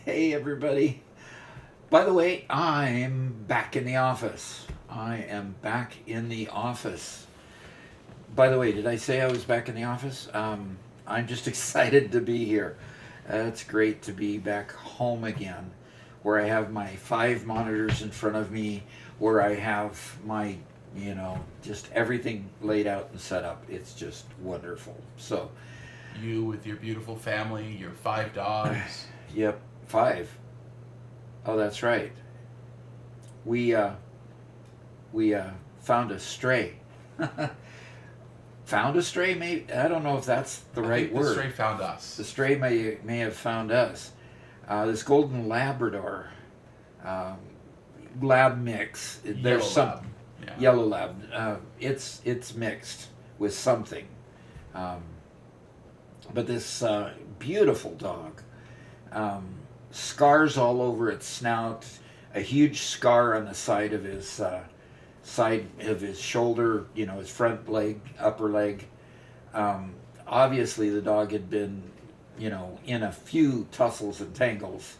Hey everybody. By the way, I'm back in the office. I am back in the office. By the way, did I say I was back in the office? I'm just excited to be here. It's great to be back home again, where I have my 5 monitors in front of me, where I have my, just everything laid out and set up. It's just wonderful. So, you with your beautiful family, your 5 dogs. Yep. 5. Oh, that's right. We found a stray. Found a stray? Maybe, I don't know if that's the right word. The stray found us. The stray may have found us. This golden Labrador lab mix. There's some lab. Yeah. Yellow lab. It's mixed with something. But this beautiful dog. Scars all over its snout, a huge scar on the side of his shoulder, his front leg, upper leg. Obviously the dog had been, in a few tussles and tangles,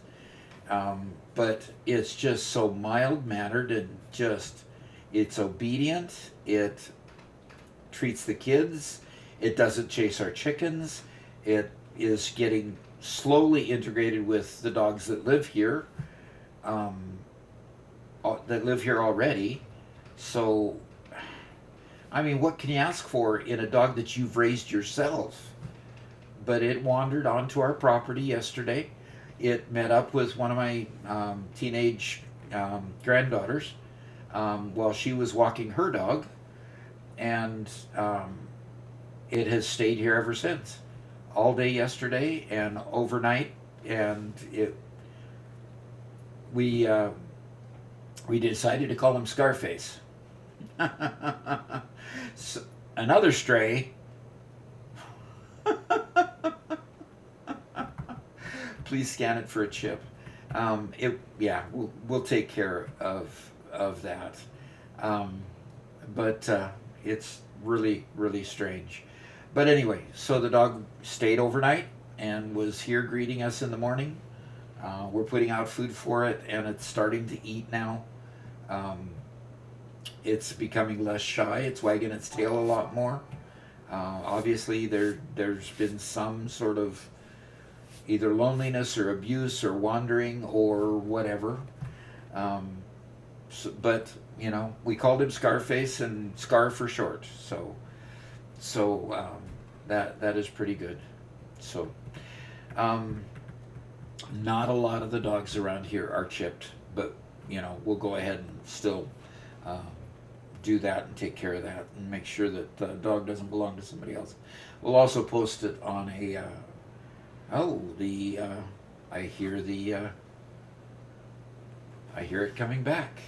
but it's just so mild-mannered and it's obedient. It treats the kids. It doesn't chase our chickens. It is getting slowly integrated with the dogs that live here, already. So, I mean, what can you ask for in a dog that you've raised yourself? But it wandered onto our property yesterday. It met up with one of my teenage granddaughters while she was walking her dog, and it has stayed here ever since. All day yesterday and overnight, and we decided to call him Scarface. So, another stray. Please scan it for a chip. We'll take care of that. But it's really, really strange. But anyway, so the dog stayed overnight and was here greeting us in the morning. We're putting out food for it, and it's starting to eat now. It's becoming less shy. It's wagging its tail a lot more. Obviously, there's been some sort of either loneliness or abuse or wandering or whatever. But, we called him Scarface, and Scar for short. So that is pretty good. So, not a lot of the dogs around here are chipped, but we'll go ahead and still do that and take care of that and make sure that the dog doesn't belong to somebody else. We'll also post it on a. I hear it coming back.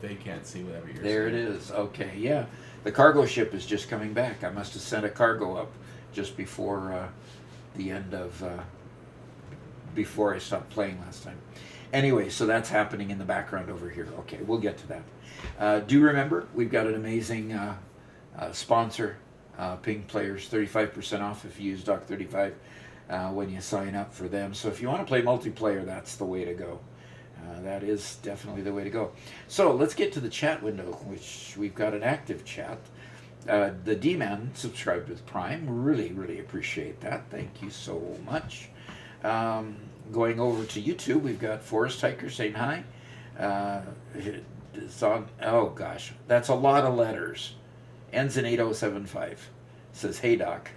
They can't see whatever you're there saying. It is. Okay, yeah. The cargo ship is just coming back. I must have sent a cargo up just before the end of, before I stopped playing last time. Anyway, so that's happening in the background over here. Okay, we'll get to that. Do remember, we've got an amazing sponsor, Ping Players, 35% off if you use Doc35 when you sign up for them. So if you want to play multiplayer, that's the way to go. That is definitely the way to go. So let's get to the chat window, which we've got an active chat. The D-Man subscribed with Prime. Really, really appreciate that. Thank you so much. Going over to YouTube, we've got Forest Hiker saying hi. It's on, oh gosh, that's a lot of letters. Ends in 8075. Says, hey doc.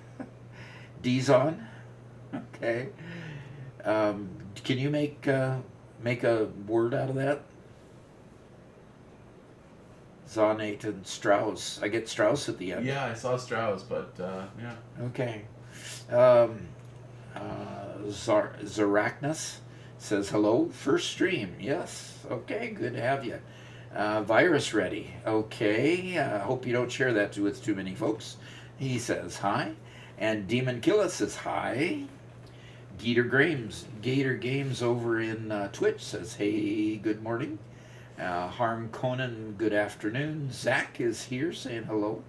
D's on. Okay. Can you make a word out of that? Zonate and Strauss. I get Strauss at the end. Yeah, I saw Strauss, but yeah. Okay. Zarachnas says hello. First stream. Yes. Okay. Good to have you. Virus ready. Okay. Hope you don't share that with too many folks. He says hi. And Demon Killa says hi. Gator Games over in Twitch says hey, good morning. Harm Conan, good afternoon. Zach is here saying hello.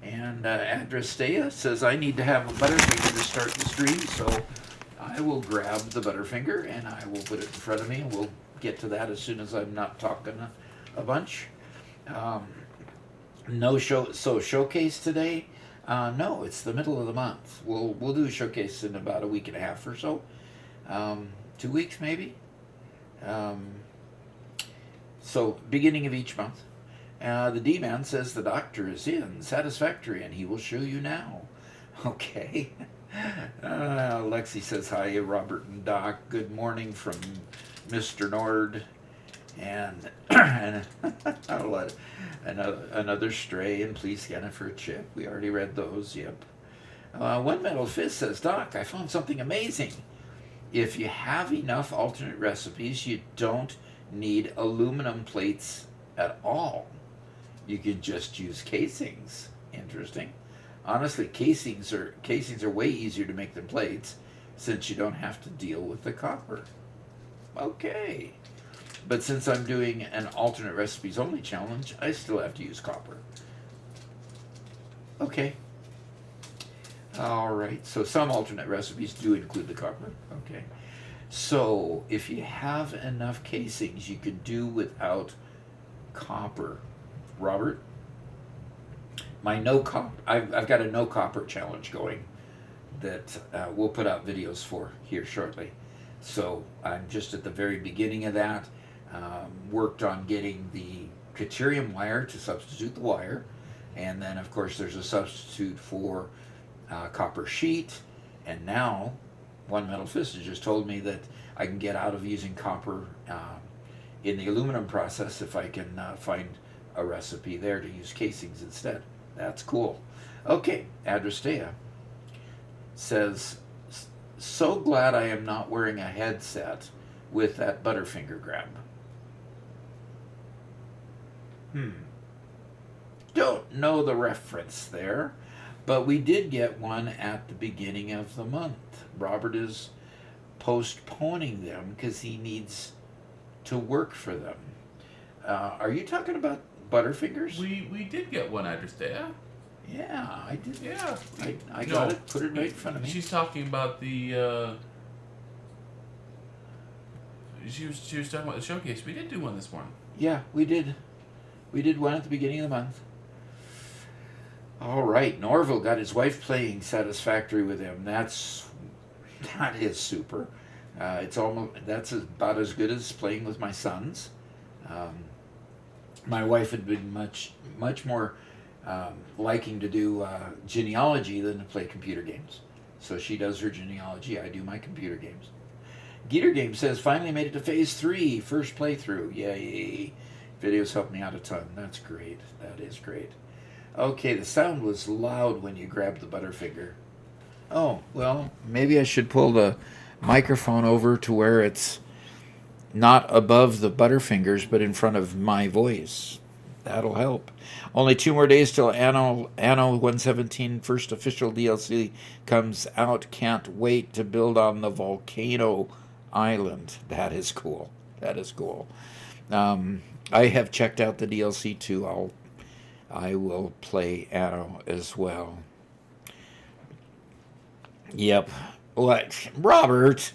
And Adrastea says I need to have a Butterfinger to start the stream, so I will grab the Butterfinger and I will put it in front of me, and we'll get to that as soon as I'm not talking a bunch. No show, so showcase today. No, it's the middle of the month. We'll do a showcase in about a week and a half or so. 2 weeks maybe. So beginning of each month. The D-Man says the doctor is in Satisfactory and he will show you now. Okay. Lexi says hi, Robert and Doc. Good morning from Mr. Nord. And I'll let another stray, and please scan it for a chip. We already read those, yep. One Metal Fist says, Doc, I found something amazing. If you have enough alternate recipes, you don't need aluminum plates at all. You can just use casings. Interesting. Honestly, casings are way easier to make than plates, since you don't have to deal with the copper. Okay. But since I'm doing an alternate recipes only challenge, I still have to use copper. Okay. All right. So some alternate recipes do include the copper. Okay. So if you have enough casings, you can do without copper. Robert? My no copper. I've got a no copper challenge going that we'll put out videos for here shortly. So I'm just at the very beginning of that. Worked on getting the Caterium wire to substitute the wire, and then of course there's a substitute for copper sheet, and now One Metal Fist has just told me that I can get out of using copper in the aluminum process if I can find a recipe there to use casings instead. That's cool. Okay, Adrastea says, so glad I am not wearing a headset with that Butterfinger grab. Don't know the reference there, but we did get one at the beginning of the month. Robert is postponing them because he needs to work for them. Are you talking about Butterfingers? We did get one, Adrastea. Yeah, I did. Yeah. I got it, put it right in front of me. She's talking about the she was talking about the showcase. We did do one this morning. Yeah, we did. We did one at the beginning of the month. All right, Norville got his wife playing Satisfactory with him. That is super. That's about as good as playing with my sons. My wife had been much more liking to do genealogy than to play computer games. So she does her genealogy. I do my computer games. Geeter Game says, finally made it to phase 3, first playthrough. Yay. Videos helped me out a ton. That's great. That is great. Okay, the sound was loud when you grabbed the Butterfinger. Oh, well, maybe I should pull the microphone over to where it's not above the Butterfingers, but in front of my voice. That'll help. Only 2 more days till Anno 117 first official DLC comes out. Can't wait to build on the volcano island. That is cool. That is cool. I have checked out the DLC too. I will play Anno as well. Yep. What? Robert,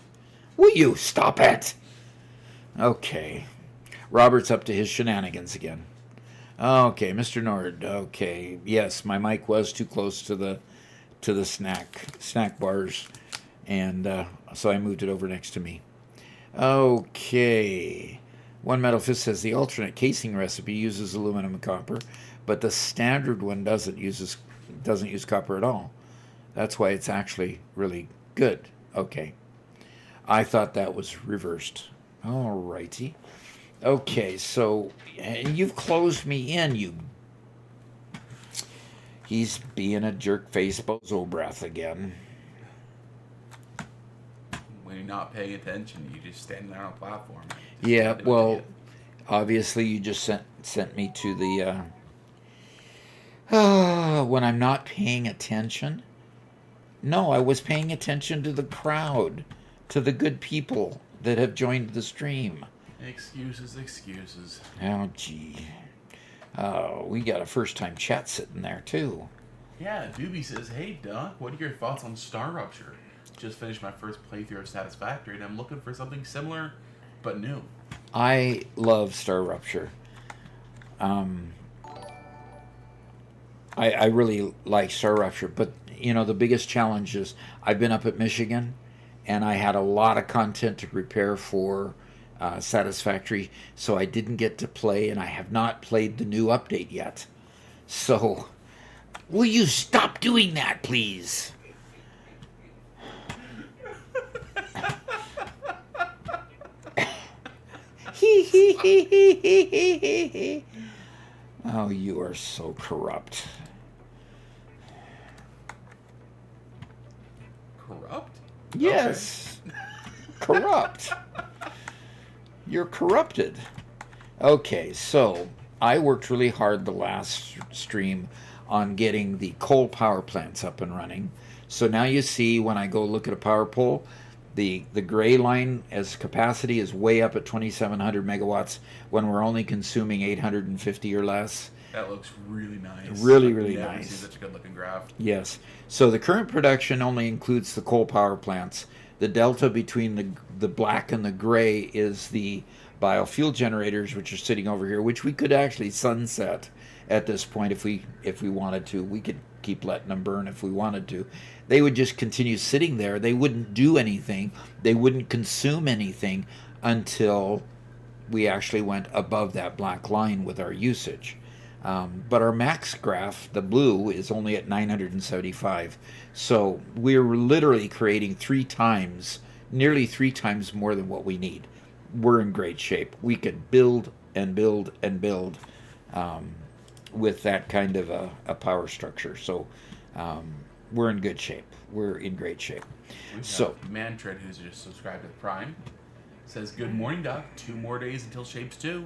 will you stop it? Okay. Robert's up to his shenanigans again. Okay, Mr. Nord. Okay, yes, my mic was too close to the snack bars, and so I moved it over next to me. Okay. One Metal Fist says the alternate casing recipe uses aluminum and copper, but the standard one doesn't use copper at all. That's why it's actually really good. Okay. I thought that was reversed. Alrighty. Okay, so and you've closed me in, you. He's being a jerk face bozo breath again. When you're not paying attention, you just stand there on a platform. Yeah, well, obviously you just sent me to the when I'm not paying attention. No, I was paying attention to the crowd, to the good people that have joined the stream. Excuses. Oh, gee. We got a first-time chat sitting there, too. Yeah, Doobie says, hey, Doc, what are your thoughts on Star Rupture? Just finished my first playthrough of Satisfactory, and I'm looking for something similar, but new. I love Star Rupture. I really like Star Rupture, but, you know, the biggest challenge is I've been up at Michigan, and I had a lot of content to prepare for Satisfactory, so I didn't get to play, and I have not played the new update yet. So, will you stop doing that, please? Oh, you are so corrupt. Corrupt? Yes. Okay. Corrupt. You're corrupted. Okay, so I worked really hard the last stream on getting the coal power plants up and running. So now you see when I go look at a power pole, the gray line as capacity is way up at 2,700 megawatts when we're only consuming 850 or less. That looks really nice. Really, really nice. I've never seen such a good-looking graph. Yes. So the current production only includes the coal power plants. The delta between the black and the gray is the biofuel generators, which are sitting over here, which we could actually sunset at this point if we wanted to. We could keep letting them burn if we wanted to. They would just continue sitting there. They wouldn't do anything. They wouldn't consume anything until we actually went above that black line with our usage. But our max graph, the blue, is only at 975. So we're literally creating nearly three times more than what we need. We're in great shape. We could build and build and build with that kind of a power structure. So we're in good shape. We're in great shape. So Mantred, who's just subscribed to Prime, says, good morning, Doc. 2 more days until Shapes 2.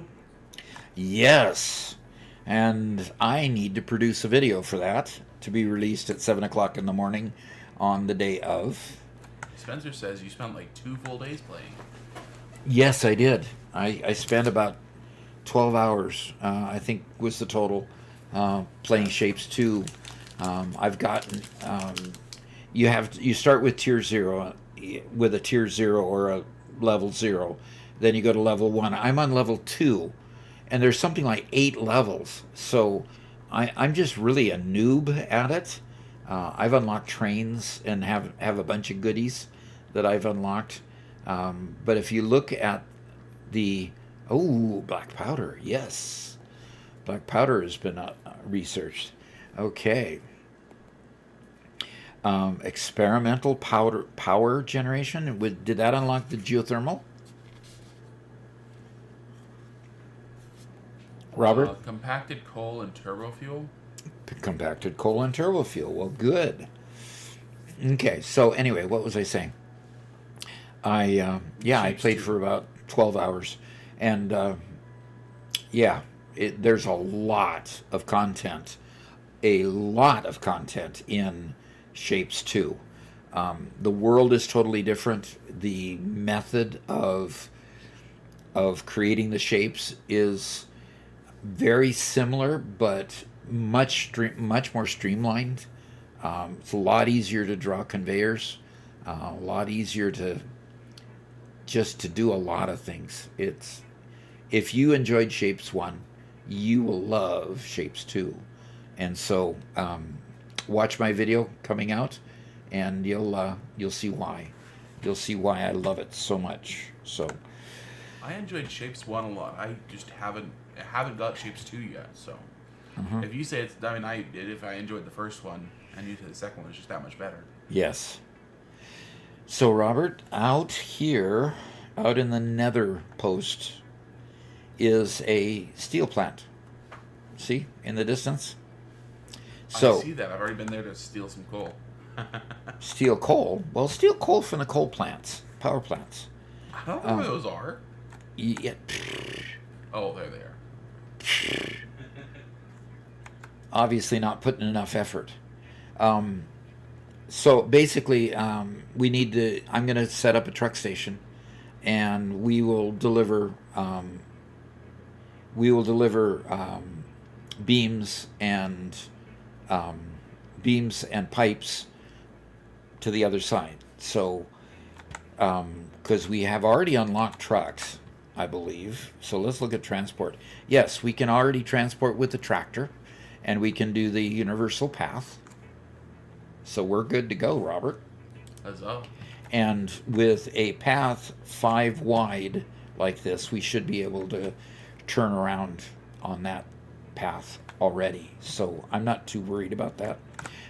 Yes. And I need to produce a video for that to be released at 7 o'clock in the morning on the day of. Spencer says you spent like 2 full days playing. Yes, I did. I spent about 12 hours, I think was the total, playing Shapes 2. I've gotten, you start with tier 0, with a tier 0 or a level 0. Then you go to level 1. I'm on level 2. And there's something like 8 levels. So I'm just really a noob at it. I've unlocked trains and have a bunch of goodies that I've unlocked. But if you look at black powder, yes. Black powder has been researched. Okay. Experimental power generation. Did that unlock the geothermal? Robert? Compacted coal and turbo fuel. Compacted coal and turbo fuel. Well, good. Okay, so anyway, what was I saying? I played for about 12 hours. And, there's a lot of content. A lot of content in Shapes 2. The world is totally different. The method of creating the shapes is very similar, but much more streamlined. It's a lot easier to draw conveyors, a lot easier to just to do a lot of things. It's if you enjoyed Shapes 1, you will love Shapes 2. And so watch my video coming out, and you'll see why. You'll see why I love it so much. So I enjoyed Shapes 1 a lot. I just haven't got Shapes 2 yet. So if you say it's, I mean, if I enjoyed the first one and you say the second one is just that much better. yes. So Robert, out here, out in the nether post, is a steel plant. See, in the distance? So I see that. I've already been there to steal some coal. steel coal? Well, steel coal from the coal plants, power plants. I don't know where those are. Yeah. Oh, there they are. Obviously not putting enough effort. So basically, we need to. I'm going to set up a truck station, and we will deliver. Beams and pipes to the other side. So, because we have already unlocked trucks, I believe. So let's look at transport. Yes, we can already transport with the tractor, and we can do the universal path. So we're good to go, Robert. Huzzah. And with a path 5 wide like this, we should be able to turn around on that path already. So I'm not too worried about that.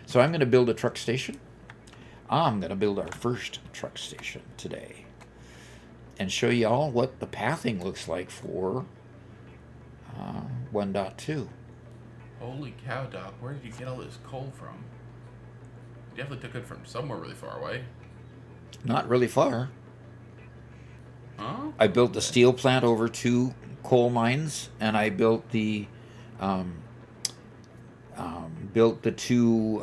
So I'm going to build a truck station. I'm going to build our first truck station today and show you all what the pathing looks like for 1.2. Holy cow, Doc. Where did you get all this coal from? You definitely took it from somewhere really far away. Not really far. Huh? I built the steel plant over 2 coal mines, and I built the 2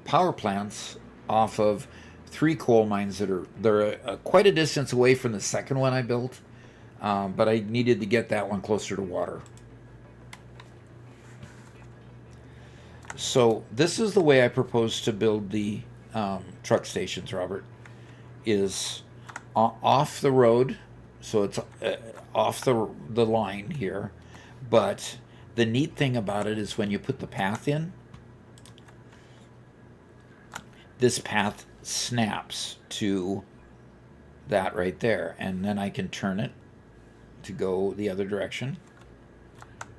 power plants off of 3 coal mines they're quite a distance away from the second one I built, but I needed to get that one closer to water. So this is the way I propose to build the truck stations, Robert, is off the road, so it's off the line here, but the neat thing about it is when you put the path in, this path snaps to that right there, and then I can turn it to go the other direction.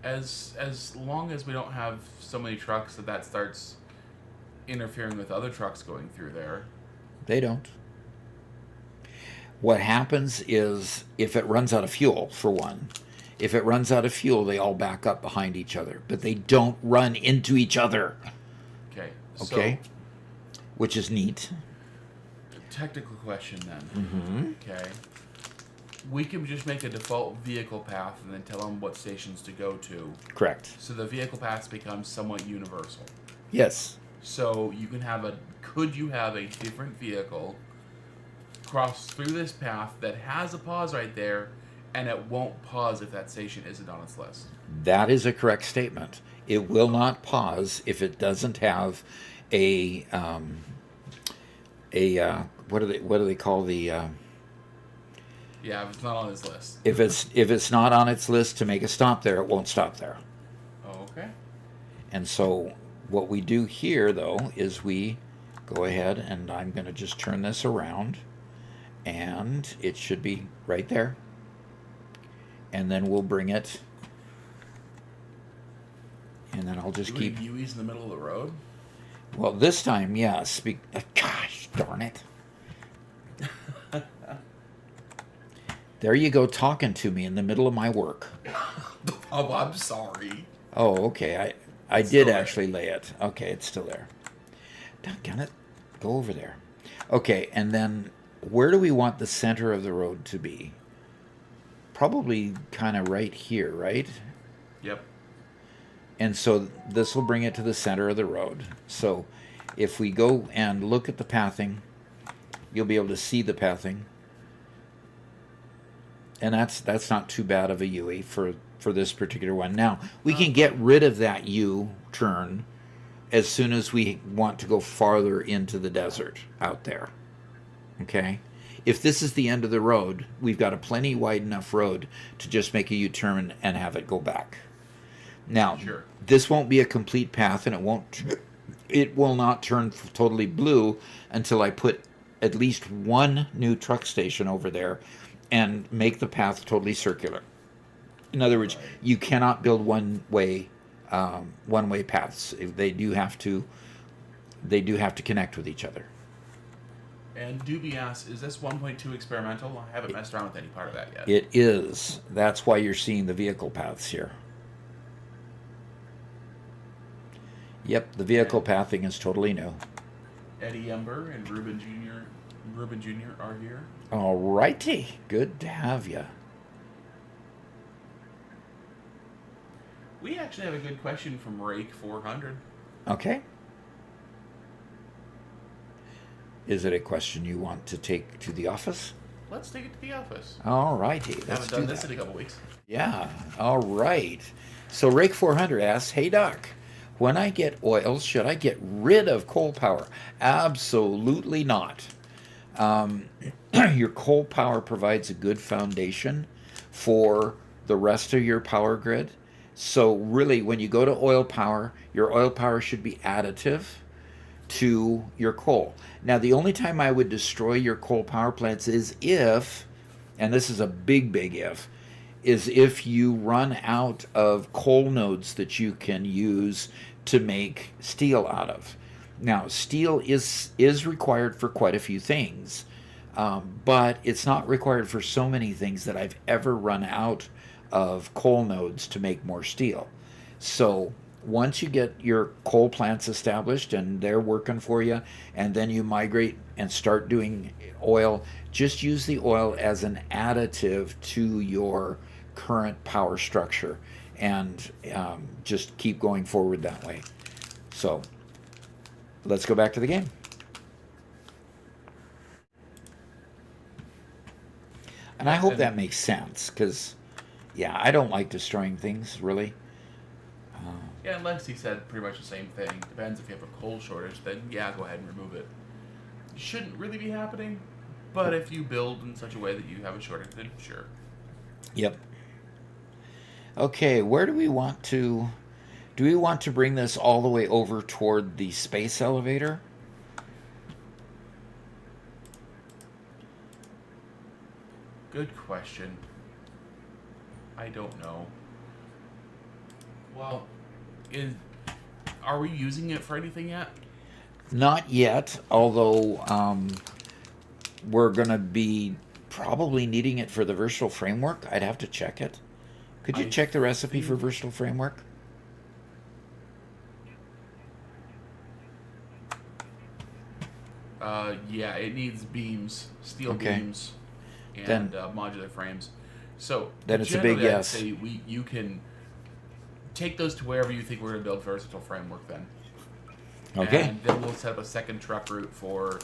As long as we don't have so many trucks that starts interfering with other trucks going through there. They don't. What happens is if it runs out of fuel, for one, if it runs out of fuel, they all back up behind each other, but they don't run into each other. Okay. Okay. Which is neat. Technical question then. Mm-hmm. Okay. We can just make a default vehicle path and then tell them what stations to go to. Correct. So the vehicle paths become somewhat universal. Yes. So you can have could you have a different vehicle cross through this path that has a pause right there, and it won't pause if that station isn't on its list? That is a correct statement. It will not pause if it doesn't have a what do they call the Yeah, if it's not on his list. if it's not on its list to make a stop there, it won't stop there. Oh, okay. And so what we do here, though, is we go ahead, and I'm going to just turn this around, and it should be right there. And then we'll bring it, and then I'll just keep... Ue's in the middle of the road? Well, this time, yes. Gosh, darn it. There you go, talking to me in the middle of my work. Oh, I'm sorry. Oh, okay. I did actually lay it. Okay, it's still there. Doggone it. Go over there. Okay, and then where do we want the center of the road to be? Probably kind of right here, right? Yep. And so this will bring it to the center of the road. So if we go and look at the pathing, you'll be able to see the pathing. And that's not too bad of a UE for this particular one. Now, we can get rid of that U-turn as soon as we want to go farther into the desert out there. Okay? if this is the end of the road, we've got a plenty wide enough road to just make a U-turn and have it go back. Now, Sure. this won't be a complete path, and it will not turn totally blue until I put at least one new truck station over there and make the path totally circular. In other words, you cannot build one-way paths. They do have to connect with each other. And Doobie asks, is this 1.2 experimental? I haven't messed around with any part of that yet. It is. That's why you're seeing the vehicle paths here. Yep, the vehicle pathing is totally new. Eddie Ember and Ruben Jr. are here. All righty. Good to have you. We actually have a good question from Rake 400. Okay. Is it a question you want to take to the office? Let's take it to the office. All righty. Haven't done this in a couple weeks. Yeah. All right. So Rake 400 asks, hey, Doc, when I get oils, should I get rid of coal power? Absolutely not. Your coal power provides a good foundation for the rest of your power grid. So really, when you go to oil power, your oil power should be additive to your coal. Now, the only time I would destroy your coal power plants is if, and this is a big if, is if you run out of coal nodes that you can use to make steel out of. Now, steel is required for quite a few things, but it's not required for so many things that I've ever run out of coal nodes to make more steel. So once you get your coal plants established and they're working for you, and then you migrate and start doing oil, just use the oil as an additive to your current power structure, and just keep going forward that way. So let's go back to the game. And I hope that makes sense, because yeah, I don't like destroying things, really. Yeah, and Lexi said pretty much the same thing. Depends if you have a coal shortage, then yeah, go ahead and remove it. It shouldn't really be happening, but if you build in such a way that you have a shortage, then sure. Yep. Okay, where do we want to... Do we want to bring this all the way over toward the space elevator? Good question. I don't know. Well, are we using it for anything yet? Not yet, although we're going to be probably needing it for the versatile framework. I'd have to check it. Could you check the recipe for versatile framework? Yeah, it needs beams, steel Okay. beams, and modular frames. So Then it's a big generally, I'd yes. say you can take those to wherever you think we're going to build versatile framework. Then, Okay. and then we'll set up a second truck route for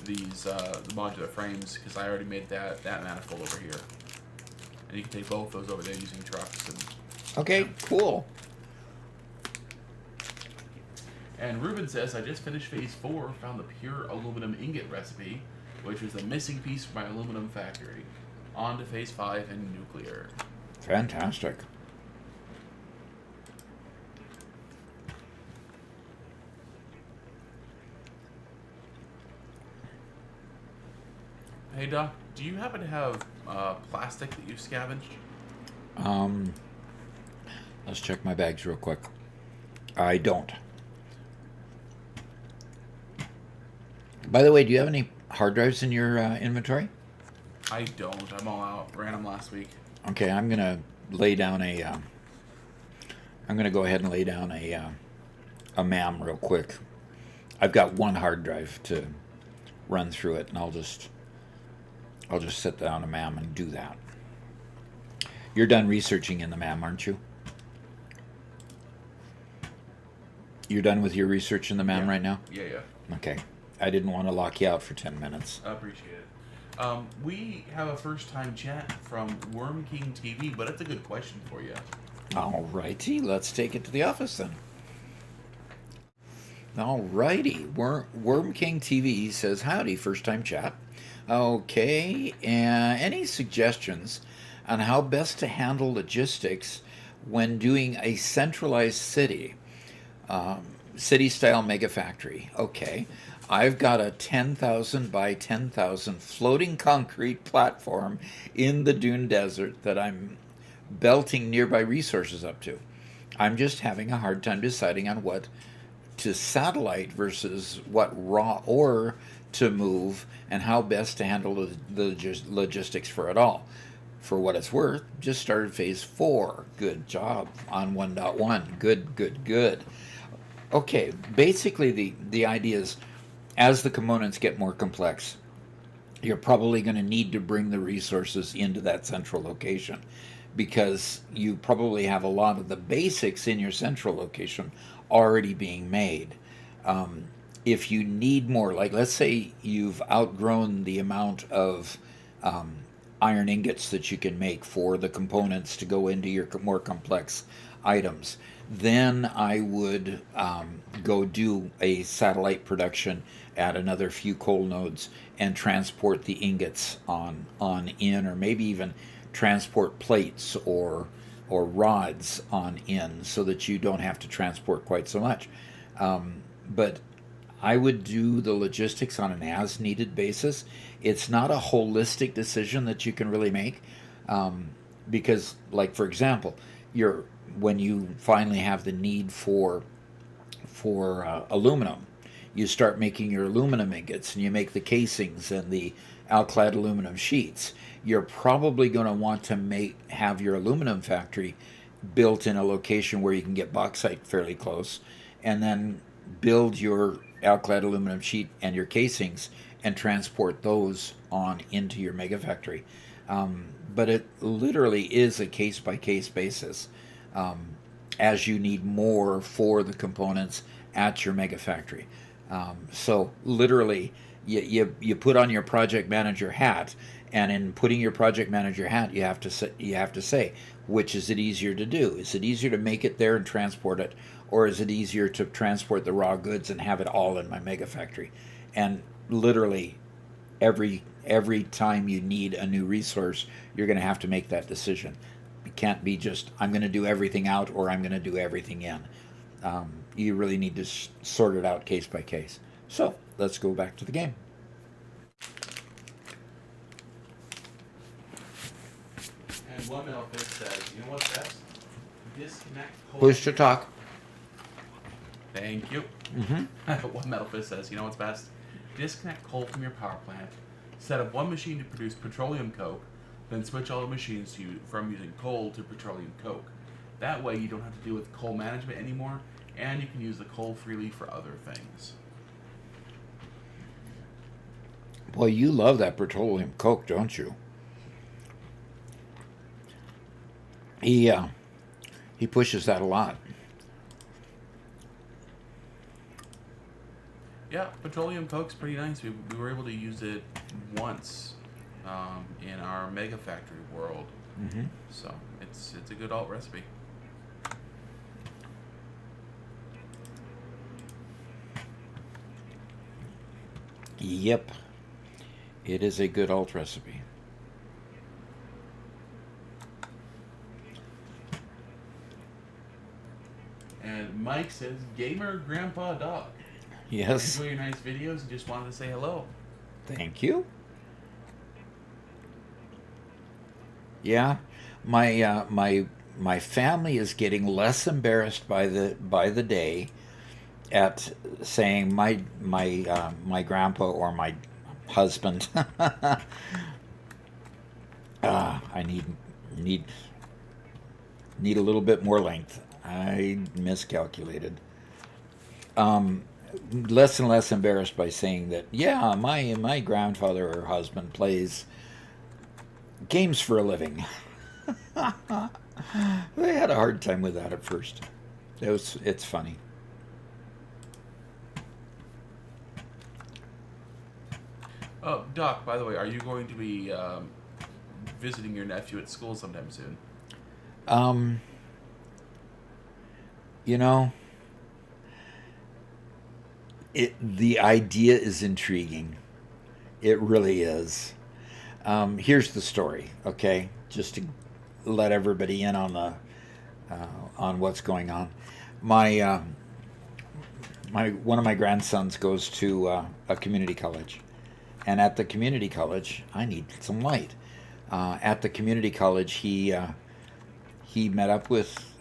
these the modular frames, because I already made that manifold over here, and you can take both those over there using trucks. And Okay, cool. And Ruben says, I just finished phase 4, found the pure aluminum ingot recipe, which was the missing piece for my aluminum factory. On to phase 5 and nuclear. Fantastic. Hey Doc, do you happen to have plastic that you've scavenged? Let's check my bags real quick. I don't. By the way, do you have any hard drives in your inventory? I don't. I'm all out. Ran them last week. Okay, I'm gonna lay down a. I'm gonna go ahead and lay down a MAM real quick. I've got one hard drive to run through it, and I'll just set down a MAM and do that. You're done researching in the MAM, aren't you? You're done with your research in the MAM right now? Yeah. Okay. I didn't want to lock you out for 10 minutes. I appreciate it. We have a first-time chat from Worm King TV, but it's a good question for you. All righty, let's take it to the office then. All righty, Worm King TV says, howdy, first time chat. Okay, any suggestions on how best to handle logistics when doing a centralized city style mega factory? Okay, I've got a 10,000 by 10,000 floating concrete platform in the dune desert that I'm belting nearby resources up to. I'm just having a hard time deciding on what to satellite versus what raw ore to move and how best to handle the logistics for it all. For what it's worth, just started phase 4. Good job on 1.1. Good, good, good. Okay, basically the idea is as the components get more complex, you're probably going to need to bring the resources into that central location because you probably have a lot of the basics in your central location already being made. Um, if you need more, like let's say you've outgrown the amount of um, iron ingots that you can make for the components to go into your more complex items, then I would go do a satellite production at another few coal nodes and transport the ingots on in, or maybe even transport plates or rods on in, so that you don't have to transport quite so much. But I would do the logistics on an as needed basis. It's not a holistic decision that you can really make, because, like for example, you're when you finally have the need for aluminum, you start making your aluminum ingots and you make the casings and the alclad aluminum sheets. You're probably going to want to have your aluminum factory built in a location where you can get bauxite fairly close, and then build your alclad aluminum sheet and your casings and transport those on into your mega factory. But it literally is a case by case basis, as you need more for the components at your mega factory. So literally, you put on your project manager hat, and in putting your project manager hat, you have to say, which is it easier to do? Is it easier to make it there and transport it, or is it easier to transport the raw goods and have it all in my mega factory? And literally, every time you need a new resource, you're going to have to make that decision. It can't be just I'm going to do everything out or I'm going to do everything in. You really need to sort it out case by case. So let's go back to the game. And one metal fist says, you know what's best? Disconnect coal. Push to talk. Thank you. Mm-hmm. One metal fist says, you know what's best? Disconnect coal from your power plant. Set up one machine to produce petroleum coke, then switch all the machines from using coal to petroleum coke. That way you don't have to deal with coal management anymore, and you can use the coal freely for other things. Well, you love that petroleum coke, don't you? He pushes that a lot. Yeah, petroleum coke's pretty nice. We were able to use it once in our mega factory world. Mm-hmm. So it's a good alt recipe. Yep. It is a good alt recipe. And Mike says, Gamer Grandpa Dog. Yes. Enjoy your nice videos and just wanted to say hello. Thank you. Yeah, my family is getting less embarrassed by the day at saying my grandpa or my husband. I need a little bit more length. I miscalculated. Less and less embarrassed by saying that. Yeah, my grandfather or husband plays games for a living. They had a hard time with that at first. It's funny. Oh, Doc, by the way, are you going to be visiting your nephew at school sometime soon? You know, the idea is intriguing. It really is. Here's the story, okay? Just to let everybody in on the on what's going on. My my one of my grandsons goes to a community college, and at the community college, I need some light. At the community college, he met up with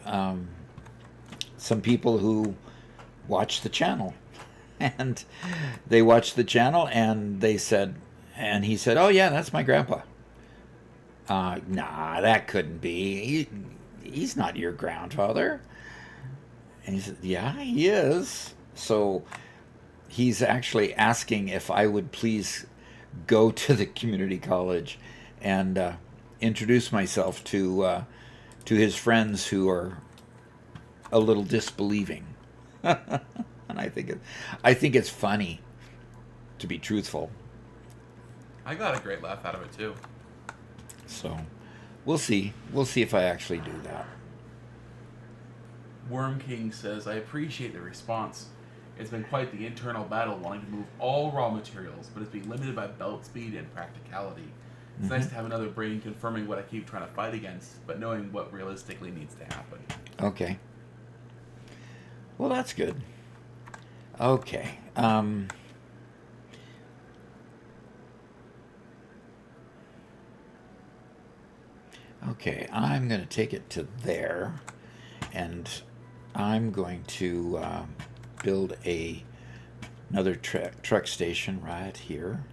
some people who watch the channel, and they watched the channel, and he said, "Oh yeah, that's my grandpa." Nah, that couldn't be. He's not your grandfather. And he said, "Yeah, he is." So he's actually asking if I would please go to the community college and introduce myself to his friends who are a little disbelieving. And I think it's funny, to be truthful. I got a great laugh out of it too. So we'll see. We'll see if I actually do that. Worm King says, I appreciate the response. It's been quite the internal battle wanting to move all raw materials, but it's being limited by belt speed and practicality. It's nice to have another brain confirming what I keep trying to fight against, but knowing what realistically needs to happen. Okay. Well, that's good. Okay. Okay, I'm going to take it to there, and I'm going to build another truck station right here,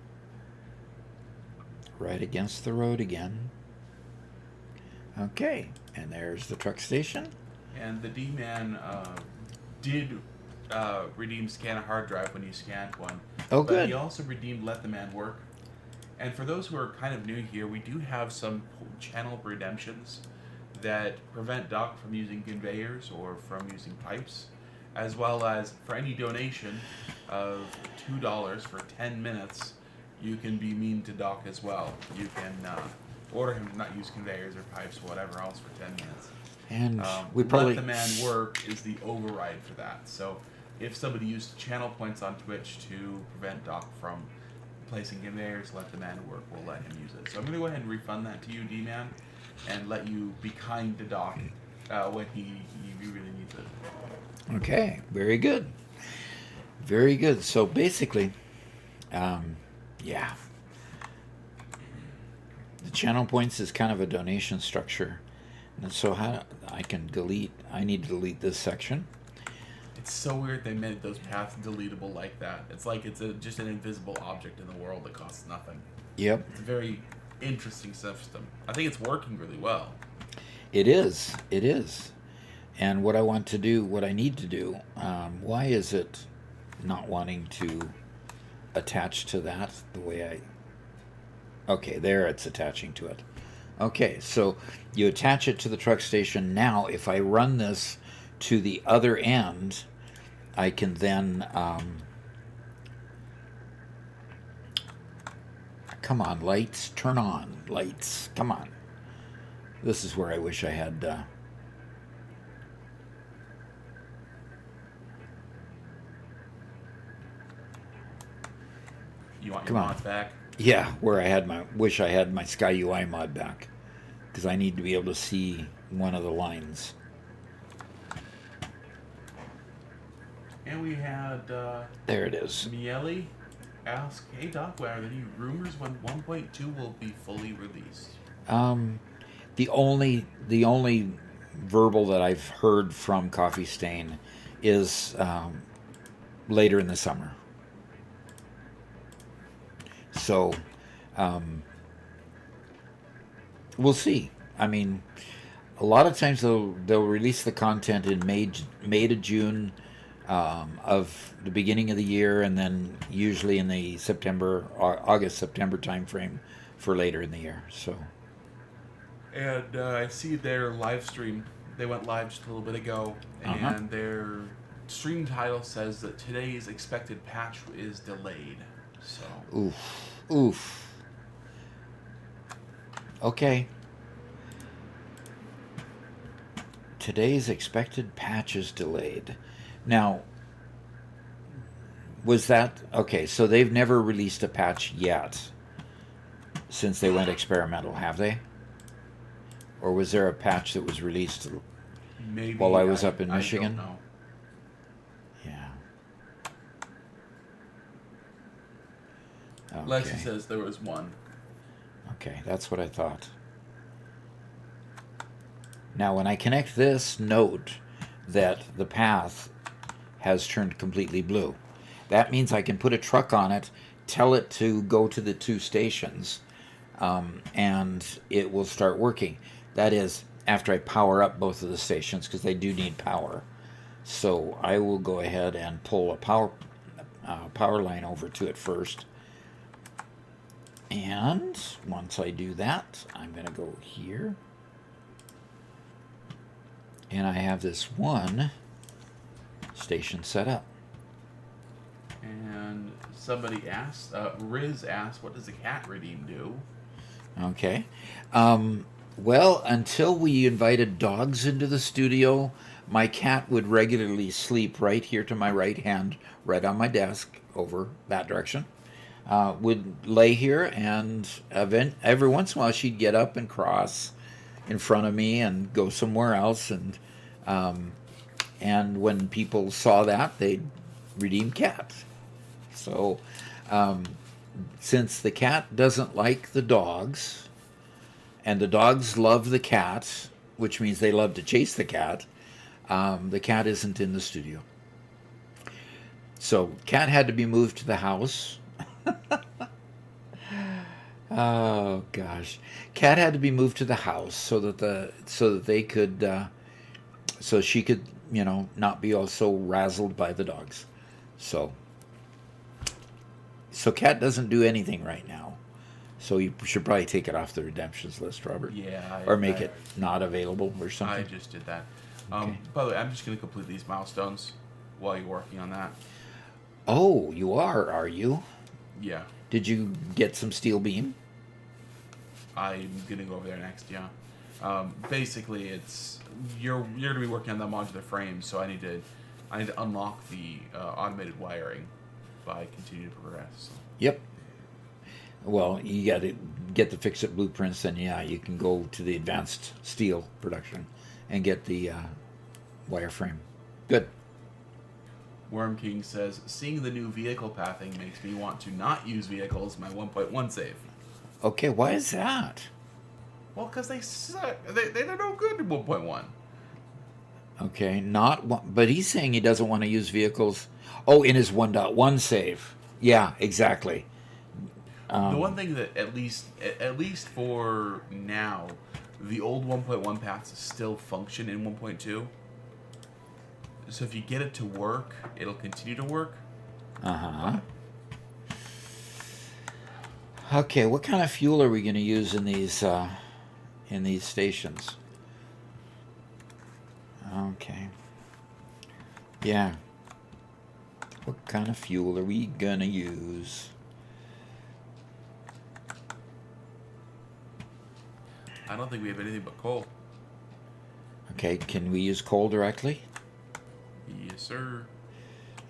right against the road again. Okay, and there's the truck station. And the D-Man did redeem Scan a Hard Drive when you scanned one. Oh, but good. He also redeemed Let the Man Work. And for those who are kind of new here, we do have some channel redemptions that prevent Doc from using conveyors or from using pipes, as well as for any donation of $2 for 10 minutes, you can be mean to Doc as well. You can order him to not use conveyors or pipes or whatever else for 10 minutes. And we probably... Let the Man Work is the override for that. So if somebody used channel points on Twitch to prevent Doc from placing conveyors, Let the Man Work will let him use it. So I'm going to go ahead and refund that to you, D-Man, and let you be kind to Doc when he really needs it. Okay, very good. Very good. So basically, yeah. The channel points is kind of a donation structure. And so I need to delete this section. It's so weird they made those paths deletable like that. It's like it's just an invisible object in the world that costs nothing. Yep. It's a very interesting system. I think it's working really well. It is. It is. And what I need to do, why is it not wanting to attach to that the way okay, there it's attaching to it. Okay, so you attach it to the truck station. Now, if I run this to the other end, I can then, come on, lights, turn on, lights, come on. This is where I wish I had, you want your mods back? Yeah, where wish I had my Sky UI mod back, because I need to be able to see one of the lines. And we had there it is. Miele ask, "Hey Doc, are there any rumors when 1.2 will be fully released?" The only verbal that I've heard from Coffee Stain is later in the summer. So, we'll see. I mean, a lot of times they'll release the content in May to June of the beginning of the year, and then usually in the August-September timeframe for later in the year. So. And I see their live stream. They went live just a little bit ago, and their stream title says that today's expected patch is delayed. So. Oof. Okay. Today's expected patch is delayed. Now, Was that okay? So they've never released a patch yet since they went experimental, have they? Or was there a patch that was released while I Maybe was up in I don't Michigan? know. Yeah. Lexi Okay. says there was one. Okay, that's what I thought. Now, when I connect this, note that the path has turned completely blue. That means I can put a truck on it, tell it to go to the two stations, and it will start working. That is, after I power up both of the stations, because they do need power. So I will go ahead and pull a power line over to it first. And once I do that, I'm going to go here. And I have this one station set up. And somebody asked, Riz asked, what does a cat redeem do? Okay. Well, until we invited dogs into the studio, my cat would regularly sleep right here to my right hand, right on my desk, over that direction. Would lay here, and every once in a while she'd get up and cross in front of me and go somewhere else. And when people saw that, they'd redeem cat. So, since the cat doesn't like the dogs, and the dogs love the cat, which means they love to chase the cat isn't in the studio. So, cat had to be moved to the house. Oh gosh, cat had to be moved to the house so that they could so she could not be also razzled by the dogs. So cat doesn't do anything right now. So you should probably take it off the redemptions list, Robert. Yeah. Or make it not available or I something. just did that. Okay. By the way, I'm just going to complete these milestones while you're working on that. Oh, you are you? Yeah. Did you get some steel beam? I'm going to go over there next, yeah. Basically, it's you're going to be working on the modular frames, so I need to unlock the automated wiring by continuing to progress. So. Yep. Well, you got to get the fix-it blueprints, and yeah, you can go to the advanced steel production and get the wireframe. Good. Worm King says, seeing the new vehicle pathing makes me want to not use vehicles my 1.1 save. Okay, why is that? Well, because they suck. They're no good in 1.1. Okay, but he's saying he doesn't want to use vehicles. Oh, in his 1.1 save. Yeah, exactly. The one thing that at least for now, the old 1.1 paths still function in 1.2. So if you get it to work, it'll continue to work. Uh-huh. Okay, what kind of fuel are we going to use in these stations? Okay. Yeah. What kind of fuel are we going to use? I don't think we have anything but coal. Okay, can we use coal directly? Yes, sir.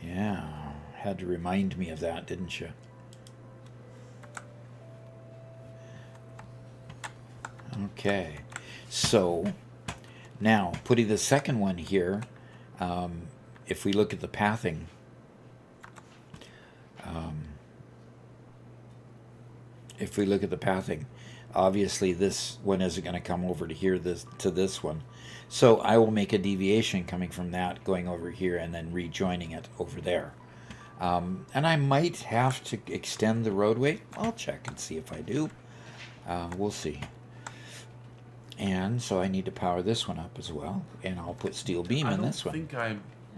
Yeah, had to remind me of that, didn't you? Okay, so now putting the second one here, if we look at the pathing, obviously this one isn't going to come over to here to this one. So I will make a deviation coming from that, going over here, and then rejoining it over there. And I might have to extend the roadway. I'll check and see if I do. We'll see. And so I need to power this one up as well, and I'll put steel beam in this one. I don't think I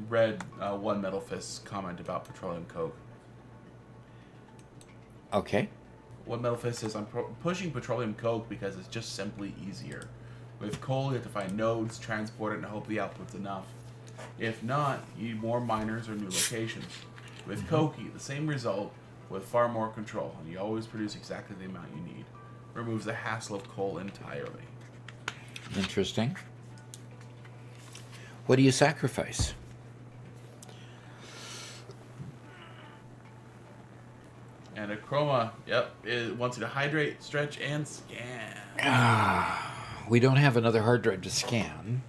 read One Metal Fist's comment about petroleum coke. Okay. One Metal Fist says, I'm pushing petroleum coke because it's just simply easier. With coal, you have to find nodes, transport it, and hope the output's enough. If not, you need more miners or new locations. With coke, you get the same result with far more control, and you always produce exactly the amount you need. Removes the hassle of coal entirely. Interesting. What do you sacrifice? And a chroma, yep, it wants you to hydrate, stretch, and scan. We don't have another hard drive to scan,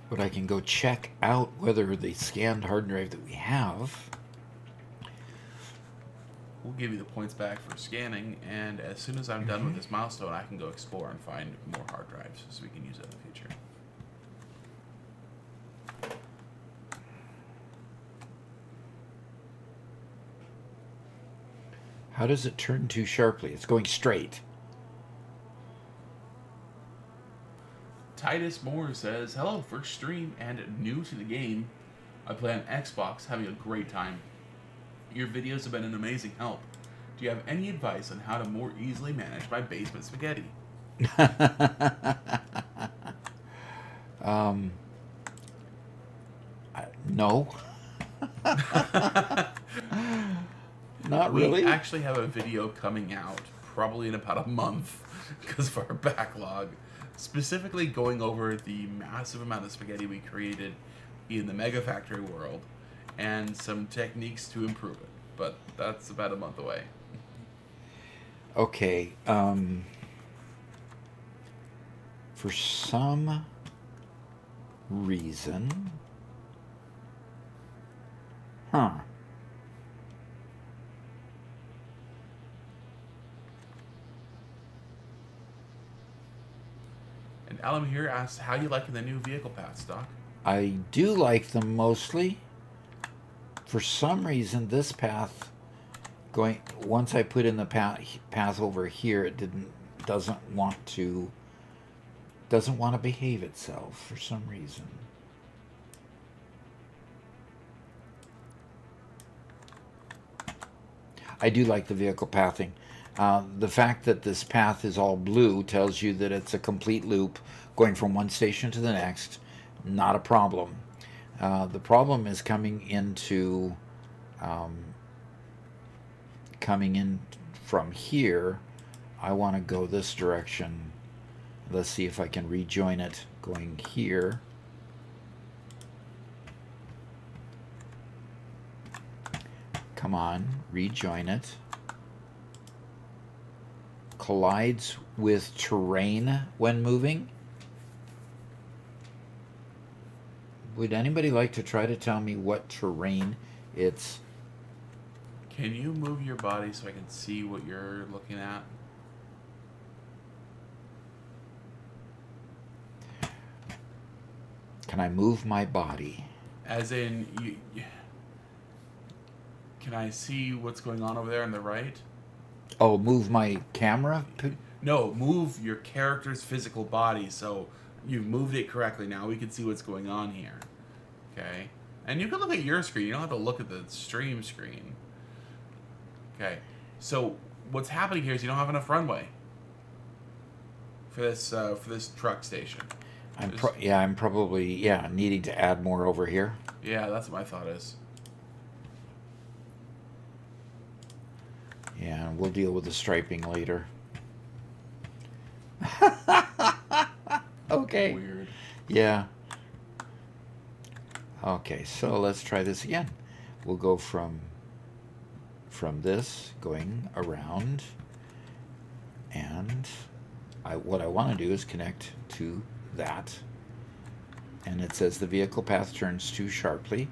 but I can go check out whether the scanned hard drive that we have. We'll give you the points back for scanning, and as soon as I'm done with this milestone, I can go explore and find more hard drives so we can use it in the future. How does it turn too sharply? It's going straight. Titus Moore says, hello, first stream and new to the game. I play on Xbox, having a great time. Your videos have been an amazing help. Do you have any advice on how to more easily manage my basement spaghetti? No. Not really. We actually have a video coming out probably in about a month because of our backlog, specifically going over the massive amount of spaghetti we created in the Mega Factory world and some techniques to improve it. But that's about a month away. Okay. For some reason... Huh. And Alan here asks, how you liking the new vehicle paths, Doc? I do like them mostly. For some reason, this path going, once I put in the path over here, it doesn't want to behave itself for some reason. I do like the vehicle pathing. The fact that this path is all blue tells you that it's a complete loop going from one station to the next. Not a problem. The problem is coming in from here. I want to go this direction. Let's see if I can rejoin it going here. Come on, rejoin it. Collides with terrain when moving. Would anybody like to try to tell me what terrain it's... Can you move your body so I can see what you're looking at? Can I move my body? As in, can I see what's going on over there on the right? Oh, move my camera? No, move your character's physical body so you've moved it correctly. Now we can see what's going on here. Okay? And you can look at your screen. You don't have to look at the stream screen. Okay. So what's happening here is you don't have enough runway for this truck station. I'm probably needing to add more over here. Yeah, that's what my thought is. Yeah, we'll deal with the striping later. Okay. Weird. Yeah. Okay, so let's try this again. We'll go from this going around, and what I want to do is connect to that, and it says the vehicle path turns too sharply,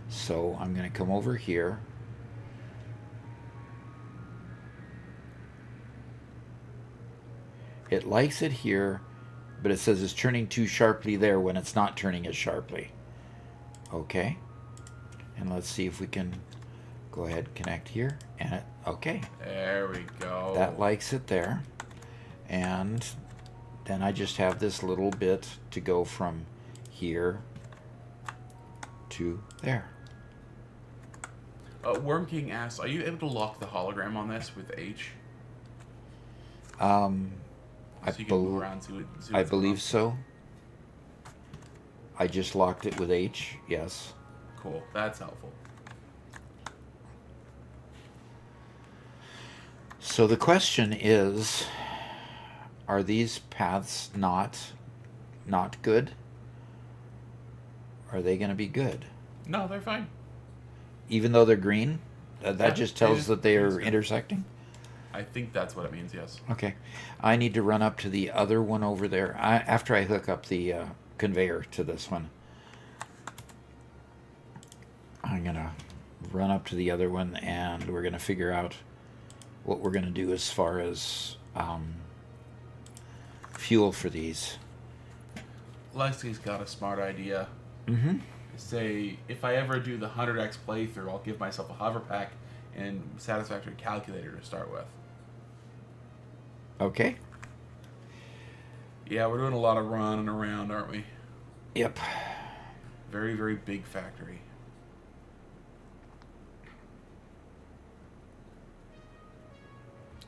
so I'm going to come over here. It likes it here, but it says it's turning too sharply there when it's not turning as sharply. Okay, and let's see if we can go ahead and connect here, and okay. There we go. That likes it there, and then I just have this little bit to go from here to there. Worm King asks, are you able to lock the hologram on this with H? I believe so. I just locked it with H, yes. Cool, that's helpful. So the question is, are these paths not good? Are they going to be good? No, they're fine. Even though they're green? That just tells that they are intersecting? I think that's what it means, yes. Okay. I need to run up to the other one over there after I hook up the conveyor to this one. I'm going to run up to the other one, and we're going to figure out what we're going to do as far as fuel for these. Lexi's got a smart idea. Mm-hmm. Say, if I ever do the 100x playthrough, I'll give myself a hover pack and Satisfactory calculator to start with. Okay. Yeah, we're doing a lot of running around, aren't we? Yep. Very, very big factory.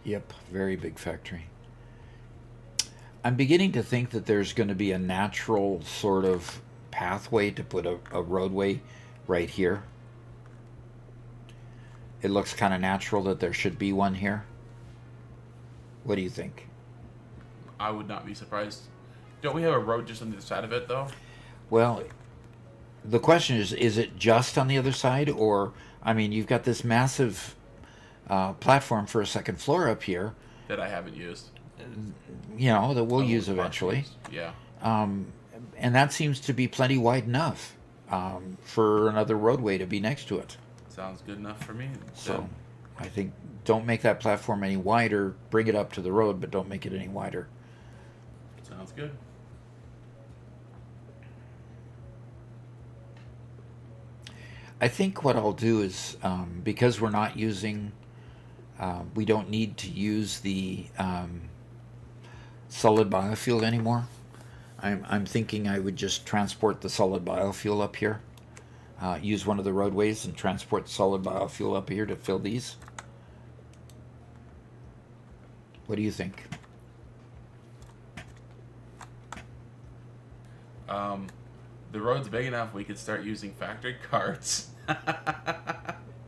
Yep, very big factory. I'm beginning to think that there's going to be a natural sort of pathway to put a roadway right here. It looks kind of natural that there should be one here. What do you think? I would not be surprised. Don't we have a road just on the other side of it, though? Well, the question is it just on the other side? Or, I mean, you've got this massive platform for a second floor up here. That I haven't used. You know, that we'll use eventually. Yeah. And that seems to be plenty wide enough for another roadway to be next to it. Sounds good enough for me. So, I think don't make that platform any wider. Bring it up to the road, but don't make it any wider. Sounds good. I think what I'll do is, because we're not using, we don't need to use the solid biofuel anymore. I'm thinking I would just transport the solid biofuel up here. Use one of the roadways and transport solid biofuel up here to fill these. What do you think? The road's big enough we could start using factory carts.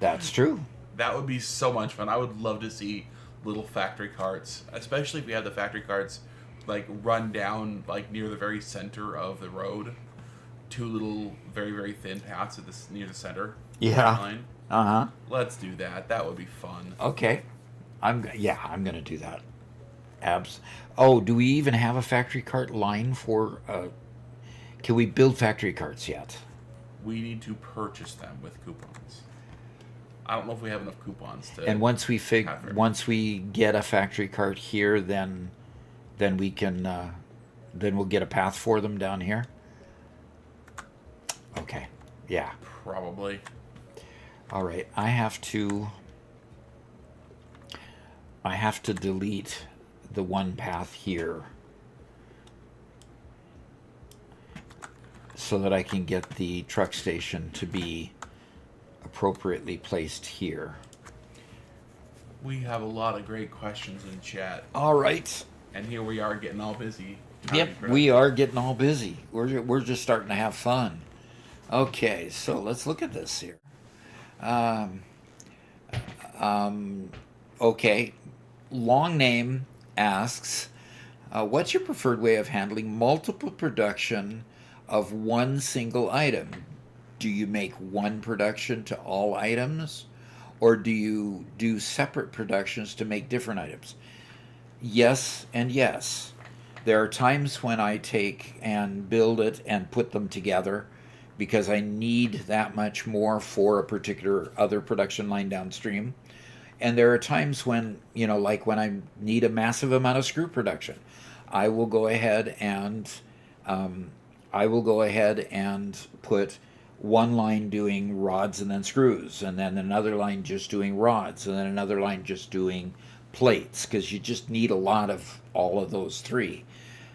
That's true. That would be so much fun. I would love to see little factory carts, especially if we had the factory carts like run down like near the very center of the road. Two little very, very thin paths at this near the center. Yeah. Line. Uh-huh. Let's do that. That would be fun. Okay. I'm going to do that. Oh, do we even have a factory cart line for can we build factory carts yet? We need to purchase them with coupons. I don't know if we have enough coupons to. And once we get a factory cart here, then we can then we'll get a path for them down here. Okay. Yeah. Probably. All right. I have to delete the one path here so that I can get the truck station to be appropriately placed here. We have a lot of great questions in chat. All right. And here we are getting all busy. Yep, we are getting all busy. We're just starting to have fun. Okay, so let's look at this here. Okay, long name asks, what's your preferred way of handling multiple production of one single item? Do you make one production to all items, or do you do separate productions to make different items? Yes and yes. There are times when I take and build it and put them together because I need that much more for a particular other production line downstream. And there are times when, like when I need a massive amount of screw production, I will go ahead and put one line doing rods and then screws, and then another line just doing rods, and then another line just doing plates, because you just need a lot of all of those three.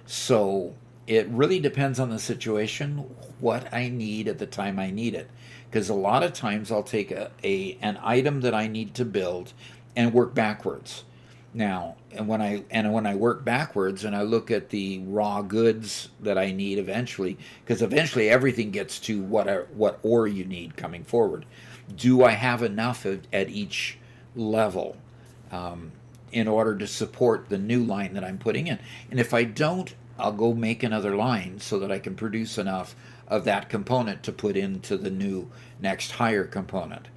So it really depends on the situation, what I need at the time I need it. Because a lot of times I'll take an item that I need to build and work backwards. Now, and when I work backwards and I look at the raw goods that I need eventually, because eventually everything gets to what ore you need coming forward. Do I have enough at each level in order to support the new line that I'm putting in? And if I don't, I'll go make another line so that I can produce enough of that component to put into the new next higher component.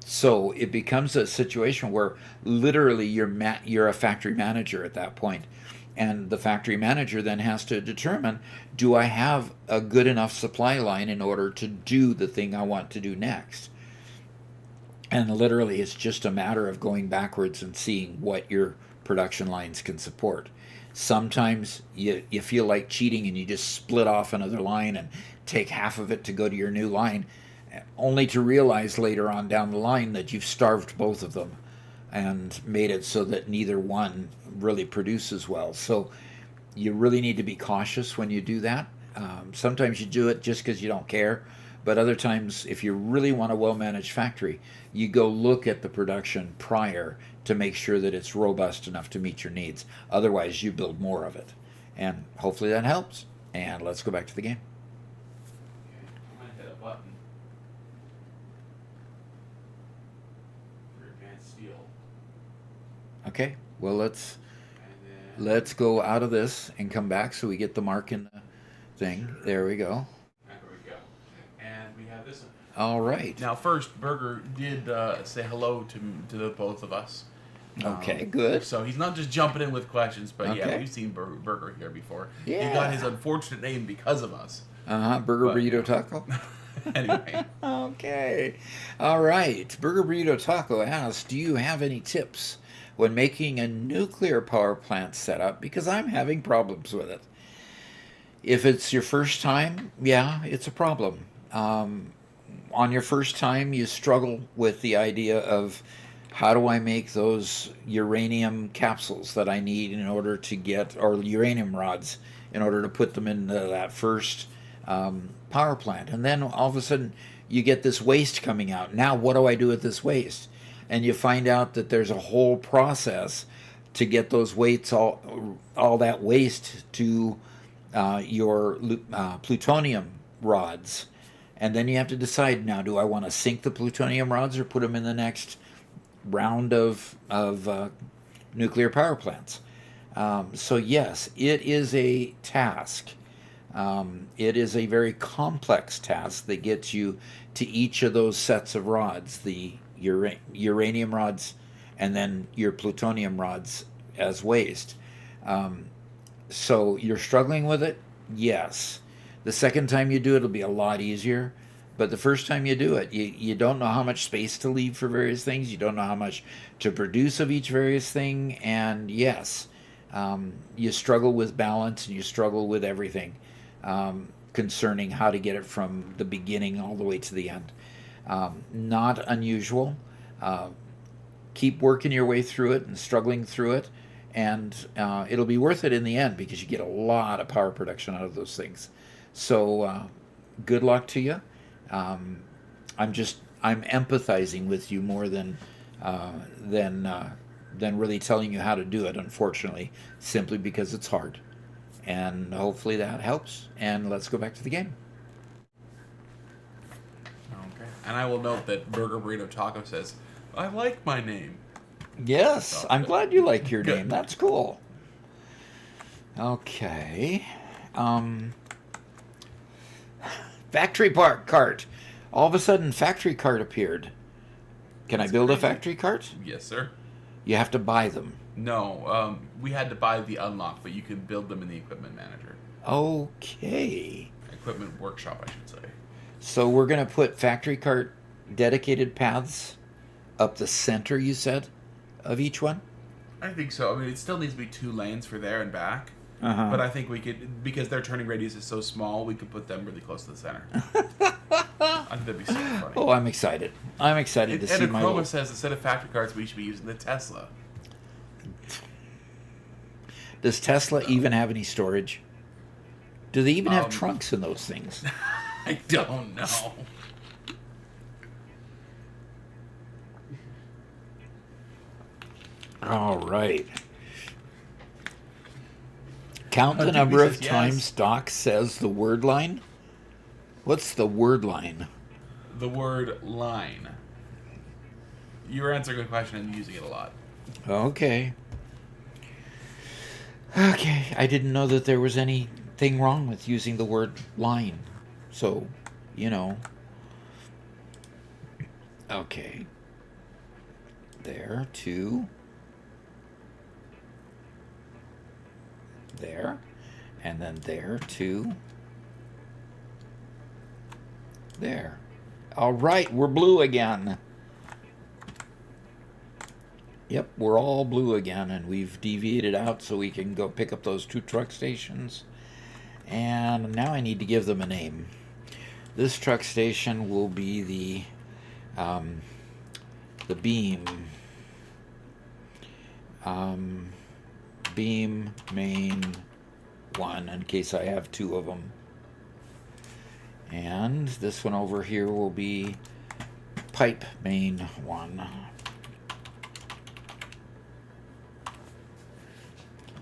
So it becomes a situation where literally you're a factory manager at that point. And the factory manager then has to determine, do I have a good enough supply line in order to do the thing I want to do next? And literally, it's just a matter of going backwards and seeing what your production lines can support. Sometimes you feel like cheating and you just split off another line and take half of it to go to your new line, only to realize later on down the line that you've starved both of them and made it so that neither one really produces well. So you really need to be cautious when you do that. Sometimes you do it just because you don't care, but other times, if you really want a well-managed factory, you go look at the production prior to make sure that it's robust enough to meet your needs. Otherwise, you build more of it. And hopefully that helps. And let's go back to the game. Okay, I'm going to hit a button for advanced steel. Okay, well, let's And then go out of this and come back so we get the mark in the thing. Sure. There we go. There we go. And we have this one. All right. Now, first, Burger did say hello to the both of us. Okay, good. So he's not just jumping in with questions, but yeah, Okay. we've seen Burger here before. Yeah. He got his unfortunate name because of us. Burger But, Burrito yeah. Taco. Anyway, Okay. All right. Burger Burrito Taco asks, do you have any tips when making a nuclear power plant setup? Because I'm having problems with it. If it's your first time, yeah, it's a problem. On your first time, you struggle with the idea of, how do I make those uranium capsules that I need in order to get, or uranium rods, in order to put them into that first power plant? And then all of a sudden, you get this waste coming out. Now, what do I do with this waste? And you find out that there's a whole process to get those weights, all that waste to your plutonium rods. And then you have to decide, now, do I want to sink the plutonium rods or put them in the next round of nuclear power plants? So yes, it is a task. It is a very complex task that gets you to each of those sets of rods, the uranium rods and then your plutonium rods as waste. So you're struggling with it? Yes. The second time you do it, it'll be a lot easier. But the first time you do it, you don't know how much space to leave for various things. You don't know how much to produce of each various thing. And yes, you struggle with balance and you struggle with everything concerning how to get it from the beginning all the way to the end. Not unusual. Keep working your way through it and struggling through it. And it'll be worth it in the end because you get a lot of power production out of those things. So good luck to you. I'm empathizing with you more than really telling you how to do it, unfortunately, simply because it's hard. And hopefully that helps. And let's go back to the game. okay. And I will note that Burger Burrito Taco says, I like my name. Yes, I'm glad you like your Good. name. That's cool. Okay. Factory cart. All of a sudden, factory cart appeared. Can I build a factory cart? Yes, sir. You have to buy them. No, we had to buy the unlock, but you can build them in the equipment manager. Okay. Equipment workshop, I should say. So we're going to put factory cart dedicated paths up the center, you said, of each one? I think so. I mean, it still needs to be 2 lanes for there and back. Uh-huh. But I think we could, because their turning radius is so small, we could put them really close to the center. I think that'd be super funny. Oh, I'm excited. I'm excited to see And my Chroma little... says instead of factory carts, we should be using the Tesla. Does Tesla even have any storage? Do they even have Um, trunks in those things? I don't know. All right. Count the Dude, number he of says times yes. Doc says the word line. What's the word line? The word line. You're answering a question and using it a lot. Okay. Okay, I didn't know that there was anything wrong with using the word line. So, you know. Okay. there to there, and then there to there. All right, we're blue again. Yep, we're all blue again, and we've deviated out so we can go pick up those 2 truck stations. And now I need to give them a name. This truck station will be the beam. Beam main 1, in case I have 2 of them. And this one over here will be pipe main 1.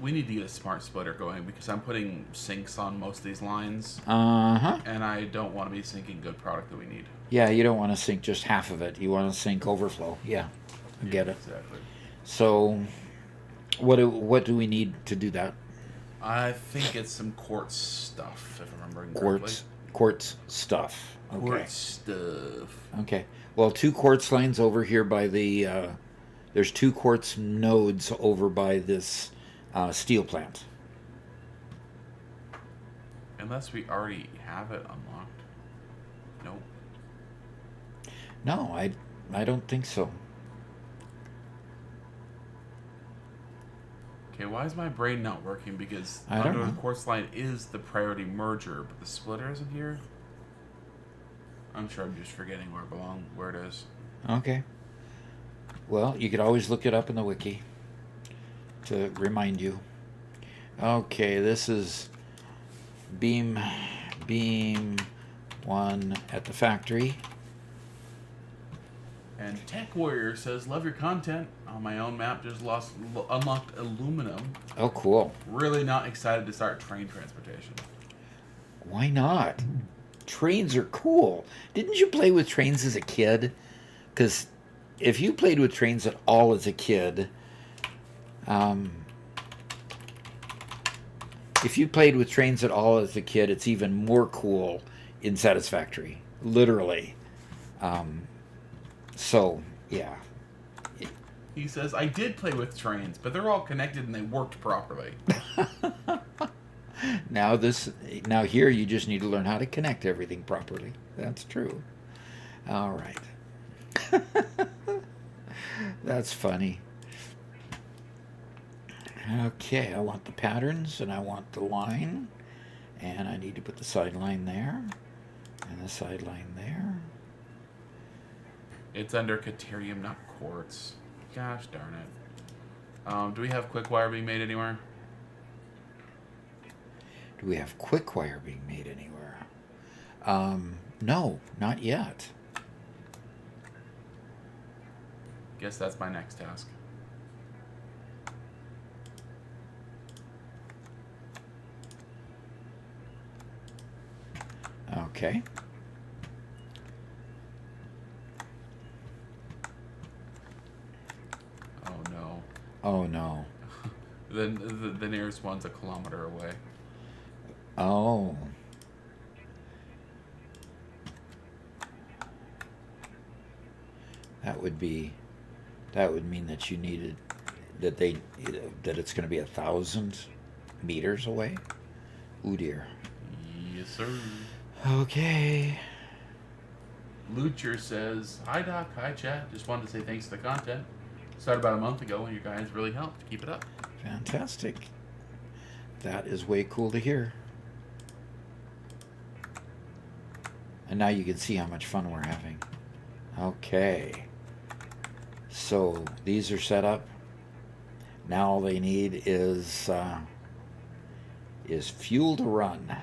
We need to get a smart splitter going because I'm putting sinks on most of these lines. Uh-huh. And I don't want to be sinking good product that we need. Yeah, you don't want to sink just half of it. You want to sink overflow. Yeah, I get it. Exactly. So, what do we need to do that? I think it's some quartz stuff, if I'm remembering correctly. Quartz stuff. Okay. Quartz stuff. Okay. Well, 2 quartz lines over here by the... there's 2 quartz nodes over by this steel plant. Unless we already have it unlocked. Nope. No, I don't think so. Okay, why is my brain not working? Because I don't under the know. quartz line is the priority merger, but the splitter isn't here. I'm sure I'm just forgetting where it is. Okay. Well, you could always look it up in the wiki to remind you. Okay, this is beam 1 at the factory. And Tech Warrior says, love your content. On my own map, just unlocked aluminum. Oh, cool. Really not excited to start train transportation. Why not? Trains are cool. Didn't you play with trains as a kid? Because if you played with trains at all as a kid, it's even more cool in Satisfactory. Literally. So, yeah. He says, I did play with trains, but they're all connected and they worked properly. Now here you just need to learn how to connect everything properly. That's true. All right. That's funny. Okay, I want the patterns and I want the line. And I need to put the sideline there. And the sideline there. It's under Caterium, not quartz. Gosh darn it. Do we have quick wire being made anywhere? Do we have quick wire being made anywhere? No, not yet. Guess that's my next task. Okay. Oh no. Oh no. The nearest one's a kilometer away. Oh. That would mean that you needed that it's going to be 1,000 meters away. Ooh dear. Yes, sir. Okay. Lucher says, hi Doc, hi chat. Just wanted to say thanks for the content. Started about a month ago and you guys really helped. Keep it up. Fantastic. That is way cool to hear. And now you can see how much fun we're having. Okay. So these are set up. Now all they need is fuel to run.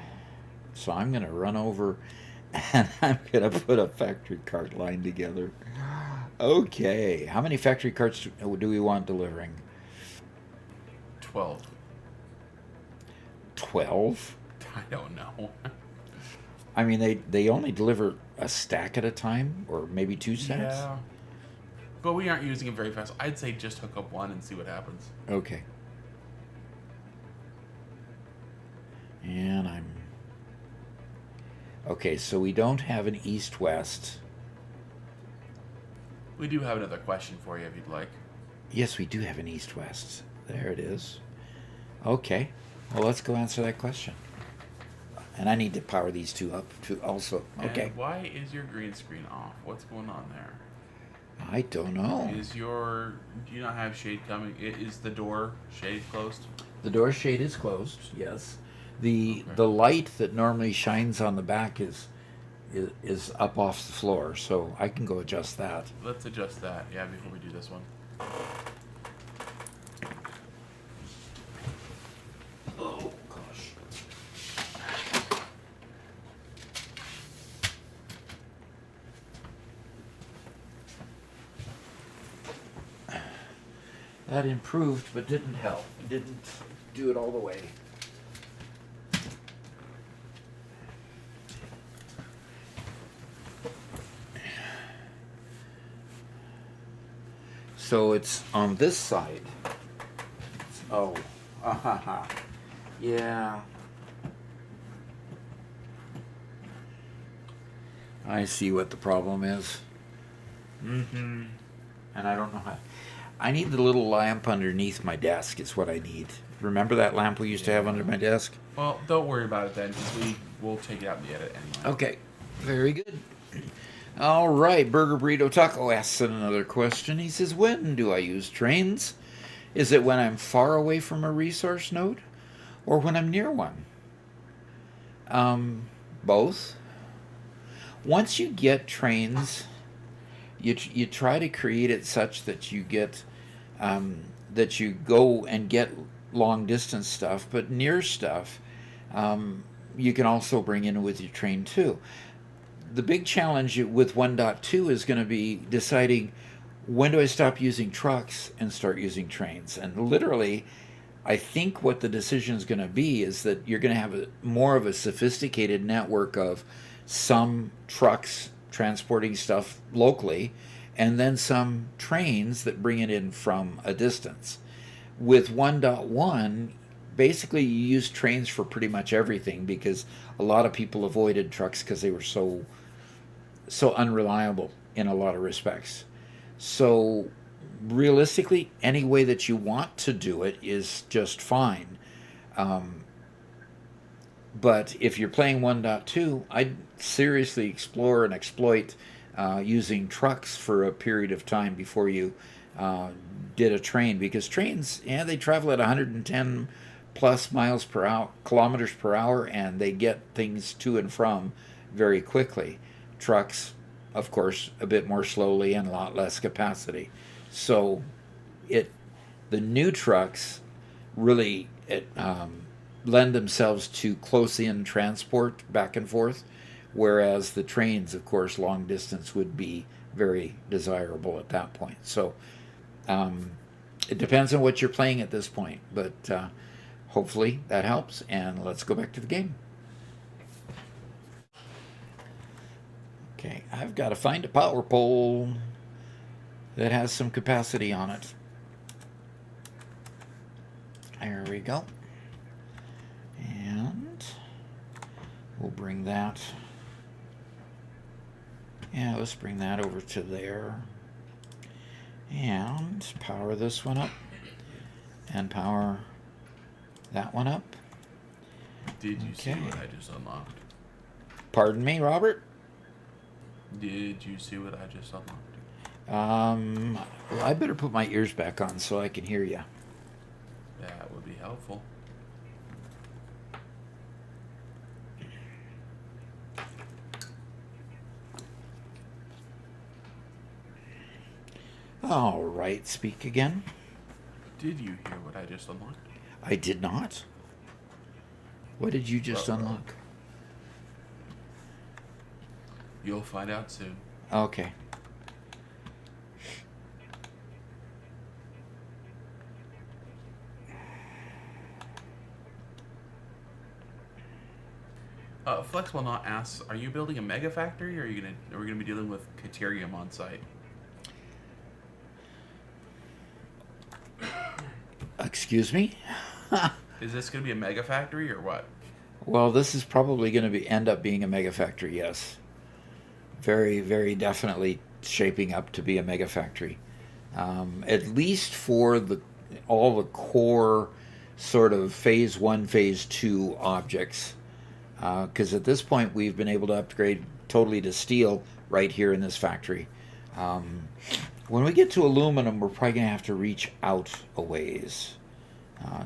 So I'm going to run over and I'm going to put a factory cart line together. Okay. How many factory carts do we want delivering? 12. 12? I don't know. I mean, they only deliver a stack at a time, or maybe 2 stacks? Yeah. But we aren't using it very fast. I'd say just hook up one and see what happens. Okay. And okay, so we don't have an east-west. We do have another question for you if you'd like. Yes, we do have an east-west. There it is. Okay. Well, let's go answer that question. And I need to power these two up too also. Okay. And why is your green screen off? What's going on there? I don't know. Do you not have shade coming? Is the door shade closed? The door shade is closed, yes. The light that normally shines on the back is up off the floor, so I can go adjust that. Let's adjust that, yeah, before we do this one. Oh, gosh. That improved, but didn't help. It didn't do it all the way. So it's on this side. Oh, yeah. I see what the problem is. Mm-hmm. And I don't know how. I need the little lamp underneath my desk is what I need. Remember that lamp we used to have under my desk? Well, don't worry about it then, because we'll take it out in the edit anyway. Okay, very good. All right, Burger Burrito Taco asks another question. He says, when do I use trains? Is it when I'm far away from a resource node or when I'm near one? Both. Once you get trains, you try to create it such that you get that you go and get long distance stuff, but near stuff you can also bring in with your train too. The big challenge with 1.2 is going to be deciding when do I stop using trucks and start using trains. And literally, I think what the decision is going to be is that you're going to have more of a sophisticated network of some trucks transporting stuff locally, and then some trains that bring it in from a distance. With 1.1, basically you use trains for pretty much everything because a lot of people avoided trucks because they were so unreliable in a lot of respects. So realistically, any way that you want to do it is just fine. But if you're playing 1.2, I'd seriously explore and exploit using trucks for a period of time before you did a train, because trains, they travel at 110 plus kilometers per hour, and they get things to and from very quickly. Trucks, of course, a bit more slowly and a lot less capacity. So the new trucks really lend themselves to close-in transport back and forth, whereas the trains, of course, long distance would be very desirable at that point. So it depends on what you're playing at this point, but hopefully that helps, and let's go back to the game. Okay, I've got to find a power pole that has some capacity on it. There we go. And we'll bring that. Yeah, let's bring that over to there. And power this one up. And power that one up. Did you see what I just unlocked? Pardon me, Robert? Did you see what I just unlocked? Well, I better put my ears back on so I can hear you. That would be helpful. All right, speak again. Did you hear what I just unlocked? I did not. What did you just unlock? You'll find out soon. Okay. Flexible Knot asks, are you building a mega factory, or are we gonna be dealing with Caterium on site? Excuse me? Is this gonna be a mega factory or what? Well, this is probably going to end up being a mega factory, yes. Very, very definitely shaping up to be a mega factory. At least for all the core sort of phase 1, phase 2 objects. Because at this point we've been able to upgrade totally to steel right here in this factory. When we get to aluminum, we're probably going to have to reach out a ways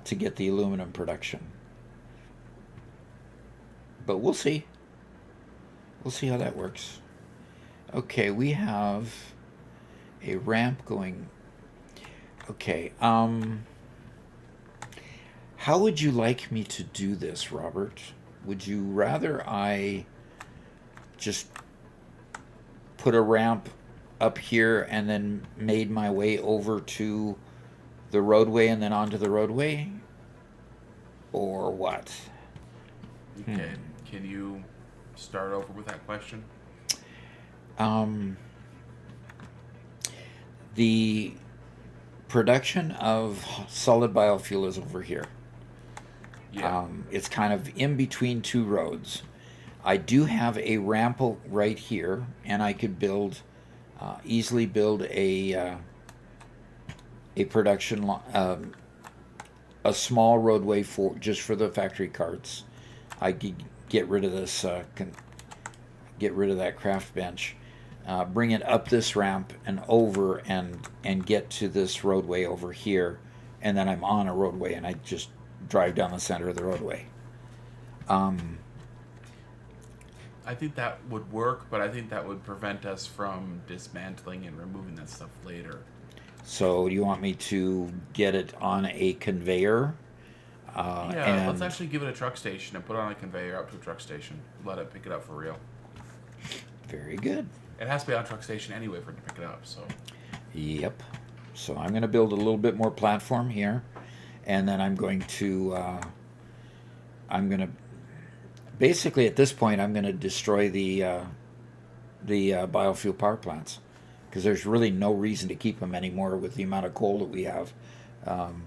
to get the aluminum production. But we'll see. We'll see how that works. Okay, we have a ramp going. Okay, how would you like me to do this, Robert? Would you rather I just put a ramp up here and then made my way over to the roadway and then onto the roadway? Or what? Okay, can you start over with that question? The production of solid biofuel is over here. Yeah. It's kind of in between two roads. I do have a ramp right here, and I could easily build a production a small roadway just for the factory carts. I could get rid of this, get rid of that craft bench, bring it up this ramp and over and get to this roadway over here, and then I'm on a roadway and I just drive down the center of the roadway. I think that would work, but I think that would prevent us from dismantling and removing that stuff later. So you want me to get it on a conveyor? Yeah, let's actually give it a truck station and put it on a conveyor up to a truck station. Let it pick it up for real. Very good. It has to be on a truck station anyway for it to pick it up, so. Yep. So I'm going to build a little bit more platform here, and then I'm going to basically at this point I'm going to destroy the biofuel power plants, because there's really no reason to keep them anymore with the amount of coal that we have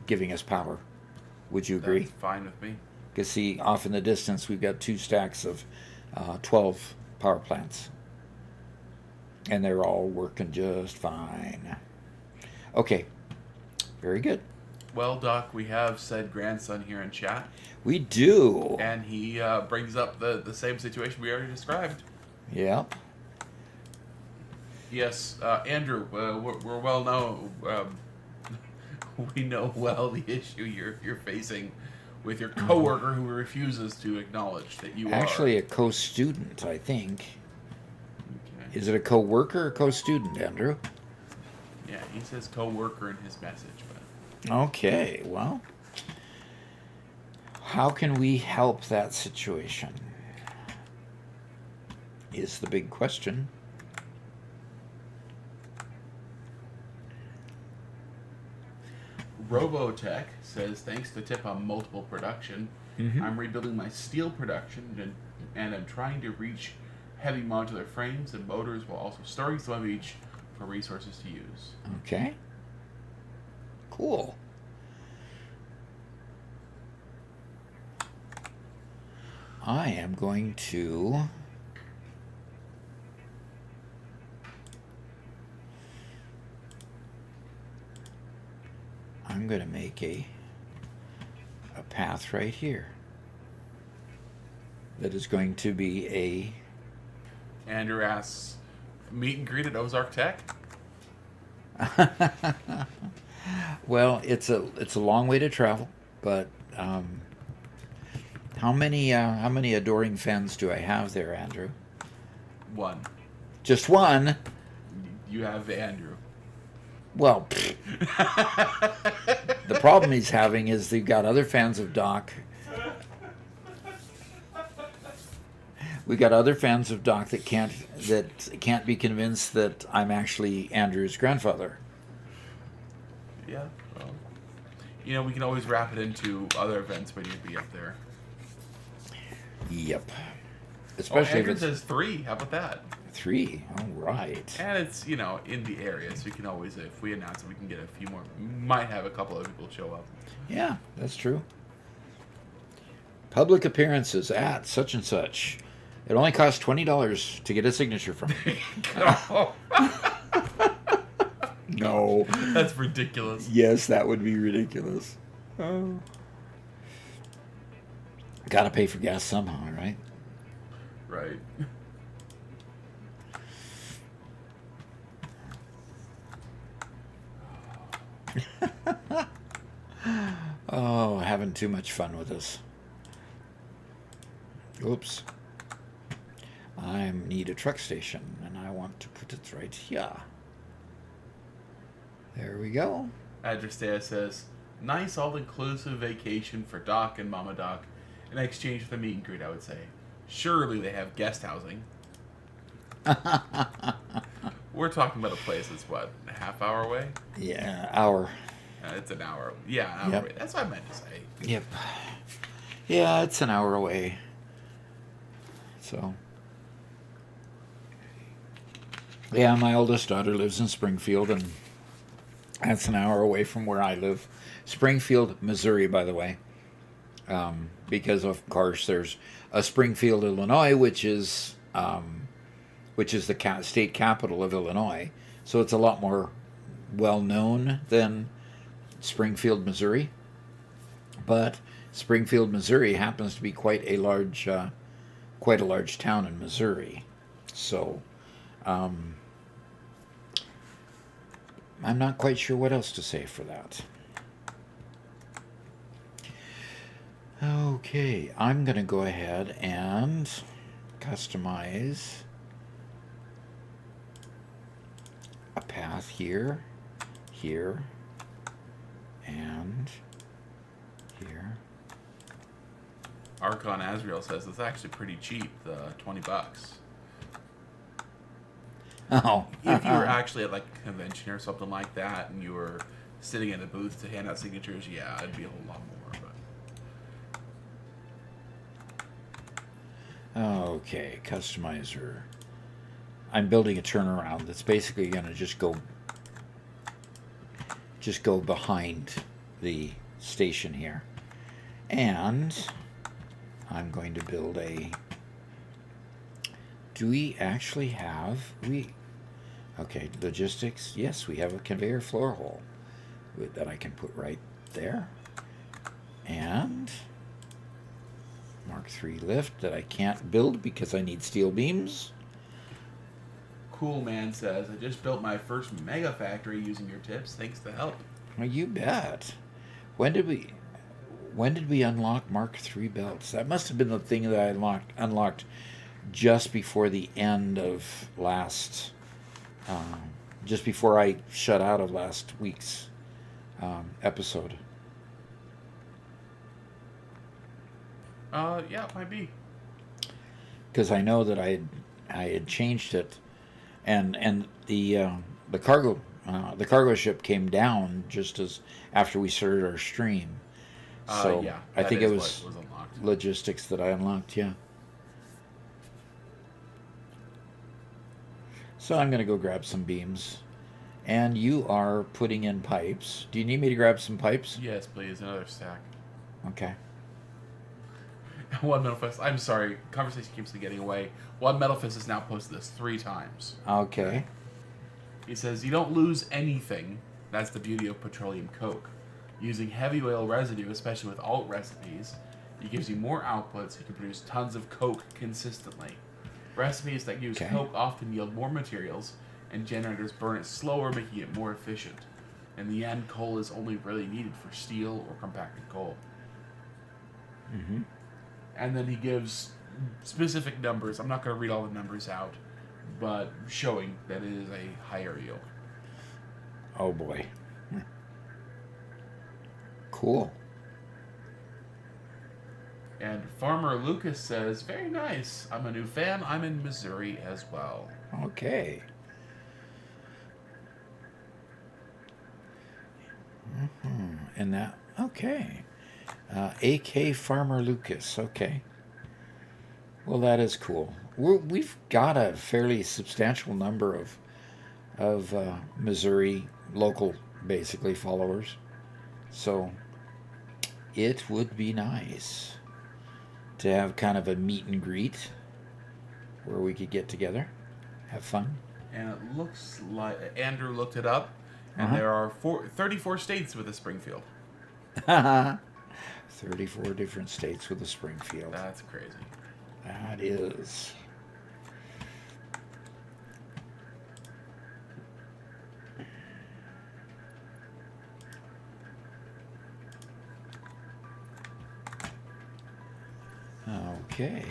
giving us power. Would you agree? That's fine with me. Because see, off in the distance we've got 2 stacks of 12 power plants, and they're all working just fine. Okay, very good. Well, Doc, we have said grandson here in chat. We do. And he brings up the same situation we already described. Yep. Yes, Andrew, we're well known. We know well the issue you're facing with your coworker who refuses to acknowledge that you Actually, are. a co-student, I think. Okay. Is it a co-worker or co-student, Andrew? Yeah, he says coworker in his message, but. Okay, well, how can we help that situation? Is the big question. Robotech says, thanks to tip on multiple production, I'm rebuilding my steel production and I'm trying to reach heavy modular frames and motors while also storing some of each for resources to use. Okay. Cool. I am going to make a path right here that is going to be a Andrew asks, meet and greet at Ozark Tech? well, it's a long way to travel, but how many adoring fans do I have there, Andrew? One. Just one? You have Andrew. Well, the problem he's having is they've got other fans of Doc. We got other fans of Doc that can't be convinced that I'm actually Andrew's grandfather. Yeah. Well, we can always wrap it into other events when you'd be up there. Yep. Especially Andrew if it's says 3. How about that? 3. All right. And it's, in the area, so you can always, if we announce it, we can get a few more. Might have a couple of people show up. Yeah, that's true. Public appearances at such and such. It only costs $20 to get a signature from me. No. That's ridiculous. Yes, that would be ridiculous. Oh. Gotta pay for gas somehow, right? Right. Oh, having too much fun with this. Oops. I need a truck station, and I want to put it right here. There we go. Adrestea says, nice all-inclusive vacation for Doc and Mama Doc in exchange for the meet and greet, I would say. Surely they have guest housing. We're talking about a place that's, what, a half hour away? Yeah, hour. It's an hour. Yeah, an hour Yep. away. That's what I meant to say. Yep. Yeah, it's an hour away. So. Yeah, my oldest daughter lives in Springfield, and that's an hour away from where I live. Springfield, Missouri, by the way. Because, of course, there's a Springfield, Illinois, which is the state capital of Illinois. So it's a lot more well-known than Springfield, Missouri. But Springfield, Missouri happens to be quite a large town in Missouri. So I'm not quite sure what else to say for that. Okay, I'm going to go ahead and customize a path here, here, and here. Archon Azrael says it's actually pretty cheap, the $20. Oh. If you were actually at like a convention or something like that, and you were sitting in a booth to hand out signatures, yeah, it'd be a whole lot more. But Okay, customizer. I'm building a turnaround that's basically going to just go behind the station here. And I'm going to build a... Do we actually have... Okay, logistics. Yes, we have a conveyor floor hole that I can put right there. And... Mark III lift that I can't build because I need steel beams. Cool Man says, I just built my first mega factory using your tips. Thanks to help. Well, you bet. When did we unlock Mark III belts? That must have been the thing that I unlocked just before the end of last, just before I shut out of last week's episode. Yeah, it might be. Because I know that I had changed it, and the cargo ship came down just as after we started our stream. So yeah, I think it was unlocked. logistics that I unlocked. Yeah. So I'm gonna go grab some beams, and you are putting in pipes. Do you need me to grab some pipes? Yes, please. Another stack. Okay. One Metal Fist. I'm sorry. Conversation keeps getting away. One Metal Fist has now posted this 3 times. Okay. He says, you don't lose anything. That's the beauty of petroleum coke. Using heavy oil residue, especially with alt recipes, it gives you more output so you can produce tons of coke consistently. Recipes that use coke often yield more materials, and generators burn it slower, making it more efficient. In the end, coal is only really needed for steel or compacted coal. Mm-hmm. And then he gives specific numbers. I'm not going to read all the numbers out, but showing that it is a higher yield. Oh boy. Cool. And Farmer Lucas says, very nice. I'm a new fan. I'm in Missouri as well. Okay. Mm-hmm. And that, okay. AK Farmer Lucas, okay. Well, that is cool. We've got a fairly substantial number of Missouri local, basically, followers. So it would be nice to have kind of a meet and greet where we could get together, have fun. And it looks like Andrew looked it up. And there are 34 states with a Springfield. 34 different states with a Springfield. That's crazy. That is. Okay.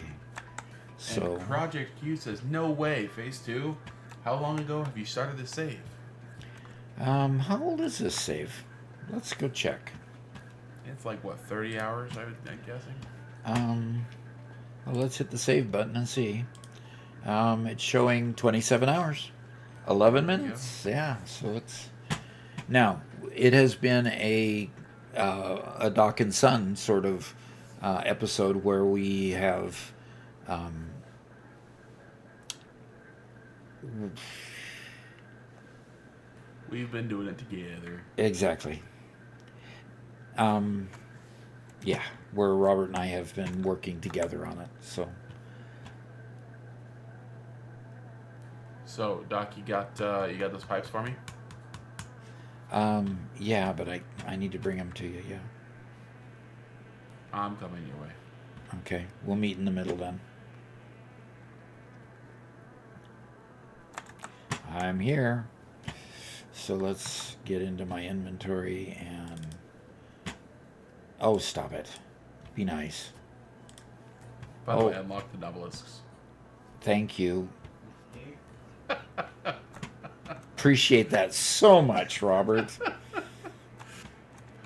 So And Project Q says, no way, Phase 2? How long ago have you started this save? how old is this save? Let's go check. It's like, what, 30 hours, I'm guessing? Well, let's hit the save button and see. It's showing 27 hours. 11 minutes? Yeah, so it's... Now, it has been a Doc and Son sort of episode where we have... We've been doing it together. Exactly. Yeah, where Robert and I have been working together on it, so... So, Doc, you got those pipes for me? Yeah, but I need to bring them to you, yeah. I'm coming your way. Okay, we'll meet in the middle then. I'm here. So let's get into my inventory and... Oh, stop it. Be nice. By the way, unlock the obelisks. Thank you. Appreciate that so much, Robert.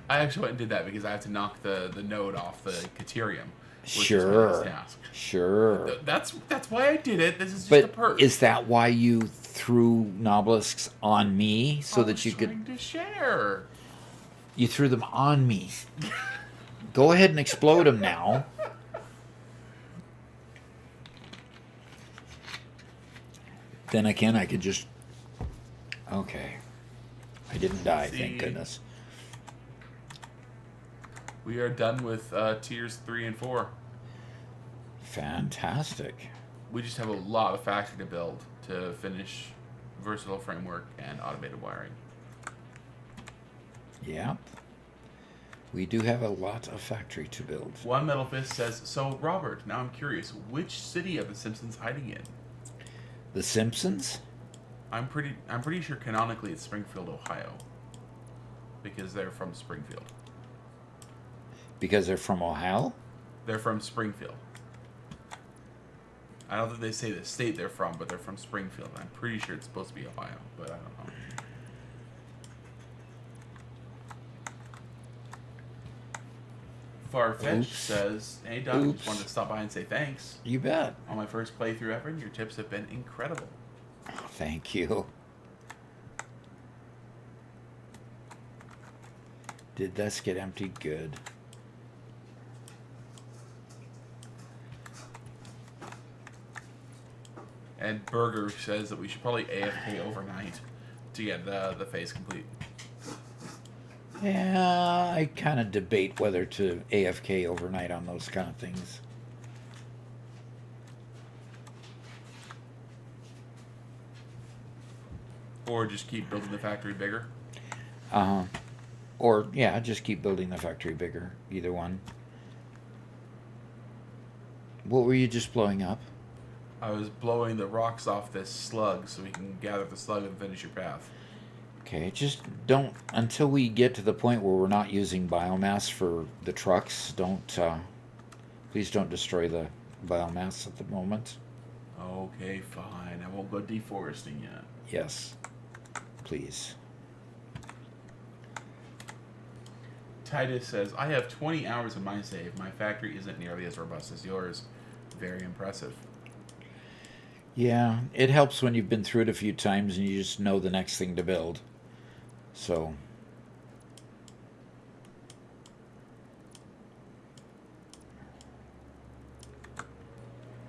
I actually went and did that because I have to knock the node off the Caterium. Sure. Task. Sure. That's why I did it. This is just but a perk. Is that why you threw obelisks on me so that you could... I was trying to share. You threw them on me. Go ahead and explode them now. Then again, I could just... Okay. I didn't die, thank goodness. We are done with tiers 3 and 4. Fantastic. We just have a lot of factory to build to finish versatile framework and automated wiring. Yeah. We do have a lot of factory to build. One Metal Fist says, so Robert, now I'm curious, which city are the Simpsons hiding in? The Simpsons? I'm pretty sure canonically it's Springfield, Ohio. Because they're from Springfield. Because they're from Ohio? They're from Springfield. I don't think they say the state they're from, but they're from Springfield. I'm pretty sure it's supposed to be Ohio, but I don't know. Farfetch says, hey Doc, just wanted to stop by and say thanks. You bet. On my first playthrough ever, your tips have been incredible. Oh, thank you. Did this get emptied? Good. And Burger says that we should probably AFK overnight to get the phase complete. Yeah, I kind of debate whether to AFK overnight on those kind of things. Or just keep building the factory bigger. Or, yeah, just keep building the factory bigger. Either one. What were you just blowing up? I was blowing the rocks off this slug so we can gather the slug and finish your path. Okay, just don't, until we get to the point where we're not using biomass for the trucks, please don't destroy the biomass at the moment. Okay, fine. I won't go deforesting yet. Yes, please. Titus says, I have 20 hours of my save. My factory isn't nearly as robust as yours. Very impressive. Yeah, it helps when you've been through it a few times and you just know the next thing to build. So...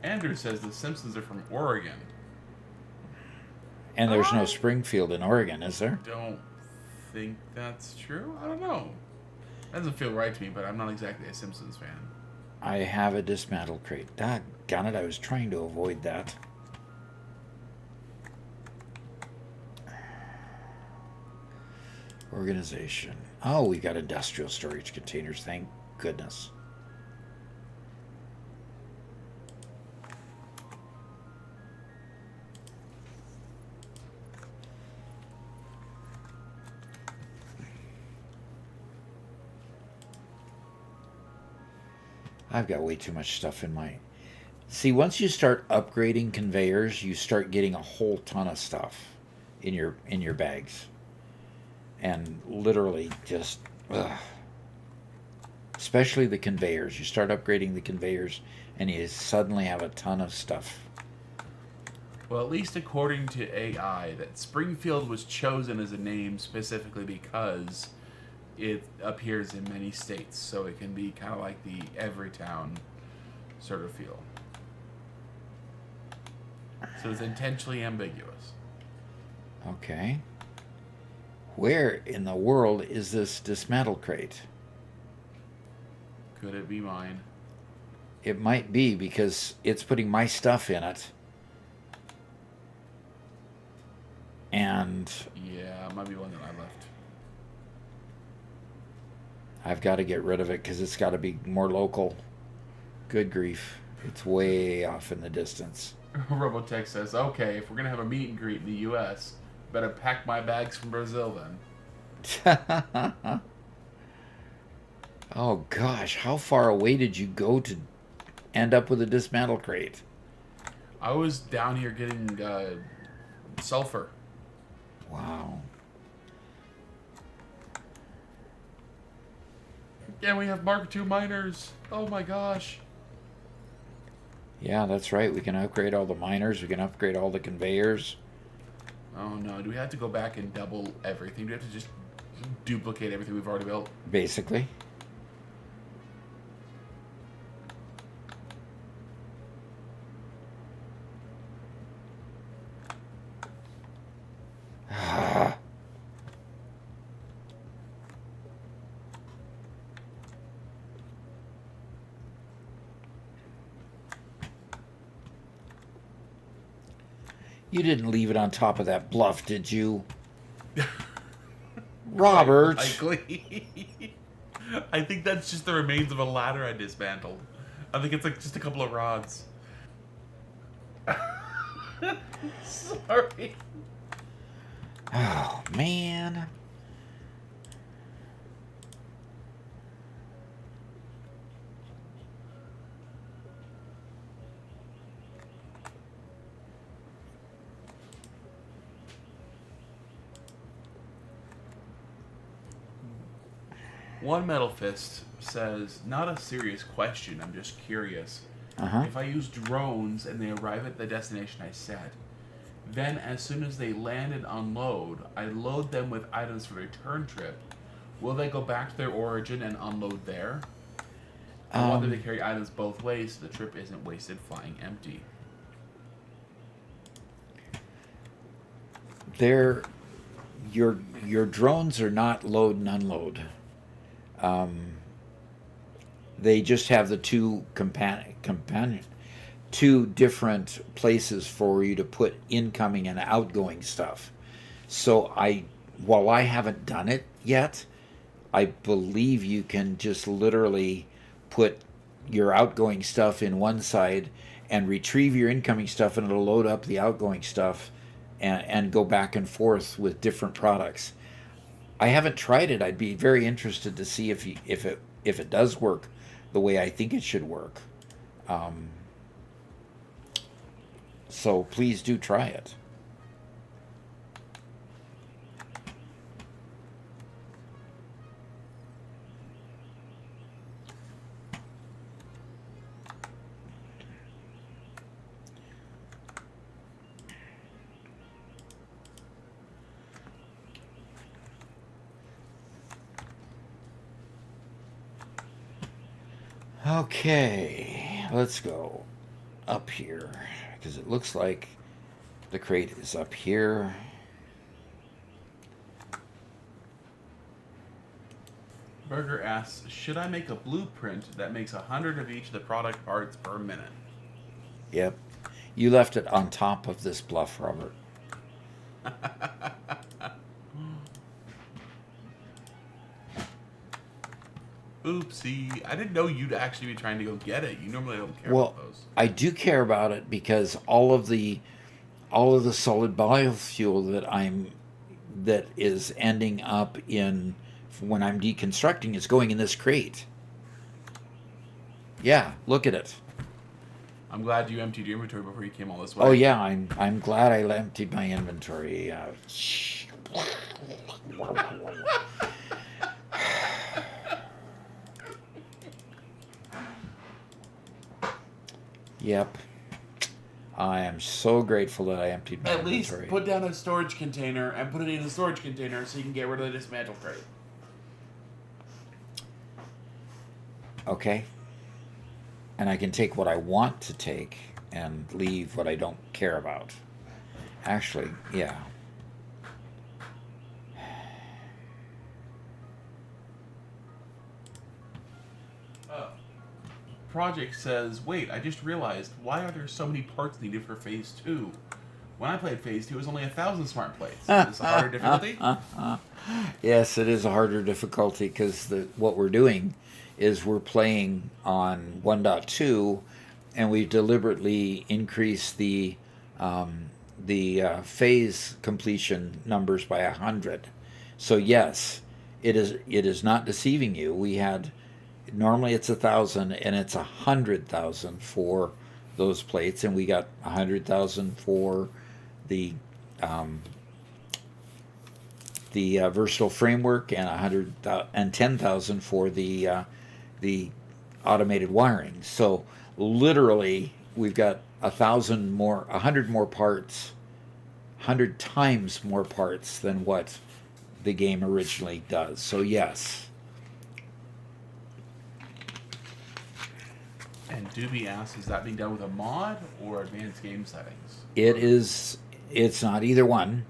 Andrew says the Simpsons are from Oregon. And there's no Springfield in Oregon, is there? Don't think that's true. I don't know. Doesn't feel right to me, but I'm not exactly a Simpsons fan. I have a dismantle crate. Doggone it, I was trying to avoid that. Organization. Oh, we've got industrial storage containers. Thank goodness. I've got way too much stuff in my... See, once you start upgrading conveyors, you start getting a whole ton of stuff in your bags. And literally just... Ugh. Especially the conveyors. You start upgrading the conveyors and you suddenly have a ton of stuff. Well, at least according to AI, that Springfield was chosen as a name specifically because it appears in many states, so it can be kind of like the Everytown sort of feel. So it's intentionally ambiguous. Okay. Where in the world is this dismantle crate? Could it be mine? It might be, because it's putting my stuff in it. And Yeah, it might be one that I left. I've got to get rid of it because it's got to be more local. Good grief. It's way off in the distance. Robotech says, okay, if we're going to have a meet and greet in the U.S., better pack my bags from Brazil then. Oh gosh, how far away did you go to end up with a dismantle crate? I was down here getting sulfur. Wow. Yeah, we have Mark II miners. Oh my gosh. Yeah, that's right. We can upgrade all the miners. We can upgrade all the conveyors. Oh no, do we have to go back and double everything? Do we have to just duplicate everything we've already built? Basically. You didn't leave it on top of that bluff, did you? Robert! Likely. I think that's just the remains of a ladder I dismantled. I think it's like just a couple of rods. Sorry. Oh, man. One Metal Fist says, not a serious question, I'm just curious. Uh-huh. If I use drones and they arrive at the destination I set, then as soon as they land and unload, I load them with items for the return trip. Will they go back to their origin and unload there? I wonder if they carry items both ways so the trip isn't wasted flying empty. Your drones are not load and unload. They just have the two two different places for you to put incoming and outgoing stuff. So while I haven't done it yet, I believe you can just literally put your outgoing stuff in one side and retrieve your incoming stuff, and it'll load up the outgoing stuff and go back and forth with different products. I haven't tried it. I'd be very interested to see if it does work the way I think it should work. So please do try it. Okay, let's go up here, because it looks like the crate is up here. Burger asks, should I make a blueprint that makes 100 of each of the product parts per minute? Yep. You left it on top of this bluff, Robert. Oopsie. I didn't know you'd actually be trying to go get it. You normally don't care Well, about those. I do care about it because all of the solid biofuel that is ending up in when I'm deconstructing is going in this crate. Yeah, look at it. I'm glad you emptied your inventory before you came all this way. Oh yeah, I'm glad I emptied my inventory. Yep. I am so grateful that I emptied my At least inventory. put down a storage container and put it in a storage container so you can get rid of the dismantle crate. Okay. And I can take what I want to take and leave what I don't care about. Actually, yeah. Project says, wait, I just realized, why are there so many parts needed for Phase 2? When I played Phase 2, it was only 1,000 smart plates. Is this a harder difficulty? Yes, it is a harder difficulty because what we're doing is we're playing on 1.2 and we've deliberately increased the phase completion numbers by 100. So yes, it is not deceiving you. We had normally it's 1,000 and it's 100,000 for those plates, and we got 100,000 for the versatile framework and 10,000 for the automated wiring. So literally, we've got 1,000 more, 100 more parts, 100 times more parts than what the game originally does. So yes. And Doobie asks, is that being done with a mod or advanced game settings? It's not either one.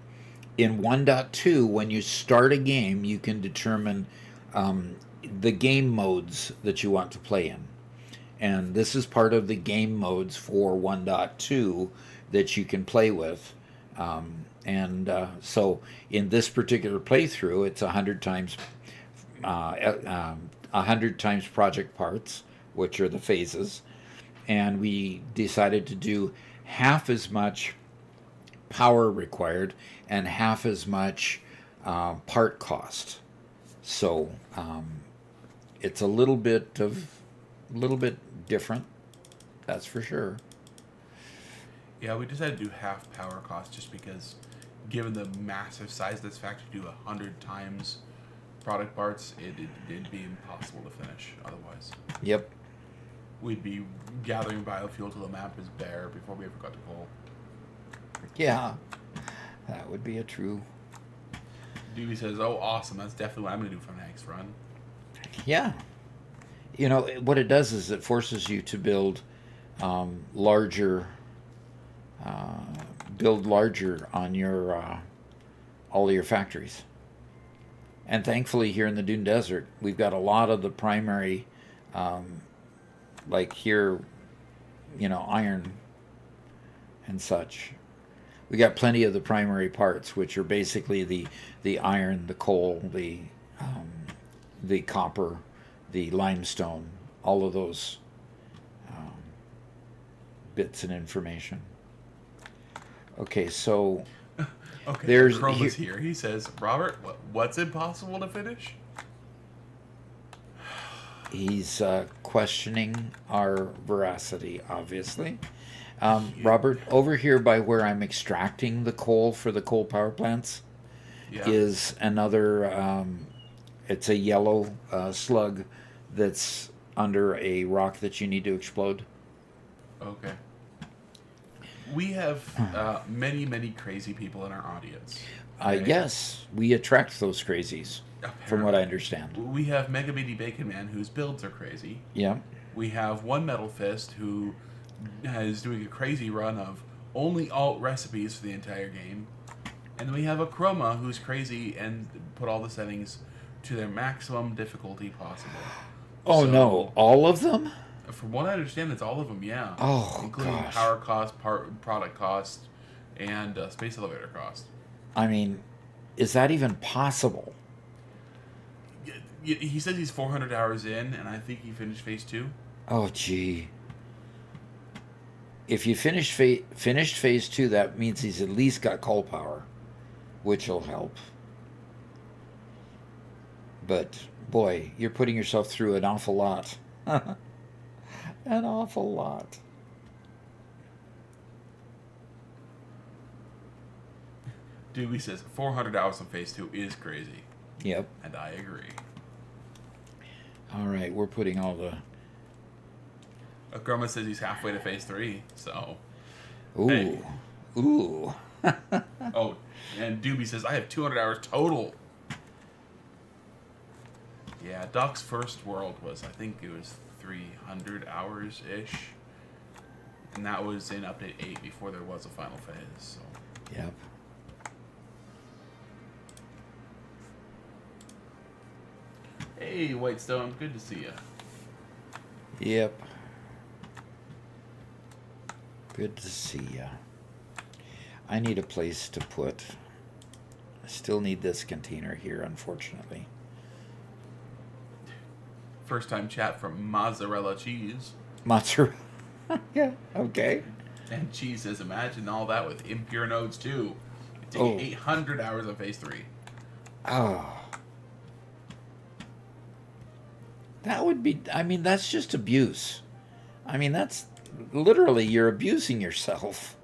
In 1.2, when you start a game, you can determine the game modes that you want to play in. And this is part of the game modes for 1.2 that you can play with. So in this particular playthrough, it's 100 times 100 times project parts, which are the phases. And we decided to do half as much power required and half as much part cost. So it's a little bit different, that's for sure. Yeah, we decided to do half power cost just because, given the massive size of this factory, to do 100 times product parts, it'd be impossible to finish otherwise. Yep. We'd be gathering biofuel till the map is bare before we ever got to coal. Yeah, that would be a true. Doobie says, oh, awesome, that's definitely what I'm going to do for my next run. Yeah. You know, what it does is it forces you to build larger on your all of your factories. And thankfully here in the Dune Desert, we've got a lot of the primary, like here, iron and such. We got plenty of the primary parts, which are basically the iron, the coal, the copper, the limestone, all of those bits and information. Okay, so okay, there's Chroma's here. He says, Robert, what's impossible to finish? He's questioning our veracity, obviously. Robert, over here by where I'm extracting the coal for the coal power plants is another, it's a yellow slug that's under a rock that you need to explode. Okay. We have many, many crazy people in our audience. Okay? Yes, we attract those crazies, from what I understand. We have Mega Beady Bacon Man, whose builds are crazy. Yeah. We have One Metal Fist, who is doing a crazy run of only alt recipes for the entire game. And then we have a Chroma, who's crazy and put all the settings to their maximum difficulty possible. Oh, so, no. All of them? From what I understand, it's all of them, yeah. Oh, including gosh. Power cost, product cost, and space elevator cost. I mean, is that even possible? He says he's 400 hours in, and I think he finished phase 2. Oh, gee. If you finished phase 2, that means he's at least got coal power, which will help. But, boy, you're putting yourself through an awful lot. An awful lot. Doobie says 400 hours on phase 2 is crazy. Yep. And I agree. All right, we're putting all the... Grandma says he's halfway to phase 3, so... Ooh. Hey. Ooh. Oh, and Doobie says, I have 200 hours total. Yeah, Doc's first world was, I think it was 300 hours-ish. And that was in Update 8 before there was a final phase, so... Yep. Hey, Whitestone, good to see you. Yep. Good to see ya. I need a place to put. I still need this container here, unfortunately. First time chat from Mozzarella Cheese. Mozzarella. Yeah, okay. And Cheese says, imagine all that with impure nodes too. It's Oh. 800 hours on phase 3. Oh. That would be, I mean, that's just abuse. I mean, that's literally, you're abusing yourself.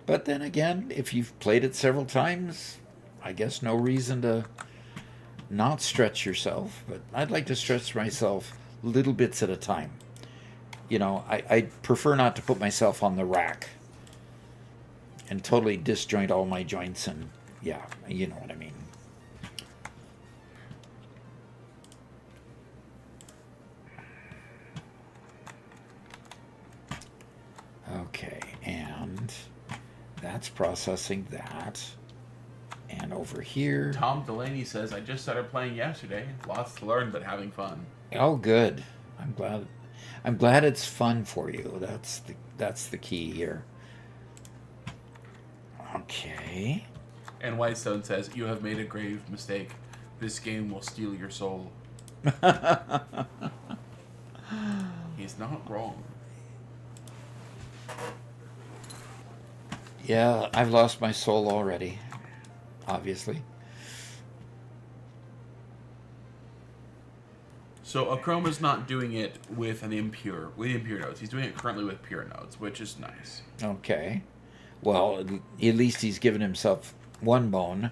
But then again, if you've played it several times, I guess no reason to not stretch yourself. But I'd like to stretch myself little bits at a time. You know, I prefer not to put myself on the rack and totally disjoint all my joints, and yeah, you know what I mean. Okay, and that's processing that. And over here... Tom Delaney says, I just started playing yesterday. Lots to learn, but having fun. Oh, good. I'm glad it's fun for you. That's the key here. Okay. And Whitestone says, you have made a grave mistake. This game will steal your soul. He's not wrong. Yeah, I've lost my soul already, obviously. So Akroma's not doing it with impure nodes. He's doing it currently with pure nodes, which is nice. Okay. Well, at least he's given himself one bone.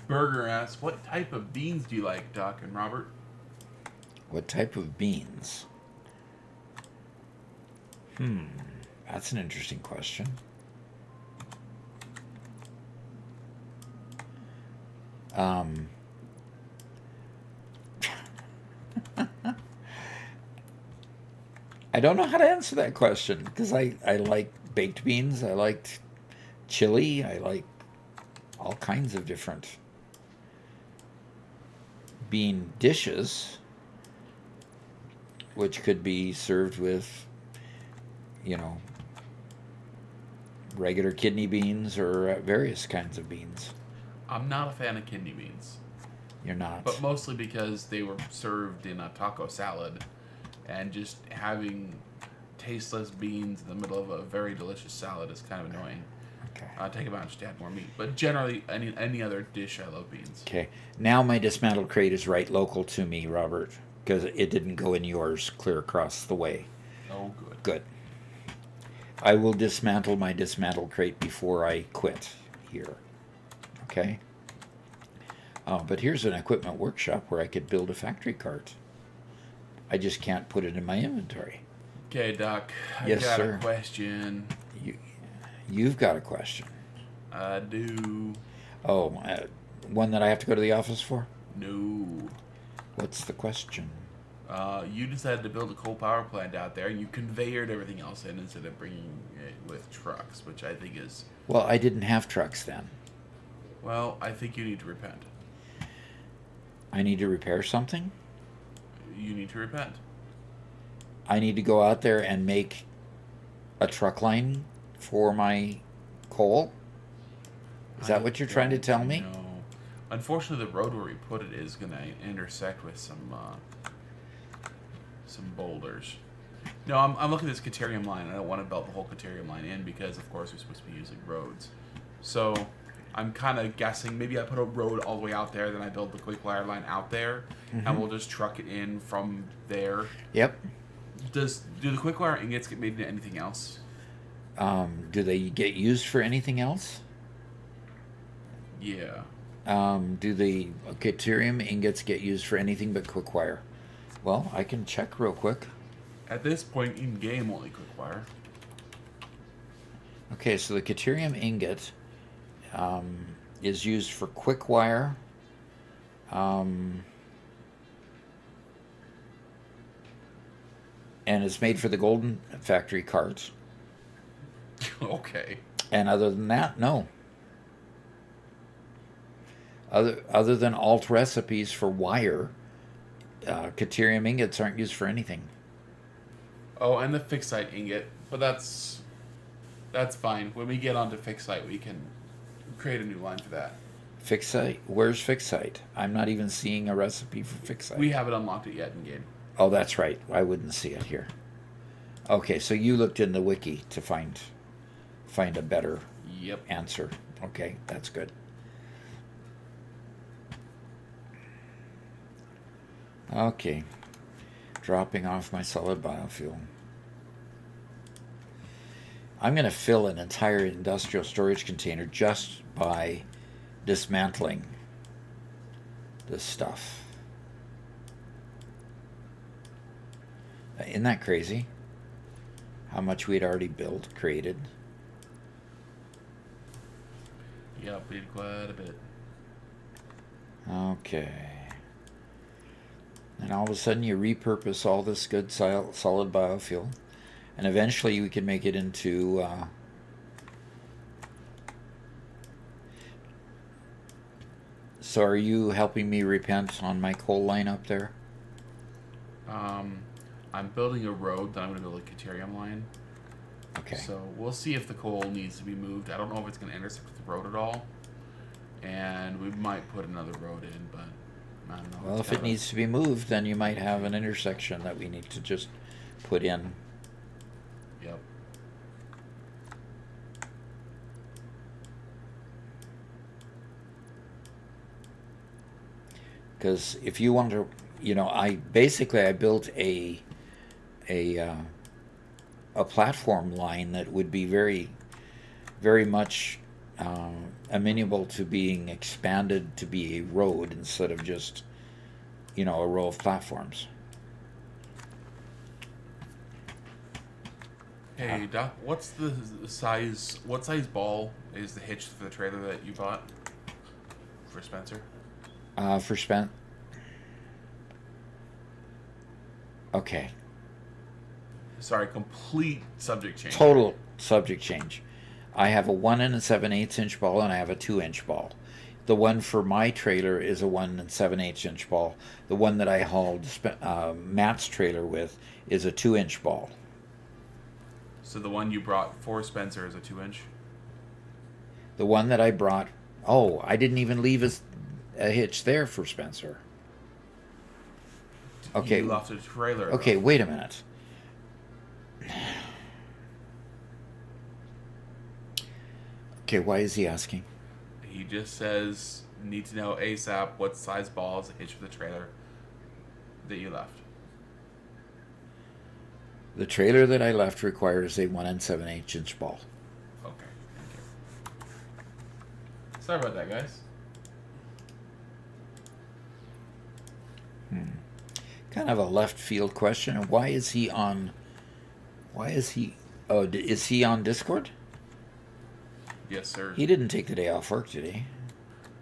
Burger asks, what type of beans do you like, Doc and Robert? What type of beans? That's an interesting question. I don't know how to answer that question, because I like baked beans, I like chili, I like all kinds of different bean dishes, which could be served with, you know, regular kidney beans or various kinds of beans. I'm not a fan of kidney beans. You're not? But mostly because they were served in a taco salad, and just having tasteless beans in the middle of a very delicious salad is kind of annoying. Okay. Take advantage to add more meat. But generally, any other dish, I love beans. Okay. Now my dismantled crate is right local to me, Robert, because it didn't go in yours clear across the way. Oh, good. Good. I will dismantle my dismantled crate before I quit here. Okay? But here's an equipment workshop where I could build a factory cart. I just can't put it in my inventory. Okay, Doc. Yes, I got sir. a question. You've got a question. I do. Oh, one that I have to go to the office for? No. What's the question? You decided to build a coal power plant out there, and you conveyored everything else in instead of bringing it with trucks, which I think is... Well, I didn't have trucks then. Well, I think you need to repent. I need to repair something? You need to repent. I need to go out there and make a truck line for my coal? Is that what you're trying to tell me? No. Unfortunately, the road where we put it is going to intersect with some boulders. No, I'm looking at this Caterium line. I don't want to belt the whole Caterium line in because, of course, we're supposed to be using roads. So I'm kind of guessing maybe I put a road all the way out there, then I build the quick wire line out there, and we'll just truck it in from there. Yep. Do the quick wire ingots get made into anything else? Do they get used for anything else? Yeah. Do the Caterium ingots get used for anything but quick wire? Well, I can check real quick. At this point, in game, only quick wire. Okay, so the Caterium ingot is used for quick wire. And it's made for the Golden Factory carts. Okay. And other than that, no. Other than alt recipes for wire, Caterium ingots aren't used for anything. Oh, and the fixed site ingot, but that's fine. When we get onto fixed site, we can create a new line for that. Fixed site? Where's fixed site? I'm not even seeing a recipe for fixed site. We haven't unlocked it yet in game. Oh, that's right. I wouldn't see it here. Okay, so you looked in the wiki to find a better answer. Okay, that's good. Okay, dropping off my solid biofuel. I'm going to fill an entire industrial storage container just by dismantling this stuff. Isn't that crazy? How much we'd already built, created. Yeah, we did quite a bit. Okay. And all of a sudden you repurpose all this good solid biofuel. And eventually we can make it into... So are you helping me repent on my coal line up there? I'm building a road, then I'm going to build a Caterium line. Okay. So we'll see if the coal needs to be moved. I don't know if it's going to intersect with the road at all. And we might put another road in, but I don't know. Well, if it needs to be moved, then you might have an intersection that we need to just put in. Yep. Because if you want to, I built a platform line that would be very, very much amenable to being expanded to be a road instead of just, a row of platforms. Hey, Doc, what's the size? What size ball is the hitch for the trailer that you bought for Spencer? Okay. Sorry, complete subject change. Total subject change. I have a 1 7/8 inch ball and I have a 2-inch ball. The one for my trailer is a 1 7/8 inch ball. The one that I hauled Matt's trailer with is a 2-inch ball. So the one you brought for Spencer is a 2-inch? The one that I brought... Oh, I didn't even leave a hitch there for Spencer. Okay. You left a trailer. Okay, though. wait a minute. Okay, why is he asking? He just says, need to know ASAP what size ball is a hitch for the trailer that you left. The trailer that I left requires a 1 7/8 inch ball. Okay, thank you. Sorry about that, guys. Kind of a left field question. And why is he on... Oh, is he on Discord? Yes, sir. He didn't take the day off work, did he?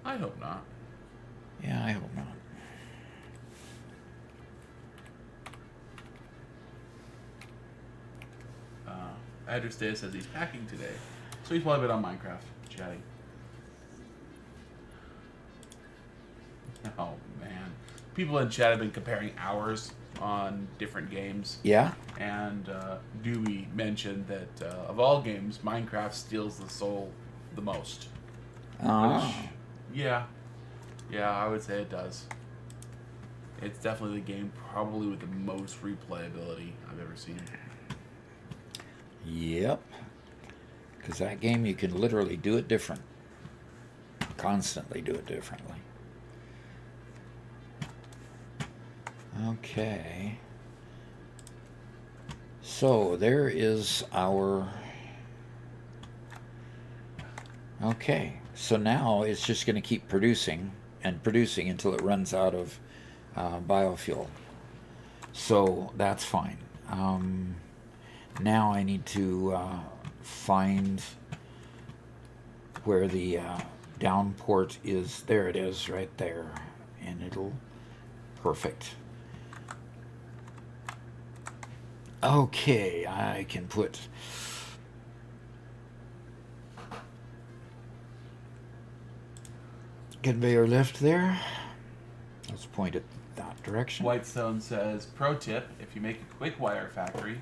I hope not. Yeah, I hope not. Address Day says he's packing today, so he's probably been on Minecraft chatting. Oh man, people in chat have been comparing hours on different games. Yeah. And Dewey mentioned that of all games, Minecraft steals the soul the most. Oh. Which, yeah, I would say it does. It's definitely the game probably with the most replayability I've ever seen. Yep. Because that game, you can literally do it different. Constantly do it differently. Okay. So there is our... Okay. So now it's just going to keep producing and producing until it runs out of biofuel. So that's fine. Now I need to find where the down port is. There it is, right there. And it'll... Perfect. Okay, I can put... conveyor lift there. Let's point it that direction. Whitestone says, pro tip, if you make a quick wire factory,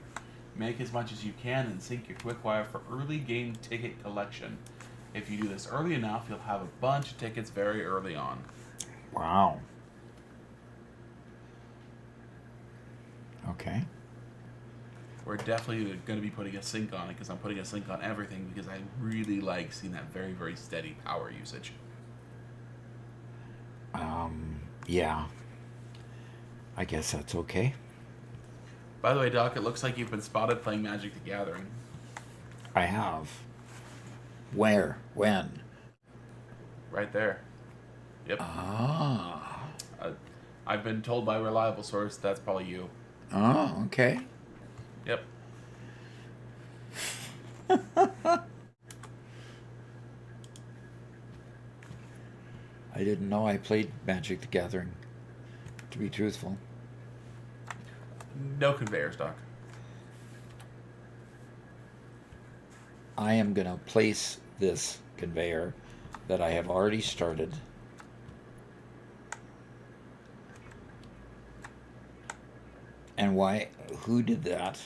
make as much as you can and sync your quick wire for early game ticket collection. If you do this early enough, you'll have a bunch of tickets very early on. Wow. Okay. We're definitely going to be putting a sync on it because I'm putting a sync on everything because I really like seeing that very, very steady power usage. Yeah. I guess that's okay. By the way, Doc, it looks like you've been spotted playing Magic the Gathering. I have. Where? When? Right there. Yep. Ah. I've been told by a reliable source that's probably you. Oh, okay. Yep. I didn't know I played Magic the Gathering, to be truthful. No conveyors, Doc. I am going to place this conveyor that I have already started. And why? Who did that?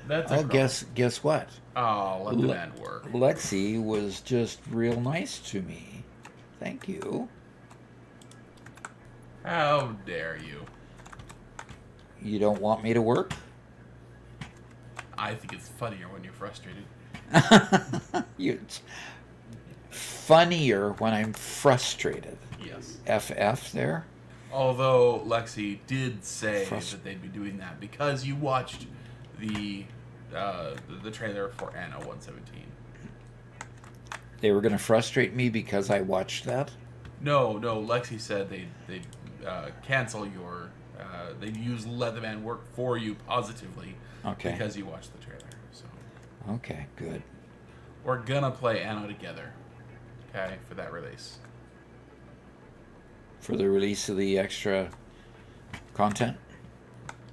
That's Oh, guess what? Oh, let the man work. Lexi was just real nice to me. Thank you. How dare you? You don't want me to work? I think it's funnier when you're frustrated. It's funnier when I'm frustrated. Yes. FF there? Although Lexi did say that they'd be doing that because you watched the trailer for Anno 117. They were going to frustrate me because I watched that? No. Lexi said they'd cancel your... they'd use Let the Man Work for you positively because you watched the trailer. So okay, good. we're going to play Anno together, okay, for that release. For the release of the extra content?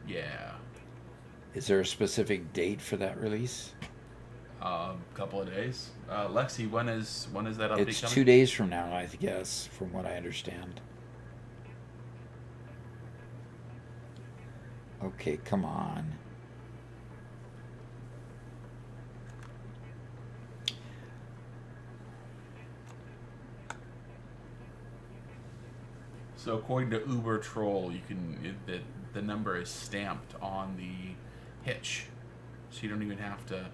Yeah. Is there a specific date for that release? Couple of days. Lexi, when is that update It's coming? 2 days from now, I guess, from what I understand. Okay, come on. So according to Uber Troll, you can the number is stamped on the hitch, so you don't even have to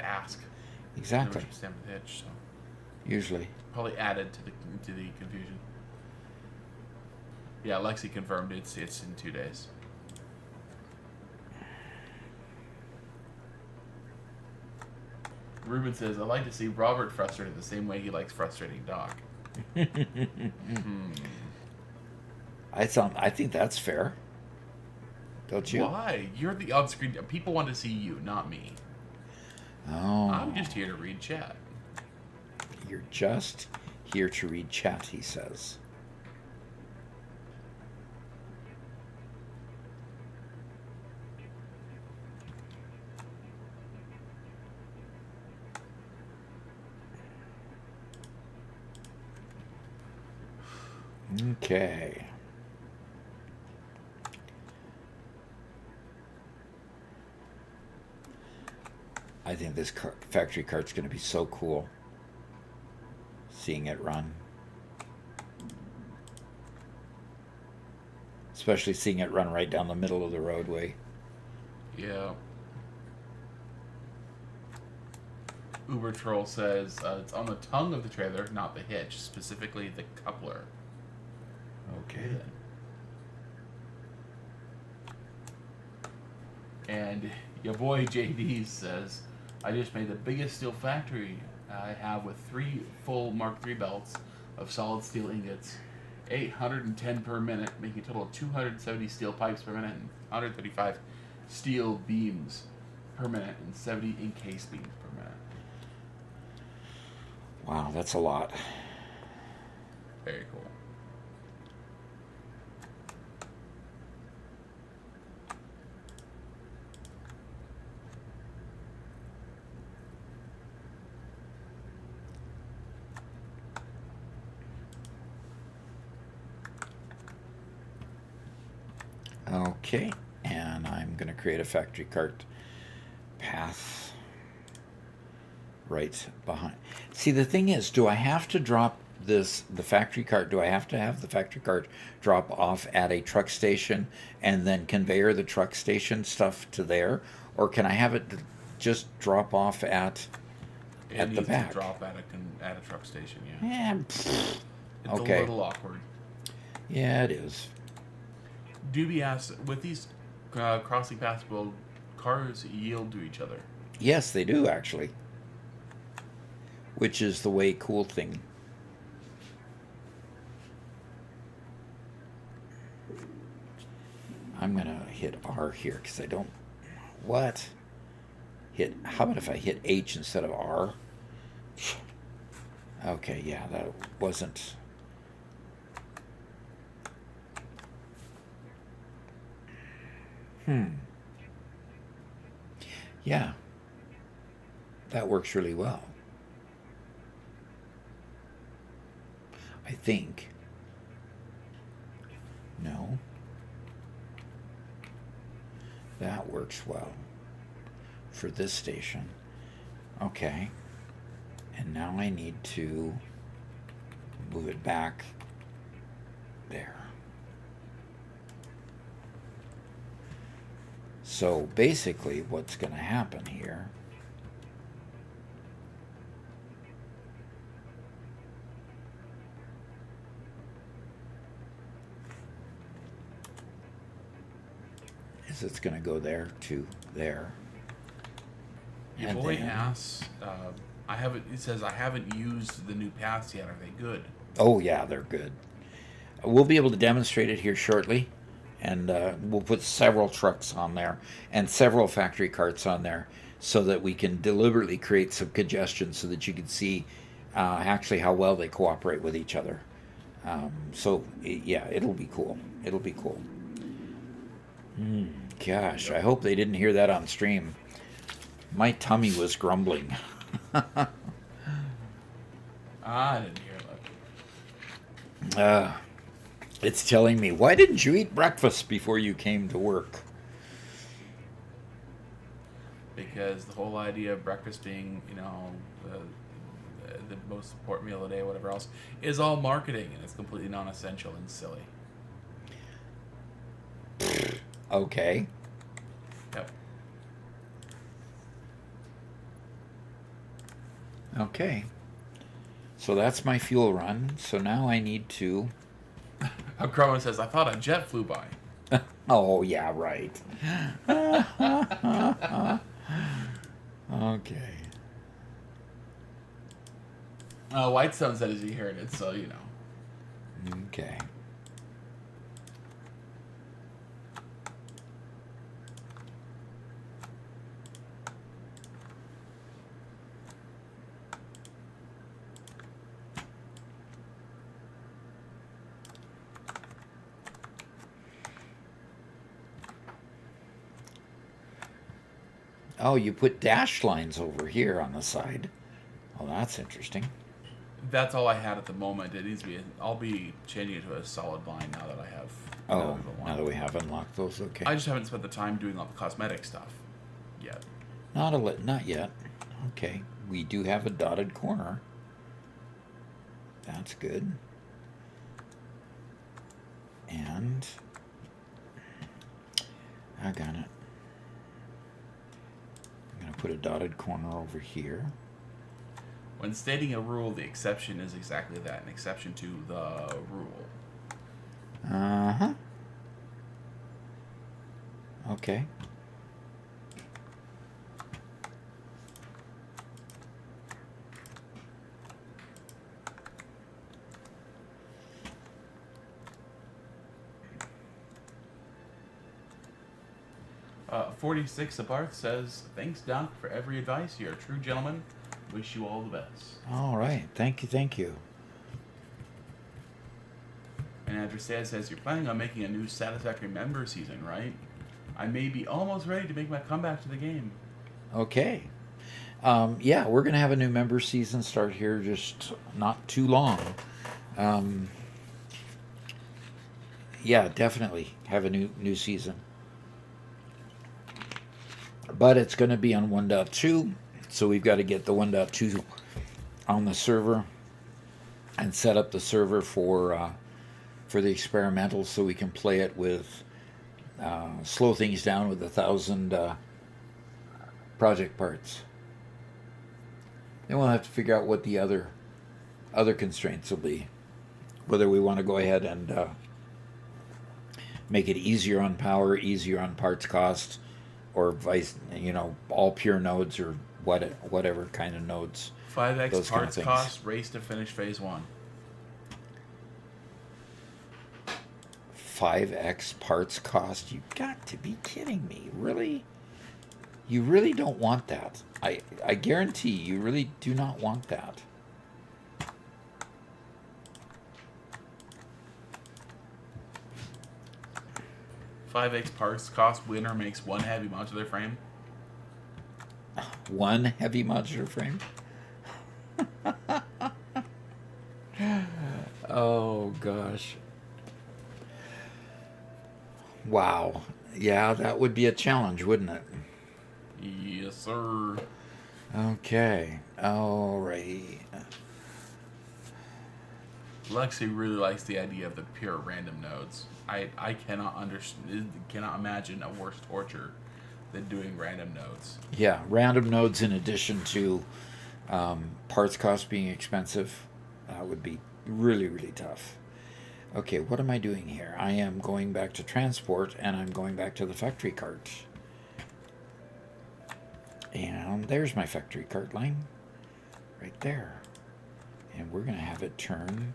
ask. Exactly. Stamp the hitch, so Usually. probably added to the confusion. Yeah, Lexi confirmed it's in 2 days. Ruben says, I like to see Robert frustrated the same way he likes frustrating Doc. I think that's fair. Don't you? Why? You're the on-screen... People want to see you, not me. Oh. I'm just here to read chat. You're just here to read chat, he says. Okay. I think this factory cart's going to be so cool. Seeing it run. Especially seeing it run right down the middle of the roadway. Yeah. Uber Troll says it's on the tongue of the trailer, not the hitch, specifically the coupler. Okay. And your boy JD says, I just made the biggest steel factory I have with 3 full Mark III belts of solid steel ingots, 810 per minute, making a total of 270 steel pipes per minute and 135 steel beams per minute and 70 encased beams per minute. Wow, that's a lot. Very cool. Okay, and I'm going to create a factory cart path right behind. See, the thing is, do I have to drop the factory cart? Do I have to have the factory cart drop off at a truck station and then conveyor the truck station stuff to there? Or can I have it just drop off at the back? To drop at a truck station, yeah. Yeah. It's Okay. a little awkward. Yeah, it is. Doobie asks, with these crossing paths, will cars yield to each other? Yes, they do, actually. Which is the way cool thing. I'm going to hit R here because I don't... What? How about if I hit H instead of R? Okay, yeah, that wasn't... Yeah. That works really well. I think. No. That works well for this station. Okay. And now I need to move it back there. So basically what's going to happen here is it's going to go there to there. Your And boy then- asks, he says, I haven't used the new paths yet. Are they good? Oh yeah, they're good. We'll be able to demonstrate it here shortly, and we'll put several trucks on there and several factory carts on there so that we can deliberately create some congestion so that you can see actually how well they cooperate with each other. Yeah, it'll be cool. It'll be cool. Gosh, I hope they didn't hear that on stream. My tummy was grumbling. I didn't hear that. It's telling me, why didn't you eat breakfast before you came to work? Because the whole idea of breakfast being, the most important meal of the day, whatever else, is all marketing, and it's completely non-essential and silly. Okay. Yep. Okay. So that's my fuel run. So now I need to... Crowman says, I thought a jet flew by. Oh, yeah, right. Okay. Whitestone said he heard it, so you know. Okay. Oh, you put dash lines over here on the side. Well, that's interesting. That's all I had at the moment. It needs to be. I'll be changing it to a solid line now that I have. Oh, the now that we have unlocked those, okay. I just haven't spent the time doing all the cosmetic stuff yet. Not yet. Okay, we do have a dotted corner. That's good. And I got it. I'm going to put a dotted corner over here. When stating a rule, the exception is exactly that, an exception to the rule. Uh-huh. Okay. Uh, 46 Abarth says, "Thanks, Doc, for every advice. You're a true gentleman. Wish you all the best." All right. Thank you. And Adressad says, "You're planning on making a new Satisfactory member season, right? I may be almost ready to make my comeback to the game." Okay. Yeah, we're going to have a new member season start here just not too long. Yeah, definitely have a new season. But it's going to be on 1.2, so we've got to get the 1.2 on the server and set up the server for the experimental so we can play it with slow things down with 1,000 project parts. Then we'll have to figure out what the other constraints will be. Whether we want to go ahead and make it easier on power, easier on parts cost, or vice, all pure nodes or whatever kind of nodes. 5x those kind of parts things. cost, race to finish phase 1. 5x parts cost? You got to be kidding me. Really? You really don't want that. I guarantee you really do not want that. "5x parts cost, winner makes one heavy modular frame." One heavy modular frame? Oh, gosh. Wow. Yeah, that would be a challenge, wouldn't it? Yes, sir. Okay. All right. Lexi really likes the idea of the pure random nodes. I cannot imagine a worse torture than doing random nodes. Yeah, random nodes in addition to parts cost being expensive. That would be really, really tough. Okay, what am I doing here? I am going back to transport, and I'm going back to the factory cart. And there's my factory cart line. Right there. And we're going to have it turn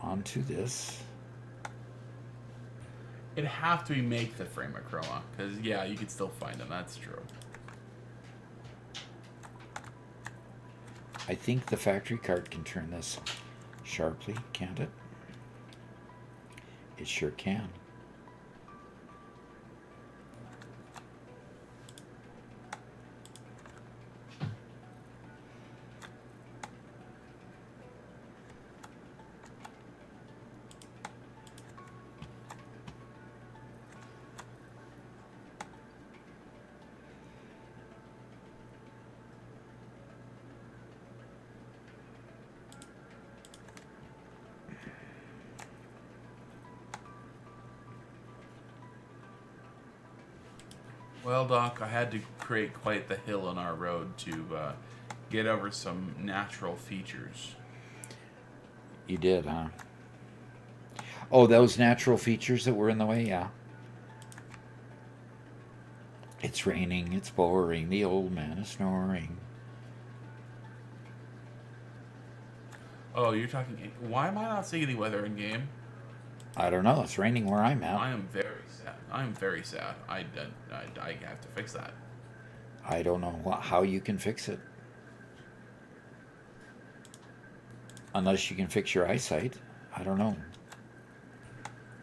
onto this. It'd have to be make the frame of chroma, because yeah, you could still find them. That's true. I think the factory cart can turn this sharply, can't it? It sure can. Well, Doc, I had to create quite the hill on our road to get over some natural features. You did, huh? Oh, those natural features that were in the way? Yeah. It's raining, it's pouring, the old man is snoring. Oh, you're talking... Why am I not seeing any weather in game? I don't know, it's raining where I'm at. I am very sad. I am very sad. I have to fix that. I don't know how you can fix it. Unless you can fix your eyesight. I don't know.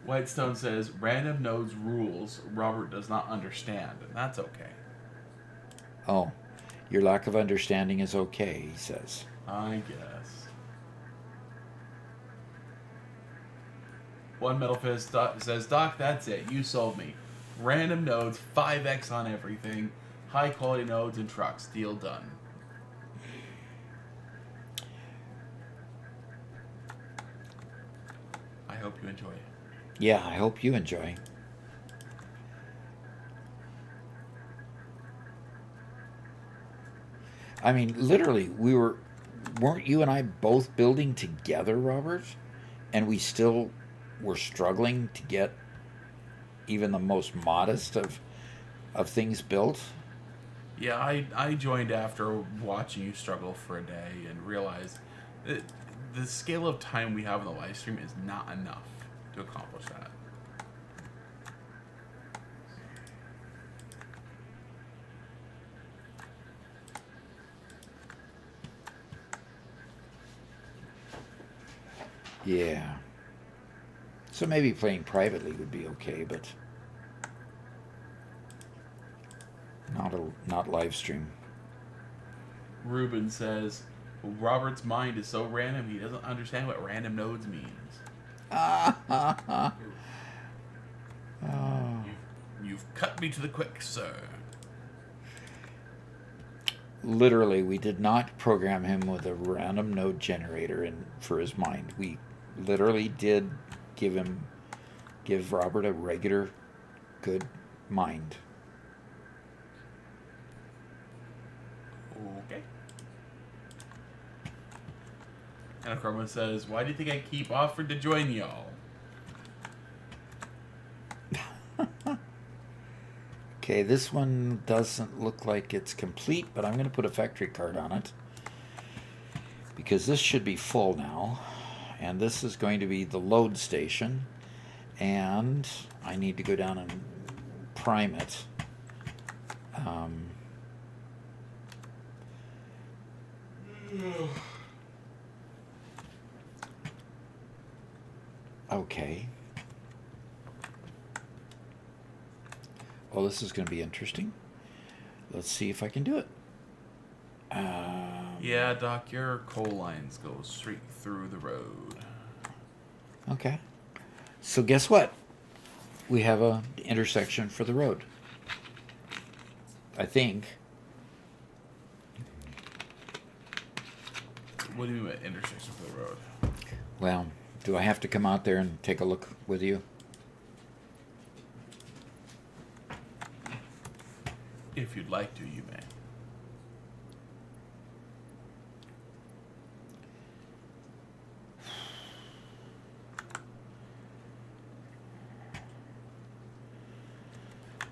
Whitestone says, "Random nodes rules Robert does not understand," and that's okay. Oh, your lack of understanding is okay, he says. I guess. One Metal Fist says, Doc, that's it. You sold me. Random nodes, 5x on everything, high quality nodes and trucks. Deal done. I hope you enjoy it. Yeah, I hope you enjoy. I mean, literally, weren't you and I both building together, Robert? And we still were struggling to get even the most modest of things built? Yeah, I joined after watching you struggle for a day and realized that the scale of time we have in the live stream is not enough to accomplish that. Yeah. So maybe playing privately would be okay, but not live stream. Ruben says, Robert's mind is so random he doesn't understand what random nodes means. Oh. You've cut me to the quick, sir. Literally, we did not program him with a random node generator for his mind. We literally did give Robert a regular, good mind. Okay. And Acroma says, why do you think I keep offering to join y'all? Okay, this one doesn't look like it's complete, but I'm going to put a factory card on it. Because this should be full now. And this is going to be the load station. And I need to go down and prime it. Okay. Well, this is going to be interesting. Let's see if I can do it. Yeah, Doc, your coal lines go straight through the road. Okay. So guess what? We have a intersection for the road. I think. What do you mean by intersection for the road? Well, do I have to come out there and take a look with you? If you'd like to, you may.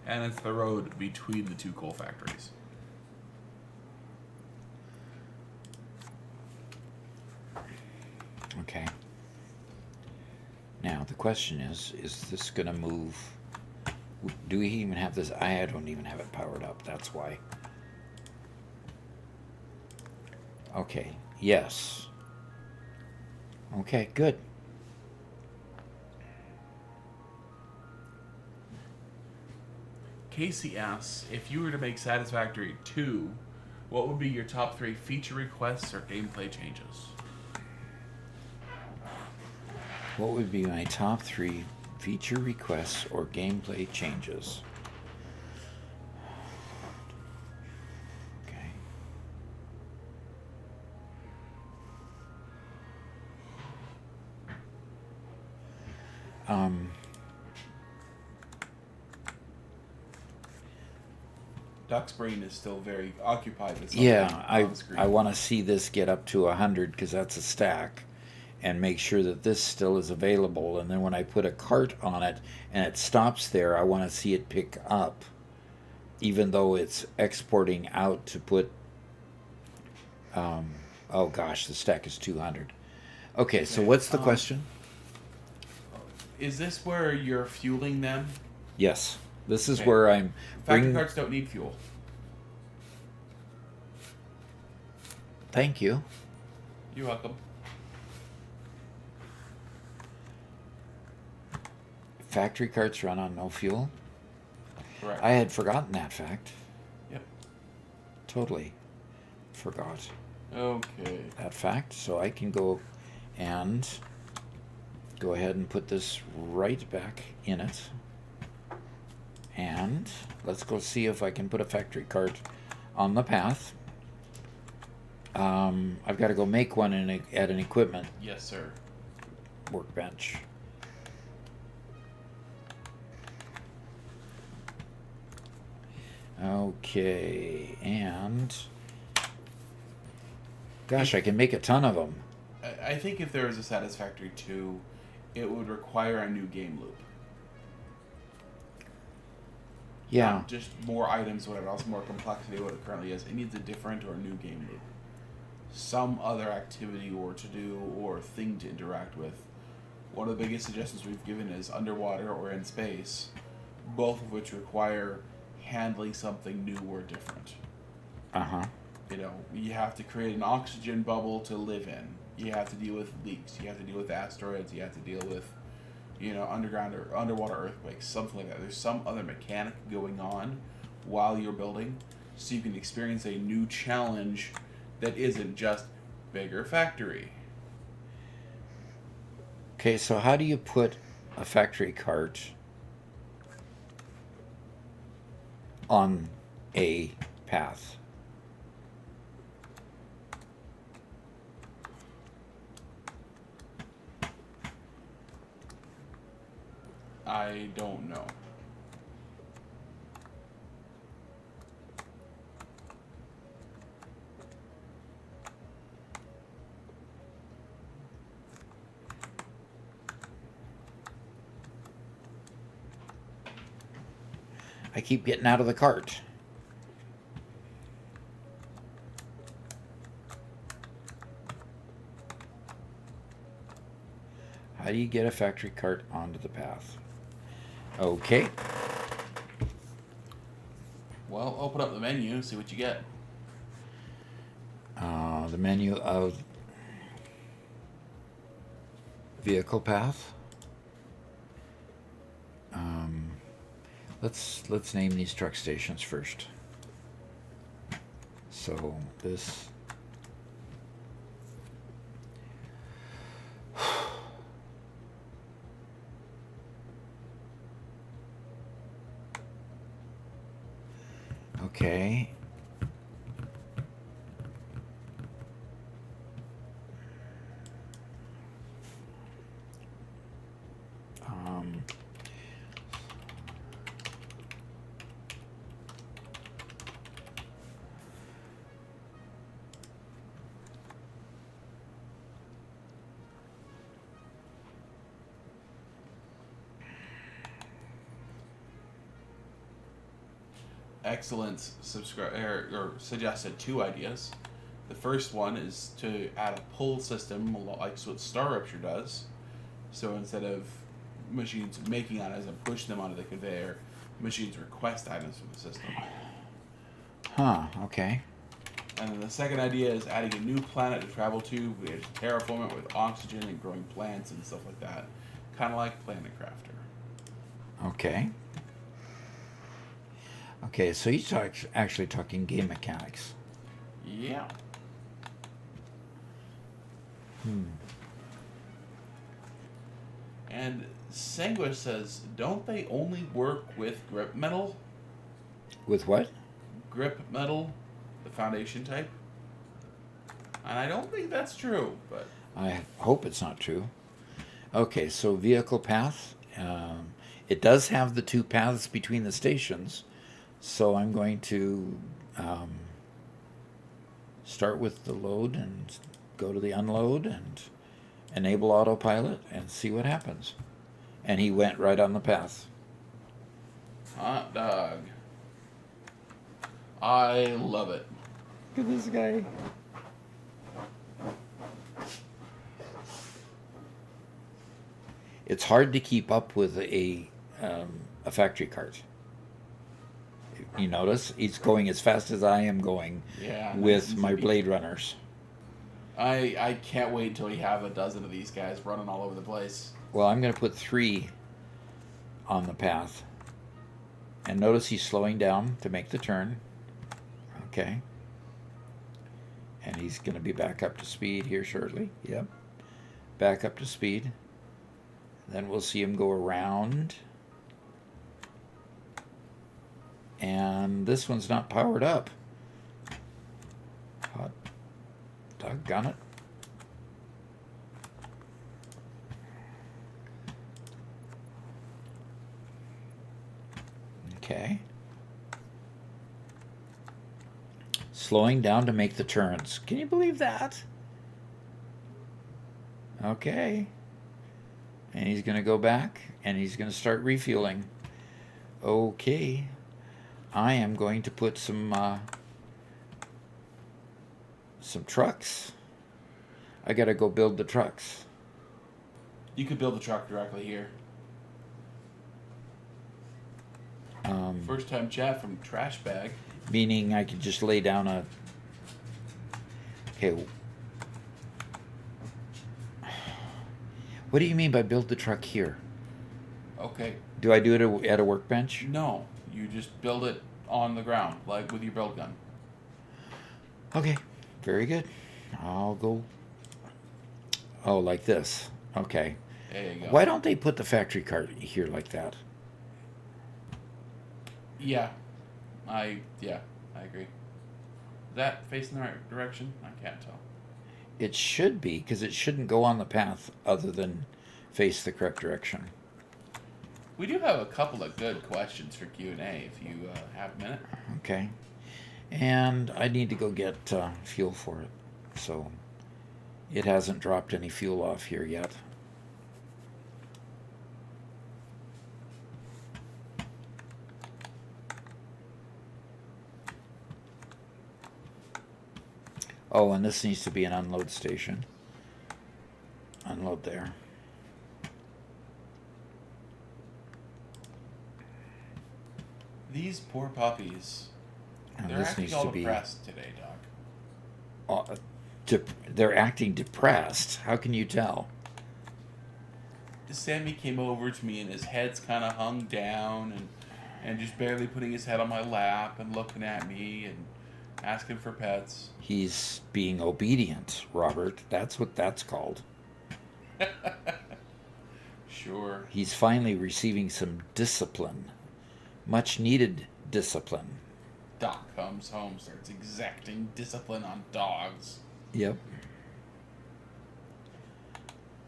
And it's the road between the two coal factories. Okay. Now, the question is this going to move? Do we even have this? I don't even have it powered up. That's why. Okay. Yes. Okay, good. Casey asks, if you were to make Satisfactory 2, what would be your top 3 feature requests or gameplay changes? What would be my top 3 feature requests or gameplay changes? Okay. Duck's brain is still very occupied with something Yeah, on screen. I want to see this get up to 100 because that's a stack, and make sure that this still is available. And then when I put a cart on it and it stops there, I want to see it pick up, even though it's exporting out to put. Oh gosh, the stack is 200. Okay, so what's the question? Is this where you're fueling them? Yes, this is Okay. where I'm Factory bringing. carts don't need fuel. Thank you. You're welcome. Factory carts run on no fuel. Correct. I had forgotten that fact. Yep. Totally forgot Okay. that fact. So I can go and go ahead and put this right back in it. And let's go see if I can put a factory cart on the path. I've got to go make one at an equipment Yes, sir. workbench. Okay, and gosh, I can make a ton of them. I think if there was a Satisfactory 2, it would require a new game loop. Yeah. Not just more items, whatever else, more complexity, what it currently is. It needs a different or new game loop. Some other activity or to do or thing to interact with. One of the biggest suggestions we've given is underwater or in space, both of which require handling something new or different. Uh-huh. You know, you have to create an oxygen bubble to live in. You have to deal with leaks. You have to deal with asteroids. You have to deal with, you know, underground or underwater earthquakes, something like that. There's some other mechanic going on while you're building, so you can experience a new challenge that isn't just bigger factory. Okay, so how do you put a factory cart on a path? I don't know. I keep getting out of the cart. How do you get a factory cart onto the path? Okay. Well, open up the menu and see what you get. The menu of vehicle path. Let's name these truck stations first. So this. Okay. Excellent or suggested two ideas. The first one is to add a pull system like what Star Rupture does. So instead of machines making items and pushing them onto the conveyor, machines request items from the system. Huh, okay. And then the second idea is adding a new planet to travel to. We terraform it with oxygen and growing plants and stuff like that. Kind of like Planet Crafter. Okay. Okay, so he's actually talking game mechanics. Yeah. And Sanguis says, don't they only work with grip metal? With what? Grip metal, the foundation type. And I don't think that's true, but I hope it's not true. Okay, so vehicle path. It does have the two paths between the stations, so I'm going to start with the load and go to the unload and enable autopilot and see what happens. And he went right on the path. hot dog. I love it. Look at this guy. It's hard to keep up with a factory cart. You notice he's going as fast as I am going with my Blade Runners. I can't wait until we have a dozen of these guys running all over the place. Well, I'm going to put 3 on the path. And notice he's slowing down to make the turn. Okay. And he's going to be back up to speed here shortly. Yep. Back up to speed. Then we'll see him go around. And this one's not powered up. Hot doggone it. Okay. Slowing down to make the turns. Can you believe that? Okay. And he's going to go back and he's going to start refueling. Okay. I am going to put some trucks. I got to go build the trucks. You could build the truck directly here. First time chat from Trash Bag. Meaning I could just lay down a... Okay. What do you mean by build the truck here? Okay. Do I do it at a workbench? No. You just build it on the ground, like with your build gun. Okay. Very good. I'll go... Oh, like this. Okay. There you go. Why don't they put the factory cart here like that? Yeah. I agree. Is that facing the right direction? I can't tell. It should be, because it shouldn't go on the path other than face the correct direction. We do have a couple of good questions for Q&A if you have a minute. Okay. And I need to go get fuel for it. So it hasn't dropped any fuel off here yet. Oh, and this needs to be an unload station. Unload there. These poor puppies. And They're this acting needs all to be... depressed today, Doc. They're acting depressed. How can you tell? Sammy came over to me and his head's kind of hung down and just barely putting his head on my lap and looking at me and asking for pets. He's being obedient, Robert. That's what that's called. Sure. He's finally receiving some discipline. Much needed discipline. Doc comes home, starts exacting discipline on dogs. Yep.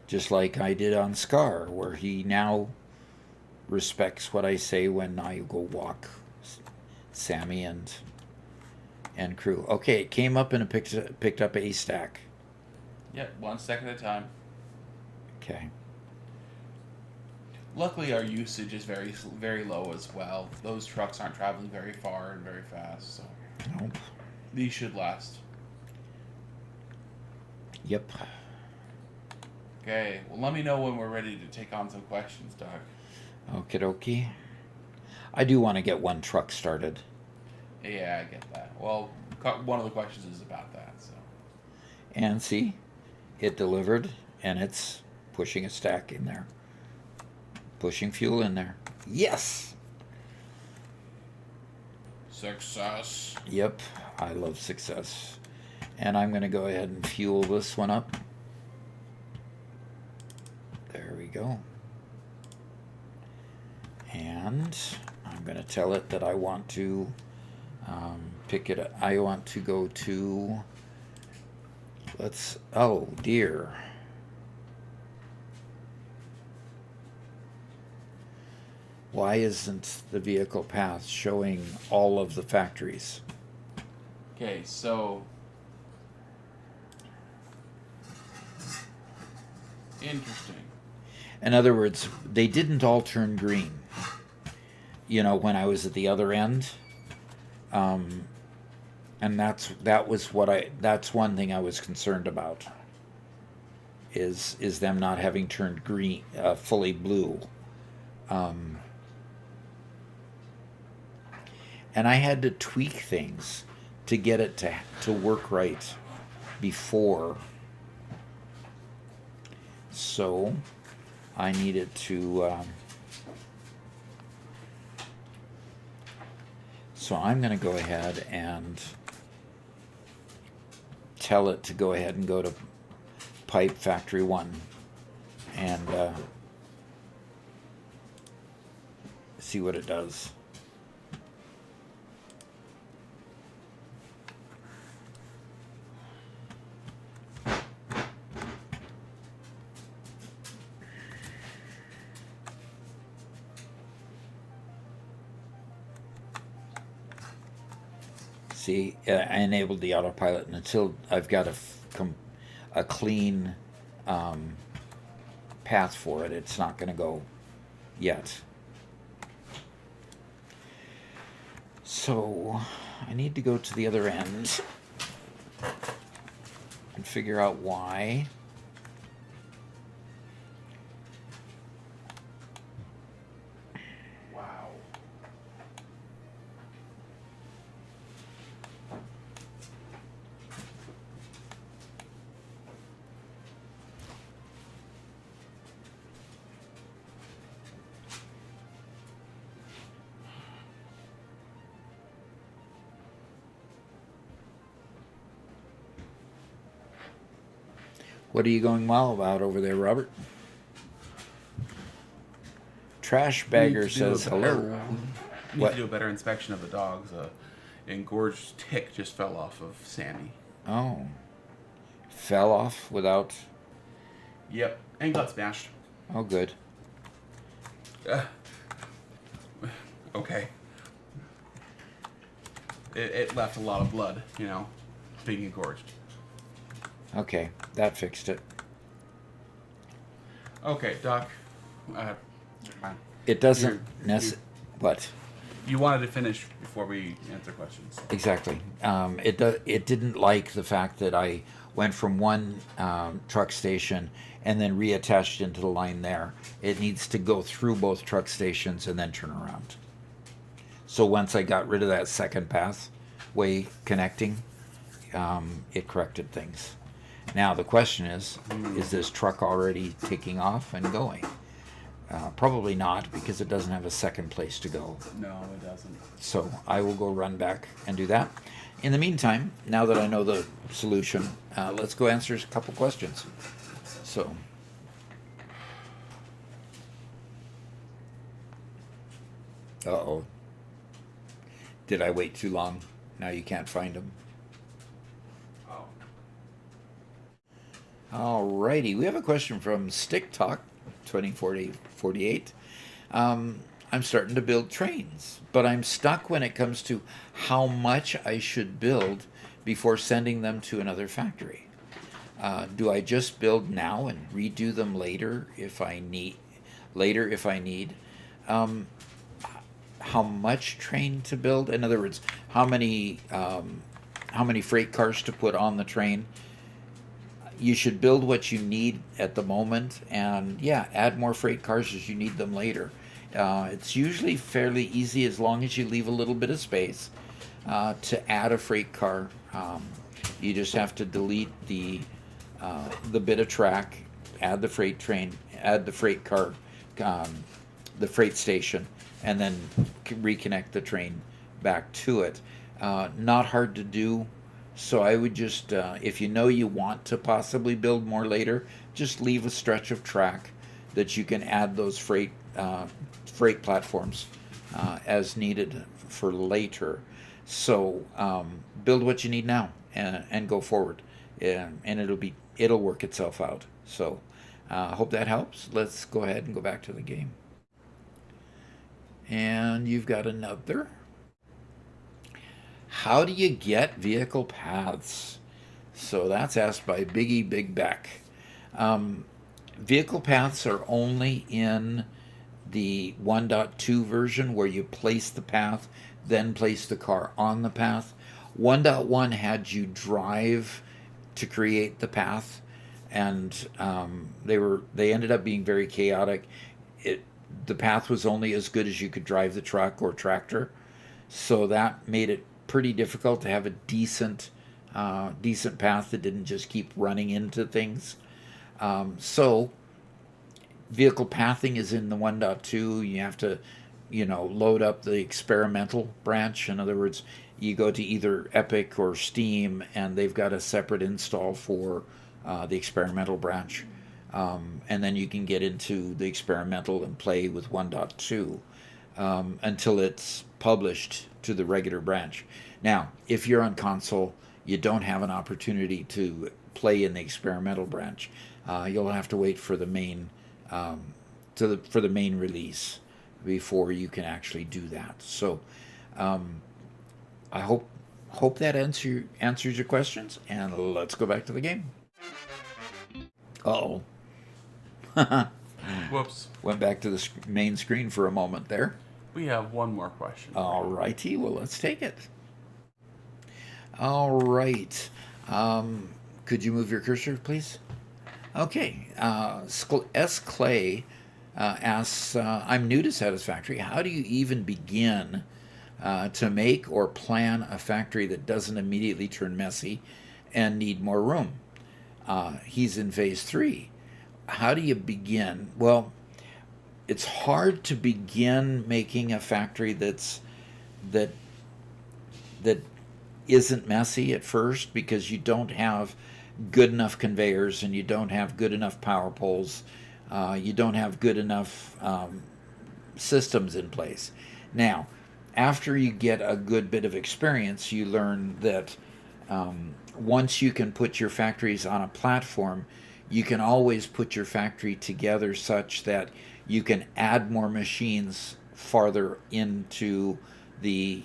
Just like I did on Scar, where he now respects what I say when I go walk Sammy and crew. Okay, it came up and it picked up a stack. Yep, 1 second at a time. Okay. Luckily, our usage is very, very low as well. Those trucks aren't traveling very far and very fast, so Nope. these should last. Yep. Okay, well, let me know when we're ready to take on some questions, Doc. Okie dokie. I do want to get one truck started. Yeah, I get that. Well, one of the questions is about that, so. And see, it delivered, and it's pushing a stack in there. Pushing fuel in there. Yes! Success. Yep, I love success. And I'm going to go ahead and fuel this one up. There we go. And I'm going to tell it that I want to pick it up. I want to go to... Oh, dear. Why isn't the vehicle path showing all of the factories? Okay, so... Interesting. In other words, they didn't all turn green. You know, when I was at the other end. And that's one thing I was concerned about. Is them not having turned green, fully blue. And I had to tweak things to get it to work right before. So I needed to... so I'm going to go ahead and tell it to go ahead and go to pipe factory 1 and see what it does. See, I enabled the autopilot, and until I've got a clean path for it, it's not going to go yet. So I need to go to the other end and figure out why. Wow. What are you going wild about over there, Robert? Trash Bagger says hello. Need What? to do a better inspection of the dogs. Engorged tick just fell off of Sammy. Oh. Fell off without... Yep, and got smashed. Oh, good. Okay. It left a lot of blood, being engorged. Okay, that fixed it. Okay, Doc. It doesn't What? You wanted to finish before we answer questions. Exactly. It didn't like the fact that I went from one truck station and then reattached into the line there. It needs to go through both truck stations and then turn around. So once I got rid of that second pathway connecting, it corrected things. Now the question is this truck already taking off and going? Probably not, because it doesn't have a second place to go. No, it doesn't. So I will go run back and do that. In the meantime, now that I know the solution, let's go answer a couple questions. So, uh-oh. Did I wait too long? Now you can't find them. Oh. Alrighty, we have a question from Stick Talk 2048. I'm starting to build trains, but I'm stuck when it comes to how much I should build before sending them to another factory. Do I just build now and redo them later if I need? How much train to build? In other words, how many freight cars to put on the train? You should build what you need at the moment, and add more freight cars as you need them later. It's usually fairly easy as long as you leave a little bit of space to add a freight car. You just have to delete the bit of track, add the freight train, add the freight car, the freight station, and then reconnect the train back to it. Not hard to do. So I would just, if you know you want to possibly build more later, just leave a stretch of track that you can add those freight platforms as needed for later. So build what you need now and go forward, and it'll work itself out. So hope that helps. Let's go ahead and go back to the game. And you've got another. How do you get vehicle paths? So that's asked by Biggie Big Beck. Vehicle paths are only in the 1.2 version, where you place the path, then place the car on the path. 1.1 had you drive to create the path, and they ended up being very chaotic. The path was only as good as you could drive the truck or tractor, so that made it pretty difficult to have a decent path that didn't just keep running into things. So vehicle pathing is in the 1.2. You have to, load up the experimental branch. In other words, you go to either Epic or Steam, and they've got a separate install for the experimental branch. And then you can get into the experimental and play with 1.2. until it's published to the regular branch. Now, if you're on console, you don't have an opportunity to play in the experimental branch. You'll have to wait for the main for the main release before you can actually do that. So, I hope that answers your questions, and let's go back to the game. Uh-oh. Whoops. Went back to the main screen for a moment there. We have one more question. All righty, well, let's take it. All right. Could you move your cursor, please? Okay. S. Clay asks, I'm new to Satisfactory. How do you even begin to make or plan a factory that doesn't immediately turn messy and need more room? He's in phase 3. How do you begin? Well, it's hard to begin making a factory that isn't messy at first, because you don't have good enough conveyors and you don't have good enough power poles. You don't have good enough systems in place. Now, after you get a good bit of experience, you learn that once you can put your factories on a platform, you can always put your factory together such that you can add more machines farther into the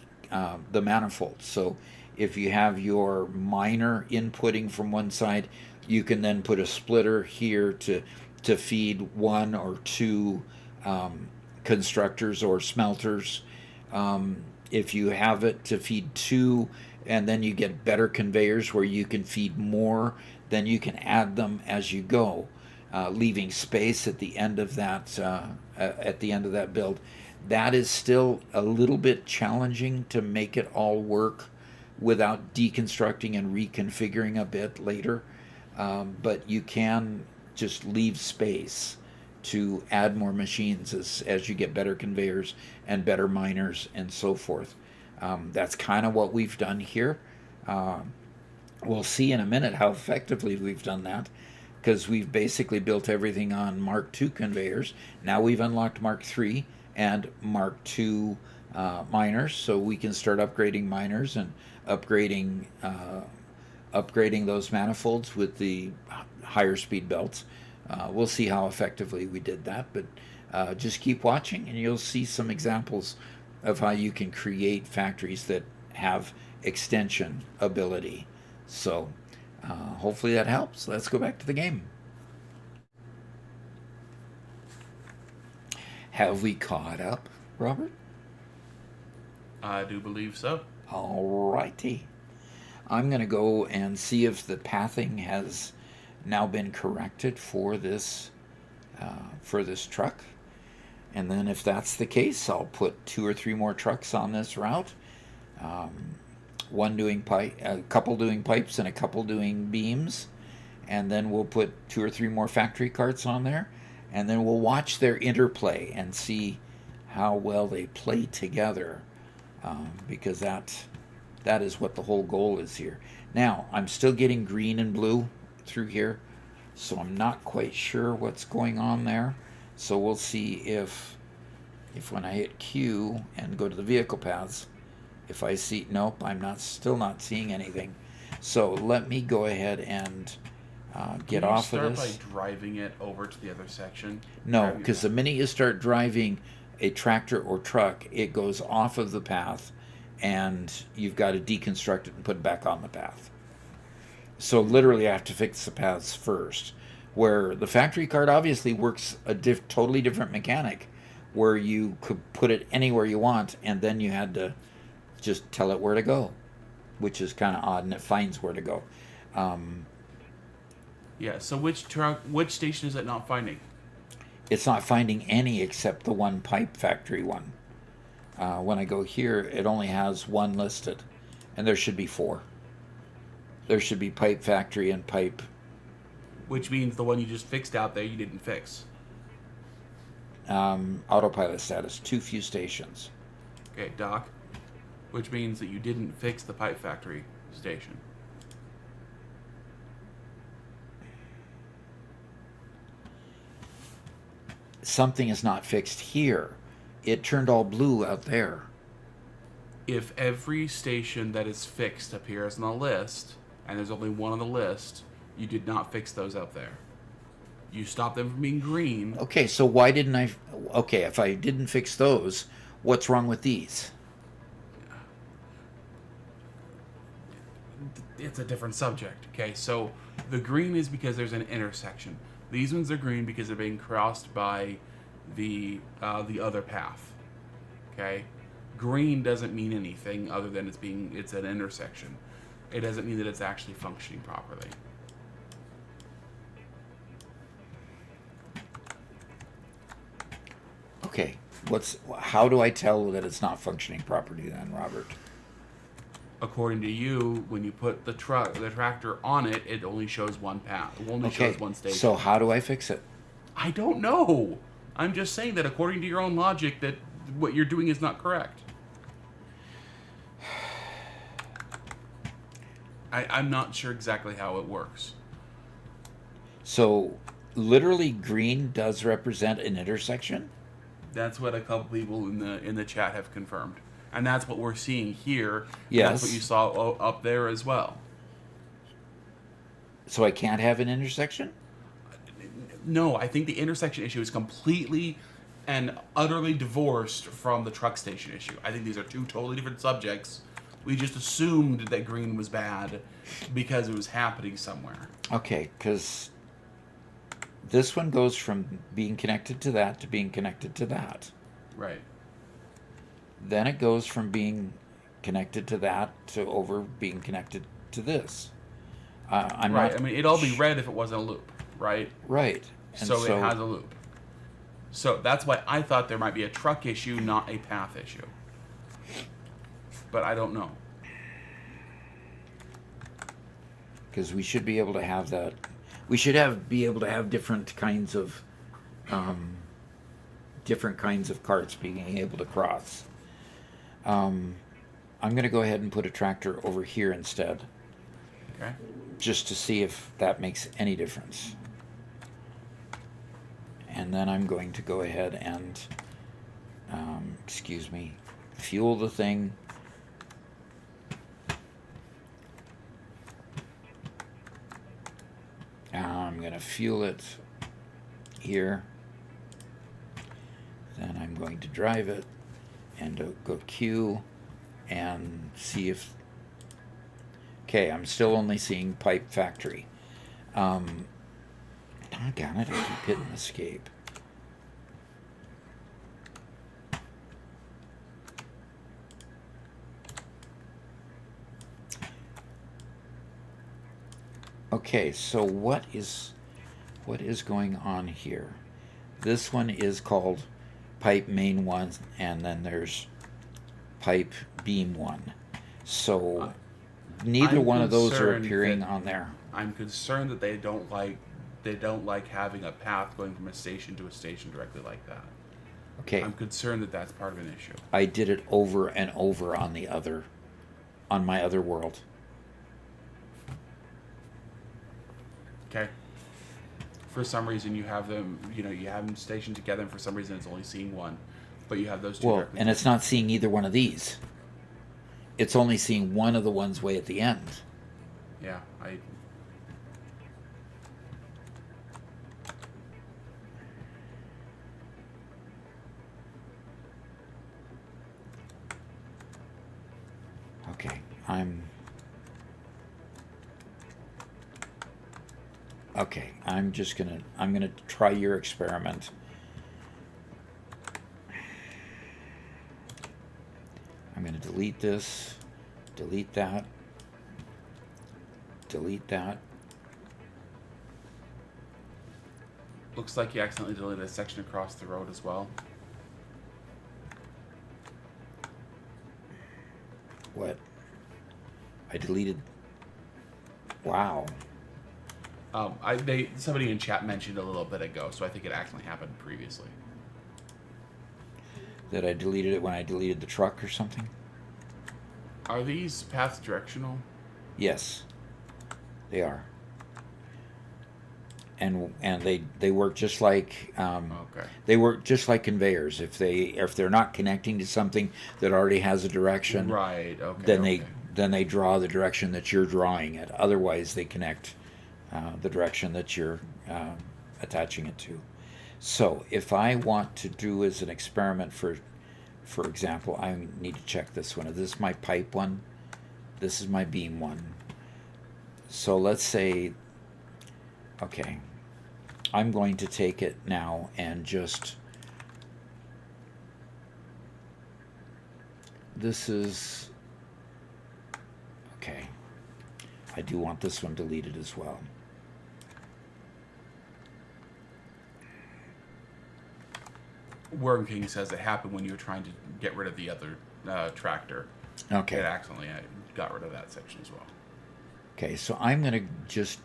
manifold. So if you have your miner inputting from one side, you can then put a splitter here to feed 1 or 2 constructors or smelters. If you have it to feed 2, and then you get better conveyors where you can feed more, then you can add them as you go, leaving space at the end of that build. That is still a little bit challenging to make it all work without deconstructing and reconfiguring a bit later, but you can just leave space to add more machines as you get better conveyors and better miners and so forth. That's kind of what we've done here. We'll see in a minute how effectively we've done that, because we've basically built everything on Mark II conveyors. Now we've unlocked Mark III and Mark II miners, so we can start upgrading miners and upgrading those manifolds with the higher speed belts. We'll see how effectively we did that, but just keep watching and you'll see some examples of how you can create factories that have extension ability. So hopefully that helps. Let's go back to the game. Have we caught up, Robert? I do believe so. All righty. I'm going to go and see if the pathing has now been corrected for this truck. And then if that's the case, I'll put 2 or 3 more trucks on this route. One doing a couple doing pipes and a couple doing beams. And then we'll put 2 or 3 more factory carts on there. And then we'll watch their interplay and see how well they play together. Because that is what the whole goal is here. Now, I'm still getting green and blue through here, so I'm not quite sure what's going on there. So we'll see if when I hit Q and go to the vehicle paths, if I see, nope, I'm still not seeing anything. So let me go ahead and get off of this. Can you start by driving it over to the other section? No, because the minute you start driving a tractor or truck, it goes off of the path, and you've got to deconstruct it and put it back on the path. So literally I have to fix the paths first, where the factory cart obviously works a totally different mechanic, where you could put it anywhere you want, and then you had to just tell it where to go, which is kind of odd, and it finds where to go. Yeah, so which station is it not finding? It's not finding any except the one pipe factory one. When I go here, it only has 1 listed, and there should be 4. There should be pipe factory and pipe. Which means the one you just fixed out there you didn't fix. Autopilot status, too few stations. Okay, Doc. Which means that you didn't fix the pipe factory station. Something is not fixed here. it turned all blue out there. If every station that is fixed appears on the list, and there's only one on the list, you did not fix those out there. You stopped them from being green. Okay, so why didn't I? Okay, if I didn't fix those, what's wrong with these? It's a different subject. Okay, so the green is because there's an intersection. These ones are green because they're being crossed by the other path. Okay, green doesn't mean anything other than it's an intersection. It doesn't mean that it's actually functioning properly. Okay, how do I tell that it's not functioning properly then, Robert? According to you, when you put the tractor on it, it only shows one path. It only shows one station. So how do I fix it? I don't know. I'm just saying that according to your own logic, that what you're doing is not correct. I'm not sure exactly how it works. So literally green does represent an intersection? That's what a couple people in the chat have confirmed. And that's what we're seeing here. Yes. That's what you saw up there as well. So I can't have an intersection? No, I think the intersection issue is completely and utterly divorced from the truck station issue. I think these are two totally different subjects. We just assumed that green was bad because it was happening somewhere. Okay, because this one goes from being connected to that to being connected to that. Right. Then it goes from being connected to that to being connected to this. I'm right. not. I mean, it'd all be red if it wasn't a loop, right? Right. And so it has a loop. So that's why I thought there might be a truck issue, not a path issue. But I don't know. Because we should be able to have that. We should be able to have different kinds of carts being able to cross. I'm going to go ahead and put a tractor over here instead. Okay. Just to see if that makes any difference. And then I'm going to go ahead and, fuel the thing. I'm going to fuel it here. Then I'm going to drive it and go Q and see if... Okay, I'm still only seeing pipe factory. Doggone it, I keep hitting escape. Okay, so what is going on here? This one is called pipe main 1, and then there's pipe beam 1. So neither one of those are appearing on there. I'm concerned that they don't like having a path going from a station to a station directly like that. Okay. I'm concerned that that's part of an issue. I did it over and over on my other world. Okay. For some reason, you have them stationed together, and for some reason, it's only seeing one, but you have those two. Well, and it's not seeing either one of these. It's only seeing one of the ones way at the end. Yeah, Okay, I'm gonna try your experiment. I'm gonna delete this, delete that, delete that. Looks like you accidentally deleted a section across the road as well. What? I deleted. Wow. Somebody in chat mentioned a little bit ago, so I think it actually happened previously. That I deleted it when I deleted the truck or something? Are these paths directional? Yes, they are. and they work just like Okay. they work just like conveyors. If they're not connecting to something that already has a direction, Right. Okay. then okay. they draw the direction that you're drawing it. Otherwise, they connect the direction that you're attaching it to. So if I want to do as an experiment, for example, I need to check this one. This is my pipe one. This is my beam one. So let's say, okay, I'm going to take it now and just, this is, okay, I do want this one deleted as well. Worm King says it happened when you were trying to get rid of the other tractor. Okay. It accidentally got rid of that section as well. Okay, so I'm going to just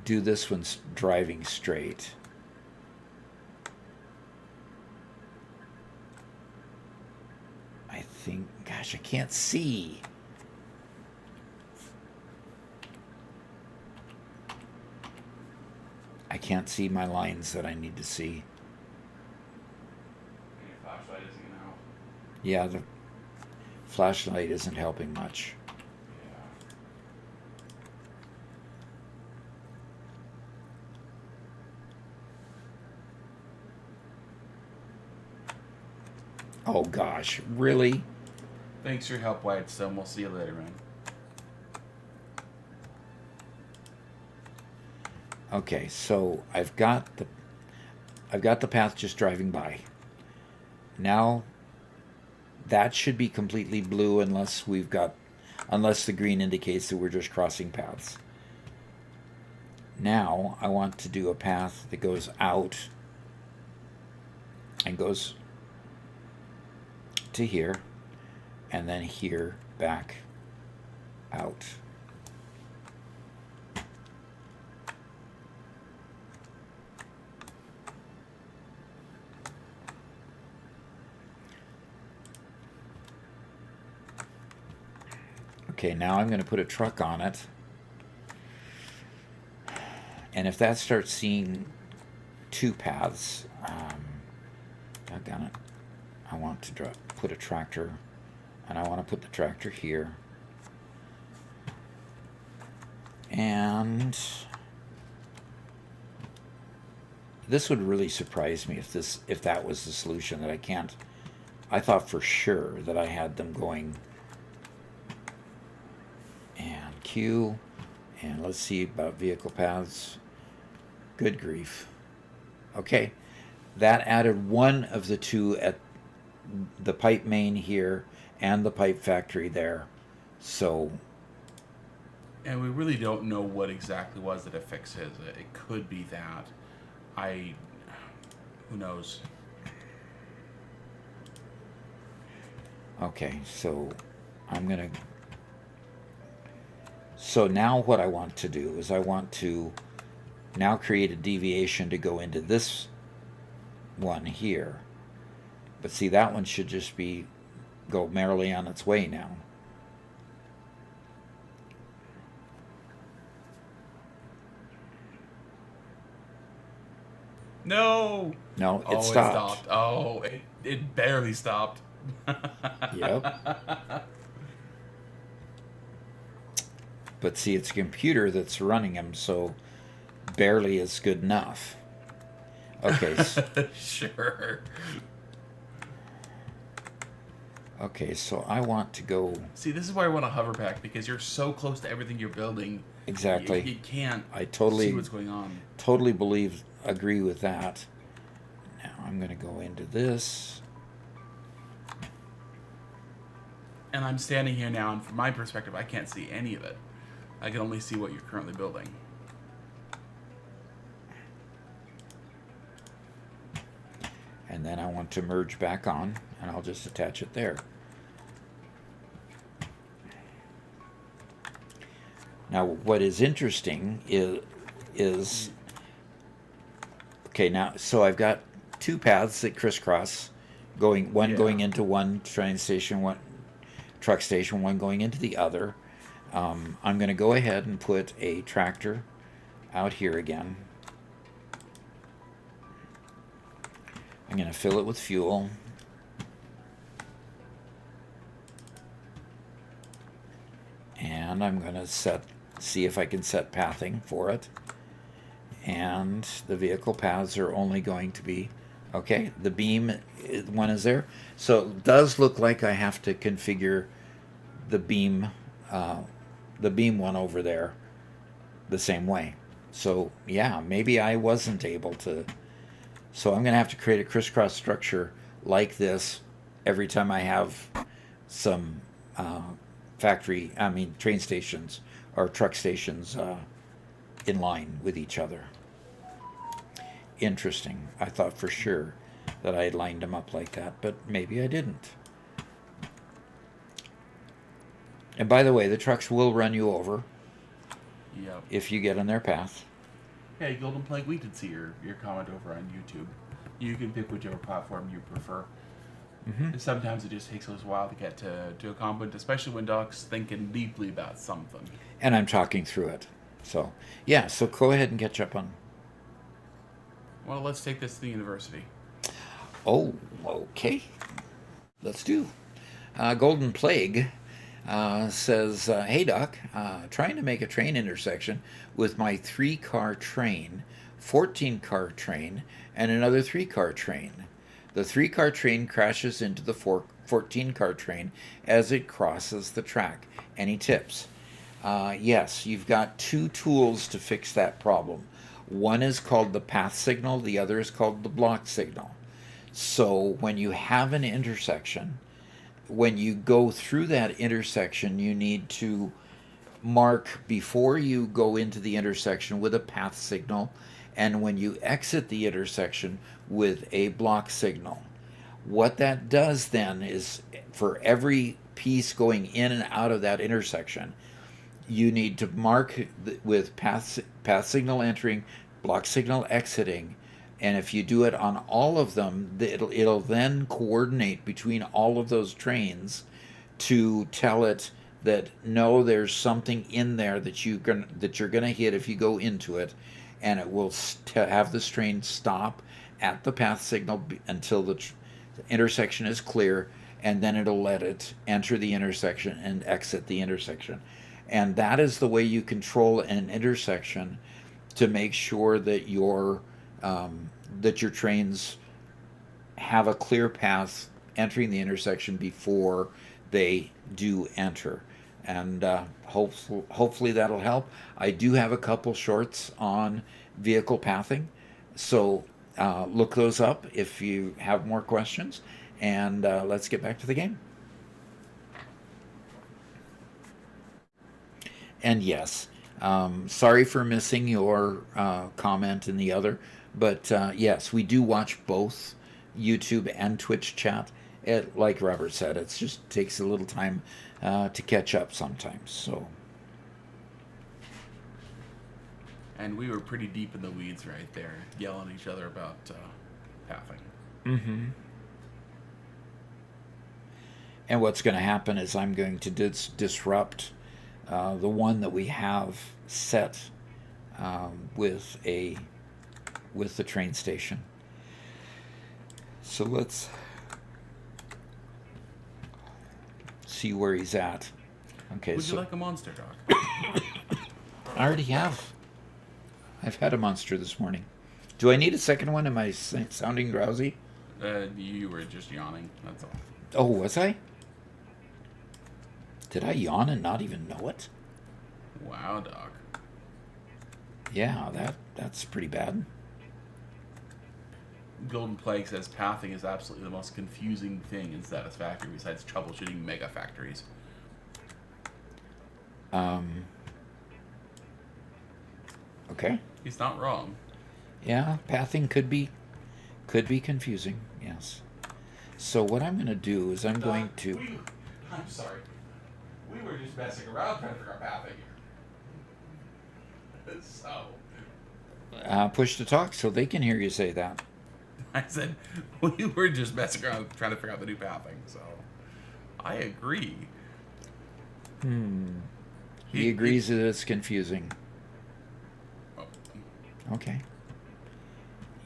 do this one driving straight. I think, gosh, I can't see. I can't see my lines that I need to see. Your flashlight isn't gonna help. Yeah, the flashlight isn't helping much. Oh gosh, really? Thanks for your help, Whitestone. We'll see you later, man. Okay, so I've got the path just driving by. Now that should be completely blue unless the green indicates that we're just crossing paths. Now I want to do a path that goes out and goes to here and then here back out. Okay, now I'm going to put a truck on it. And if that starts seeing two paths, doggone it, I want to put a tractor, and I want to put the tractor here. And this would really surprise me if that was the solution, that I thought for sure that I had them going. And Q, and let's see about vehicle paths. Good grief. Okay, that added one of the two at the pipe main here and the pipe factory there. So, and we really don't know what exactly was that affects his. It could be that. Who knows? Okay, so so now what I want to do is I want to now create a deviation to go into this one here. But see, that one should just go merrily on its way now. No. No, Oh, it stopped. It stopped. Oh, it barely stopped. Yep. But see, it's a computer that's running them, so barely is good enough. Okay. Sure. Okay, so I want to go. See, this is why I want a hover pack, because you're so close to everything you're building. Exactly. You can't see what's going on. Totally agree with that. Now I'm going to go into this. And I'm standing here now, and from my perspective, I can't see any of it. I can only see what you're currently building. And then I want to merge back on, and I'll just attach it there. Now, what is interesting is okay. Now, so I've got two paths that crisscross, going into one train station, one truck station, one going into the other. I'm going to go ahead and put a tractor out here again. I'm going to fill it with fuel. And I'm going to see if I can set pathing for it. And the vehicle paths are only going to be, okay, the beam one is there. So it does look like I have to configure the beam one over there the same way. So yeah, maybe I wasn't able to. So I'm going to have to create a crisscross structure like this every time I have some train stations or truck stations in line with each other. Interesting. I thought for sure that I had lined them up like that, but maybe I didn't. And by the way, the trucks will run you over. Yep. If you get in their path. Hey, Golden Plague, we did see your comment over on YouTube. You can pick whichever platform you prefer. Mm-hmm. Sometimes it just takes us a while to get to a comment, especially when Doc's thinking deeply about something. And I'm talking through it. So, yeah, so go ahead and catch up on. Well, let's take this to the university. Oh, okay. Let's do. Golden Plague says, hey, Doc, trying to make a train intersection with my 3-car train, 14-car train, and another 3-car train. The 3-car train crashes into the 14-car train as it crosses the track. Any tips? Yes, you've got 2 tools to fix that problem. One is called the path signal, the other is called the block signal. So when you have an intersection, when you go through that intersection, you need to mark before you go into the intersection with a path signal, and when you exit the intersection with a block signal. What that does then is for every piece going in and out of that intersection, you need to mark with path signal entering, block signal exiting, and if you do it on all of them, it'll then coordinate between all of those trains to tell it that no, there's something in there that you're gonna hit if you go into it, and it will have this train stop at the path signal until the intersection is clear, and then it'll let it enter the intersection and exit the intersection. And that is the way you control an intersection to make sure that your trains have a clear path entering the intersection before they do enter. And hopefully that'll help. I do have a couple shorts on vehicle pathing, so look those up if you have more questions. And let's get back to the game. And yes, sorry for missing your comment in the other, but yes, we do watch both YouTube and Twitch chat. Like Robert said, it just takes a little time to catch up sometimes. So, and we were pretty deep in the weeds right there, yelling at each other about pathing. Mm-hmm. And what's going to happen is I'm going to disrupt the one that we have set with the train station. So let's see where he's at. Okay. Would you like a monster, Doc? I already have. I've had a monster this morning. Do I need a second one? Am I sounding drowsy? You were just yawning. That's all. Oh, was I? Did I yawn and not even know it? Wow, Doc. Yeah, that's pretty bad. Golden Plague says pathing is absolutely the most confusing thing in Satisfactory besides troubleshooting mega factories. Okay. He's not wrong. Yeah, pathing could be confusing. Yes. So what I'm going to do is I'm sorry. We were just messing around trying to figure out pathing here. So. Push to talk so they can hear you say that. I said, we were just messing around trying to figure out the new pathing, so. I agree. He agrees that it's confusing. Oh, Okay.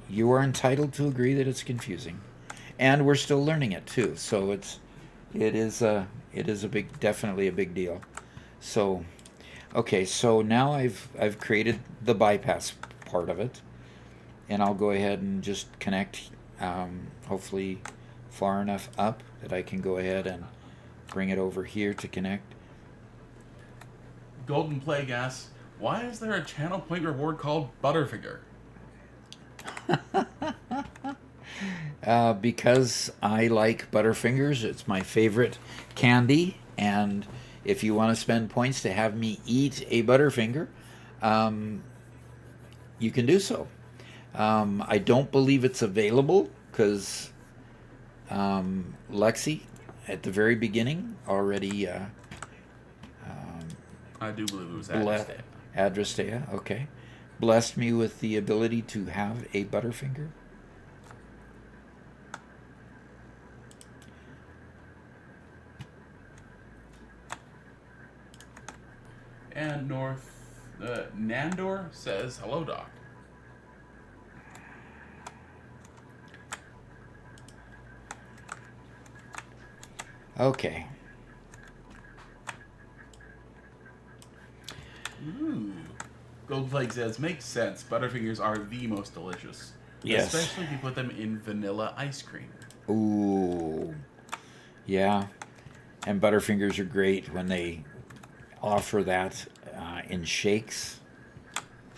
You are entitled to agree that it's confusing, and we're still learning it too. So it is a definitely a big deal. So, okay. So now I've created the bypass part of it, and I'll go ahead and just connect. Hopefully, far enough up that I can go ahead and bring it over here to connect. Golden Plague asks, why is there a channel point reward called Butterfinger? Because I like Butterfingers. It's my favorite candy, and if you want to spend points to have me eat a Butterfinger, you can do so. I don't believe it's available because Lexi, at the very beginning, already I do believe it was Adrastea, okay. Blessed me with the ability to have a Butterfinger. And Nandor says, hello, Doc. Okay. Ooh. Gold Plague says, makes sense. Butterfingers are the most delicious. Yes. Especially if you put them in vanilla ice cream. Ooh. Yeah. And Butterfingers are great when they offer that in shakes.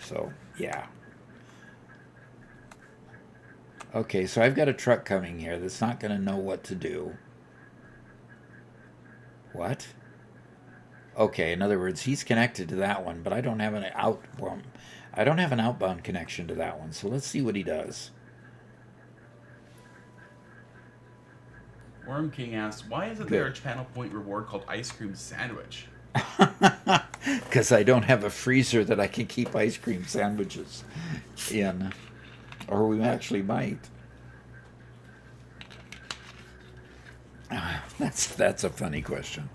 So, yeah. Okay, so I've got a truck coming here that's not going to know what to do. What? Okay, in other words, he's connected to that one, but I don't have an outbound connection to that one. So let's see what he does. Worm King asks, why isn't there a channel point reward called ice cream sandwich? Because I don't have a freezer that I can keep ice cream sandwiches in. Or we actually might. That's a funny question.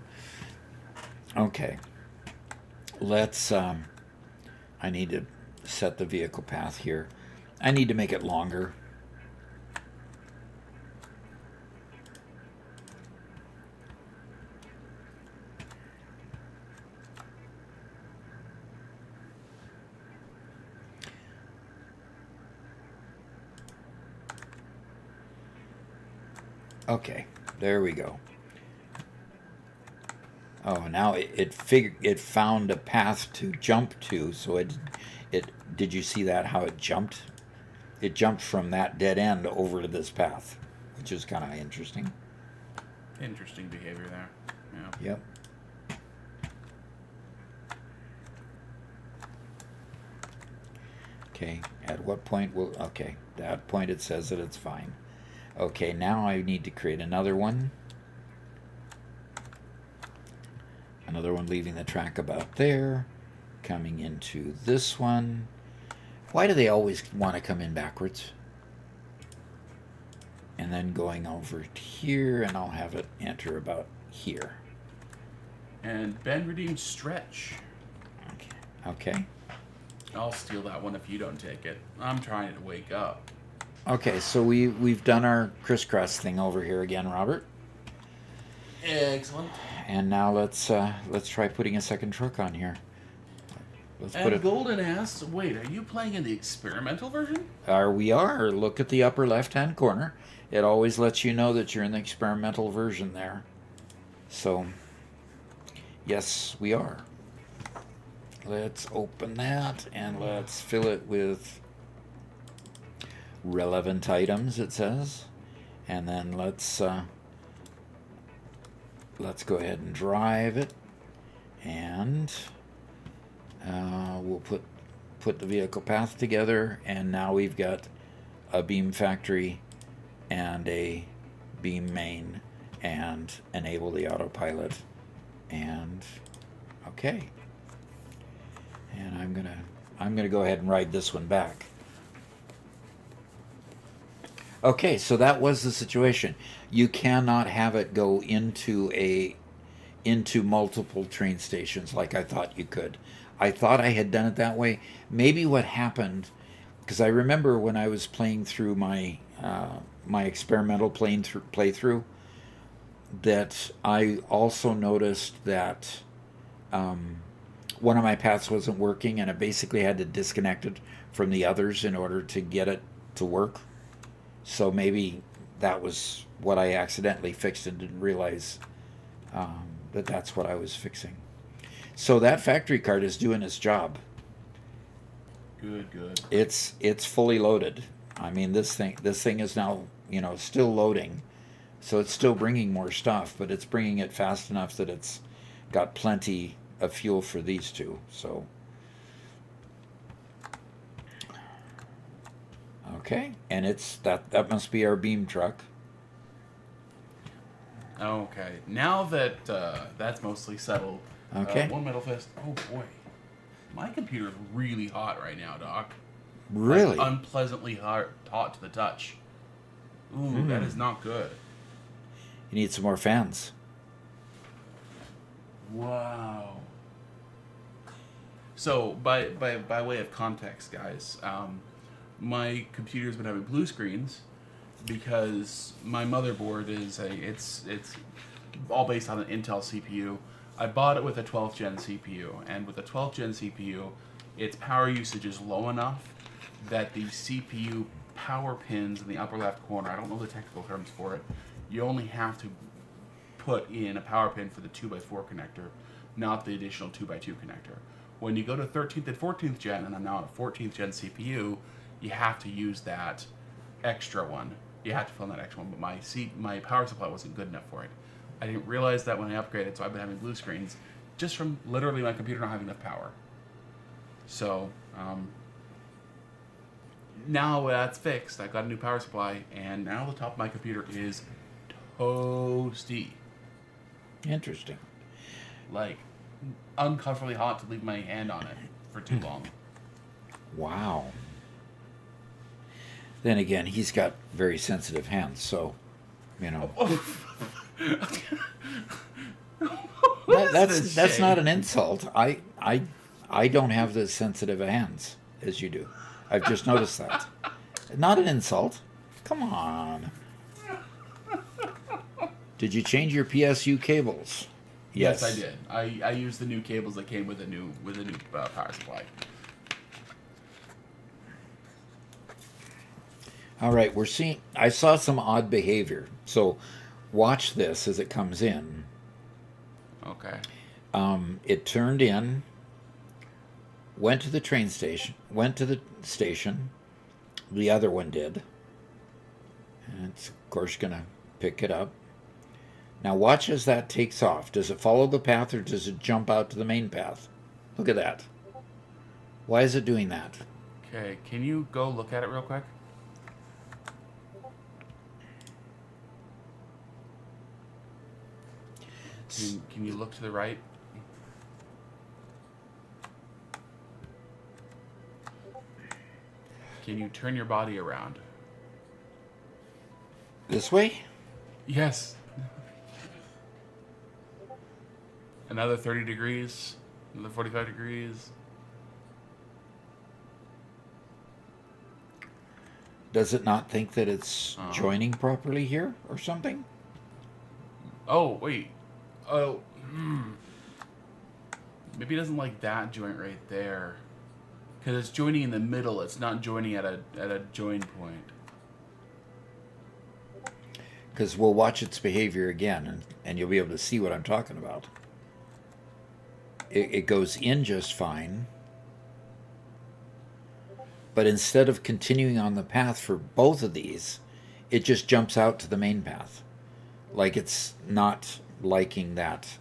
Okay. Let's, I need to set the vehicle path here. I need to make it longer. Okay, there we go. Oh, now it found a path to jump to, so it did you see that, how it jumped? It jumped from that dead end over to this path, which is kind of interesting. Interesting behavior there. Yeah. Yep. Okay, at what point will, okay, that point it says that it's fine. Okay, now I need to create another one. Another one leaving the track about there. Coming into this one. Why do they always want to come in backwards? And then going over to here, and I'll have it enter about here. And Ben redeemed Stretch. Okay. I'll steal that one if you don't take it. I'm trying to wake up. Okay, so we've done our crisscross thing over here again, Robert. Excellent. And now let's try putting a second truck on here. Let's and Golden asks, wait, are you playing in the experimental version? We are. Look at the upper left-hand corner. It always lets you know that you're in the experimental version there. So, yes, we are. Let's open that and let's fill it with relevant items, it says. And then let's go ahead and drive it. And we'll put the vehicle path together, and now we've got a beam factory and a beam main, and enable the autopilot. And okay, and I'm gonna go ahead and ride this one back. Okay, so that was the situation. You cannot have it go into multiple train stations like I thought you could. I thought I had done it that way. Maybe what happened because I remember when I was playing through my experimental playthrough, that I also noticed that one of my paths wasn't working, and I basically had to disconnect it from the others in order to get it to work. So maybe that was what I accidentally fixed and didn't realize that that's what I was fixing. So that factory card is doing its job. Good. It's fully loaded. I mean, this thing is now, still loading. So it's still bringing more stuff, but it's bringing it fast enough that it's got plenty of fuel for these two. So okay, and it's that must be our beam truck. Okay, now that that's mostly settled. Okay. One metal fist. Oh boy, my computer is really hot right now, Doc. Really? Like, unpleasantly hot to the touch. Ooh, that is not good. You need some more fans. Wow. So, by way of context, guys, my computer's been having blue screens because my motherboard is it's all based on an Intel CPU. I bought it with a 12th gen CPU, and with a 12th gen CPU, its power usage is low enough that the CPU power pins in the upper left corner, I don't know the technical terms for it, you only have to put in a power pin for the 2x4 connector, not the additional 2x2 connector. When you go to 13th and 14th gen, and I'm now on a 14th gen CPU, you have to use that extra one. You have to fill in that extra one, but my power supply wasn't good enough for it. I didn't realize that when I upgraded, so I've been having blue screens just from literally my computer not having enough power. So, now that's fixed. I got a new power supply, and now the top of my computer is toasty. Interesting. Like, uncomfortably hot to leave my hand on it for too long. Wow. Then again, he's got very sensitive hands, so, that's not an insult. I don't have the sensitive hands as you do. I've just noticed that. Not an insult. Come on. Did you change your PSU cables? Yes, I did. I used the new cables that came with a new power supply. All right, I saw some odd behavior. So watch this as it comes in. Okay. It turned in, went to the station. The other one did. And it's, of course, going to pick it up. Now watch as that takes off. Does it follow the path or does it jump out to the main path? Look at that. Why is it doing that? Okay, can you go look at it real quick? Can you look to the right? Can you turn your body around? This way? Yes. Another 30 degrees. Another 45 degrees. Does it not think that it's joining properly here or something? Oh, wait. Oh, maybe it doesn't like that joint right there. Because it's joining in the middle. It's not joining at a join point. Because we'll watch its behavior again, and you'll be able to see what I'm talking about. It goes in just fine. But instead of continuing on the path for both of these, it just jumps out to the main path. Like it's not liking that.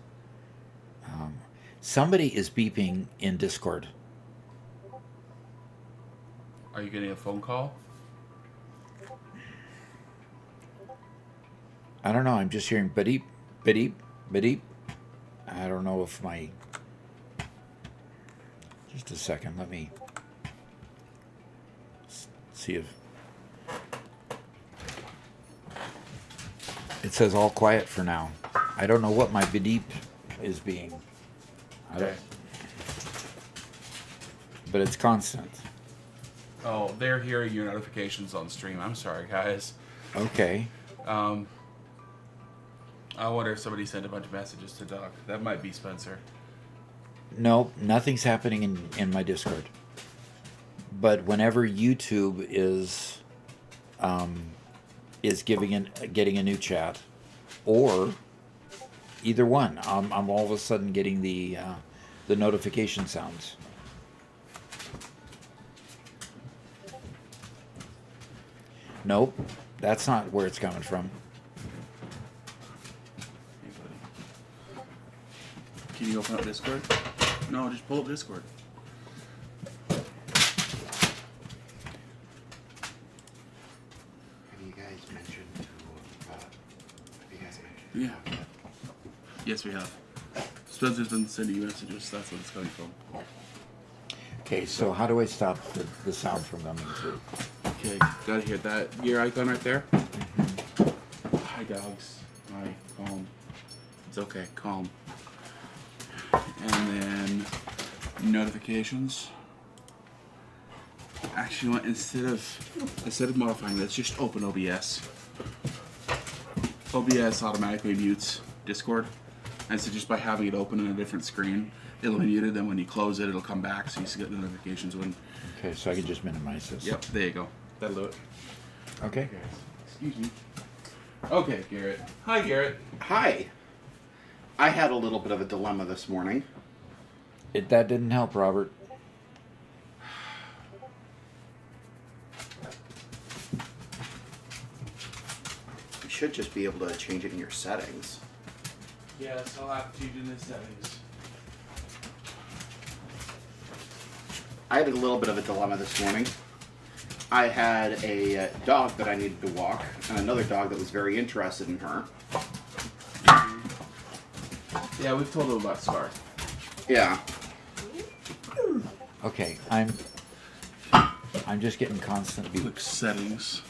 Somebody is beeping in Discord. Are you getting a phone call? I don't know. I'm just hearing beep, beep, beep. I don't know if my... Just a second. Let me see if... It says all quiet for now. I don't know what my beep is being. Okay. But it's constant. Oh, they're hearing your notifications on stream. I'm sorry, guys. Okay. I wonder if somebody sent a bunch of messages to Doc. That might be Spencer. No, nothing's happening in my Discord. But whenever YouTube is getting a new chat, or either one, I'm all of a sudden getting the notification sounds. Nope, that's not where it's coming from. Can you open up Discord? No, just pull up Discord. Have you guys mentioned Yeah. Yes, we have. Spencer's been sending you messages. That's what it's coming from. Okay, so how do I stop the sound from coming through? Okay, gotta hear that. Your icon right there? Hi, dogs. Hi, calm. It's okay, calm. And then notifications. Actually, instead of modifying this, just open OBS. OBS automatically mutes Discord, and so just by having it open in a different screen, it'll be muted. Then when you close it, it'll come back, so you get the notifications when. Okay, so I can just minimize this. Yep, there you go. That'll do it. Okay. Excuse me. Okay, Garrett. Hi, Garrett. Hi. I had a little bit of a dilemma this morning. That didn't help, Robert. You should just be able to change it in your settings. Yes, I'll have to change in the settings. I had a little bit of a dilemma this morning. I had a dog that I needed to walk, and another dog that was very interested in her. Yeah, we've told them about Scar. Yeah. Okay, I'm just getting constant beeps. Click settings.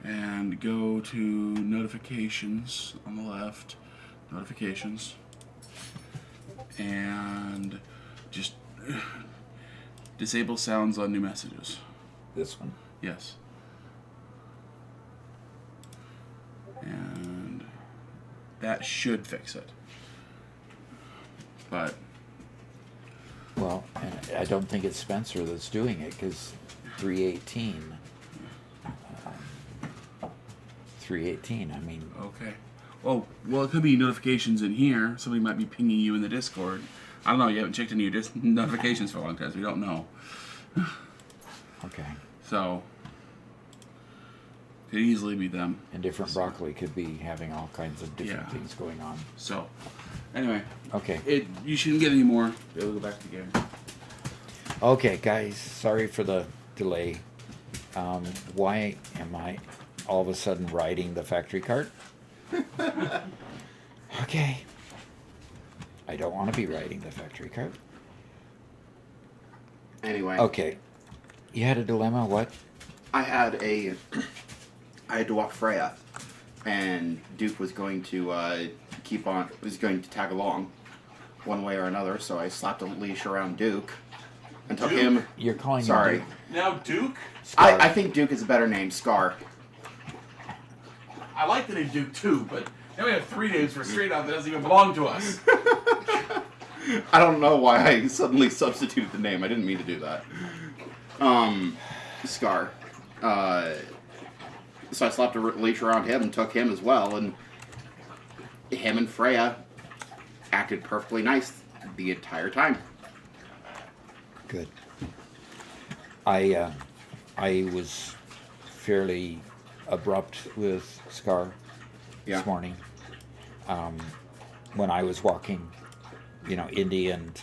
And go to notifications on the left. Notifications. And just disable sounds on new messages. This one. Yes. And that should fix it. But Well, and I don't think it's Spencer that's doing it, because 318. 318, I mean... okay. Well, it could be notifications in here. Somebody might be pinging you in the Discord. I don't know. You haven't checked any of your notifications for a long time, so we don't know. Okay. So, could easily be them. And different broccoli could be having all kinds of different Yeah. things going on. So, anyway, Okay. you shouldn't get any more. We'll go back to the game. Okay, guys, sorry for the delay. Why am I all of a sudden riding the factory cart? Okay. I don't want to be riding the factory cart. Anyway. Okay. You had a dilemma, what? I had to walk Freya, and Duke was going to was going to tag along, one way or another. So I slapped a leash around Duke, and took him. You're calling him Sorry, Duke? Now, Duke? Scar. I think Duke is a better name. Scar. I like the name Duke too, but now we have 3 names for a straight out that doesn't even belong to us. I don't know why I suddenly substituted the name. I didn't mean to do that. Scar. So I slapped a leash around him and took him as well, and him and Freya acted perfectly nice the entire time. Good. I was fairly abrupt with Scar Yeah. this morning. When I was walking, Indy and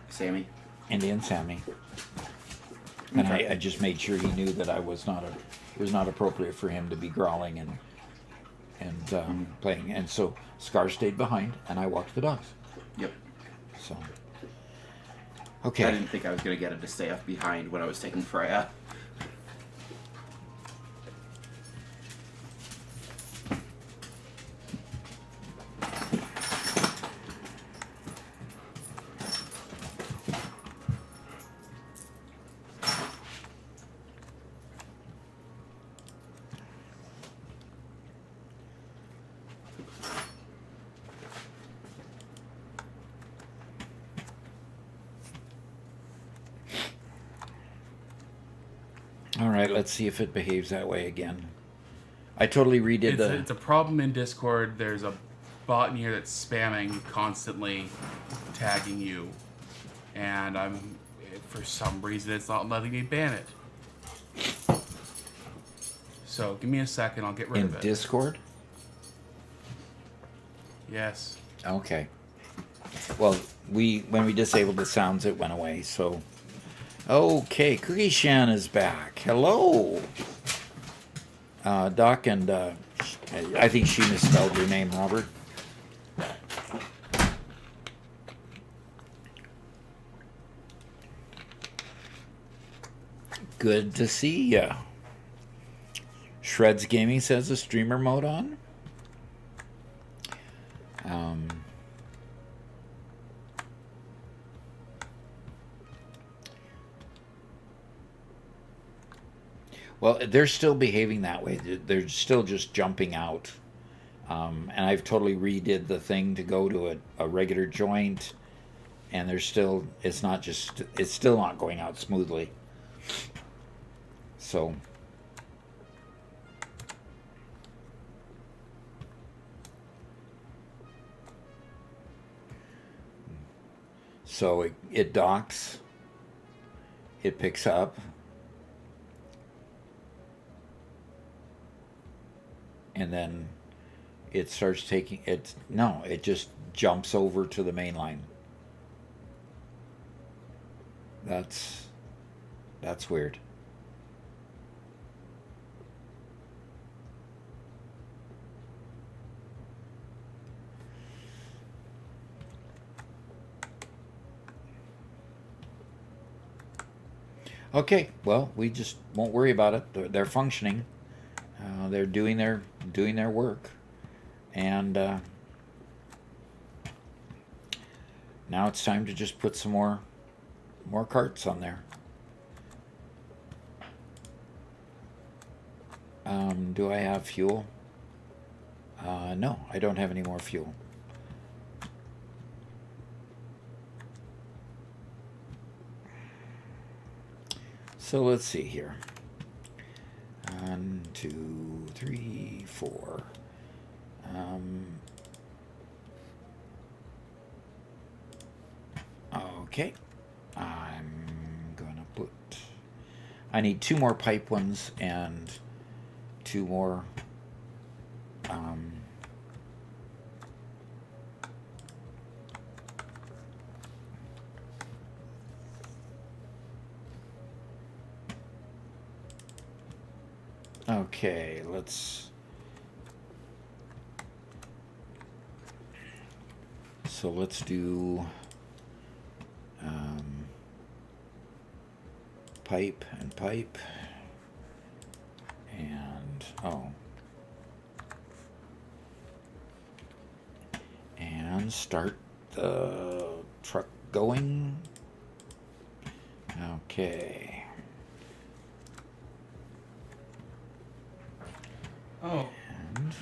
Sammy. Indy and Sammy, and Okay. I just made sure he knew that it was not appropriate for him to be growling and playing. And so Scar stayed behind, and I walked the dogs. Yep. So I okay. didn't think I was going to get him to stay up behind when I was taking Freya. All right, let's see if it behaves that way again. I totally redid It's a problem in Discord. There's a bot in here that's spamming constantly, tagging you, and for some reason it's not letting me ban it. So give me a second, I'll get rid in of it. Discord. Yes. Okay. Well, when we disabled the sounds, it went away. So, okay, Cookie Shan is back. Hello, Doc, and I think she misspelled your name, Robert. Good to see ya. Shreds Gaming says the streamer mode on. Well, they're still behaving that way. They're still just jumping out. And I've totally redid the thing to go to a regular joint, and it's still not going out smoothly. So it docks, it picks up, and then it starts taking it. No, it just jumps over to the main line. That's weird. Okay, well, we just won't worry about it. They're functioning. They're doing their work, and now it's time to just put some more carts on there. Do I have fuel? No, I don't have any more fuel. So let's see here. 1, 2, 3, 4. Okay. I'm gonna put. I need 2 more pipe ones and 2 more. Okay, let's do pipe and pipe, and and start the truck going. Okay. Oh. And,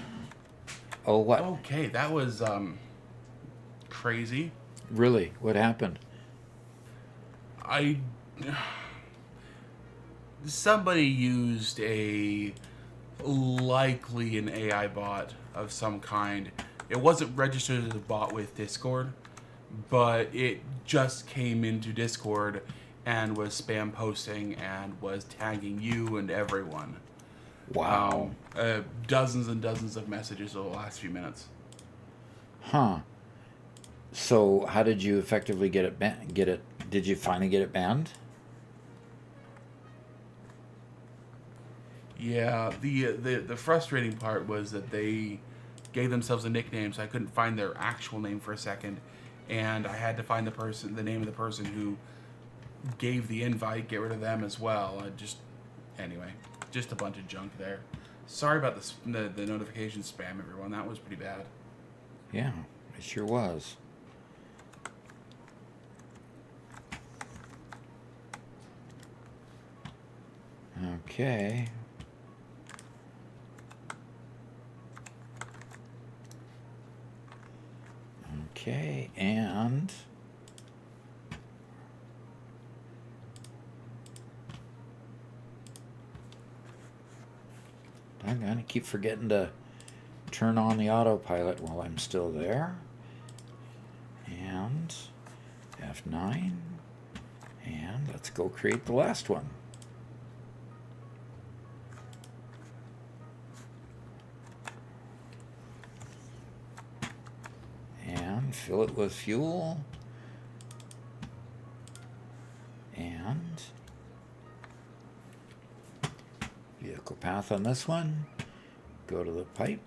oh, what? Okay, that was crazy. Really? What happened? Somebody used likely an AI bot of some kind. It wasn't registered as a bot with Discord, but it just came into Discord and was spam posting and was tagging you and everyone. Wow. Dozens and dozens of messages over the last few minutes. Huh. So how did you effectively get it did you finally get it banned? Yeah, the frustrating part was that they gave themselves a nickname, so I couldn't find their actual name for a second, and I had to find the name of the person who gave the invite, get rid of them as well. Anyway, just a bunch of junk there. Sorry about the notification spam, everyone. That was pretty bad. Yeah, it sure was. Okay. Okay, and gonna keep forgetting to turn on the autopilot while I'm still there. And F9. And let's go create the last one. And fill it with fuel. And vehicle path on this one. Go to the pipe.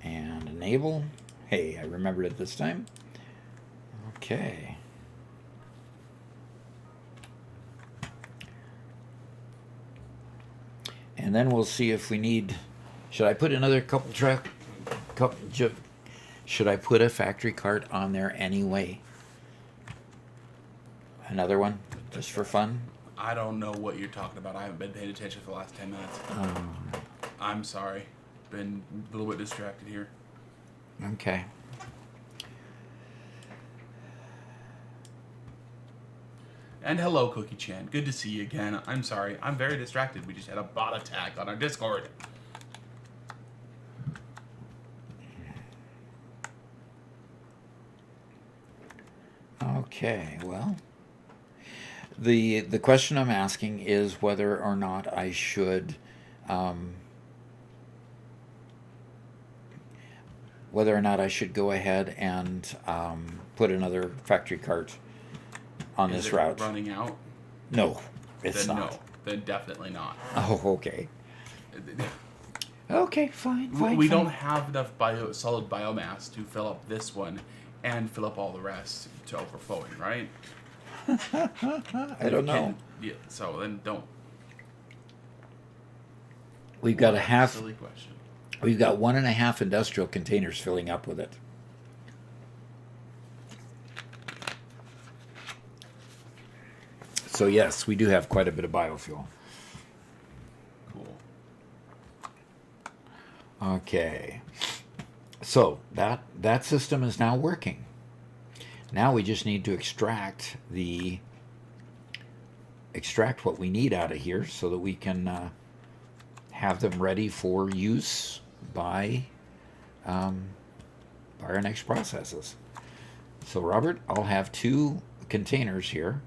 And enable. Hey, I remembered it this time. Okay. And then we'll see if we need... Should I put another should I put a factory cart on there anyway? Another one? Just for fun? I don't know what you're talking about. I haven't been paying attention for the last 10 minutes. I'm sorry. Been a little bit distracted here. Okay. And hello, Cookie Chan. Good to see you again. I'm sorry. I'm very distracted. We just had a bot attack on our Discord. Okay, well, the question I'm asking is whether or not I should go ahead and put another factory cart on Is this it route. running out? No, it's Then not. no. Then definitely not. Oh, okay. Okay, fine. We don't have enough solid biomass to fill up this one and fill up all the rest to overflowing, right? I don't know. Yeah, so then don't. We've got a half. Silly question. We've got 1.5 industrial containers filling up with it. So yes, we do have quite a bit of biofuel. Cool. Okay. So that system is now working. Now we just need to extract what we need out of here so that we can have them ready for use by our next processes. So Robert, I'll have 2 containers here,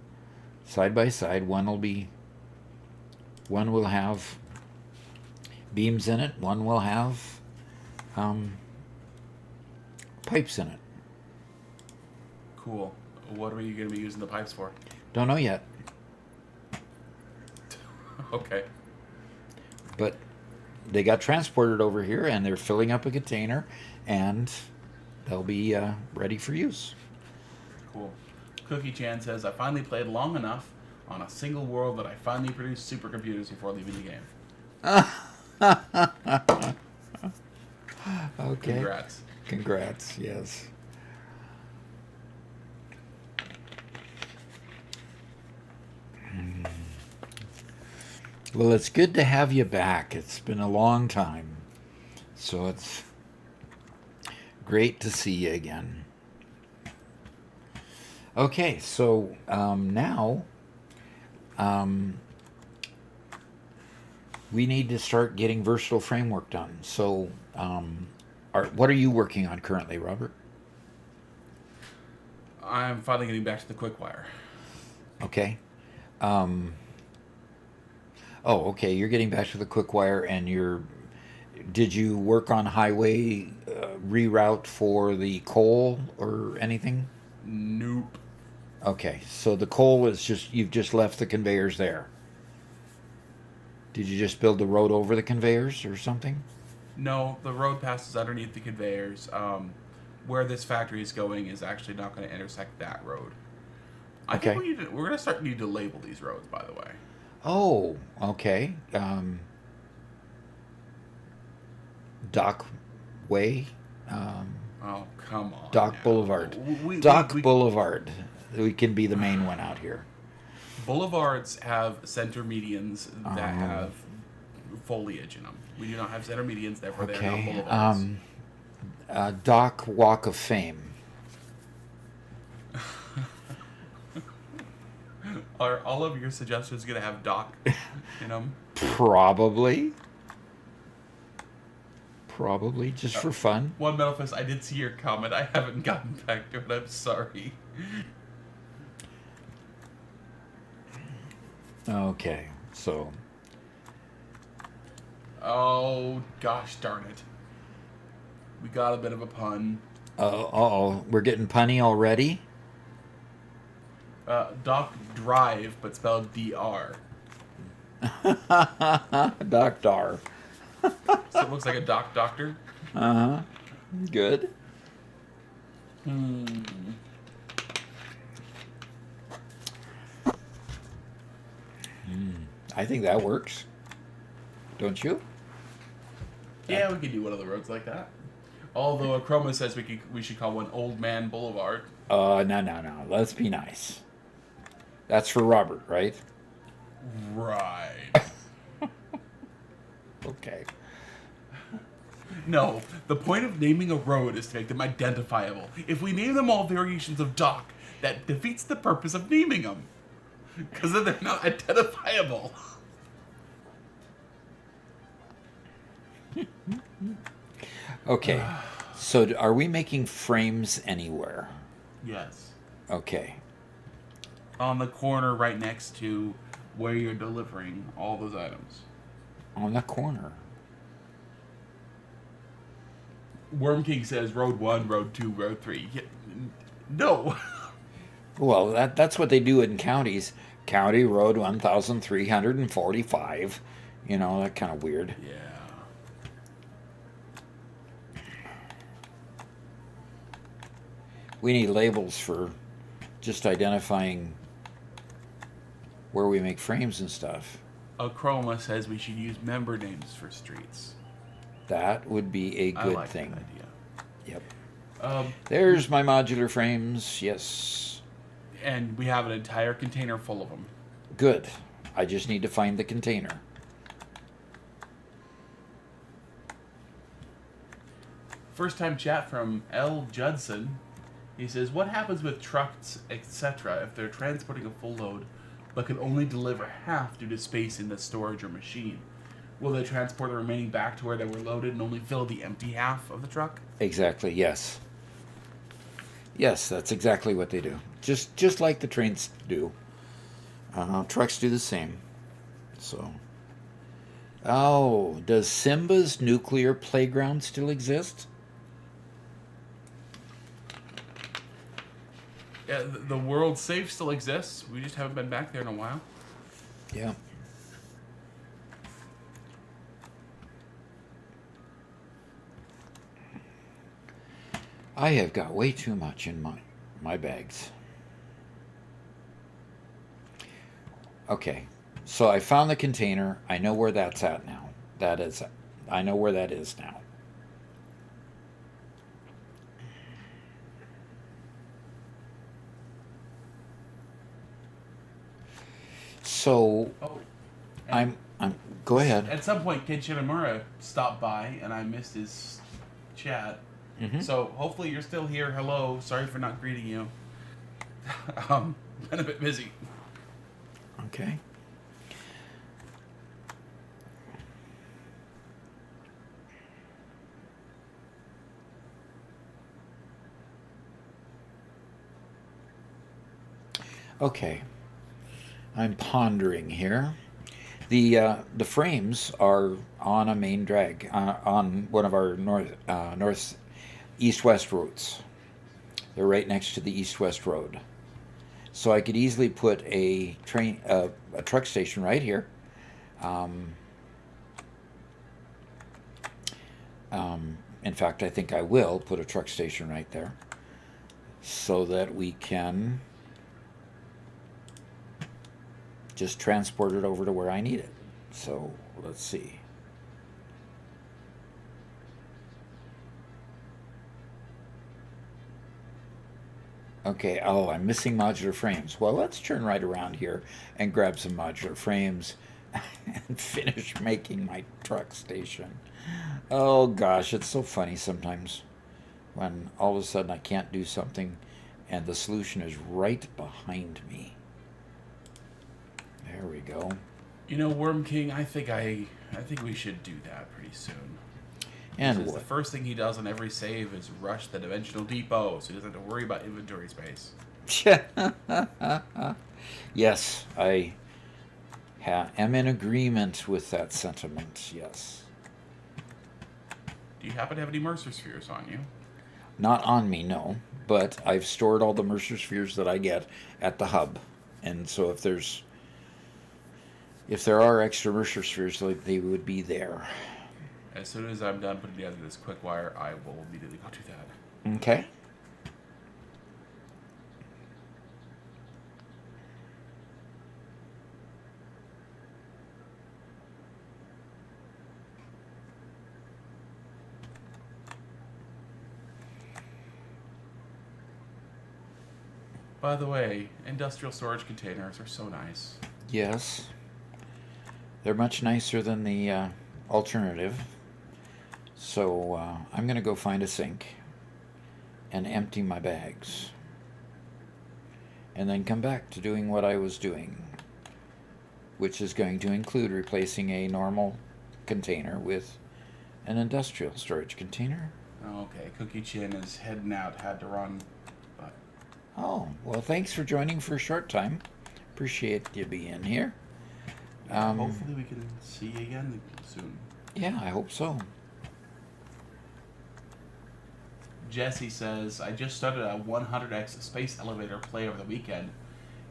side by side. One will have beams in it. One will have pipes in it. Cool. What are you going to be using the pipes for? Don't know yet, Okay. but they got transported over here and they're filling up a container and they'll be ready for use. Cool. Cookie Chan says, I finally played long enough on a single world that I finally produced supercomputers before leaving the game. Okay. Congrats. Congrats, yes. Well, it's good to have you back. It's been a long time. So it's great to see you again. Okay, so now we need to start getting versatile framework done. So what are you working on currently, Robert? I'm finally getting back to the quick wire. Okay. Okay. You're getting back to the quick wire, and did you work on highway reroute for the coal or anything? Nope. Okay. So the coal is you've just left the conveyors there. Did you just build the road over the conveyors or something? No, the road passes underneath the conveyors. Where this factory is going is actually not going to intersect that road. I think we're going to need to label these roads, by the way. Oh, okay. Dock Way. Oh, come on. Dock now. Boulevard. We Boulevard. We can be the main one out here. Boulevards have center medians that have foliage in them. We do not have center medians, therefore they are not boulevards. Dock Walk of Fame. Are all of your suggestions going to have Doc in them? Probably. Probably, just for fun. One Metal Fist, I did see your comment. I haven't gotten back to it. I'm sorry. Okay, so... Oh, gosh darn it. We got a bit of a pun. Uh-oh, we're getting punny already? Doc Drive, but spelled D-R. Doctor. So it looks like a doctor. Uh-huh. Good. I think that works. Don't you? Yeah, we could do one of the roads like that. Although Chroma says we should call one Old Man Boulevard. No. Let's be nice. That's for Robert, right? Right. Okay. No, the point of naming a road is to make them identifiable. If we name them all variations of Doc, that defeats the purpose of naming them. Because then they're not identifiable. Okay. So are we making frames anywhere? Yes. Okay. On the corner right next to where you're delivering all those items. On the corner. Worm King says Road 1, Road 2, Road 3. Yeah, no. Well, that's what they do in counties. County Road 1345. You know, that kind of weird. Yeah. We need labels for just identifying where we make frames and stuff. Chroma says we should use member names for streets. That would be a good I like thing. that idea. Yep. There's my modular frames. Yes. And we have an entire container full of them. Good. I just need to find the container. First time chat from L. Judson. He says, what happens with trucks, etc., if they're transporting a full load but can only deliver half due to space in the storage or machine? Will they transport the remaining back to where they were loaded and only fill the empty half of the truck? Exactly, yes. Yes, that's exactly what they do. Just like the trains do. Trucks do the same. So. Oh, does Simba's nuclear playground still exist? Yeah, the World Safe still exists. We just haven't been back there in a while. Yeah. I have got way too much in my bags. Okay, so I found the container. I know where that's at now. I know where that is now. So, I'm. Go ahead. At some point, Ken Shinamura stopped by, and I missed his chat. Mm-hmm. So hopefully you're still here. Hello. Sorry for not greeting you. Been a bit busy. Okay. Okay. I'm pondering here. The frames are on a main drag on one of our north east-west routes. They're right next to the east-west road. So I could easily put a truck station right here. In fact, I think I will put a truck station right there so that we can just transport it over to where I need it. So let's see. Okay, oh, I'm missing modular frames. Well, let's turn right around here and grab some modular frames and finish making my truck station. Oh gosh, it's so funny sometimes when all of a sudden I can't do something and the solution is right behind me. There we go. You know, Worm King, I think we should do that pretty soon. And Because what? the first thing he does on every save is rush the dimensional depot, so he doesn't have to worry about inventory space. Yes, I am in agreement with that sentiment, yes. Do you happen to have any Mercer Spheres on you? Not on me, no. But I've stored all the Mercer Spheres that I get at the hub. And so if there are extra Mercer Spheres, they would be there. As soon as I'm done putting together this quick wire, I will immediately go do that. Okay. By the way, industrial storage containers are so nice. Yes. They're much nicer than the alternative. So I'm going to go find a sink and empty my bags. And then come back to doing what I was doing, which is going to include replacing a normal container with an industrial storage container. Okay, Cookie Chin is heading out, had to run. But Oh, well, thanks for joining for a short time. Appreciate you being here. hopefully we can see you again soon. Yeah, I hope so. Jesse says, I just started a 100x space elevator play over the weekend.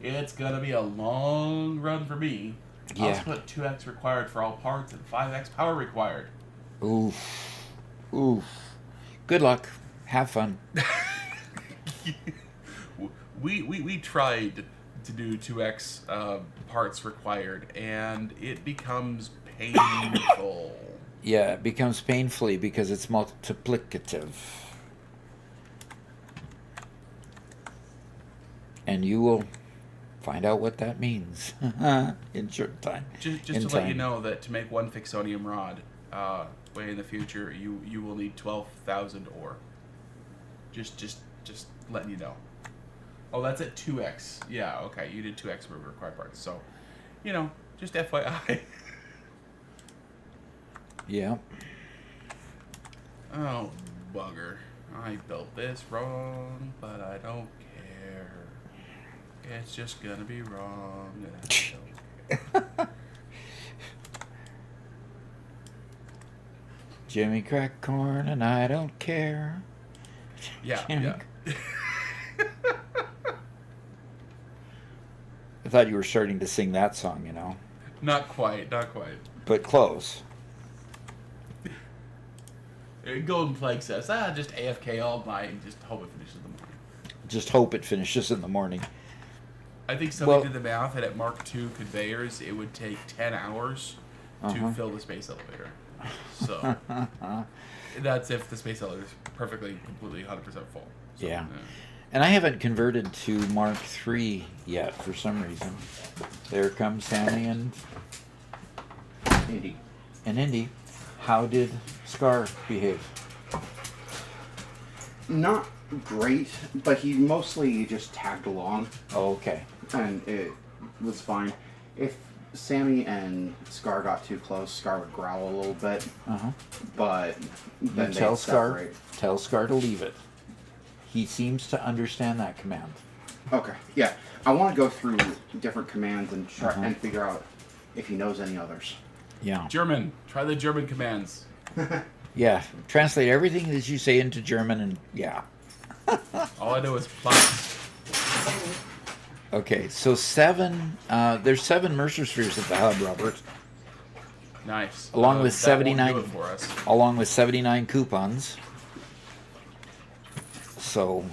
It's gonna be a long run for me. Yeah. I'll put 2x required for all parts and 5x power required. Oof. Oof. Good luck. Have fun. We tried to do 2x parts required, and it becomes painful. Yeah, it becomes painfully because it's multiplicative. And you will find out what that means in short time. Just in to time. let you know that to make one Fixonium rod, way in the future, you will need 12,000 ore. Just letting you know. Oh, that's at 2x. Yeah, okay, you did 2x for required parts. So, just FYI. Yeah. Oh, bugger. I built this wrong, but I don't care. It's just gonna be wrong, and I don't care. Jimmy crack corn and I don't care. Yeah, Jimmy yeah. I thought you were starting to sing that song, Not quite. But close. Golden Plague says, just AFK all night and just hope it finishes in the morning. Just hope it finishes in the morning. I think somebody Well- did the math, and at Mark II conveyors, it would take 10 hours to fill the space elevator. So, that's if the space elevator is perfectly, completely 100% full. So, Yeah. And I haven't converted to Mark III yet for some reason. There comes Sammy and Indy. How did Scar behave? Not great, but he mostly just tagged along, Oh, okay. and it was fine. If Sammy and Scar got too close, Scar would growl a little bit, but then they'd Tell separate. Scar to leave it. He seems to understand that command. Okay, yeah. I want to go through different commands and try and figure out if he knows any others. Yeah. German. Try the German commands. Yeah. Translate everything that you say into German and yeah. All I know is plus. Okay, so there's 7 Mercer Spheres at the hub, Robert. Nice. Along with that 79 won't do it for us. Along with 79 coupons. So,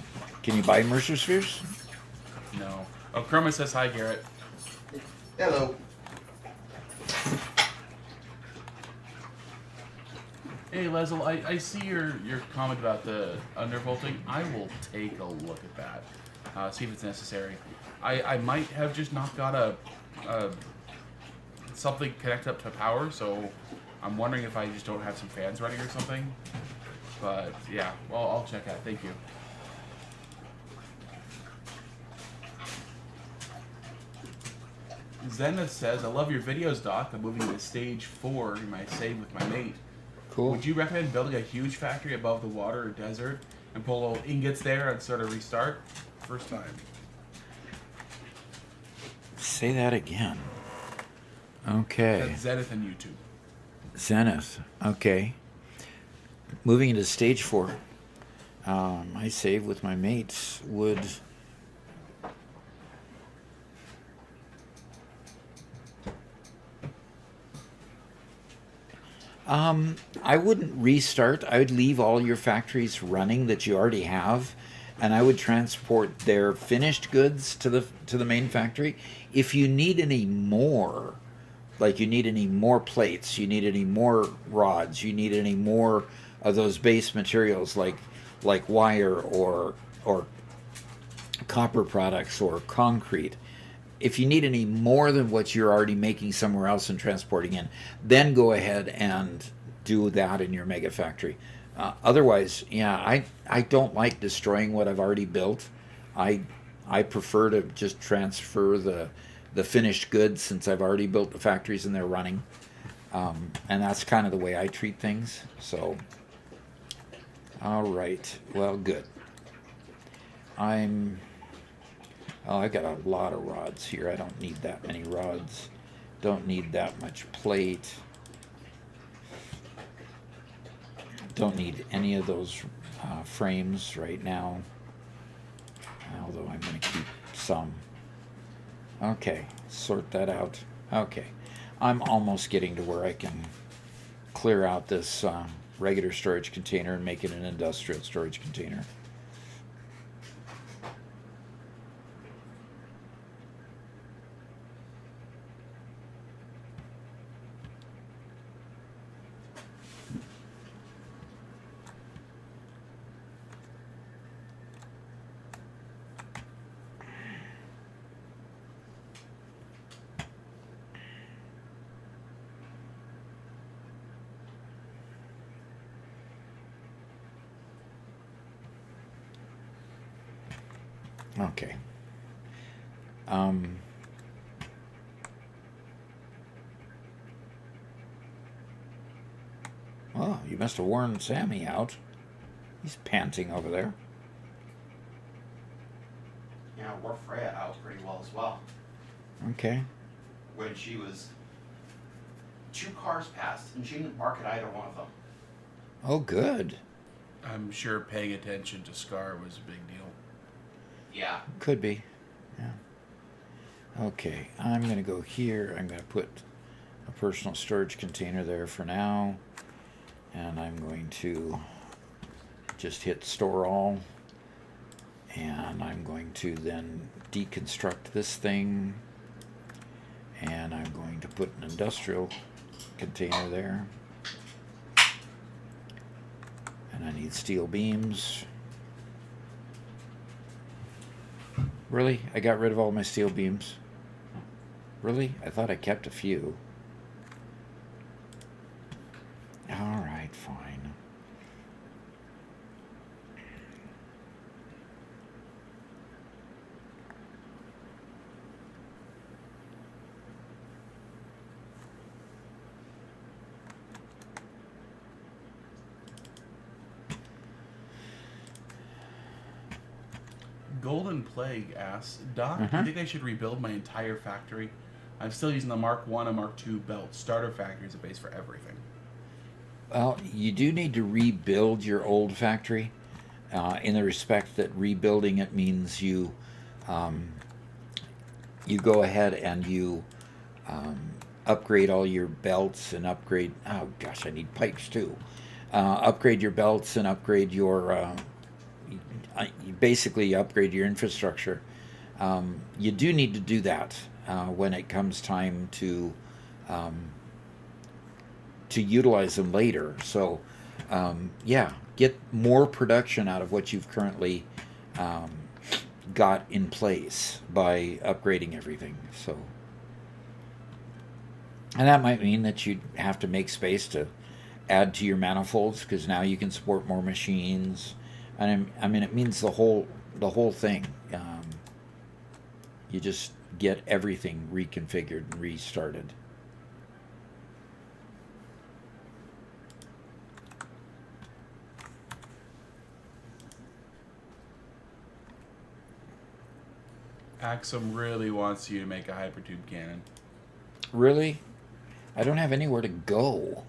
can you buy Mercer Spheres? No. Oh, Chroma says hi, Garrett. Hello. Hey, Leslie, I see your comment about the undervolting. I will take a look at that. See if it's necessary. I might have just not got a something connected up to power, so I'm wondering if I just don't have some fans running or something. But yeah, well, I'll check out. Thank you. Zenith says, I love your videos, Doc. I'm moving to stage 4 in my save with my mate. Cool. Would you recommend building a huge factory above the water or desert and pull all ingots there and sort of restart? First time. Say that again. Okay. That's Zenith and YouTube. Zenith. Okay. Moving into stage 4. I save with my mates would... I wouldn't restart. I would leave all your factories running that you already have, and I would transport their finished goods to the main factory. If you need any more, like you need any more plates, you need any more rods, you need any more of those base materials like wire or copper products or concrete. If you need any more than what you're already making somewhere else and transporting in, then go ahead and do that in your mega factory. Otherwise, yeah, I don't like destroying what I've already built. I prefer to just transfer the finished goods since I've already built the factories and they're running. And that's kind of the way I treat things. So, all right, well, good. I've got a lot of rods here. I don't need that many rods. Don't need that much plate. Don't need any of those frames right now. Although I'm going to keep some. Okay, sort that out. Okay, I'm almost getting to where I can clear out this regular storage container and make it an industrial storage container. Okay. Oh, you must have worn Sammy out. He's panting over there. Yeah, I wore Freya out pretty well as well. Okay. When she was 2 cars passed, and she didn't bark at either one of them. Oh, good. I'm sure paying attention to Scar was a big deal. Yeah. Could be. Yeah. Okay, I'm going to go here. I'm going to put a personal storage container there for now. And I'm going to just hit store all. And I'm going to then deconstruct this thing. And I'm going to put an industrial container there. And I need steel beams. Really? I got rid of all my steel beams? Really? I thought I kept a few. Alright, fine. Golden Plague asks, Doc, do you think I should rebuild my entire factory? I'm still using the Mark 1 and Mark 2 belt starter factory as a base for everything. Well, you do need to rebuild your old factory in the respect that rebuilding it means you go ahead and you upgrade all your belts and upgrade, oh gosh, I need pipes too. Upgrade your belts and upgrade your, you basically upgrade your infrastructure. You do need to do that when it comes time to utilize them later. So, yeah, get more production out of what you've currently got in place by upgrading everything. So, and that might mean that you have to make space to add to your manifolds because now you can support more machines. And I mean, it means the whole thing. You just get everything reconfigured and restarted. Axum really wants you to make a hypertube cannon. Really? I don't have anywhere to go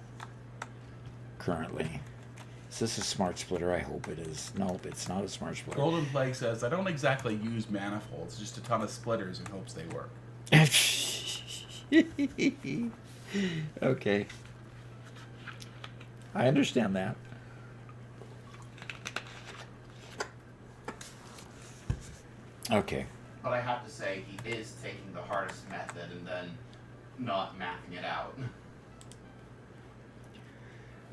currently. Is this a smart splitter? I hope it is. Nope, it's not a smart splitter. Golden Plague says, I don't exactly use manifolds, just a ton of splitters in hopes they work. Okay. I understand that. Okay. But I have to say, he is taking the hardest method and then not mapping it out.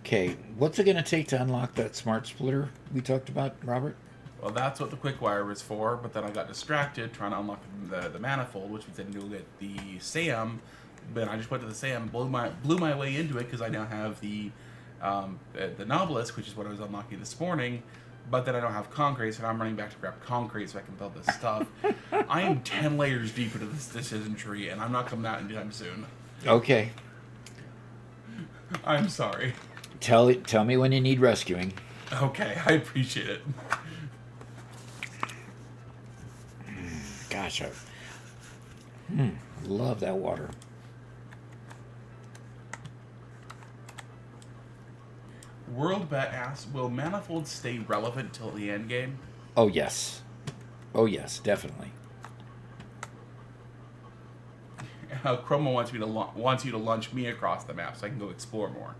Okay, what's it going to take to unlock that smart splitter we talked about, Robert? Well, that's what the quick wire was for, but then I got distracted trying to unlock the manifold, which means I need to get the SAM. But I just went to the SAM, blew my way into it because I now have the Novelist, which is what I was unlocking this morning. But then I don't have concrete, so I'm running back to grab concrete so I can build this stuff. I am 10 layers deep into this decision tree, and I'm not coming out anytime soon. Okay. I'm sorry. Tell me when you need rescuing. Okay, I appreciate it. Gosh, I love that water. WorldBet asks, will manifolds stay relevant till the end game? Oh, yes. Oh, yes, definitely. Chroma wants you to launch me across the map so I can go explore more.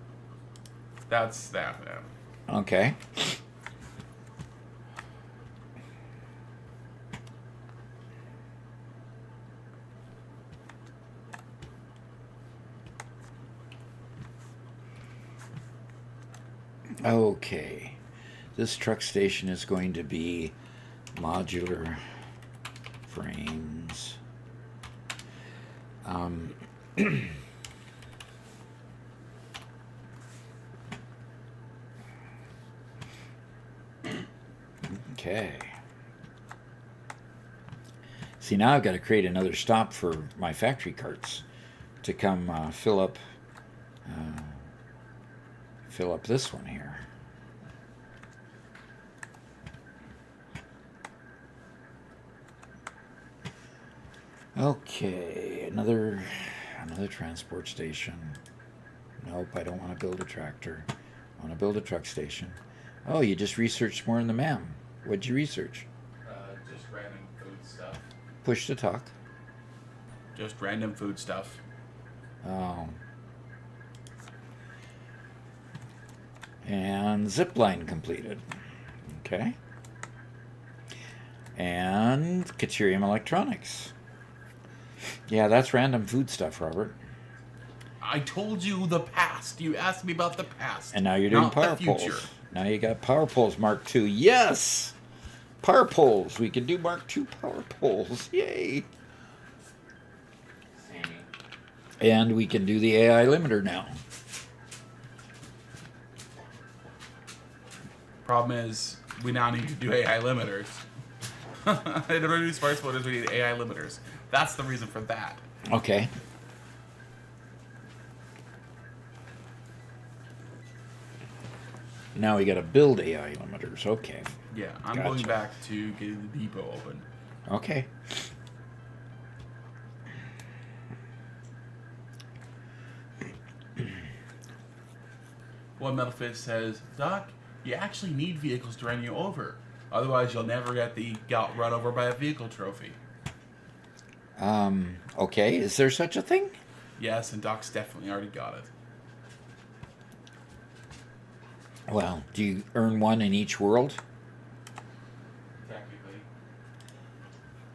That's that, man. Okay. Okay. This truck station is going to be modular frames. Okay. See, now I've got to create another stop for my factory carts to come fill up this one here. Okay, another transport station. Nope, I don't want to build a tractor. I want to build a truck station. Oh, you just researched more in the MAM. What'd you research? Just random food stuff. Push to talk. Just random food stuff. Oh. And zip line completed. Okay. And Caterium Electronics. Yeah, that's random food stuff, Robert. I told you the past. You asked me about the past. And now you're doing not power the future. poles. Now you got power poles Mark II. Yes! Power poles. We can do Mark II power poles. Yay! Sammy. And we can do the AI limiter now. Problem is, we now need to do AI limiters. In order to do smart splitters, we need AI limiters. That's the reason for that. Okay. Now we got to build AI limiters. Okay. Yeah, I'm Gotcha. going back to getting the depot open. Okay. One Metal Fist says, Doc, you actually need vehicles to run you over. Otherwise, you'll never get the got run over by a vehicle trophy. Okay. Is there such a thing? Yes, and Doc's definitely already got it. Well, do you earn one in each world? Technically.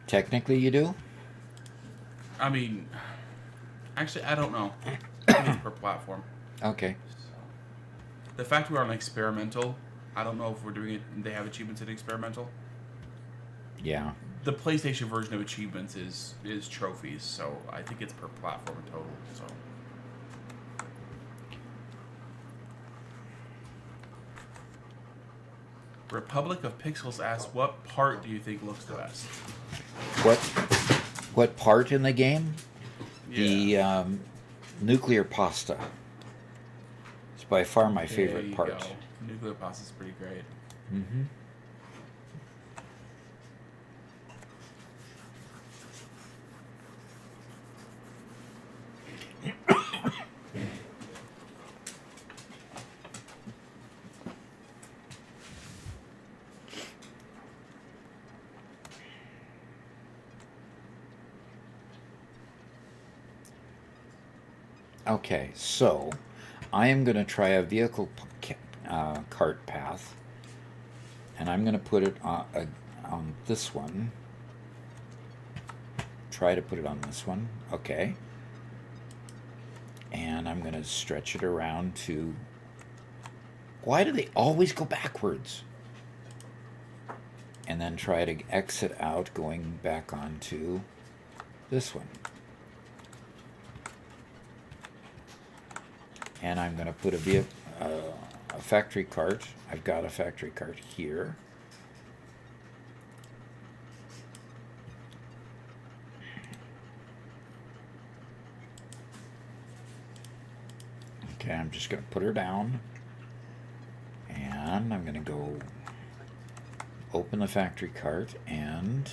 Technically, you do? I mean, actually, I don't know. I think it's per platform. Okay. The fact we're on experimental, I don't know if we're doing it. They have achievements in experimental. Yeah. The PlayStation version of achievements is trophies, so I think it's per platform in total. So. Republic of Pixels asks, what part do you think looks the best? What? What part in the game? Yeah. The nuclear pasta. It's by far my There favorite you part. go. Nuclear pasta's pretty great. Mm-hmm. Okay, so I am going to try a vehicle cart path, and I'm going to put it on this one. Try to put it on this one. Okay. And I'm going to stretch it around to... Why do they always go backwards? And then try to exit out going back onto this one. And I'm going to put a factory cart. I've got a factory cart here. Okay, I'm just going to put her down. And I'm going to go open the factory cart, and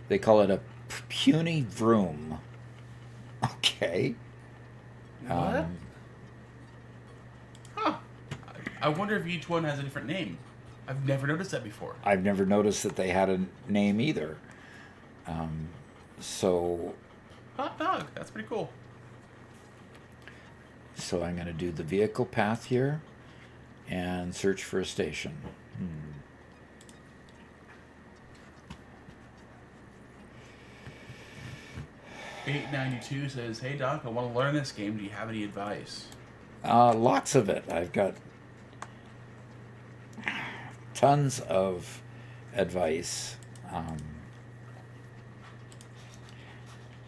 they call it a puny vroom. Okay. What? Huh. I wonder if each one has a different name. I've never noticed that before. I've never noticed that they had a name either. So Hot dog. That's pretty cool. So I'm going to do the vehicle path here and search for a station. 892 says, "Hey Doc, I want to learn this game. Do you have any advice?" Lots of it. I've got tons of advice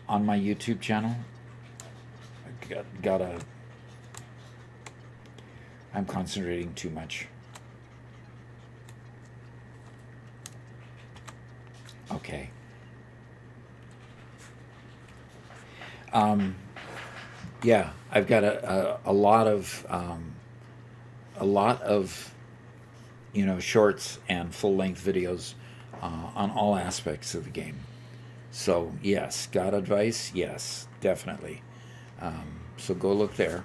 on my YouTube channel. I'm concentrating too much. Okay. Yeah, I've got a lot of shorts and full length videos on all aspects of the game. So yes, got advice? Yes, definitely. So go look there.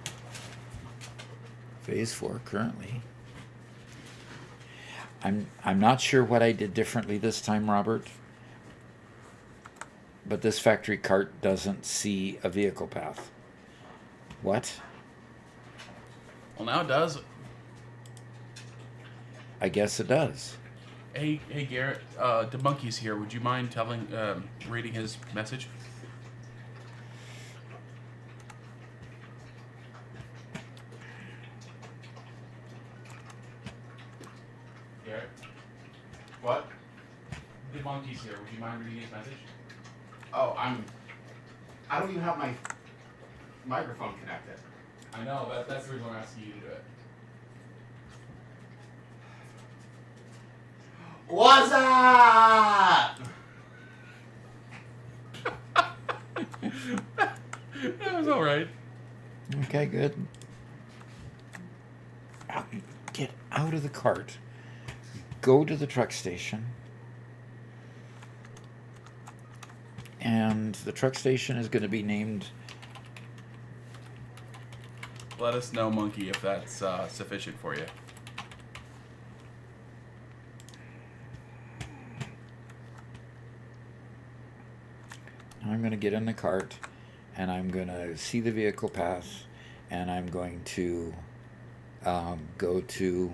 Phase 4 currently. I'm not sure what I did differently this time, Robert. But this factory cart doesn't see a vehicle path. What? Well, now it does. I guess it does. Hey Garrett, the monkey's here. Would you mind reading his message? Garrett? What? The monkey's here. Would you mind reading his message? Oh, I don't even have my microphone connected. I know, that's the reason I'm asking you to do it. What's up? That was alright. Okay, good. Get out of the cart. Go to the truck station. And the truck station is going to be named... Let us know, monkey, if that's sufficient for you. I'm going to get in the cart, and I'm going to see the vehicle path, and I'm going to go to...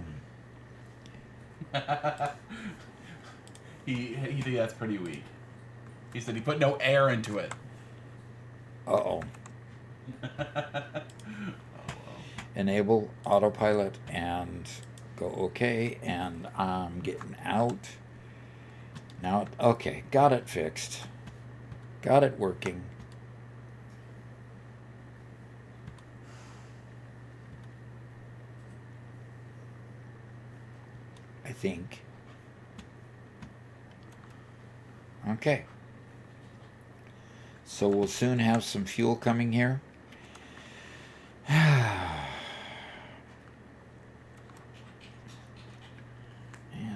He think that's pretty weak. He said he put no air into it. Uh-oh. Enable autopilot and go okay, and I'm getting out. Now, okay, got it fixed. Got it working. I think. Okay. So we'll soon have some fuel coming here. And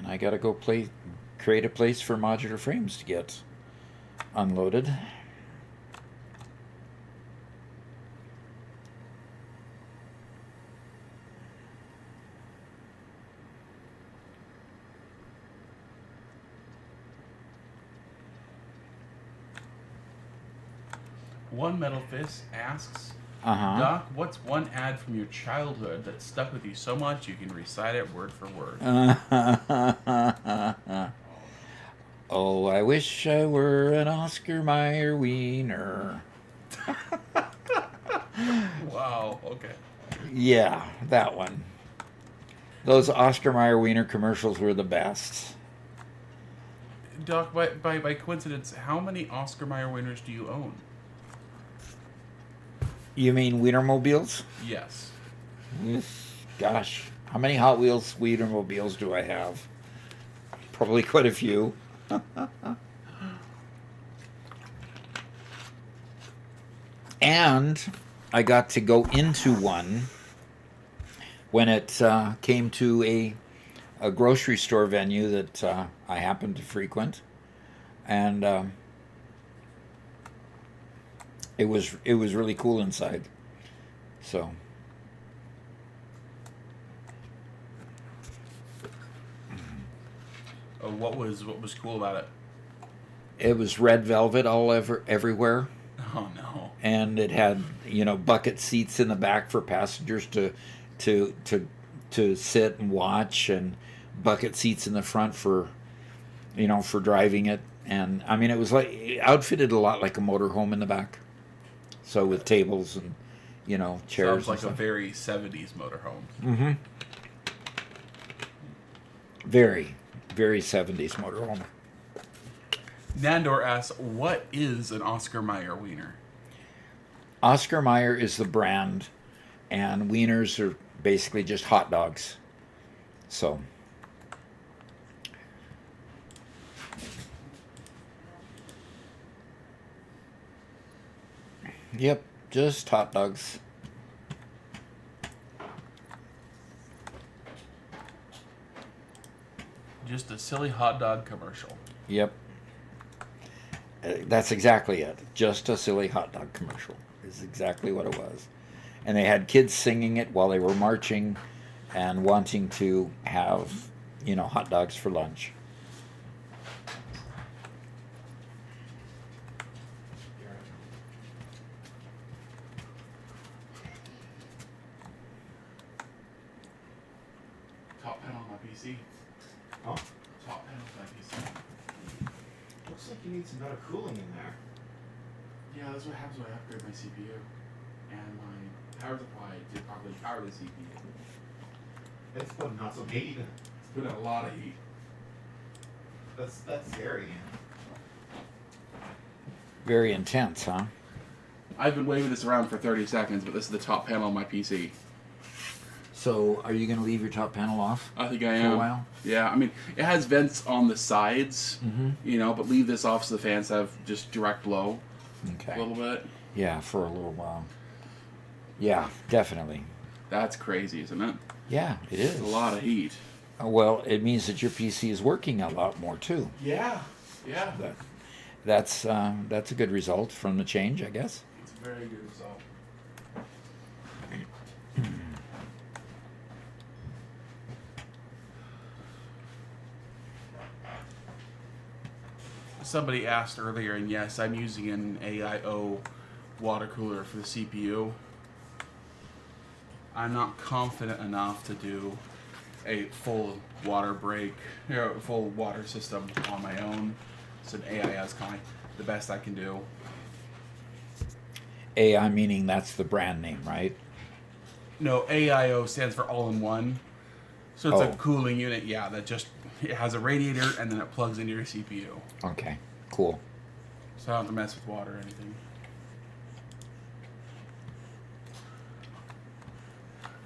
I gotta go create a place for modular frames to get unloaded. One Metal Fist asks, Uh-huh. Doc, what's one ad from your childhood that stuck with you so much you can recite it word for word? Oh, I wish I were an Oscar Mayer wiener. Wow, okay. Yeah, that one. Those Oscar Mayer wiener commercials were the best. Doc, by coincidence, how many Oscar Mayer wieners do you own? You mean Wienermobiles? Yes. Gosh, how many Hot Wheels Wienermobiles do I have? Probably quite a few. And I got to go into one when it came to a grocery store venue that I happened to frequent, and it was really cool inside. So. What was cool about it? It was red velvet everywhere, Oh no. and it had bucket seats in the back for passengers to sit and watch, and bucket seats in the front for for driving it. And I mean, it was like outfitted a lot like a motorhome in the back, so with tables and chairs. Sounds like and a very 70s motorhome. Mm-hmm. Very, very 70s motorhome. Nandor asks, what is an Oscar Mayer wiener? Oscar Mayer is the brand, and wieners are basically just hot dogs. So. Yep, just hot dogs. Just a silly hot dog commercial. Yep. That's exactly it. Just a silly hot dog commercial is exactly what it was. And they had kids singing it while they were marching and wanting to have, hot dogs for lunch. Top panel on my PC. Oh, Top panel on my PC. looks like you need some better cooling in there. Yeah, that's what happens when I upgrade my CPU. And my power supply to properly power the CPU. It's putting out some heat. It's putting out a lot of heat. That's scary. Very intense, huh? I've been waving this around for 30 seconds, but this is the top panel on my PC. So, are you going to leave your top panel off I think I for am. a while? Yeah, I mean, it has vents on the sides, Mm-hmm. but leave this off so the fans have just direct blow Okay. a little bit. Yeah, for a little while. Yeah, definitely. That's crazy, isn't it? Yeah, it is. It's a lot of heat. Well, it means that your PC is working a lot more too. Yeah, yeah. That's a good result from the change, I guess. It's a very good result. Somebody asked earlier, and yes, I'm using an AIO water cooler for the CPU. I'm not confident enough to do a full water break, full water system on my own. So an AI is kind of the best I can do. AI meaning that's the brand name, right? No, AIO stands for all-in-one. So it's Oh. a cooling unit, that just it has a radiator and then it plugs into your CPU. Okay, cool. So I don't have to mess with water or anything.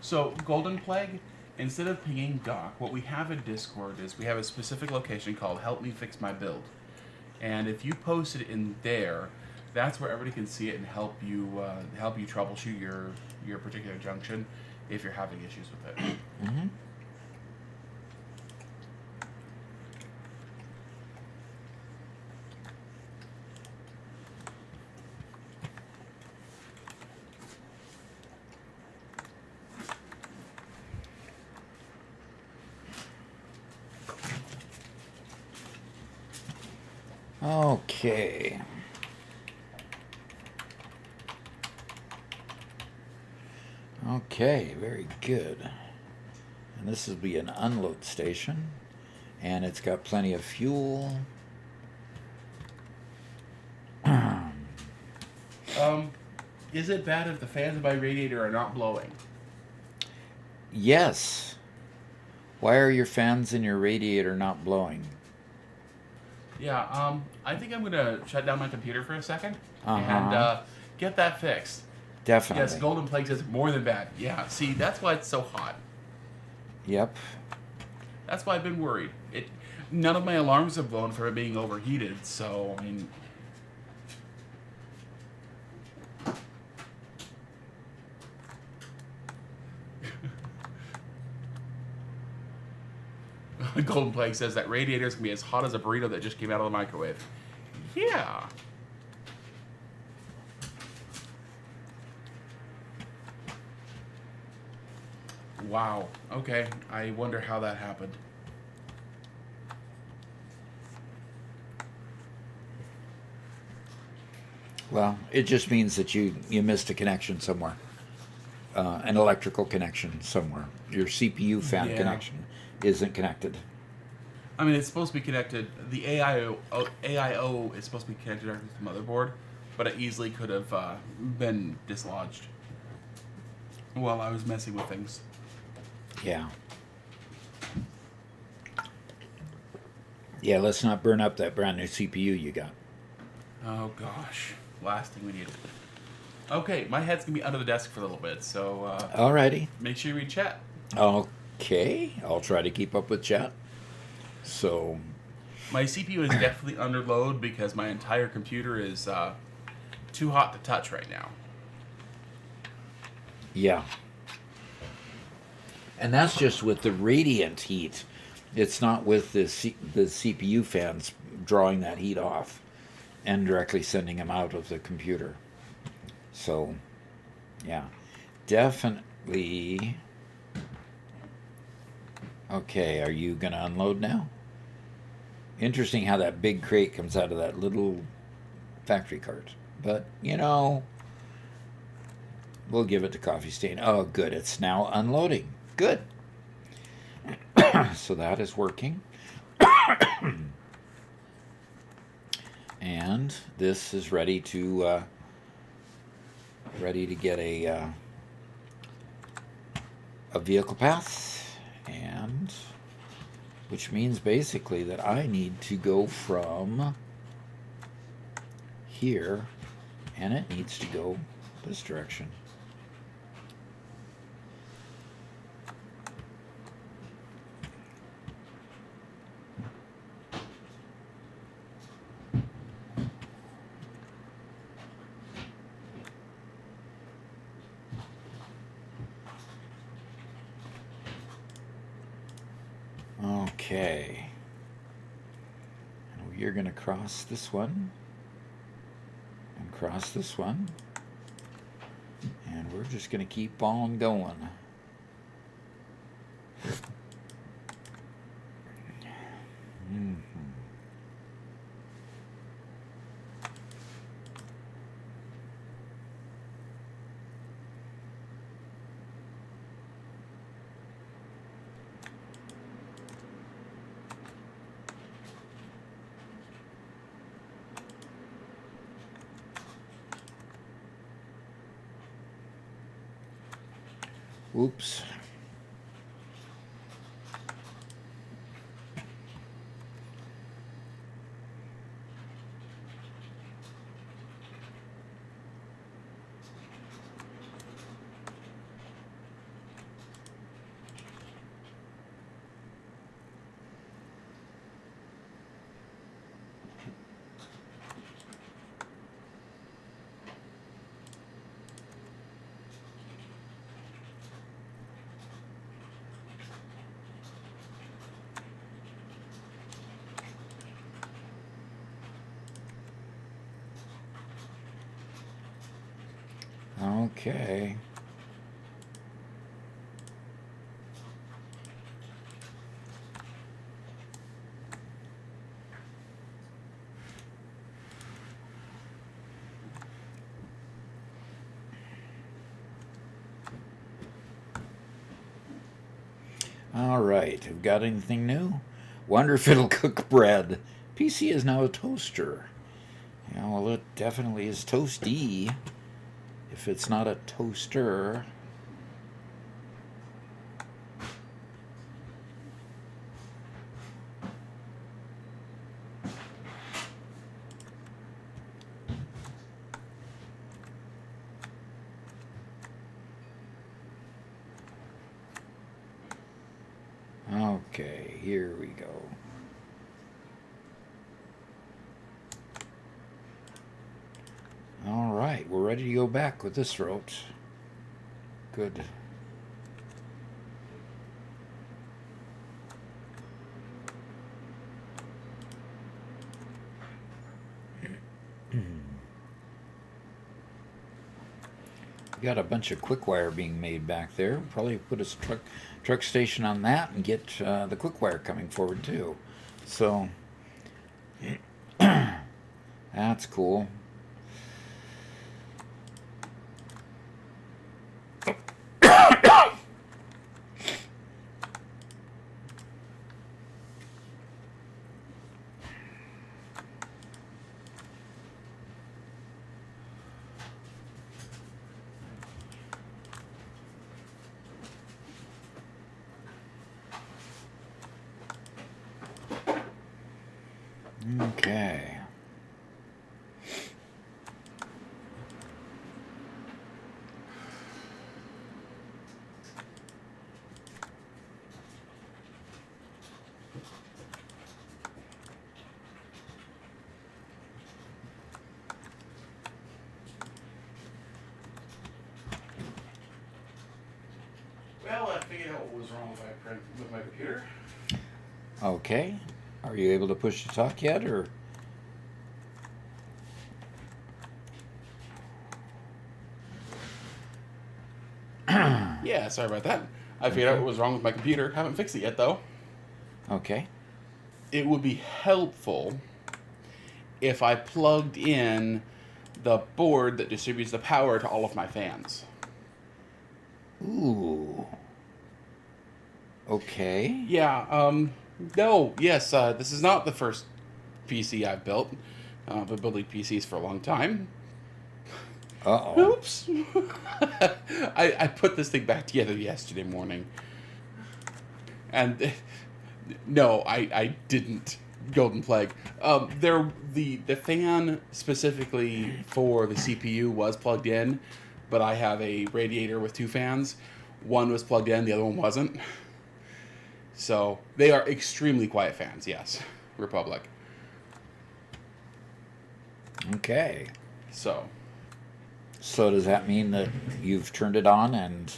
So, Golden Plague, instead of pinging Doc, what we have in Discord is we have a specific location called Help Me Fix My Build. And if you post it in there, That's where everybody can see it and help you troubleshoot your particular junction if you're having issues with it. Mm-hmm. Okay. Okay, very good. And this will be an unload station. And it's got plenty of fuel. Is it bad if the fans in my radiator are not blowing? Yes. Why are your fans in your radiator not blowing? Yeah, I think I'm going to shut down my computer for a second Uh-huh. and get that fixed. Definitely. Yes, Golden Plague says more than bad. Yeah, see, that's why it's so hot. Yep. That's why I've been worried. None of my alarms have blown for it being overheated, so, I mean... Golden Plague says that radiators can be as hot as a burrito that just came out of the microwave. Yeah. Wow. Okay. I wonder how that happened. Well, it just means that you missed a connection somewhere. An electrical connection somewhere. Your CPU fan connection isn't connected. I mean, it's supposed to be connected. The AIO is supposed to be connected directly to the motherboard, but it easily could have been dislodged while I was messing with things. Yeah. Yeah, let's not burn up that brand new CPU you got. Oh, gosh. Last thing we need. Okay, my head's going to be under the desk for a little bit, so Alrighty. make sure you read chat. Okay, I'll try to keep up with chat. So, My CPU is definitely under load because my entire computer is too hot to touch right now. yeah. And that's just with the radiant heat. It's not with the CPU fans drawing that heat off and directly sending them out of the computer. So, yeah. Definitely. Okay, are you going to unload now? Interesting how that big crate comes out of that little factory cart. But, we'll give it to Coffee Stain. Oh, good. It's now unloading. Good. So that is working. And this is ready to get a vehicle path, and which means basically that I need to go from here, and it needs to go this direction. Okay. And you're going to cross this one. And cross this one. And we're just going to keep on going. Mm-hmm. Oops. Okay. All right. Have got anything new? Wonder if it'll cook bread. PC is now a toaster. Yeah, well, it definitely is toasty. If it's not a toaster. Okay, here we go. All right, we're ready to go back with this throat. Good. Got a bunch of quick wire being made back there. Probably put a truck station on that and get the quick wire coming forward too. So that's cool. Okay. Well, I figured out what was wrong with my computer. Okay. Are you able to push to talk yet, or? Yeah, sorry about that. I figured out what was wrong with my computer. Haven't fixed it yet, though. Okay. It would be helpful if I plugged in the board that distributes the power to all of my fans. Ooh. Okay. Yeah, no, yes, this is not the first PC I've built. I've been building PCs for a long time. Uh-oh. Oops. I put this thing back together yesterday morning. And no, I didn't. Golden Plague. The fan specifically for the CPU was plugged in, but I have a radiator with two fans. One was plugged in, the other one wasn't. So they are extremely quiet fans, yes. Republic. Okay. So does that mean that you've turned it on and...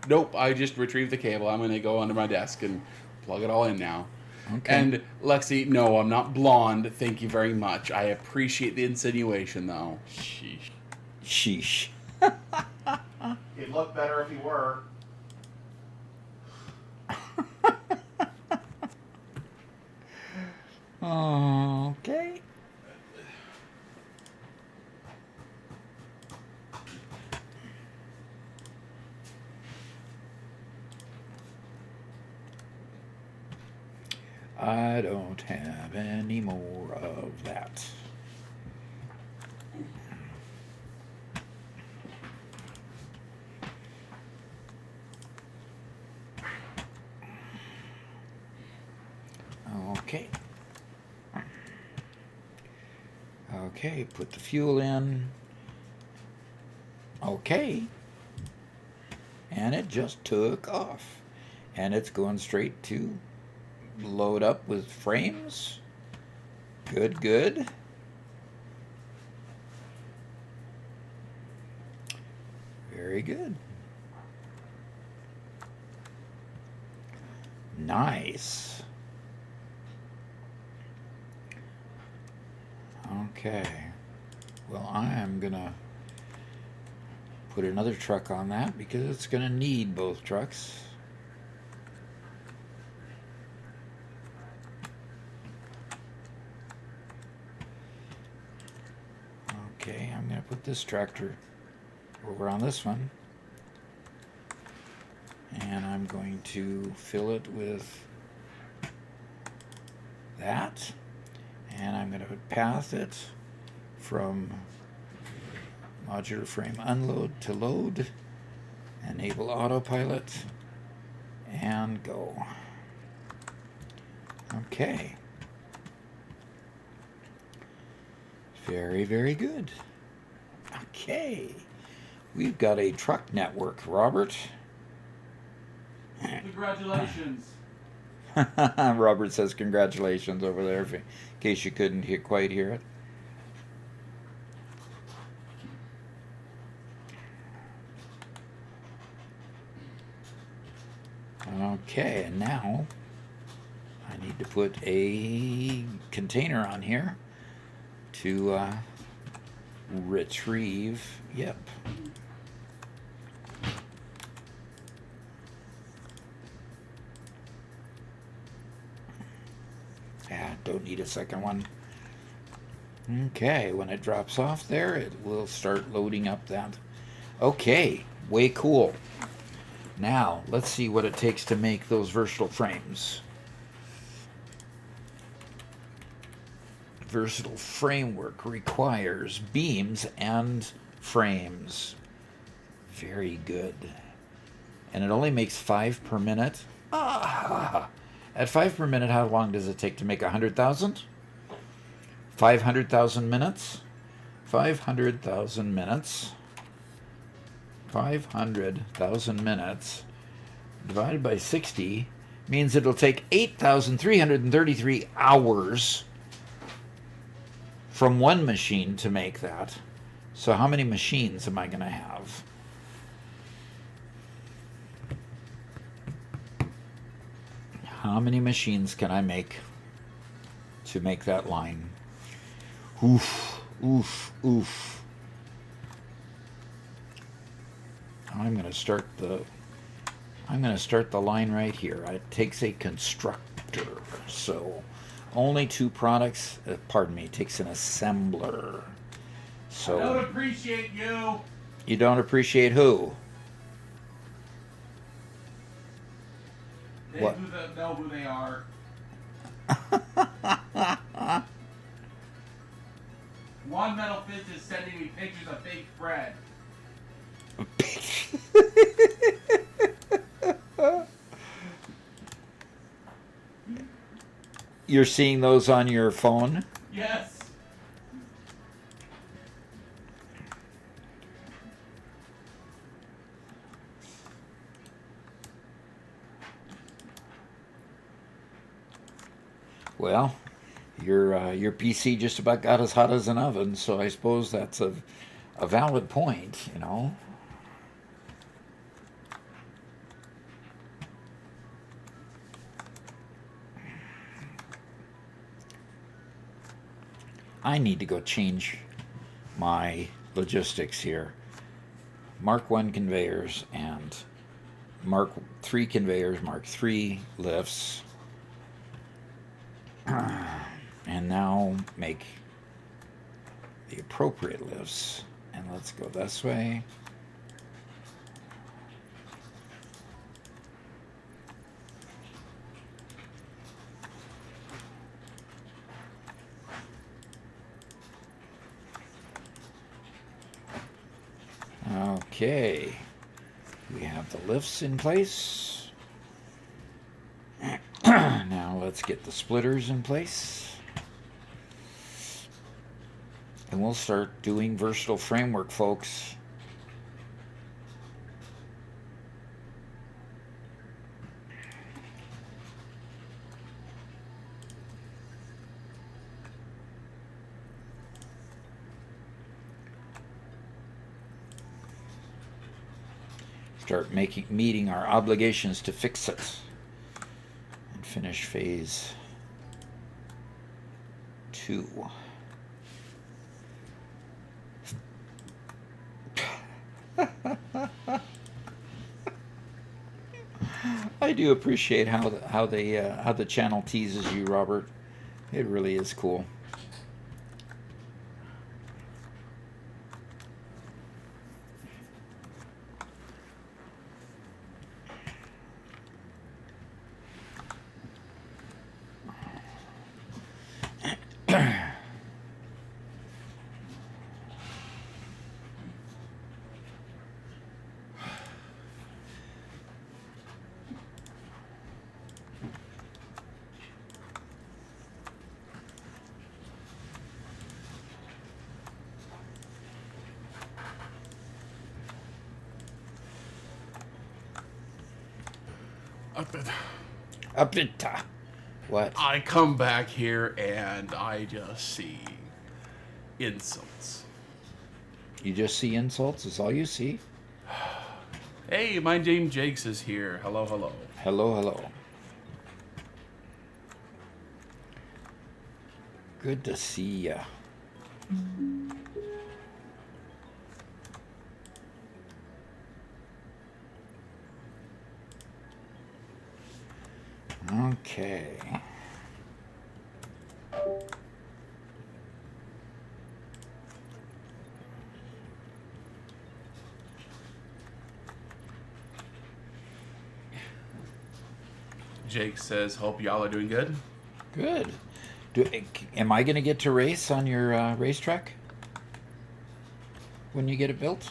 nope, I just retrieved the cable. I'm going to go under my desk and plug it all in now. Okay. And Lexi, no, I'm not blonde. Thank you very much. I appreciate the insinuation, though. Sheesh. Sheesh. It'd look better if you were. Okay. I don't have any more of that. Okay. Okay, put the fuel in. Okay. And it just took off. And it's going straight to load up with frames. Good, good. Very good. Nice. Okay. Well, I am gonna put another truck on that because it's going to need both trucks. Okay, I'm going to put this tractor over on this one. And I'm going to fill it with that. And I'm going to path it from modular frame unload to load. Enable autopilot. And go. Okay. Very, very good. Okay. We've got a truck network, Robert. Congratulations. Robert says congratulations over there, in case you couldn't quite hear it. Okay, and now I need to put a container on here to retrieve. Yep. Don't need a second one. Okay, when it drops off there, it will start loading up that. Okay, way cool. Now, let's see what it takes to make those versatile frames. Versatile framework requires beams and frames. Very good. And it only makes 5 per minute. At 5 per minute, how long does it take to make 100,000? 500,000 minutes? 500,000 minutes. 500,000 minutes divided by 60 means it'll take 8,333 hours from one machine to make that. So how many machines am I going to have? How many machines can I make to make that line? Oof, oof, oof. I'm going to start the line right here. It takes a constructor. So only 2 products, pardon me, it takes an assembler. So I don't appreciate you. You don't appreciate who? They What? know who they are. One Metal Fist is sending me pictures of fake bread. You're seeing those on your phone? Yes. Well, your PC just about got as hot as an oven, so I suppose that's a valid point, you know. I need to go change my logistics here. Mark 1 conveyors and Mark 3 conveyors, Mark 3 lifts. And now make the appropriate lifts. And let's go this way. Okay, we have the lifts in place. Now let's get the splitters in place. And we'll start doing versatile framework, folks. Start meeting our obligations to fix it. And finish phase 2. I do appreciate how the channel teases you, Robert. It really is cool. Up it. What? I come back here and I just see insults. You just see insults? Is all you see? Hey, my name Jakes is here. Hello, hello. Hello, hello. Good to see ya. Okay. Jake says, hope y'all are doing good. Good. Am I going to get to race on your racetrack when you get it built?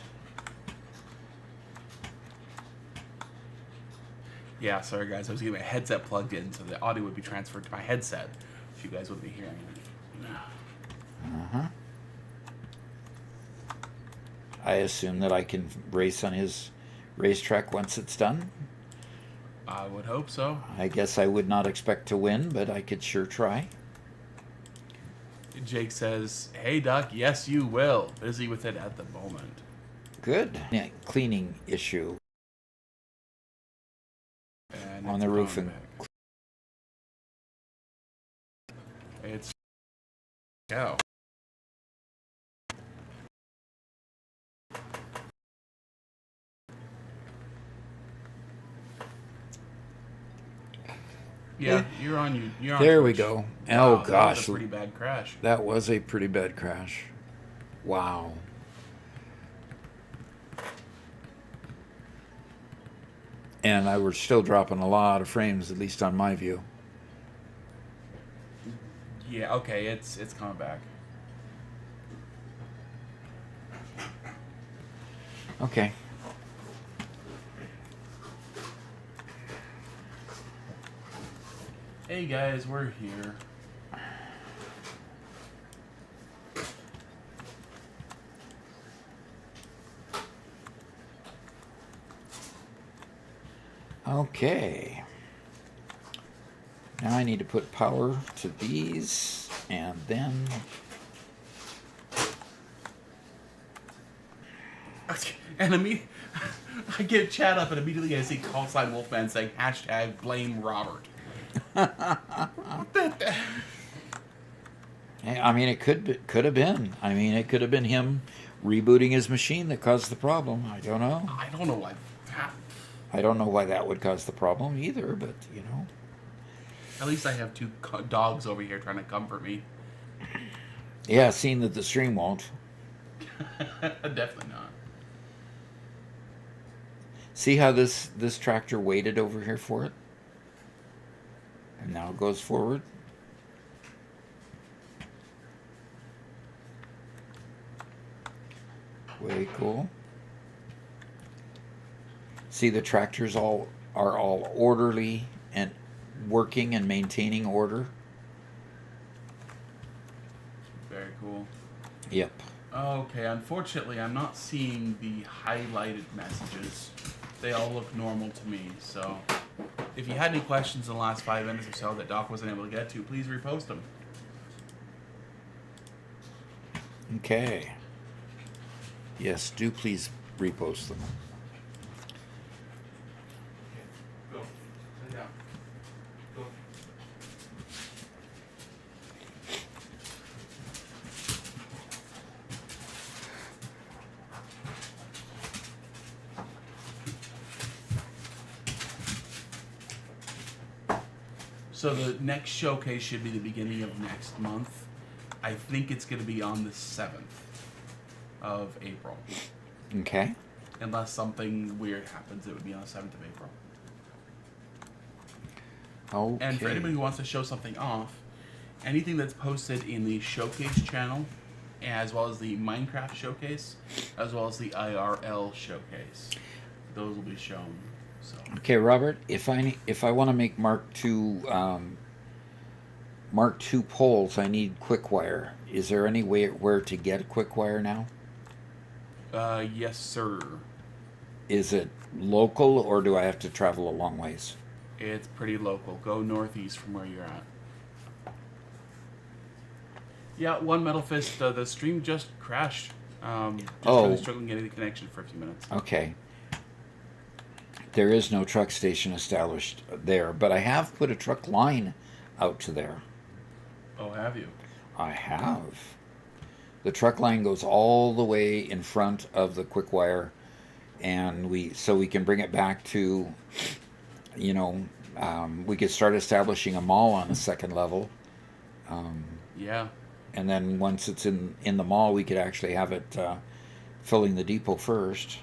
Yeah, sorry guys, I was getting my headset plugged in so the audio would be transferred to my headset, if you guys would be hearing it. Uh-huh. I assume that I can race on his racetrack once it's done. I would hope so. I guess I would not expect to win, but I could sure try. Jake says, hey Duck, yes you will. Busy with it at the moment. Good. Yeah, cleaning issue And on it's the roof. going back. It's go. Yeah, you're on. You're on. There we Twitch. go. Wow, Oh that gosh, was a pretty bad crash. that was a pretty bad crash. Wow. And I was still dropping a lot of frames, at least on my view. Yeah. Okay. It's coming back. Okay. Hey guys, we're here. Okay. Now I need to put power to these, and then And I get chat up, and immediately I see call sign Wolfman saying hashtag blame Robert. What the? I mean, it could have been. I mean, it could have been him rebooting his machine that caused the problem. I don't know. I don't know what. I don't know why that would cause the problem either, but you know. At least I have two dogs over here trying to comfort me. Yeah, seeing that the stream won't. Definitely not. See how this tractor waited over here for it? And now it goes forward. Way cool. See, the tractors are all orderly and working and maintaining order. Very cool. Yep. Okay, unfortunately, I'm not seeing the highlighted messages. They all look normal to me, so if you had any questions in the last 5 minutes or so that Doc wasn't able to get to, please repost them. Okay. Yes, do please repost them. Go. Sit down. Go. So the next showcase should be the beginning of next month. I think it's going to be on the 7th of April. Okay. Unless something weird happens, it would be on the 7th of April. Okay. And for anybody who wants to show something off, anything that's posted in the showcase channel, as well as the Minecraft showcase, as well as the IRL showcase, those will be shown. So. Okay, Robert. If I want to make Mark II poles, I need quick wire. Is there any way where to get quick wire now? Yes, sir. Is it local or do I have to travel a long ways? It's pretty local. Go northeast from where you're at. Yeah, One Metal Fist, the stream just crashed. Really struggling getting the connection for a few minutes. Okay. There is no truck station established there, but I have put a truck line out to there. Oh, have you? I have. The truck line goes all the way in front of the quick wire, and we can bring it back to, we could start establishing a mall on the second level. Yeah. And then once it's in the mall, we could actually have it filling the depot first.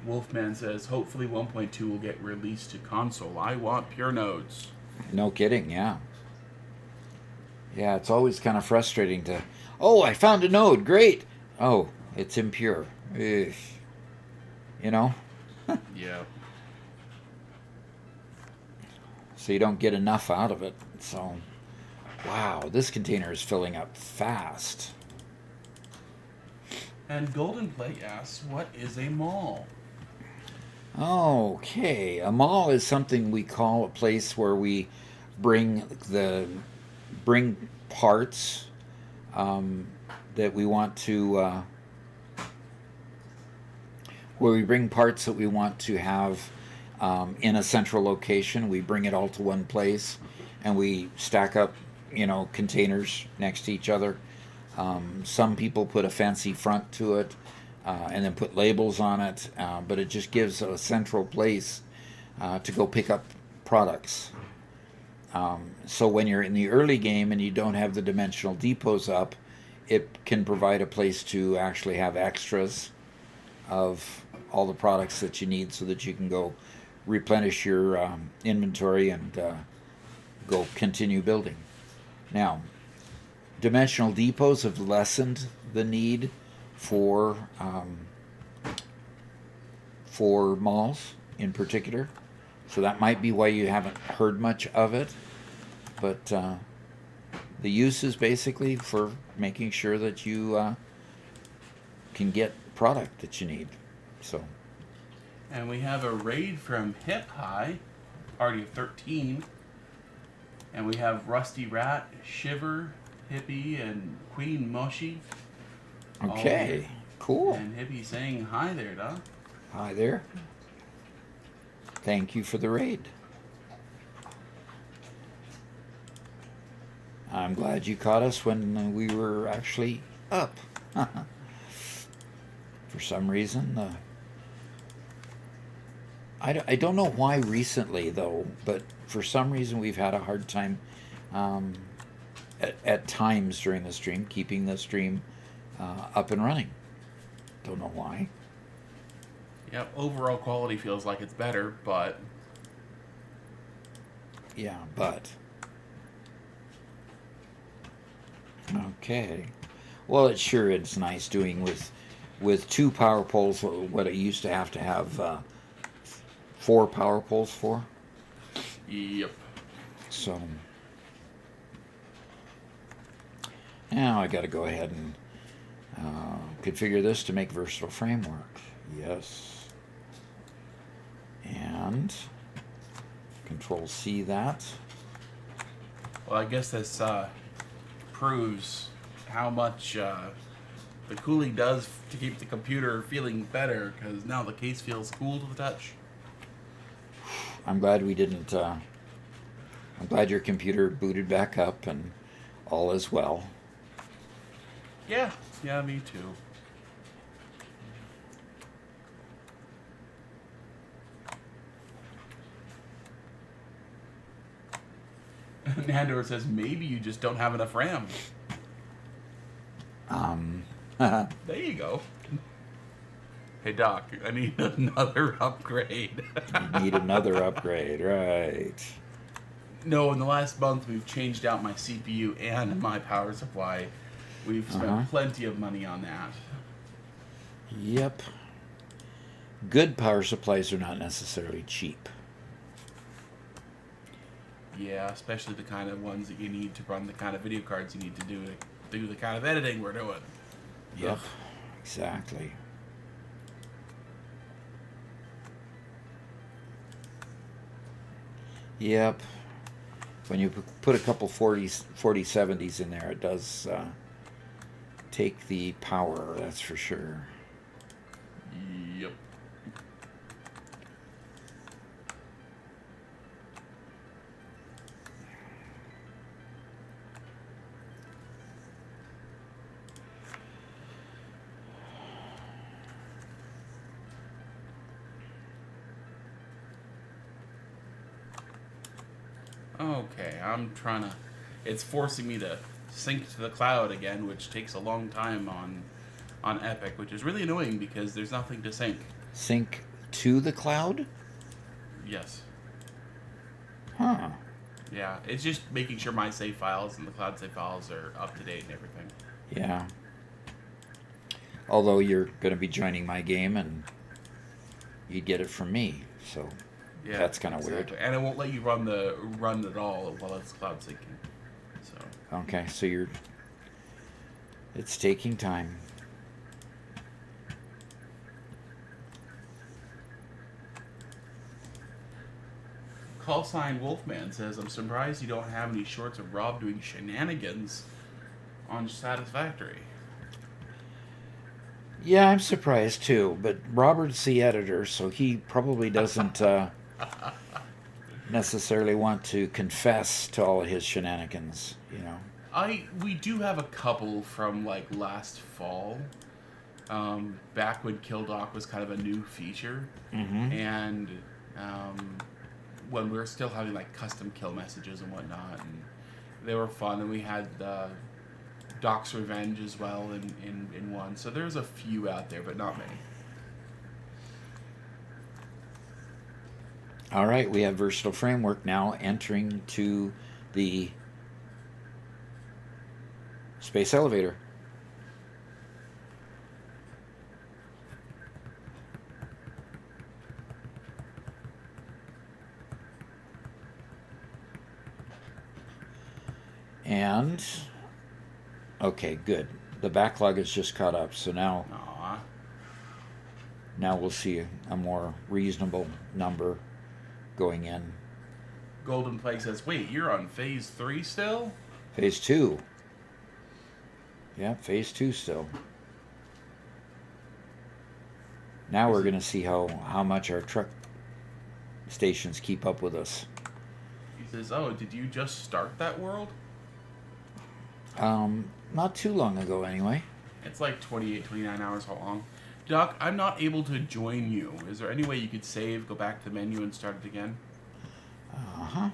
Wolfman says, hopefully 1.2 will get released to console. I want pure nodes. No kidding, yeah. Yeah, it's always kind of frustrating to, I found a node, great. Oh, it's impure. Ugh. Yeah. So you don't get enough out of it. So, wow, this container is filling up fast. And Golden Plate asks, what is a mall? Okay, a mall is something we call a place where we bring parts that we want to have in a central location. We bring it all to one place, and we stack up, containers next to each other. Some people put a fancy front to it. And then put labels on it, but it just gives a central place to go pick up products. So when you're in the early game and you don't have the dimensional depots up, it can provide a place to actually have extras of all the products that you need so that you can go replenish your inventory and go continue building. Now, dimensional depots have lessened the need for malls in particular, so that might be why you haven't heard much of it. But the use is basically for making sure that you can get product that you need. So. And we have a raid from Hip High, party of 13, and we have Rusty Rat, Shiver, Hippie, and Queen Moshi. Okay, cool. And Hippie saying hi there, Doc. Hi there. Thank you for the raid. I'm glad you caught us when we were actually up. For some reason, I don't know why recently though, but for some reason we've had a hard time at times during the stream keeping the stream up and running. Don't know why. Yep, overall quality feels like it's better, but... Yeah, but... Okay. Well, it sure is nice doing with 2 power poles what I used to have 4 power poles for. Yep. So... Now I got to go ahead and configure this to make versatile framework. Yes. And Control C that. Well, I guess this proves how much the cooling does to keep the computer feeling better, because now the case feels cool to the touch. I'm glad we didn't. I'm glad your computer booted back up and all is well. Yeah, me too. Nandor says maybe you just don't have enough RAM. You There you go. Hey Doc, I need another upgrade. need another upgrade, right? No, in the last month we've changed out my CPU and my power supply. We've spent plenty of money on that. Yep. Good power supplies are not necessarily cheap. Yeah, especially the kind of ones that you need to run the kind of video cards you need to do the kind of editing we're doing. Yep, exactly. Yep. When you put a couple 4070s in there, it does take the power, that's for sure. Yep. Okay, I'm trying to... It's forcing me to sync to the cloud again, which takes a long time on Epic, which is really annoying because there's nothing to sync. Sync to the cloud? Yes. Huh. Yeah, it's just making sure my save files and the cloud save files are up to date and everything. Yeah. Although you're going to be joining my game and you get it from me, so Yeah, that's kind of weird. And it won't let you run it all while it's cloud syncing. So Okay, so it's taking time. Call sign Wolfman says, I'm surprised you don't have any shorts of Rob doing shenanigans on Satisfactory. Yeah, I'm surprised too, but Robert's the editor, so he probably doesn't necessarily want to confess to all of his shenanigans, you know. We do have a couple from like last fall, back when Kill Doc was kind of a new feature, and when we were still having like custom kill messages and whatnot, and they were fun. And we had Doc's Revenge as well in one. So there's a few out there, but not many. All right, we have Versatile Framework now entering to the space elevator. And, okay, good. The backlog is just caught up, so now we'll see a more reasonable number going in. Golden Plague says, wait, you're on phase 3 still? Phase 2. Yeah, phase 2 still. Now we're going to see how much our truck stations keep up with us. He says, oh, did you just start that world? Not too long ago anyway. It's like 28, 29 hours. How long? Doc, I'm not able to join you. Is there any way you could save, go back to the menu, and start it again? Uh-huh.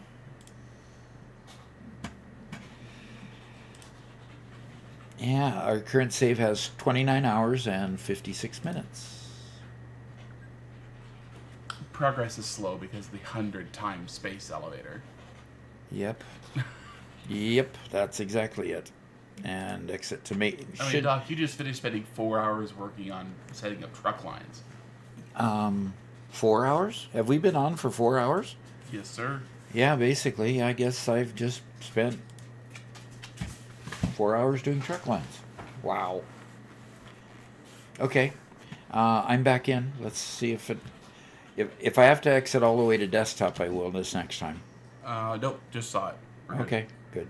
Yeah, our current save has 29 hours and 56 minutes. Progress is slow because of the 100 times space elevator. Yep. Yep, that's exactly it. And exit to make. I mean, Doc, you just finished spending 4 hours working on setting up truck lines. 4 hours? Have we been on for 4 hours? Yes, sir. Yeah, basically. I guess I've just spent 4 hours doing truck lines. Wow. Okay. I'm back in. Let's see if I have to exit all the way to desktop, I will this next time. Nope, just saw it. We're good. Okay, good.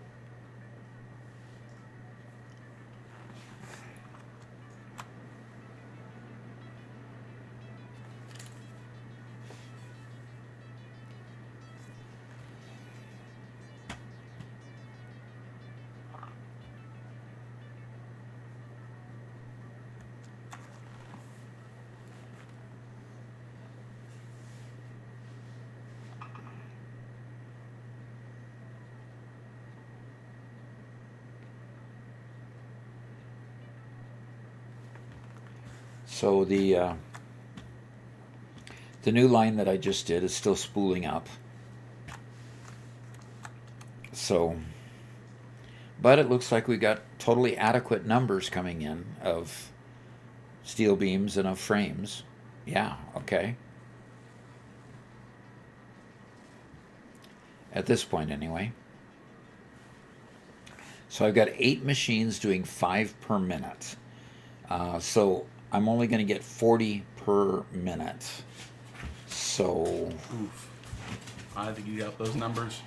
So the new line that I just did is still spooling up. So, but it looks like we got totally adequate numbers coming in of steel beams and of frames. Yeah, okay. At this point, anyway. So I've got 8 machines doing 5 per minute. So I'm only going to get 40 per minute. So... Oof. I think you got those numbers.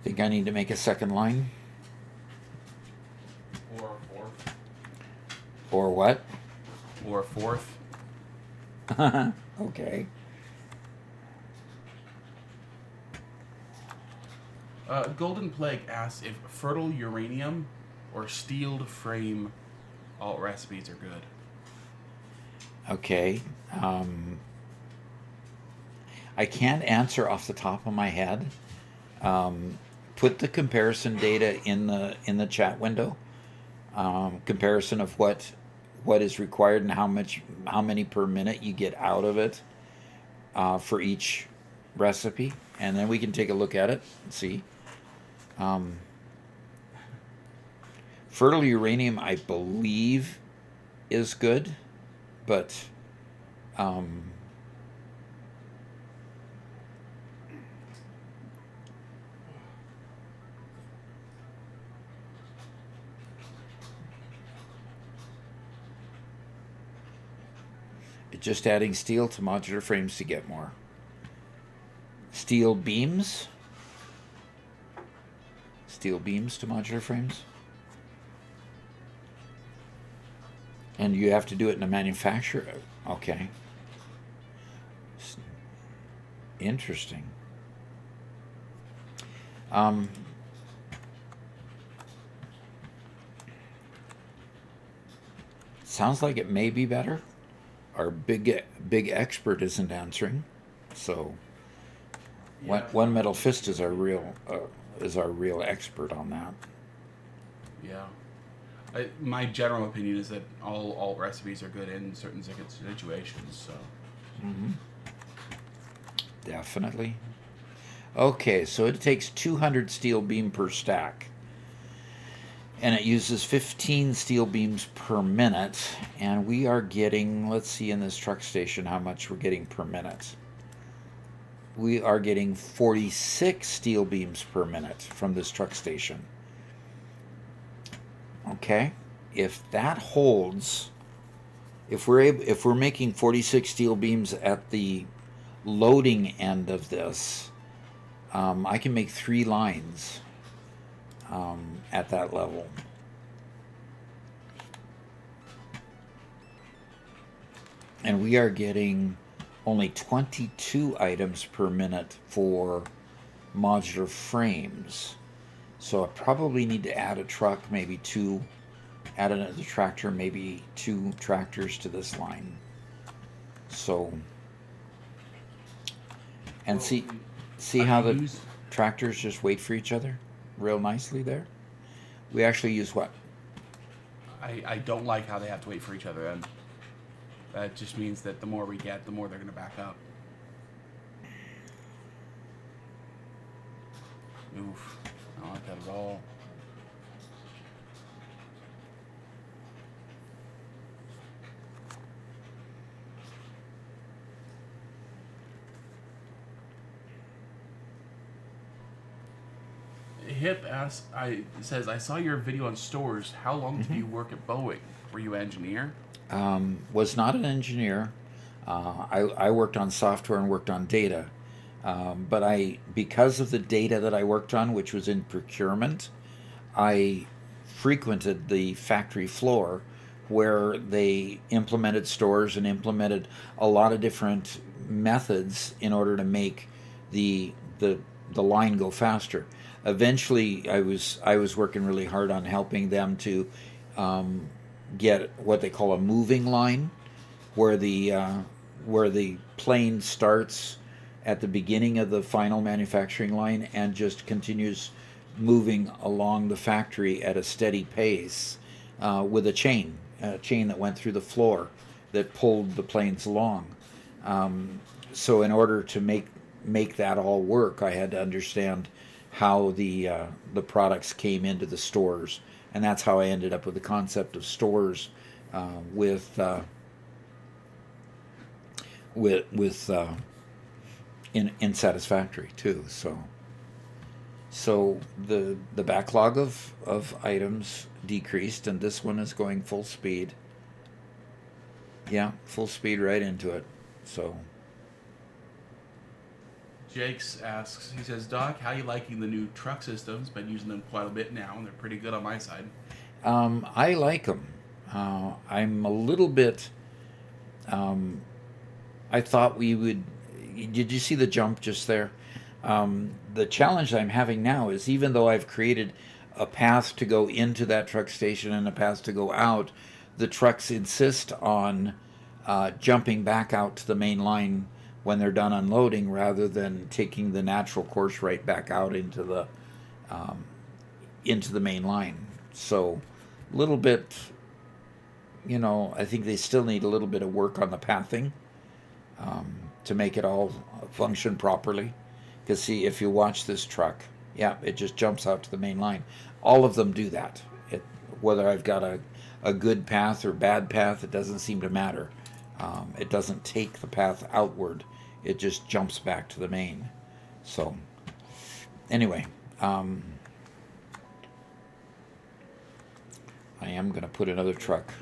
Think I need to make a second line? Or a fourth. Or what? Or a fourth. Okay. Golden Plague asks if fertile uranium or steeled frame alt recipes are good. Okay. I can't answer off the top of my head. Put the comparison data in the chat window. Comparison of what is required and how many per minute you get out of it for each recipe, and then we can take a look at it and see. Fertile uranium, I believe, is good, but just adding steel to modular frames to get more. Steel beams. Steel beams to modular frames. And you have to do it in a manufacturer. Okay. Interesting. Sounds like it may be better. Our big expert isn't answering, so Yeah. One Metal Fist is our real expert on that. Yeah. My general opinion is that all alt recipes are good in certain situations. So. Mm-hmm. Definitely. Okay, so it takes 200 steel beam per stack. And it uses 15 steel beams per minute. And we are getting, let's see in this truck station how much we're getting per minute. We are getting 46 steel beams per minute from this truck station. Okay, if that holds, if we're making 46 steel beams at the loading end of this, I can make 3 lines at that level. And we are getting only 22 items per minute for modular frames. So I probably need to add a truck, maybe 2, add another tractor, maybe 2 tractors to this line. So, and see how the tractors just wait for each other real nicely there? We actually use what? I don't like how they have to wait for each other, and that just means that the more we get, the more they're going to back up. Oof. I don't like that at all. Hip asks, says, I saw your video on stores. How long did you work at Boeing? Were you an engineer? Was not an engineer. I worked on software and worked on data. But because of the data that I worked on, which was in procurement, I frequented the factory floor where they implemented stores and implemented a lot of different methods in order to make the line go faster. Eventually, I was working really hard on helping them to get what they call a moving line, where the plane starts at the beginning of the final manufacturing line and just continues moving along the factory at a steady pace with a chain that went through the floor that pulled the planes along. So in order to make that all work, I had to understand how the products came into the stores, and that's how I ended up with the concept of stores with in Satisfactory too. So the backlog of items decreased, and this one is going full speed. Yeah, full speed right into it. So Jakes asks, he says, Doc, how you liking the new truck systems? Been using them quite a bit now, and they're pretty good on my side. I like them. I'm a little bit. I thought we would. Did you see the jump just there? The challenge I'm having now is, even though I've created a path to go into that truck station and a path to go out, the trucks insist on jumping back out to the main line when they're done unloading, rather than taking the natural course right back out into the main line. So, a little bit, I think they still need a little bit of work on the pathing to make it all function properly. Because see, if you watch this truck, yeah, it just jumps out to the main line. All of them do that. Whether I've got a good path or bad path, it doesn't seem to matter. It doesn't take the path outward. It just jumps back to the main. So, anyway, I am going to put another truck.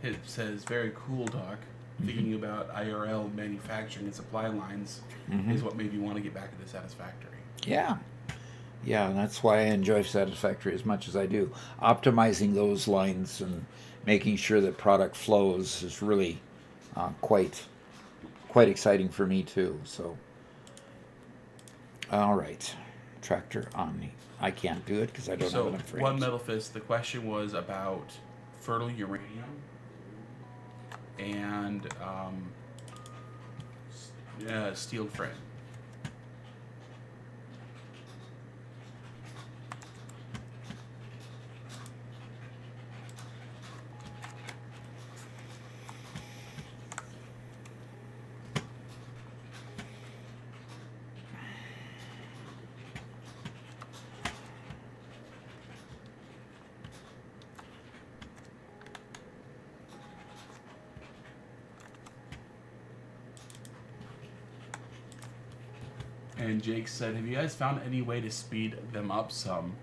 It says, very cool, Doc. Thinking about IRL manufacturing and supply lines is what made me want to get back into Satisfactory. Yeah. Yeah, and that's why I enjoy Satisfactory as much as I do. Optimizing those lines and making sure that product flows is really quite exciting for me too. So, all right, Tractor Omni. I can't do it because I don't have enough frames. One Metal Fist, the question was about fertile uranium and steel frame. And Jake said, have you guys found any way to speed them up some?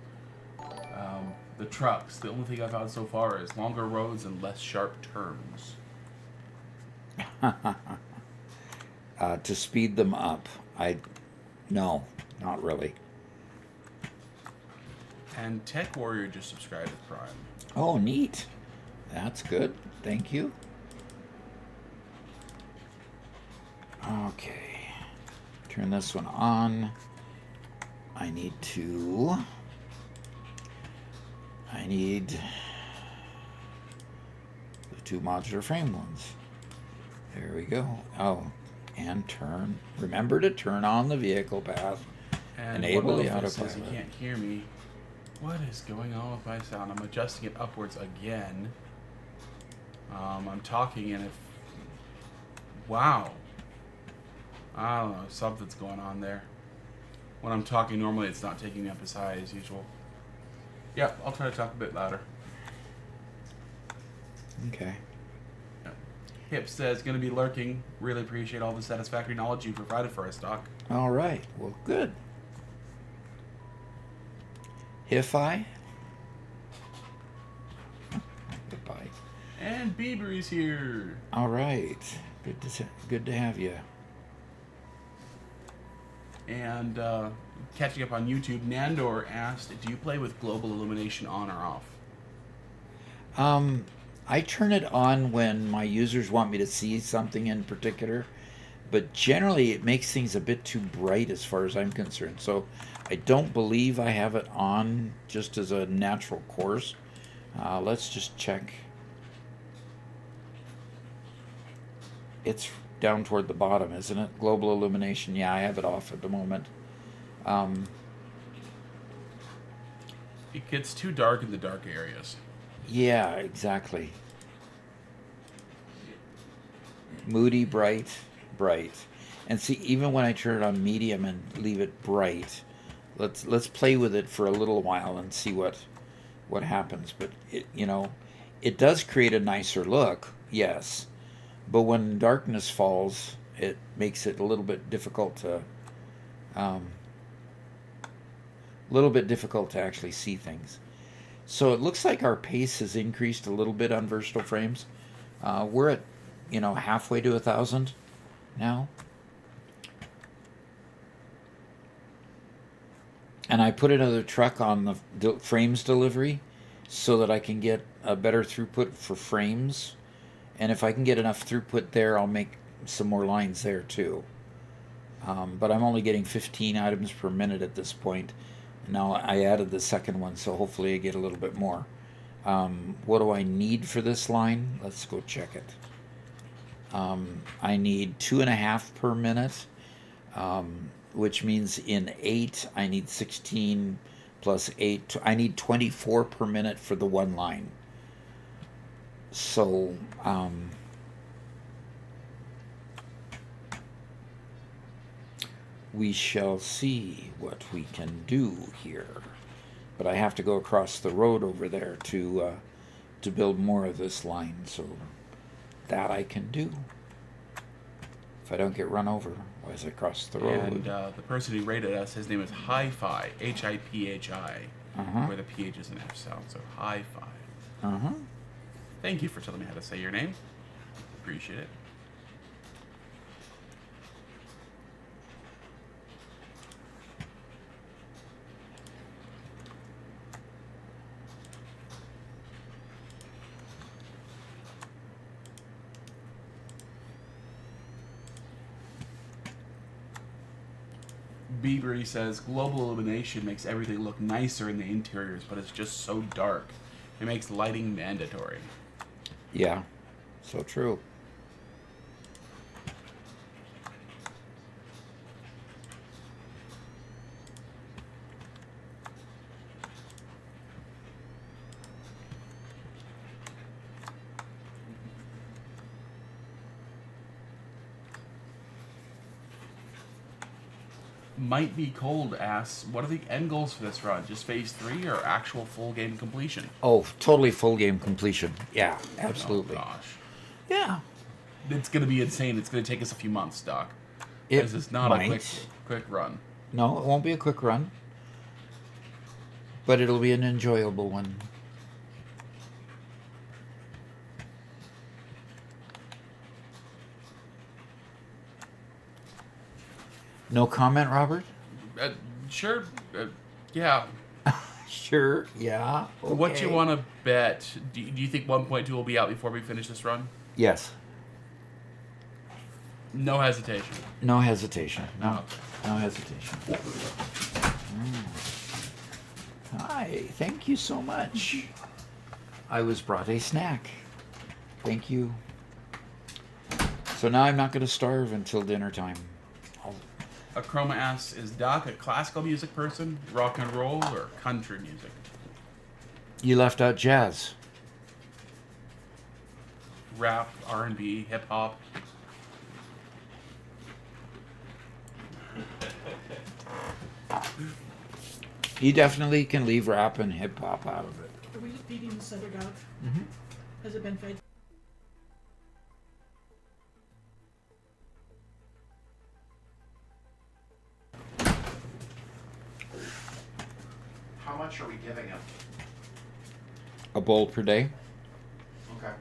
The trucks. The only thing I've found so far is longer roads and less sharp turns. To speed them up, no, not really. And Tech Warrior just subscribed with Prime. Oh, neat. That's good. Thank you. Okay. Turn this one on. I need the two modular frame ones. There we go. Oh, and turn. Remember to turn on the vehicle path. And enable the autopilot. Says autopilot. you can't hear me. What is going on with my sound? I'm adjusting it upwards again. I'm talking, and wow. I don't know, something's going on there. When I'm talking normally, it's not taking me up as high as usual. Yep, I'll try to talk a bit louder. Okay. Hip says, going to be lurking. Really appreciate all the satisfactory knowledge you provided for us, Doc. All right. Well, good. Hi-Fi. Goodbye. And Bieber's here. All right. Good to have you. And catching up on YouTube, Nandor asked, do you play with global illumination on or off? I turn it on when my users want me to see something in particular, but generally it makes things a bit too bright as far as I'm concerned. So I don't believe I have it on just as a natural course. Let's just check. It's down toward the bottom, isn't it? Global illumination. Yeah, I have it off at the moment. It gets too dark in the dark areas. Yeah, exactly. Moody, bright, bright. And see, even when I turn it on medium and leave it bright, let's play with it for a little while and see what happens. But it does create a nicer look, yes. But when darkness falls, it makes it a little bit difficult to actually see things. So it looks like our pace has increased a little bit on versatile frames. We're at halfway to 1,000 now. And I put another truck on the frames delivery so that I can get a better throughput for frames. And if I can get enough throughput there, I'll make some more lines there too. But I'm only getting 15 items per minute at this point. Now I added the second one, so hopefully I get a little bit more. What do I need for this line? Let's go check it. I need 2.5 per minute, which means in 8 I need 16 plus 8. I need 24 per minute for the one line. So we shall see what we can do here. But I have to go across the road over there to build more of this line, so that I can do. If I don't get run over as I cross the road. And the person who rated us, his name is Hi-Fi, Hiphi, where the PH is an F sound, so Hi-Fi. Thank you for telling me how to say your name. Appreciate it. Biebery says, global illumination makes everything look nicer in the interiors, but it's just so dark. It makes lighting mandatory. Yeah, so true. Might Be Cold asks, what are the end goals for this run? Just phase 3 or actual full game completion? Oh, totally full game completion. Yeah, absolutely. Oh, gosh. Yeah. It's going to be insane. It's going to take us a few months, Doc. It This is not might. a quick run. No, it won't be a quick run. But it'll be an enjoyable one. No comment, Robert? Sure. Yeah. Sure, yeah. Okay. What you want to bet? Do you think 1.2 will be out before we finish this run? Yes. No hesitation. No hesitation. No. Okay. No hesitation. Hi, thank you so much. I was brought a snack. Thank you. So now I'm not going to starve until dinner time. Chroma asks, is Doc a classical music person, rock and roll, or country music? You left out jazz. Rap, R&B, hip-hop. You definitely can leave rap and hip hop out of it. Are we feeding the center dog? Mm-hmm. Has it been fed? How much are we giving him? A bowl per day. Okay.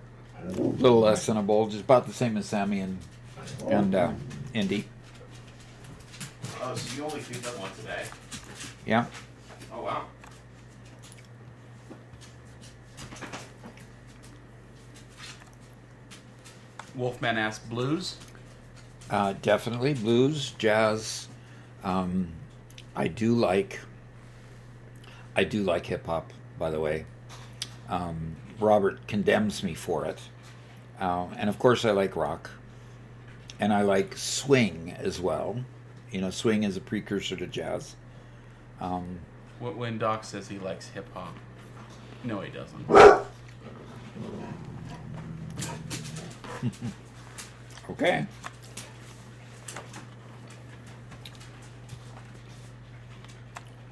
A little less than a bowl, just about the same as Sammy and Indy. Oh, so you only feed them once a day? Yeah. Oh, wow. Wolfman asks, blues? Definitely blues, jazz. I do like hip hop, by the way. Robert condemns me for it, and of course I like rock, and I like swing as well. You know, swing is a precursor to jazz. When Doc says he likes hip-hop, no he doesn't. Okay.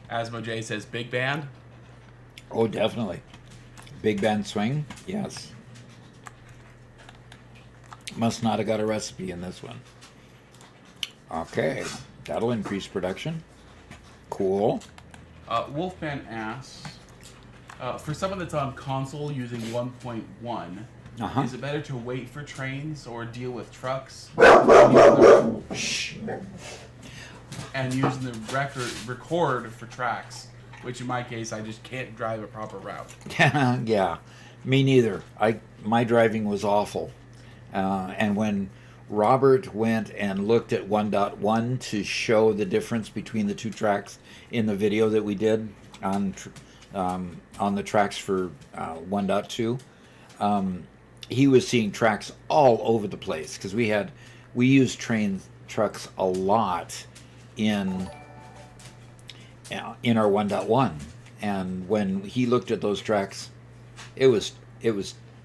Asmo J says big band. Oh, definitely. Big band swing? Yes. Must not have got a recipe in this one. Okay. That'll increase production. Cool. Wolfman asks, for someone that's on console using 1.1, is it better to wait for trains or deal with trucks and using the record for tracks? Which in my case, I just can't drive a proper route. Yeah, me neither. My driving was awful. And when Robert went and looked at 1.1 to show the difference between the two tracks in the video that we did on the tracks for 1.2, he was seeing tracks all over the place because we used trucks a lot in our 1.1, and when he looked at those tracks, it was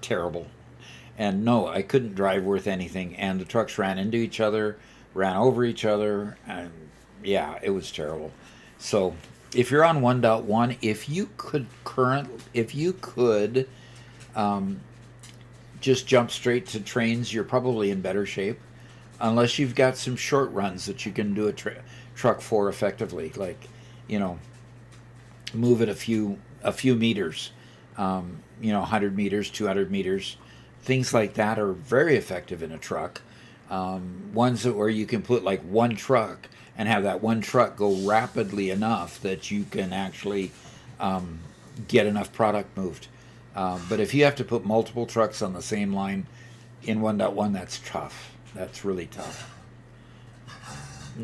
terrible. And no, I couldn't drive worth anything, and the trucks ran into each other, ran over each other, and yeah, it was terrible. So if you're on 1.1, if you could just jump straight to trains, you're probably in better shape, unless you've got some short runs that you can do a truck for effectively, like, move it a few meters, 100 meters, 200 meters. Things like that are very effective in a truck. Ones where you can put like one truck and have that one truck go rapidly enough that you can actually get enough product moved. But if you have to put multiple trucks on the same line in 1.1, that's tough. That's really tough.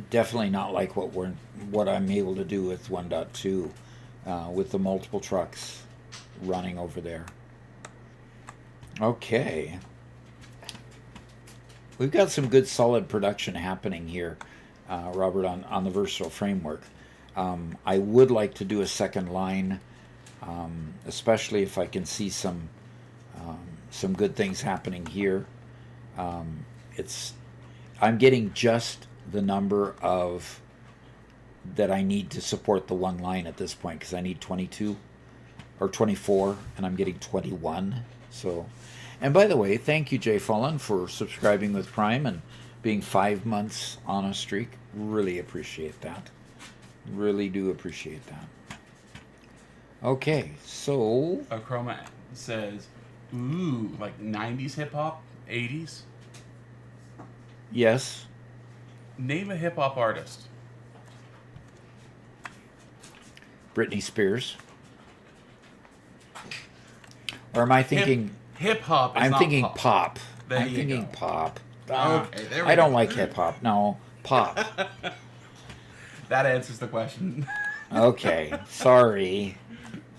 Definitely not like what I'm able to do with 1.2, with the multiple trucks running over there. Okay. We've got some good solid production happening here, Robert, on the versatile framework. I would like to do a second line, especially if I can see some good things happening here. I'm getting just the number of that I need to support the one line at this point, because I need 22 or 24, and I'm getting 21. So, and by the way, thank you, Jay Fallen, for subscribing with Prime and being 5 months on a streak. Really appreciate that. Really do appreciate that. Okay, so Chroma says, ooh, like 90s hip hop, 80s. Yes. Name a hip hop artist. Britney Spears. Or am I thinking hip hop? I'm thinking pop. There I'm you thinking go. pop. Okay, there we I don't go. like hip hop. No, pop. That answers the question. Okay, sorry.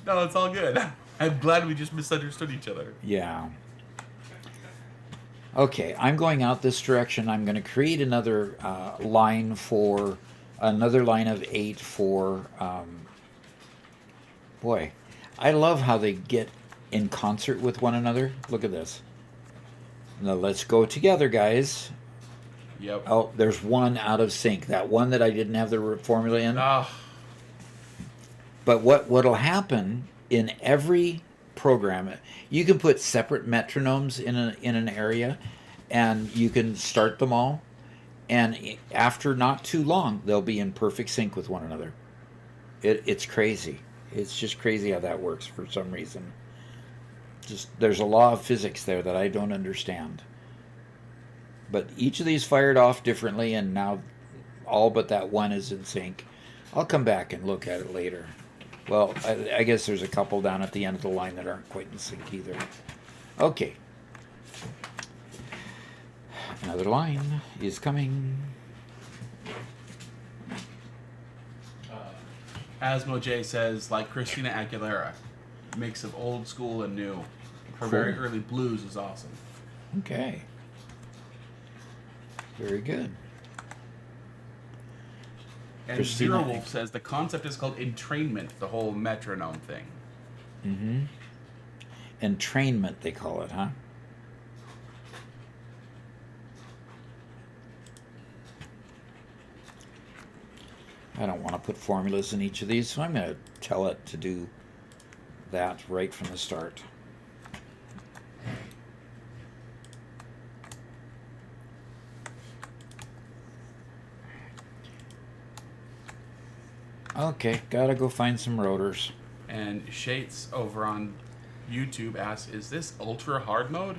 No, it's all good. I'm glad we just misunderstood each other. Yeah. Okay, I'm going out this direction. I'm going to create another line of 8 for. Boy, I love how they get in concert with one another. Look at this. Now let's go together, guys. Yep. Oh, there's one out of sync. That one that I didn't have the formula in. Oh, But what'll happen in every program, you can put separate metronomes in an area, and you can start them all, and after not too long, they'll be in perfect sync with one another. It's crazy. It's just crazy how that works for some reason. Just there's a law of physics there that I don't understand. But each of these fired off differently, and now all but that one is in sync. I'll come back and look at it later. Well, I guess there's a couple down at the end of the line that aren't quite in sync either. Okay. Another line is coming. Asmo J says, like Christina Aguilera, mix of old school and new. Her Cool. very early blues is awesome. Okay. Very good. And Christina Zero Wolf says the concept is called entrainment, the whole metronome thing. Mm-hmm. Entrainment, they call it, huh? I don't want to put formulas in each of these, so I'm going to tell it to do that right from the start. Okay, gotta go find some rotors. And Shates over on YouTube asks, is this ultra hard mode?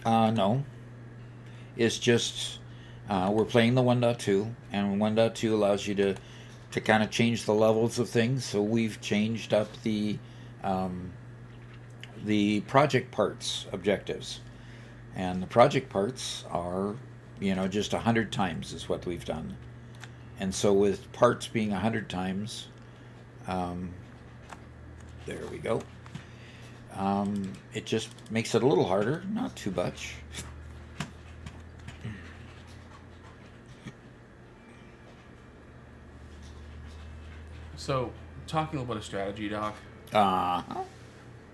No. It's just, we're playing the 1.2, and 1.2 allows you to kind of change the levels of things, so we've changed up the project parts objectives. And the project parts are, just 100 times is what we've done. And so with parts being 100 times, there we go. It just makes it a little harder, not too much. So, talking a little bit of strategy, Doc. Uh-huh.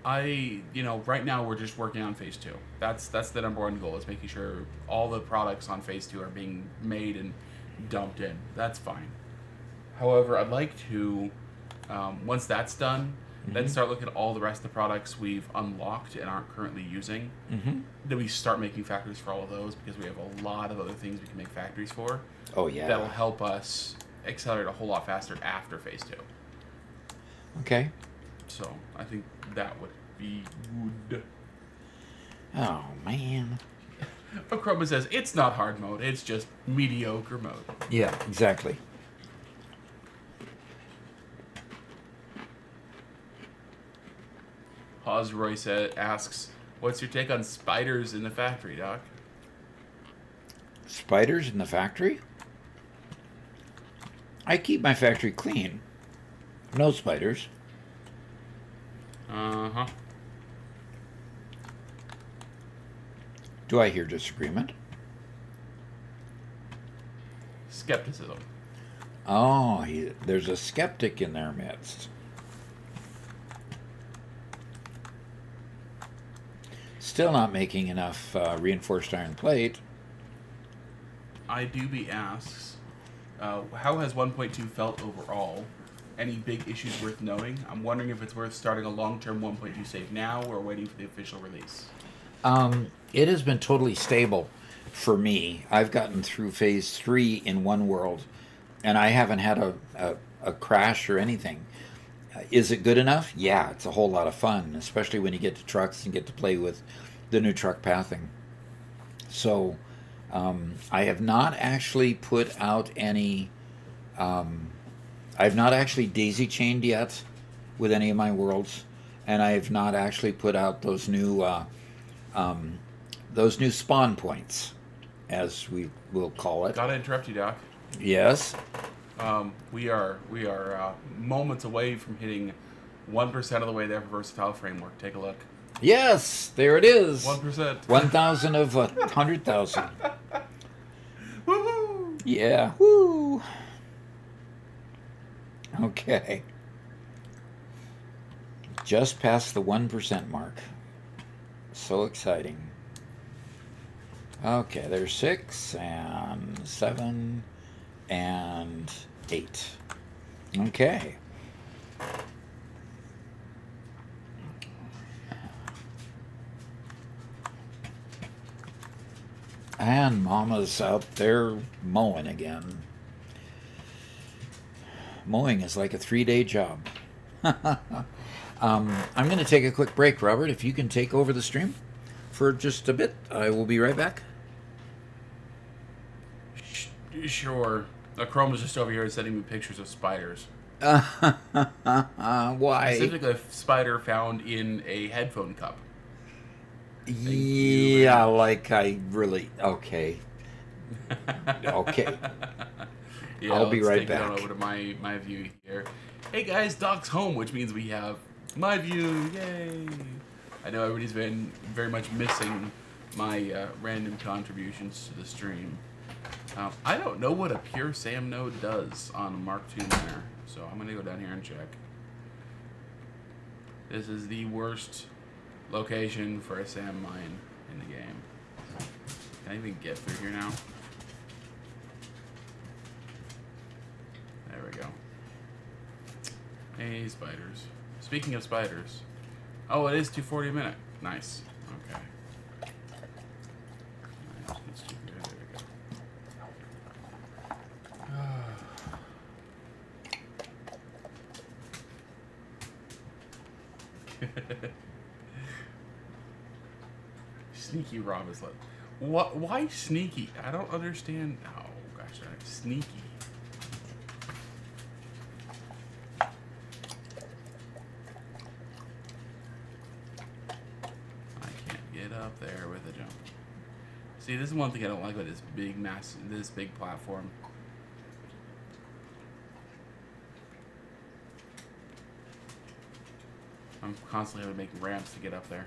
Right now we're just working on phase 2. That's the number one goal, is making sure all the products on phase 2 are being made and dumped in. That's fine. However, I'd like to, once that's done, then start looking at all the rest of the products we've unlocked and aren't currently using. Then we start making factories for all of those, because we have a lot of other things we can make factories for. Oh, yeah. That'll help us accelerate a whole lot faster after phase 2. Okay. So I think that would be good. Oh, man. Akroma says it's not hard mode, it's just mediocre mode. Yeah, exactly. Osroy asks, what's your take on spiders in the factory, Doc? Spiders in the factory? I keep my factory clean. No spiders. Uh-huh. Do I hear disagreement? Skepticism. Oh, there's a skeptic in their midst. Still not making enough reinforced iron plate. IDB asks, how has 1.2 felt overall? Any big issues worth noting? I'm wondering if it's worth starting a long-term 1.2 save now or waiting for the official release. It has been totally stable for me. I've gotten through phase 3 in one world, and I haven't had a crash or anything. Is it good enough? Yeah, it's a whole lot of fun, especially when you get to trucks and get to play with the new truck pathing. So I have not actually put out any... I've not actually daisy chained yet with any of my worlds, and I have not actually put out those new spawn points, as we will call it. Gotta interrupt you, Doc. Yes. We are moments away from hitting 1% of the way there for Versatile Framework. Take a look. Yes, there it is. 1%. 1,000 of 100,000. Woohoo! Yeah. Woo. Okay. Just past the 1% mark. So exciting. Okay, there's 6 and 7 and 8. Okay. And Mama's out there mowing again. Mowing is like a 3-day job. I'm going to take a quick break, Robert. If you can take over the stream for just a bit, I will be right back. Sure. Chrome's just over here sending me pictures of spiders. Why? Specifically, a spider found in a headphone cup. Yeah, like I really... Okay. Okay. Yeah, I'll be right take it on back. over to my view here. Hey guys, Doc's home, which means we have my view. Yay! I know everybody's been very much missing my random contributions to the stream. I don't know what a pure SAM node does on a Mark II miner, so I'm gonna go down here and check. This is the worst location for a SAM mine in the game. Can I even get through here now? Hey, spiders. Speaking of spiders. Oh, it is 240 a minute. Nice. Okay. Nice. It's there we go. Sneaky Rob is like, what? Why sneaky? I don't understand. Oh gosh, sneaky. I can't get up there with a jump. See, this is one thing I don't like about this big platform. I'm constantly having to make ramps to get up there.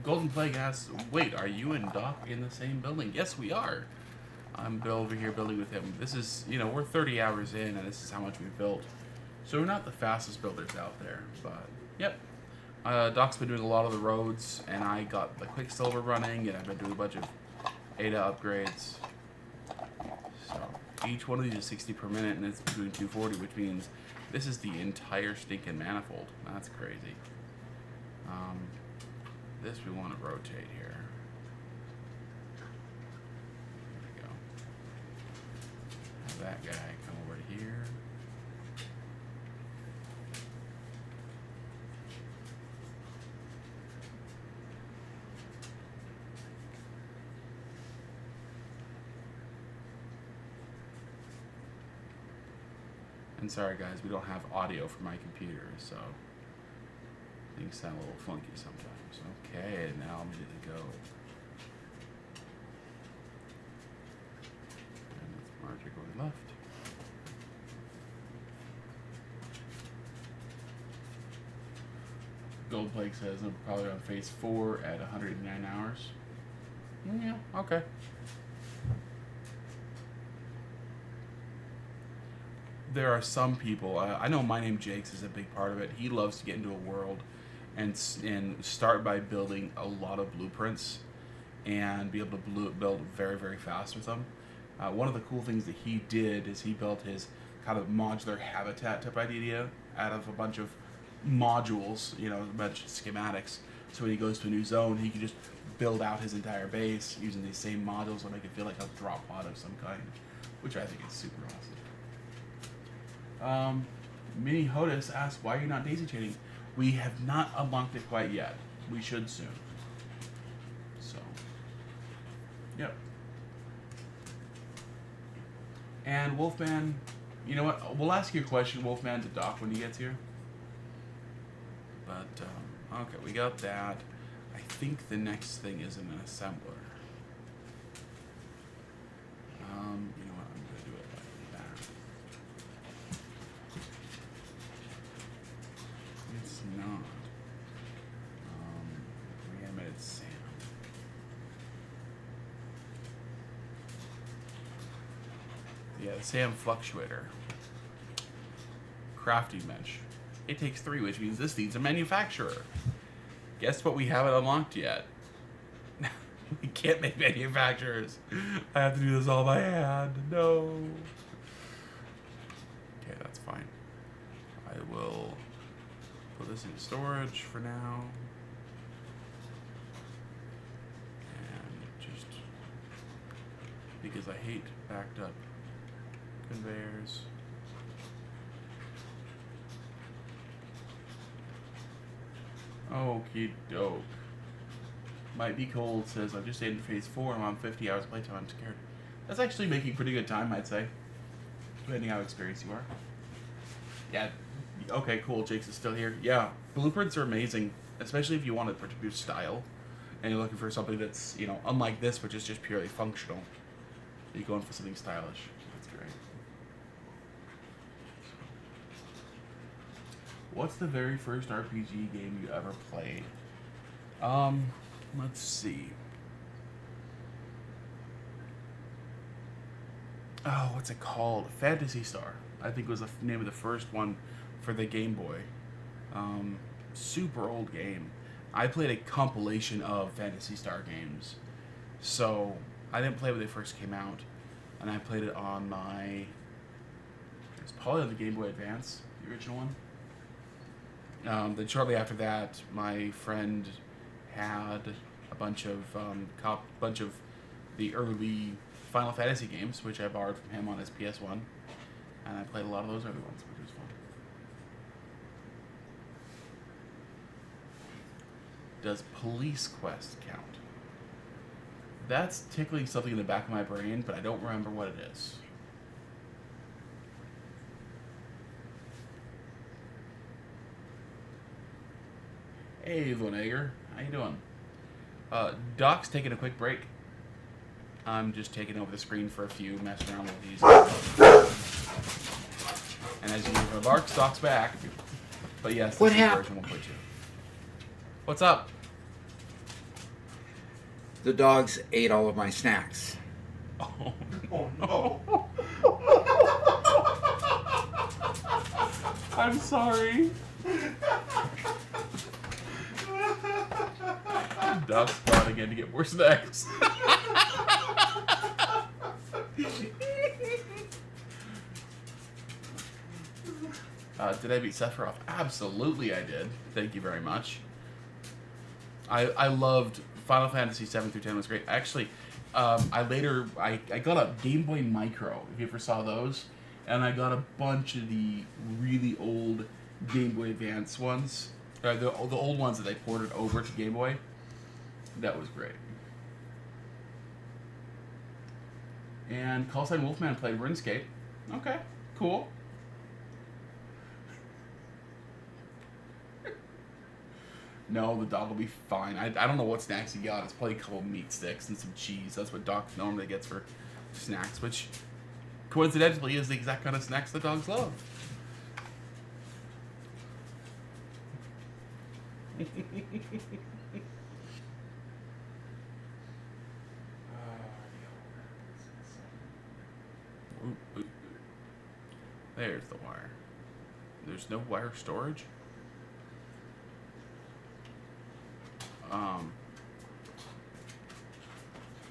Golden Plague asks, wait, are you and Doc in the same building? Yes, we are. I'm over here building with him. This is, we're 30 hours in, and this is how much we've built. So we're not the fastest builders out there, but, yep. Doc's been doing a lot of the roads, and I got the Quicksilver running, and I've been doing a bunch of ADA upgrades. So each one of these is 60 per minute, and it's doing 240, which means this is the entire stinking manifold. That's crazy. This we want to rotate here. There we go. Have that guy come over to here. And sorry guys, we don't have audio for my computer, so things sound a little funky sometimes. Okay, now I'm ready to go. And let's mark it going left. Gold Plague says I'm probably on phase 4 at 109 hours. Yeah, okay. There are some people, I know My Name Jakes is a big part of it. He loves to get into a world and start by building a lot of blueprints and be able to build very, very fast with them. One of the cool things that he did is he built his kind of modular habitat type idea out of a bunch of modules, a bunch of schematics. So when he goes to a new zone, he can just build out his entire base using these same modules and make it feel like a drop pod of some kind, which I think is super awesome. Mini Hodis asks, why are you not daisy chaining? We have not unlocked it quite yet. We should soon. So, yep. And Wolfman, you know what? We'll ask you a question, Wolfman, to Doc when he gets here. But, okay, we got that. I think the next thing is an assembler. You know what? I'm going to do it like that. It's not. Reanimated Sam. Yeah, the Sam Fluctuator. Crafting bench. It takes 3, which means this needs a manufacturer. Guess what? We haven't unlocked yet. We can't make manufacturers. I have to do this all by hand. No. Okay, that's fine. I will put this in storage for now. And just because I hate backed up conveyors. Okie doke. Might be cold says I'm just in phase 4 and I'm on 50 hours playtime. I'm scared. That's actually making pretty good time, I'd say. Depending how experienced you are. Yeah. Okay, cool. Jake's is still here. Yeah. Blueprints are amazing, especially if you want a particular style and you're looking for something that's, unlike this, which is just purely functional. You're going for something stylish. That's great. What's the very first RPG game you ever played? Let's see. Oh, what's it called? Phantasy Star, I think was the name of the first one for the Game Boy. Super old game. I played a compilation of Phantasy Star games. So, I didn't play when they first came out. And I played it on my It was probably on the Game Boy Advance, the original one. Then shortly after that, my friend had a bunch of the early Final Fantasy games, which I borrowed from him on his PS1, and I played a lot of those early ones, which was fun. Does Police Quest count? That's tickling something in the back of my brain, but I don't remember what it is. Hey, Vonager. How you doing? Doc's taking a quick break. I'm just taking over the screen for a few, messing around with these. And as you remark, Doc's back. But yes, this is version 1.2. What's up? The dogs ate all of my snacks. Oh, Oh no. I'm sorry. Doc's gone again to get more snacks. Did I beat Sephiroth? Absolutely I did. Thank you very much. I loved Final Fantasy 7 through 10 was great. Actually, I got a Game Boy Micro, if you ever saw those. And I got a bunch of the really old Game Boy Advance ones. The old ones that they ported over to Game Boy. That was great. And Callsign Wolfman played RuneScape. Okay, cool. No, the dog will be fine. I don't know what snacks he got. It's probably a couple of meat sticks and some cheese. That's what Doc normally gets for snacks, which coincidentally is the exact kind of snacks that dogs love. There's the wire. There's no wire storage?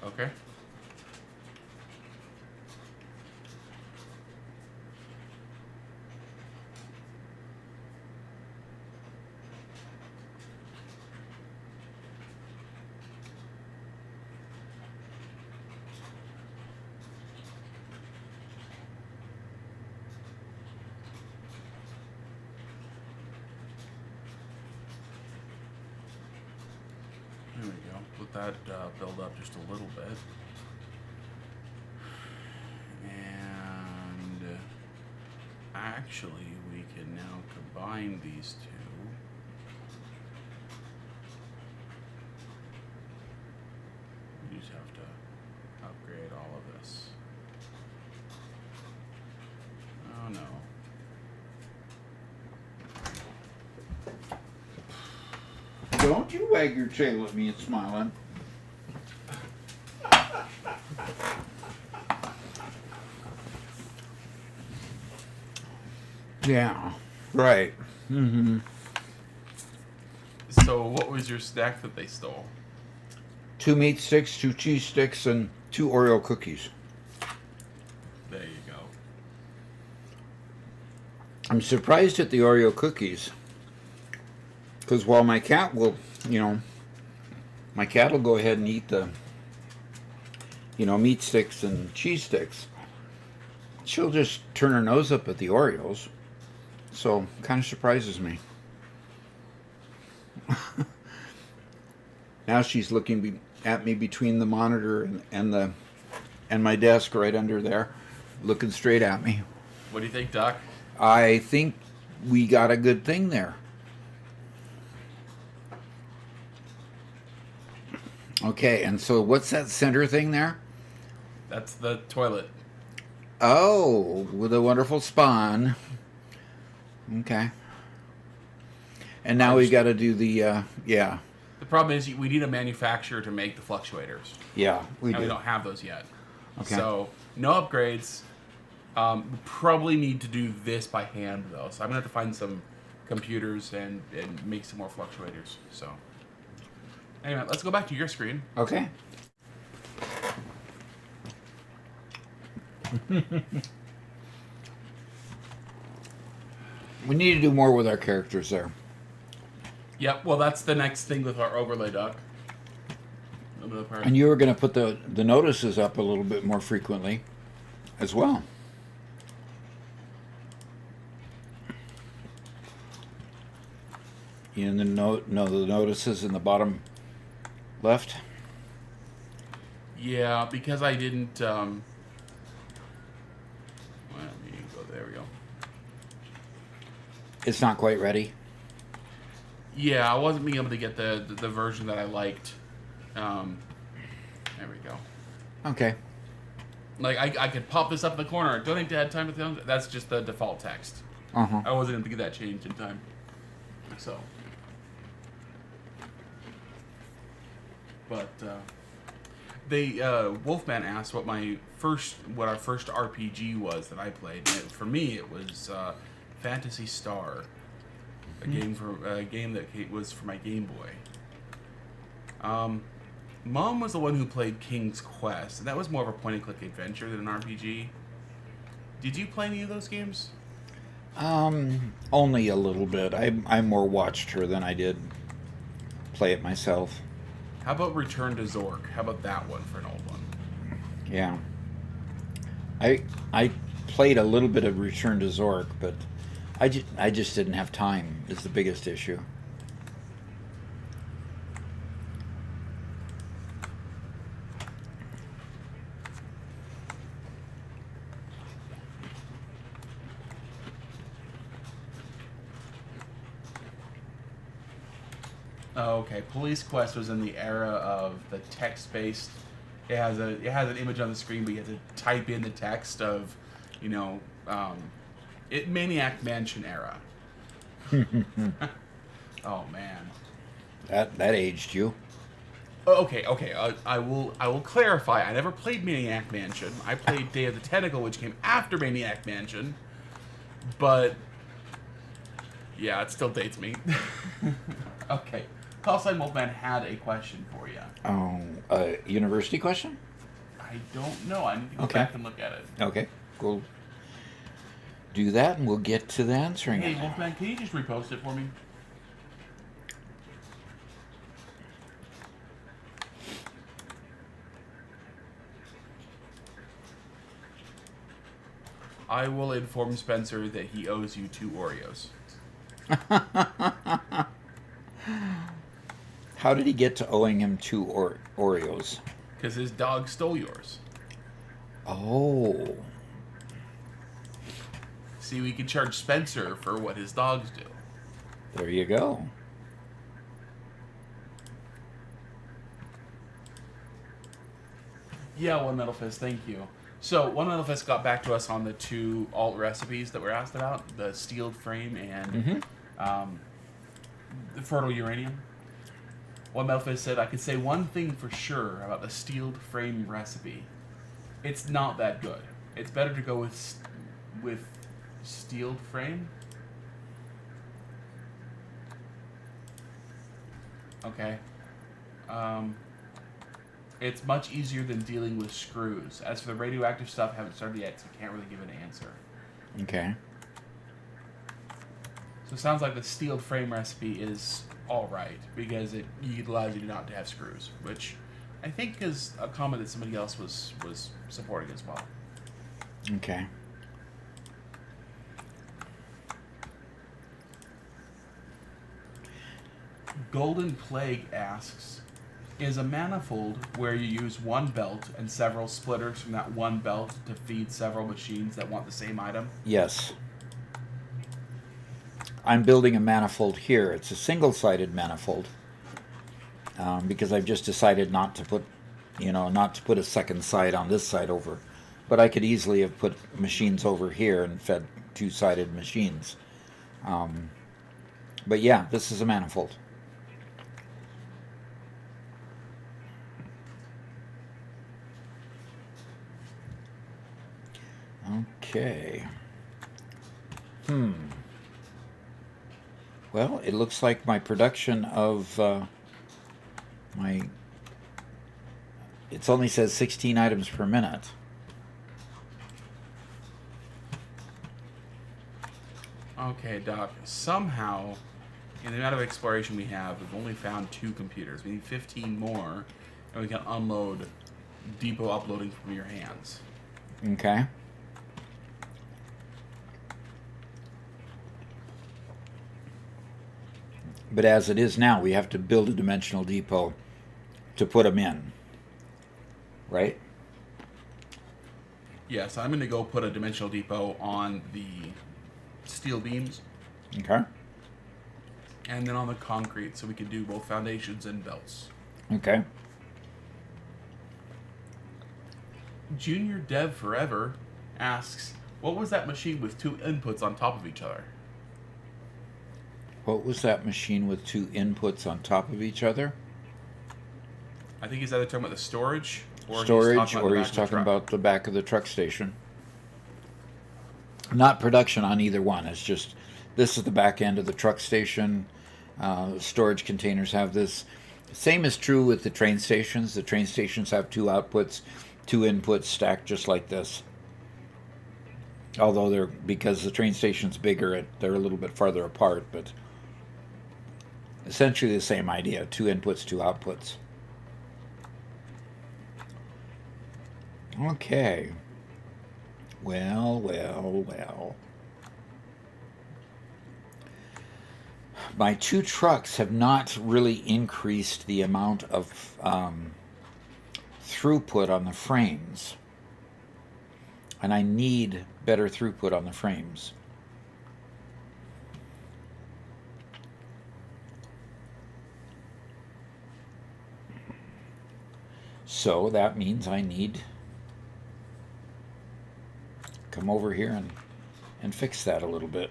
Okay. There we go. Let that build up just a little bit. And actually, we can now combine these two. We just have to upgrade all of this. Oh no. Don't you wag your tail at me and smiling. Yeah, right. Mm-hmm. So, what was your snack that they stole? 2 meat sticks, 2 cheese sticks, and 2 Oreo cookies. There you go. I'm surprised at the Oreo cookies. Because while my cat will, my cat will go ahead and eat the, meat sticks and cheese sticks, she'll just turn her nose up at the Oreos. So, kind of surprises me. Now she's looking at me between the monitor and my desk right under there, looking straight at me. What do you think, Doc? I think we got a good thing there. Okay, and so what's that center thing there? That's the toilet. Oh, with a wonderful spawn. Okay. And now we got to do the, yeah. The problem is we need a manufacturer to make the fluctuators. Yeah, we And do. we don't have those yet. Okay. So, no upgrades. We probably need to do this by hand, though. So I'm going to have to find some computers and make some more fluctuators. So, anyway, let's go back to your screen. Okay. We need to do more with our characters there. Yep. Well, that's the next thing with our overlay doc. Another part. And you were going to put the notices up a little bit more frequently as well. In the the notices in the bottom left. Yeah, because I didn't. Well, there you go. There we go. It's not quite ready. Yeah, I wasn't being able to get the version that I liked. There we go. Okay. Like, I could pop this up in the corner. Don't think to add time to the. That's just the default text. Uh-huh. I wasn't able to get that changed in time. So. But, Wolfman asked what our first RPG was that I played. And for me, it was Phantasy Star, a game that was for my Game Boy. Mom was the one who played King's Quest, and that was more of a point-and-click adventure than an RPG. Did you play any of those games? Only a little bit. I more watched her than I did play it myself. How about Return to Zork? How about that one for an old one? Yeah. I played a little bit of Return to Zork, but I just didn't have time is the biggest issue. Oh, okay. Police Quest was in the era of the text-based. It has an image on the screen, but you have to type in the text of, Maniac Mansion era. Oh man. That aged you. Oh, okay. I will clarify. I never played Maniac Mansion. I played Day of the Tentacle, which came after Maniac Mansion. But yeah, it still dates me. Okay. Callsign Wolfman had a question for you. Oh, a university question? I don't know. I need to go Okay. back and look at it. Okay, we'll do that and we'll get to the answering. Hey, Wolfman, can you just repost it for me? I will inform Spencer that he owes you 2 Oreos. How did he get to owing him 2 Oreos? Because his dog stole yours. Oh. See, we can charge Spencer for what his dogs do. There you go. Yeah, One Metal Fist, thank you. So, One Metal Fist got back to us on the 2 alt recipes that were asked about, the Steeled Frame and the Fertile Uranium. One Metal Fist said, I could say one thing for sure about the Steeled Frame recipe. It's not that good. It's better to go with Steeled Frame. Okay. It's much easier than dealing with screws. As for the radioactive stuff, haven't started yet, so can't really give an answer. Okay. So it sounds like the Steeled Frame recipe is alright, because it allows you not to have screws, which I think is a comment that somebody else was supporting as well. Okay. Golden Plague asks, is a manifold where you use one belt and several splitters from that one belt to feed several machines that want the same item? Yes. I'm building a manifold here. It's a single-sided manifold because I've just decided not to put a second side on this side over. But I could easily have put machines over here and fed 2-sided machines. But yeah, this is a manifold. Okay. Well, it looks like my production of it only says 16 items per minute. Okay, Doc. Somehow, in the amount of exploration we have, we've only found 2 computers. We need 15 more, and we can unload depot uploading from your hands. Okay. But as it is now, we have to build a dimensional depot to put them in. Right? Yes, I'm going to go put a dimensional depot on the steel beams Okay. and then on the concrete so we can do both foundations and belts. Okay. Junior Dev Forever asks, what was that machine with 2 inputs on top of each other? What was that machine with 2 inputs on top of each other? I think he's either talking about the storage or Storage, he's or he's talking about the back of the truck station. Not production on either one. It's just, this is the back end of the truck station. Storage containers have this. Same is true with the train stations. The train stations have 2 outputs, 2 inputs stacked just like this. Although because the train station's bigger, they're a little bit farther apart, but essentially the same idea. 2 inputs, 2 outputs. Okay. Well. My 2 trucks have not really increased the amount of throughput on the frames. And I need better throughput on the frames. So that means I need come over here and fix that a little bit.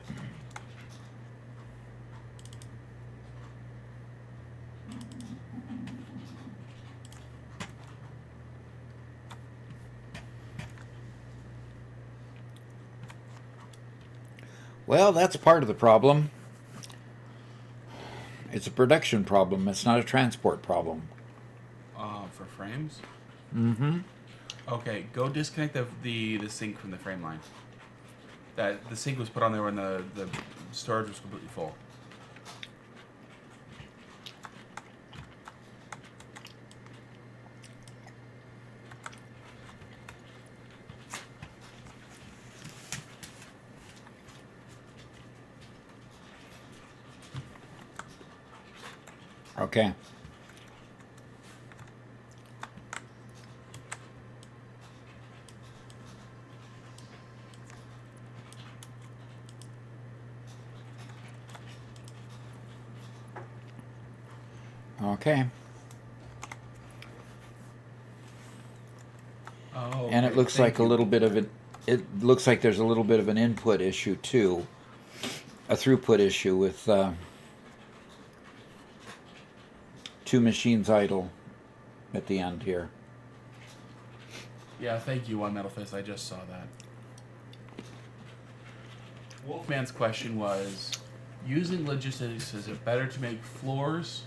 Well, that's part of the problem. It's a production problem. It's not a transport problem. For frames? Mm-hmm. Okay, go disconnect the sink from the frame line. The sink was put on there when the storage was completely full. Okay. Okay. Oh, And it looks like a little bit of it. It looks like there's a little bit of an input issue too, a throughput issue with 2 machines idle at the end here. Yeah, thank you, One Metal Fist. I just saw that. Wolfman's question was, using logistics, is it better to make floors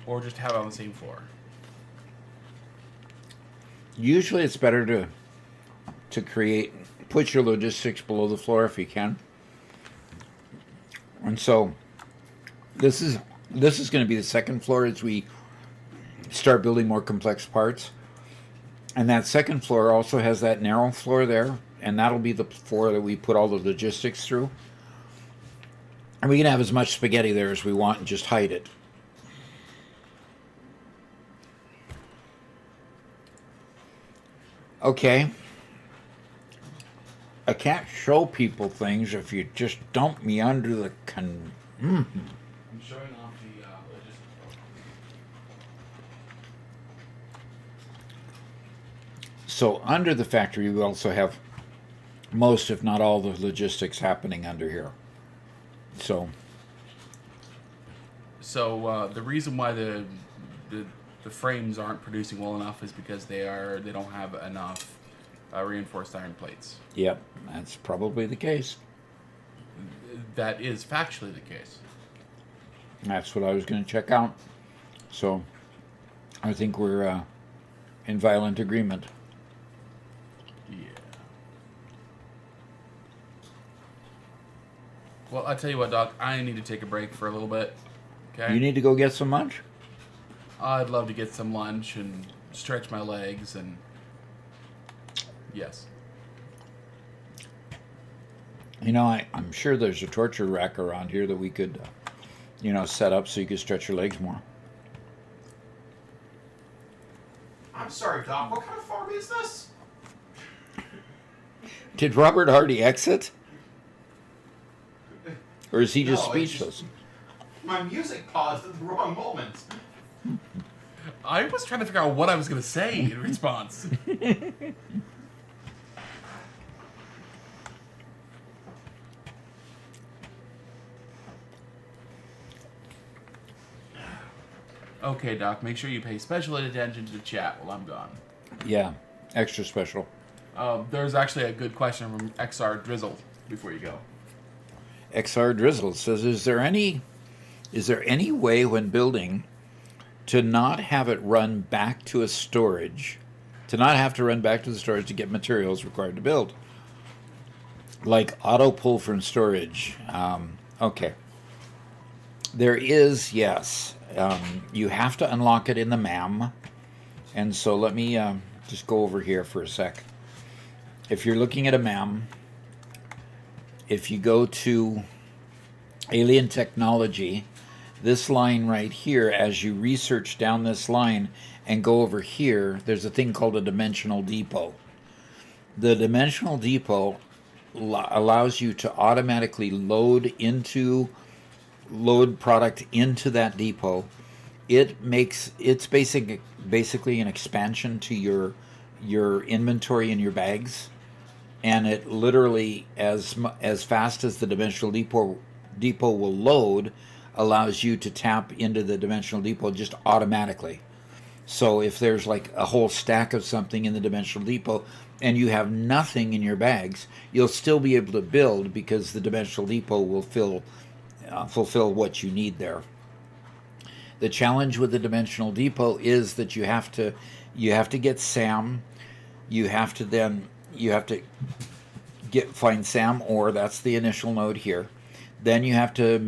or just have it on the same floor? Usually it's better to put your logistics below the floor if you can. And so this is going to be the second floor as we start building more complex parts. And that second floor also has that narrow floor there, and that'll be the floor that we put all the logistics through. And we can have as much spaghetti there as we want and just hide it. Okay. I can't show people things if you just dump me under the I'm showing off the logistics. So under the factory, we also have most, if not all, the logistics happening under here. So the reason why the frames aren't producing well enough is because they don't have enough reinforced iron plates. yep, that's probably the case. That is factually the case. That's what I was going to check out. So I think we're in violent agreement. Yeah. Well, I'll tell you what, Doc. I need to take a break for a little bit. Okay? You need to go get some lunch? I'd love to get some lunch and stretch my legs and... Yes. You know, I'm sure there's a torture rack around here that we could, set up so you could stretch your legs more. I'm sorry, Doc. What kind of farm is this? Did Robert Hardy exit? Or is he just No, it's speechless? My music paused at the wrong moment. I was trying to figure out what I was going to say in response. Okay, Doc, make sure you pay special attention to the chat while I'm gone. Yeah, extra special. There's actually a good question from XR Drizzle before you go. XR Drizzle says, is there any way when building to not have it run back to a storage, to not have to run back to the storage to get materials required to build? Like auto pull from storage. Okay. There is, yes. You have to unlock it in the MAM. And so let me just go over here for a sec. If you're looking at a MAM, if you go to Alien Technology, this line right here, as you research down this line and go over here, there's a thing called a dimensional depot. The dimensional depot allows you to automatically load product into that depot. It's basically an expansion to your inventory in your bags, and it literally, as fast as the dimensional depot will load, allows you to tap into the dimensional depot just automatically. So if there's like a whole stack of something in the dimensional depot and you have nothing in your bags, you'll still be able to build because the dimensional depot will fulfill what you need there. The challenge with the dimensional depot is that you have to get SAM. You have to find SAM ore. That's the initial node here. Then you have to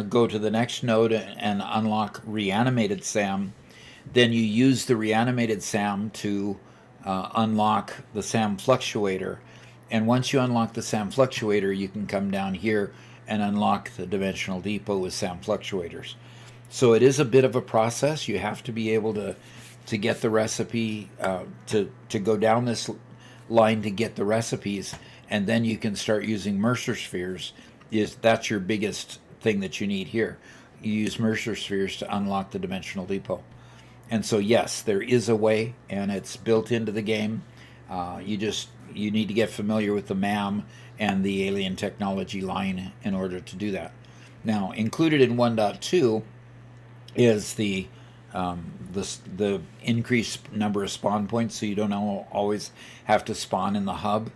go to the next node and unlock reanimated SAM. Then you use the reanimated SAM to unlock the SAM fluctuator. And once you unlock the SAM fluctuator, you can come down here and unlock the dimensional depot with SAM fluctuators. So it is a bit of a process. You have to be able to get the recipe, to go down this line to get the recipes, and then you can start using Mercer spheres. That's your biggest thing that you need here. You use Mercer spheres to unlock the dimensional depot. And so yes, there is a way, and it's built into the game. You need to get familiar with the MAM and the Alien Technology line in order to do that. Now, included in 1.2 is the increased number of spawn points, so you don't always have to spawn in the hub.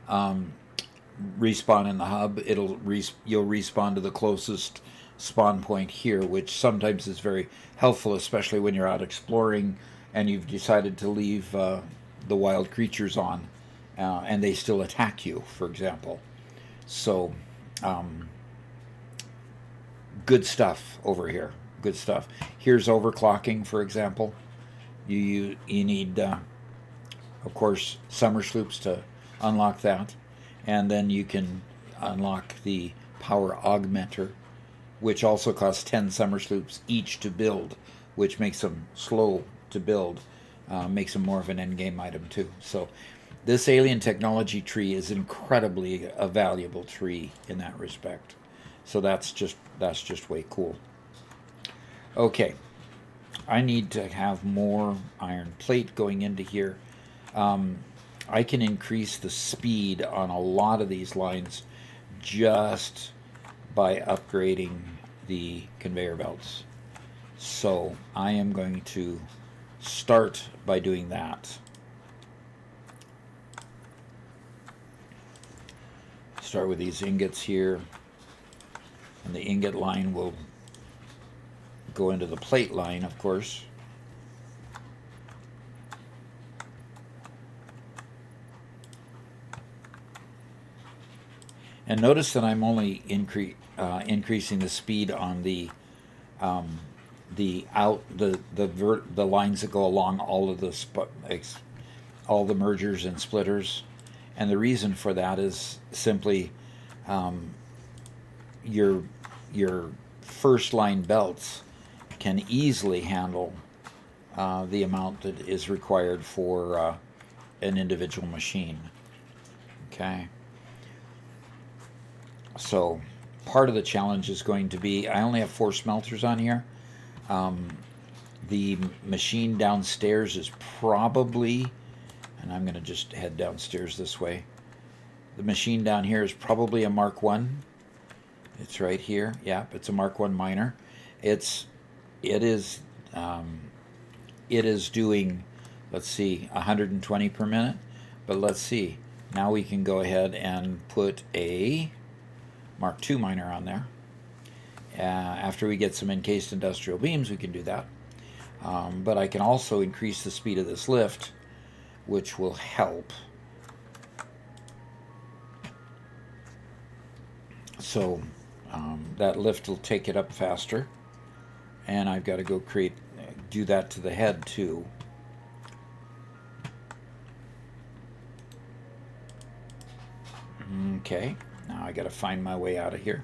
Respawn in the hub. You'll respawn to the closest spawn point here, which sometimes is very helpful, especially when you're out exploring and you've decided to leave the wild creatures on, and they still attack you, for example. So, good stuff over here. Good stuff. Here's overclocking, for example. You need, of course, summer sloops to unlock that, and then you can unlock the power augmenter, which also costs 10 summer sloops each to build, which makes them slow to build, makes them more of an endgame item too. So this alien technology tree is incredibly a valuable tree in that respect. So that's just way cool. Okay, I need to have more iron plate going into here. I can increase the speed on a lot of these lines just by upgrading the conveyor belts. So I am going to start by doing that. Start with these ingots here, and the ingot line will go into the plate line, of course. And notice that I'm only increasing the speed on the lines that go along all of all the mergers and splitters. And the reason for that is simply your first line belts can easily handle the amount that is required for an individual machine. Okay. So part of the challenge is going to be, I only have 4 smelters on here. The machine downstairs is probably, and I'm going to just head downstairs this way. The machine down here is probably a Mark 1. It's right here. Yep, it's a Mark 1 miner. It is doing, let's see, 120 per minute. But let's see. Now we can go ahead and put a Mark 2 miner on there. After we get some encased industrial beams, we can do that. But I can also increase the speed of this lift, which will help. So that lift will take it up faster. And I've got to go do that to the head too. Okay, now I got to find my way out of here.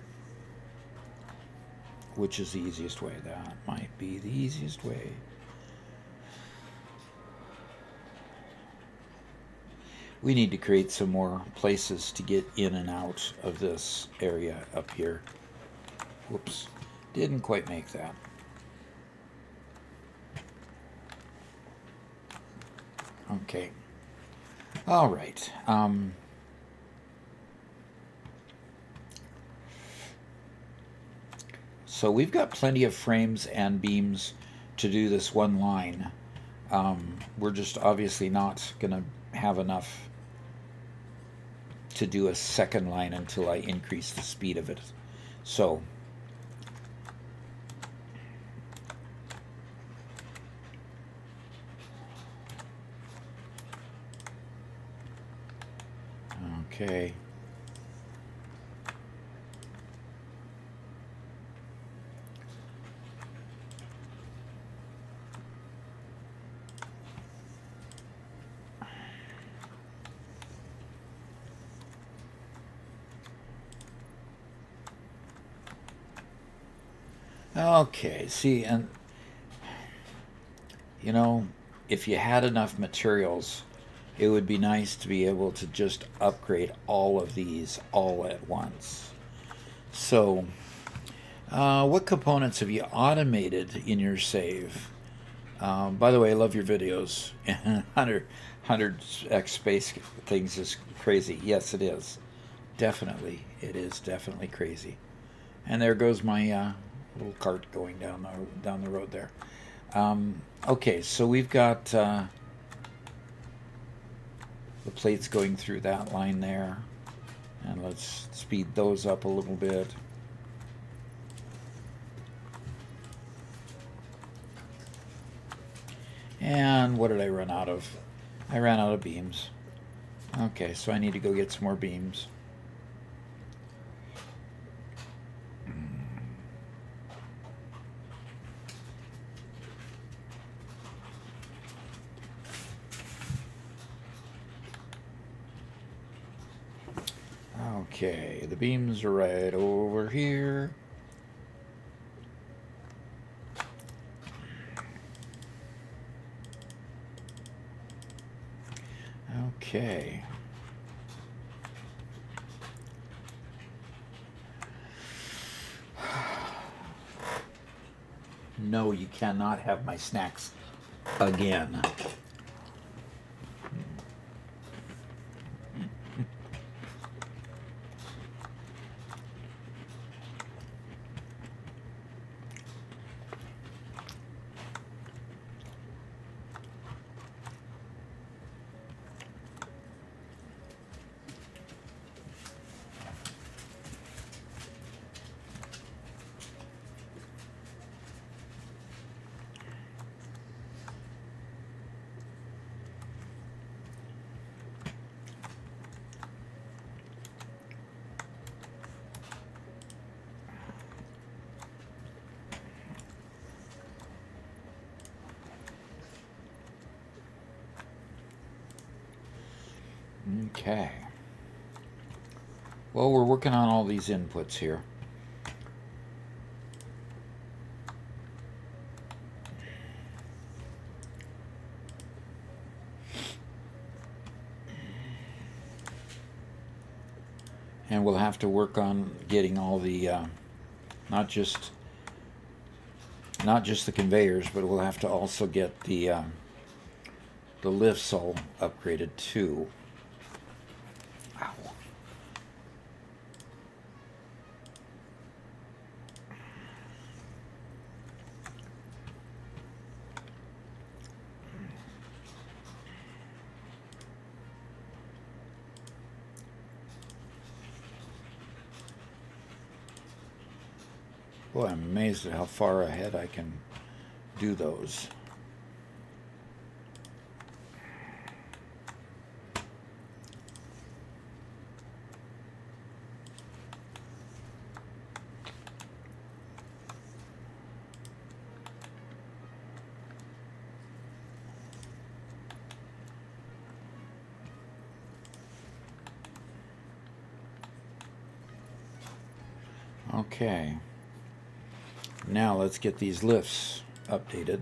Which is the easiest way? That might be the easiest way. We need to create some more places to get in and out of this area up here. Whoops, didn't quite make that. Okay. All right. So we've got plenty of frames and beams to do this one line. We're just obviously not going to have enough to do a second line until I increase the speed of it. So okay. Okay, see, and you know, if you had enough materials, it would be nice to be able to just upgrade all of these all at once. So, what components have you automated in your save? By the way, I love your videos. 100x space things is crazy. Yes, it is. Definitely, it is definitely crazy. And there goes my little cart going down the road there. Okay, so we've got the plates going through that line there, and let's speed those up a little bit. And what did I run out of? I ran out of beams. Okay, so I need to go get some more beams. Okay, the beams are right over here. Okay. No, you cannot have my snacks again. Okay. Well, we're working on all these inputs here. And we'll have to work on getting all the, not just the conveyors, but we'll have to also get the lifts all upgraded too. Ow. Boy, I'm amazed at how far ahead I can do those. Okay. Now let's get these lifts updated.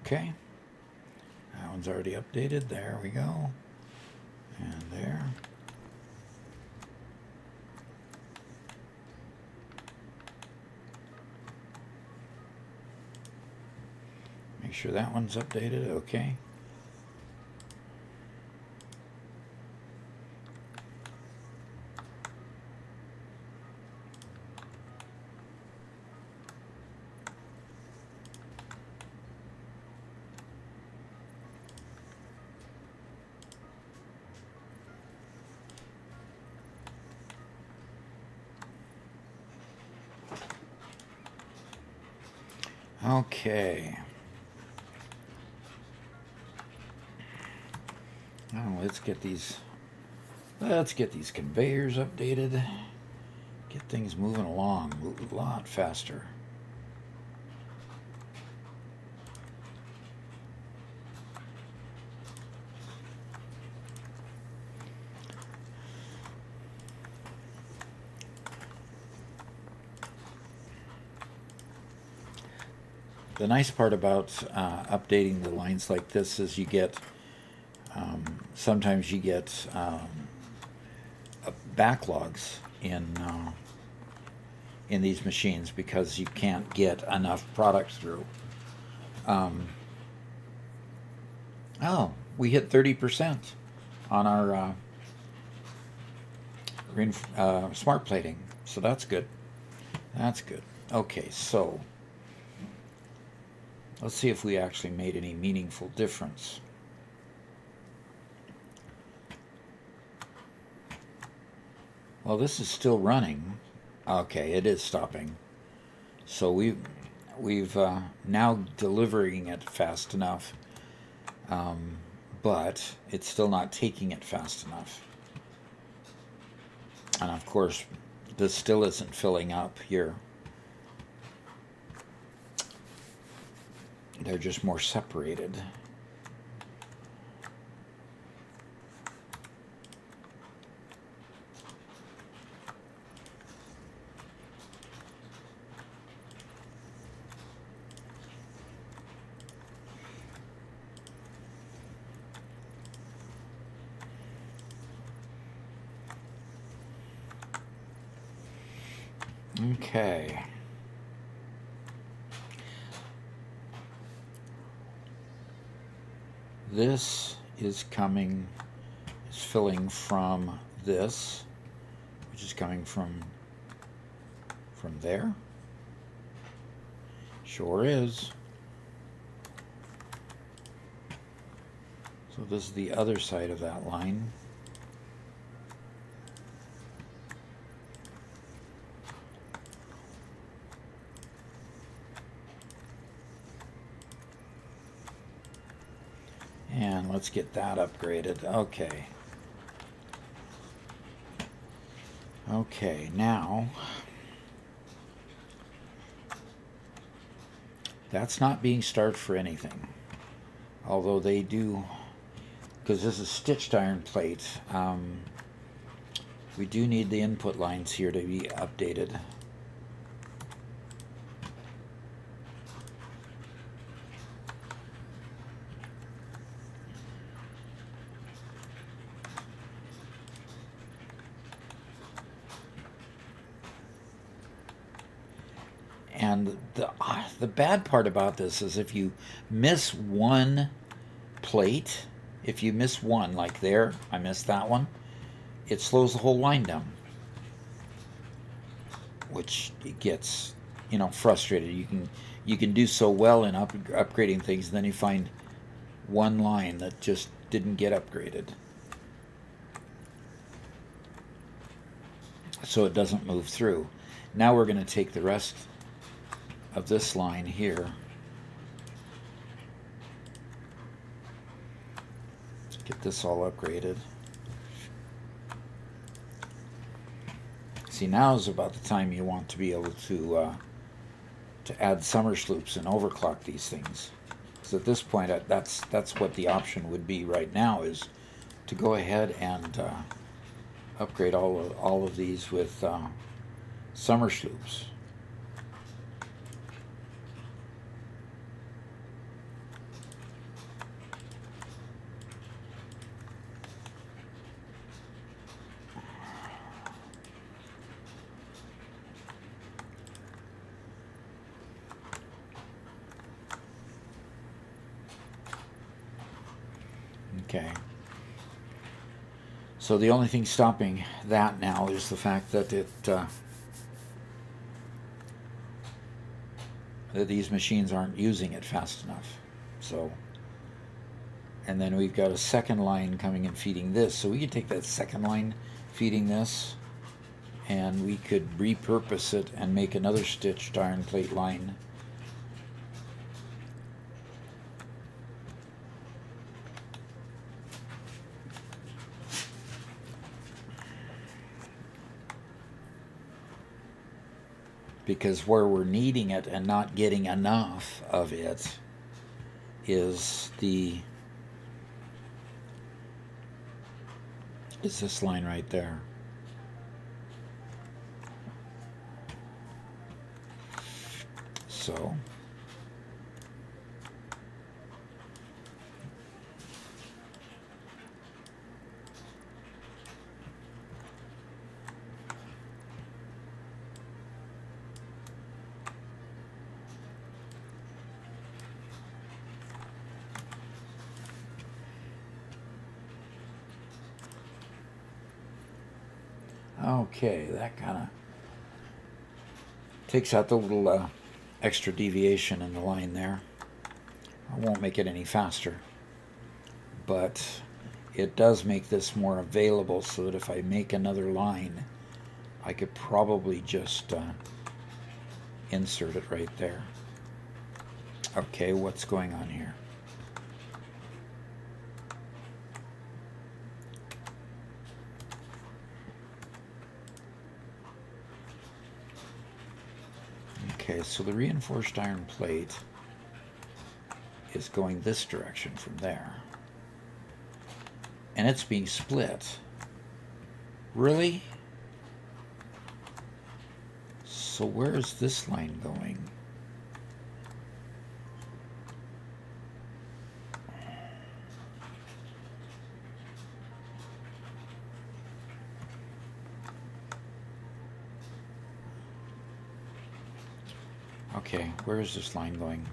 Okay. That one's already updated. There we go. And there. Make sure that one's updated. Okay. Okay. Now let's get these conveyors updated. Get things moving along a lot faster. The nice part about updating the lines like this is you get, sometimes you get backlogs in these machines because you can't get enough product through. Oh, we hit 30% on our smart plating, so that's good. That's good. Okay, so let's see if we actually made any meaningful difference. Well, this is still running. Okay, it is stopping. So we've now delivering it fast enough, but it's still not taking it fast enough. And of course, this still isn't filling up here. They're just more separated. Okay. This is filling from this, which is coming from there. Sure is. So this is the other side of that line. let's get that upgraded. Okay. Okay, now that's not being started for anything. Although they do, because this is stitched iron plate, we do need the input lines here to be updated. And the bad part about this is if you miss one plate, if you miss one, like there, I missed that one, it slows the whole line down, which it gets, frustrated. You can do so well in upgrading things, and then you find one line that just didn't get upgraded, so it doesn't move through. Now we're going to take the rest of this line here, get this all upgraded. See, now is about the time you want to be able to add summer sloops and overclock these things. So at this point, that's what the option would be right now, is to go ahead and upgrade all of these with summer sloops. Okay. So the only thing stopping that now is the fact that that these machines aren't using it fast enough. So, and then we've got a second line coming and feeding this. So we could take that second line feeding this, and we could repurpose it and make another stitched iron plate line. Because where we're needing it and not getting enough of it is this line right there. So okay, that kind of takes out the little extra deviation in the line there. I won't make it any faster, but it does make this more available, so that if I make another line, I could probably just insert it right there. Okay, what's going on here? Okay, so the reinforced iron plate is going this direction from there. And it's being split. Really? So where is this line going? Okay, where is this line going?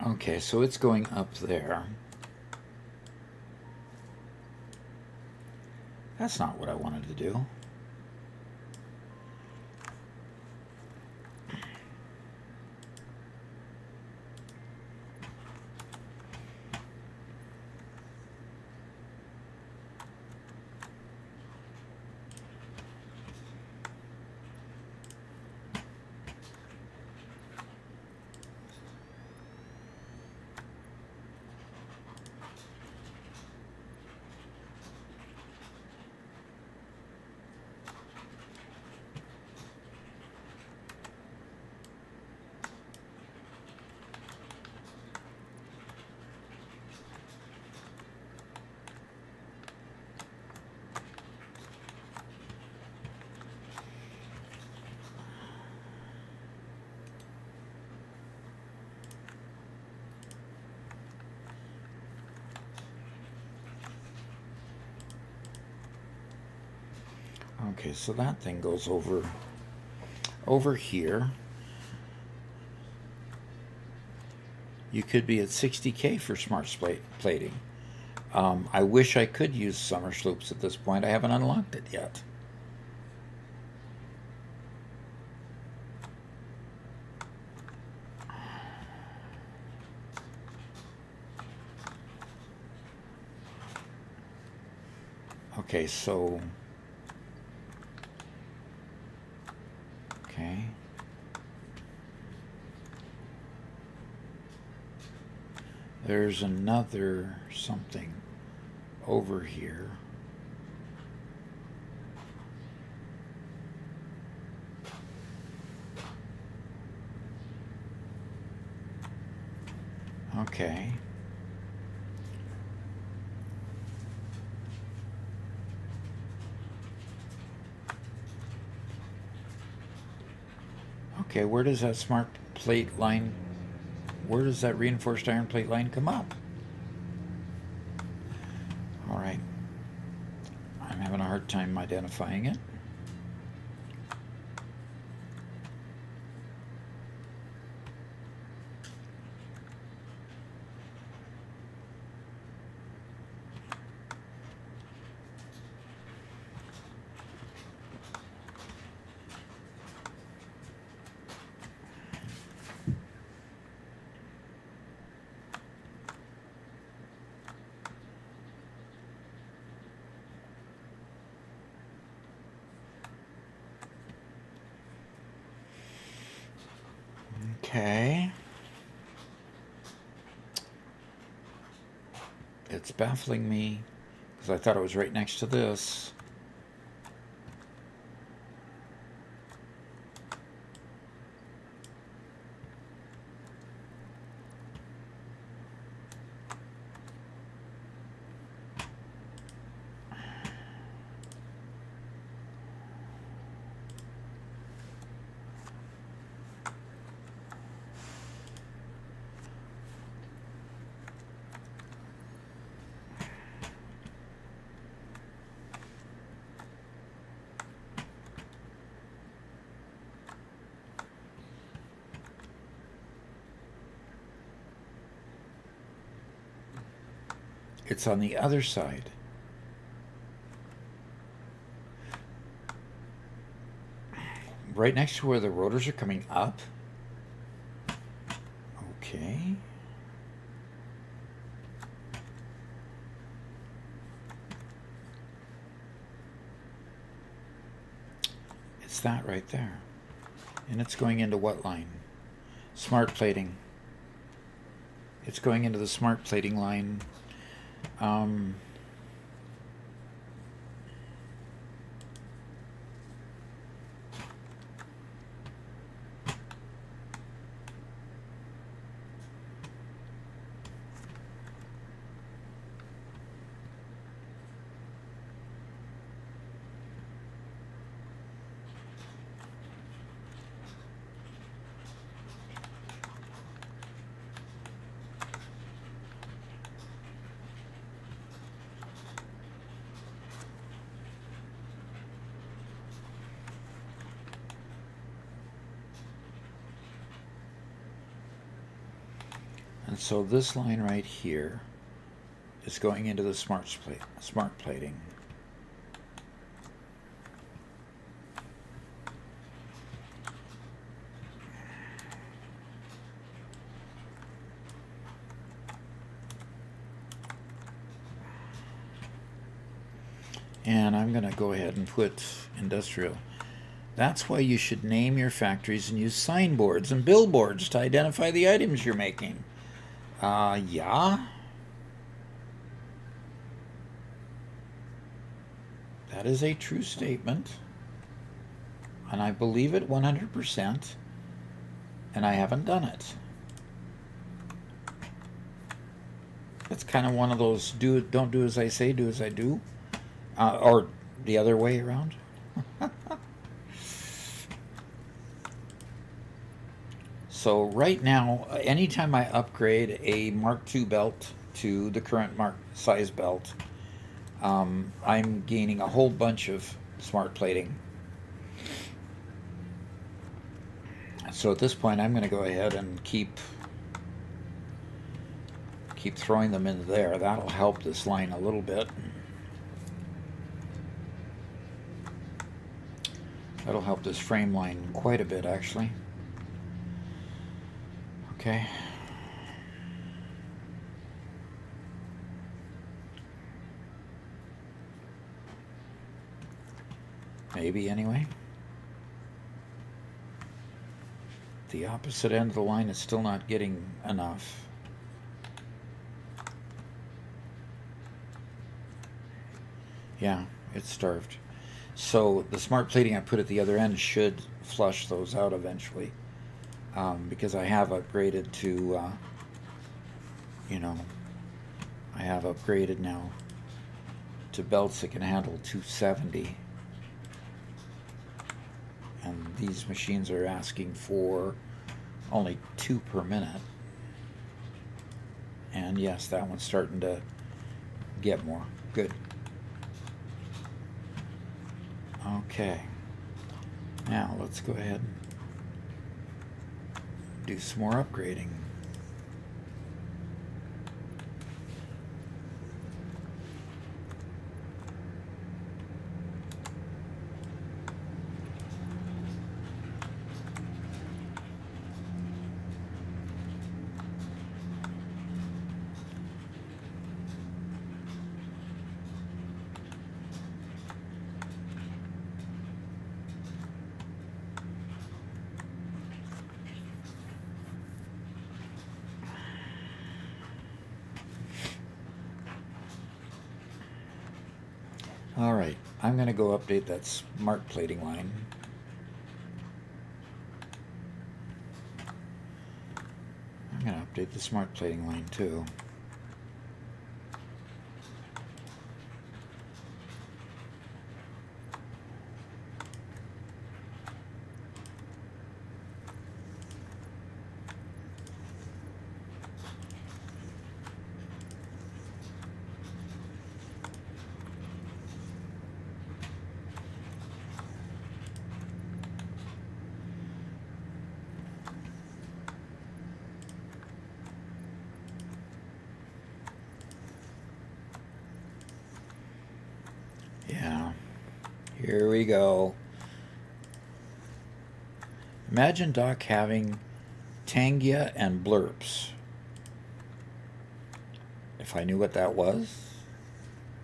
Okay, so it's going up there. That's not what I wanted to do. Okay, so that thing goes over here. You could be at 60K for smart plating. I wish I could use summer sloops at this point. I haven't unlocked it yet. Okay, so... Okay. There's another something over here. Okay. Okay, where does that smart plate line, where does that reinforced iron plate line come up? All right. I'm having a hard time identifying it. Okay. It's baffling me because I thought it was right next to this. It's on the other side. Right next to where the rotors are coming up. Okay. It's that right there. And it's going into what line? Smart plating. It's going into the smart plating line. And so this line right here is going into the smart plating. And I'm going to go ahead and put industrial. That's why you should name your factories and use signboards and billboards to identify the items you're making. Yeah. That is a true statement. And I believe it 100%. And I haven't done it. It's kind of one of those don't do as I say, do as I do. Or the other way around. So right now, anytime I upgrade a Mark II belt to the current Mark size belt, I'm gaining a whole bunch of smart plating. So at this point, I'm going to go ahead and keep throwing them into there. That'll help this line a little bit. That'll help this frame line quite a bit, actually. Okay. Maybe, anyway. The opposite end of the line is still not getting enough. Yeah, it's starved. So the smart plating I put at the other end should flush those out eventually, because I have upgraded to, I have upgraded now to belts that can handle 270. And these machines are asking for only 2 per minute. And yes, that one's starting to get more. Good. Okay. Now let's go ahead and do some more upgrading. Alright, I'm going to go update that smart plating line. I'm going to update the smart plating line too. Yeah, here we go. Imagine Doc having Tangia and blurps. If I knew what that was,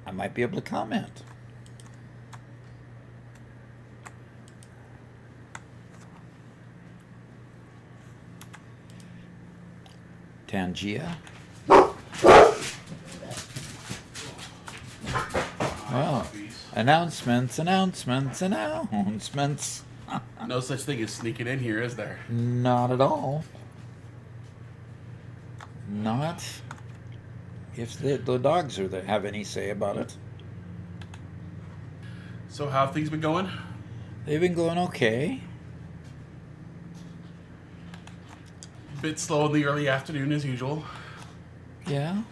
I might be able to comment. Tangia. Well, announcements. No such thing as sneaking in here, is there? Not at all. Not if the dogs are that have any say about it. So how have things been going? They've been going okay. Bit slow in the early afternoon as usual. Yeah.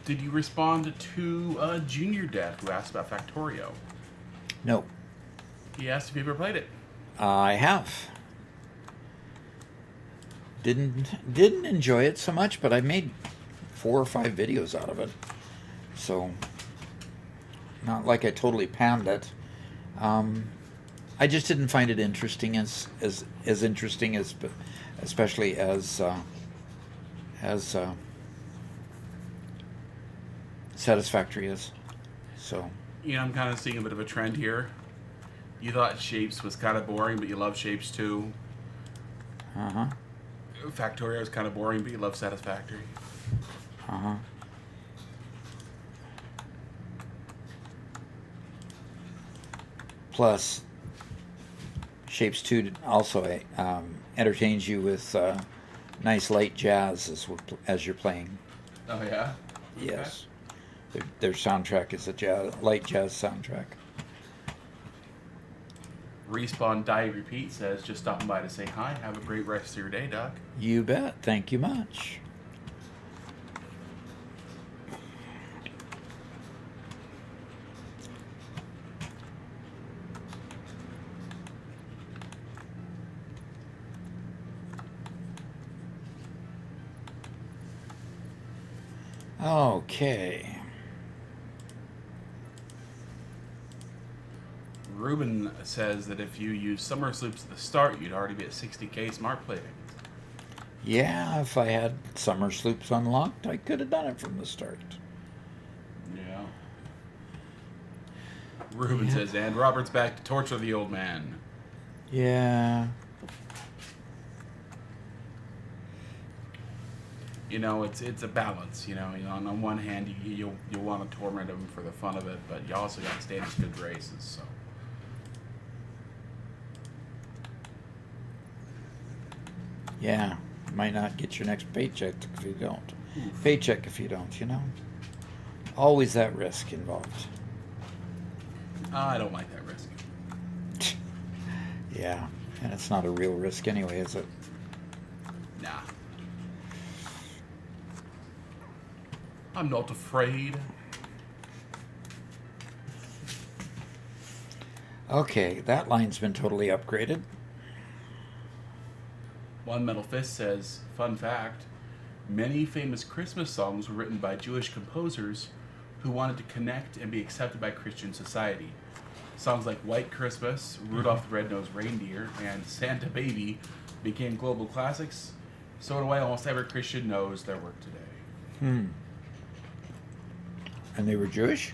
Did you respond to Junior Dad who asked about Factorio? No. He asked if you ever played it. I have. Didn't enjoy it so much, but I made 4 or 5 videos out of it. So, not like I totally panned it. I just didn't find it interesting as interesting as, especially as Satisfactory is. So. You know, I'm kind of seeing a bit of a trend here. You thought Shapes was kind of boring, but you love Shapes too. Uh-huh. Factorio is kind of boring, but you love Satisfactory. Uh-huh. Plus, Shapes 2 also entertains you with nice light jazz as you're playing. Oh, yeah? Yes. Their soundtrack is a light jazz soundtrack. Respawn Die Repeat says, just stopping by to say hi. Have a great rest of your day, Doc. You bet. Thank you much. Okay. Ruben says that if you use summer sloops at the start, you'd already be at 60k smart plating. Yeah, if I had summer sloops unlocked, I could have done it from the start. Yeah. Ruben says, and Robert's back to torture the old man. Yeah. You know, it's a balance. You know, on one hand, you'll want to torment him for the fun of it, but you also got to stay in his good graces. So. Yeah. Might not get your next paycheck if you don't. Paycheck if you don't, you know. Always that risk involved. I don't like that risk. Yeah. And it's not a real risk anyway, is it? Nah. I'm not afraid. Okay, that line's been totally upgraded. One Metal Fist says, fun fact, many famous Christmas songs were written by Jewish composers who wanted to connect and be accepted by Christian society. Songs like White Christmas, Rudolph the Red-Nosed Reindeer, and Santa Baby became global classics. So in a way, almost every Christian knows their work today. And they were Jewish?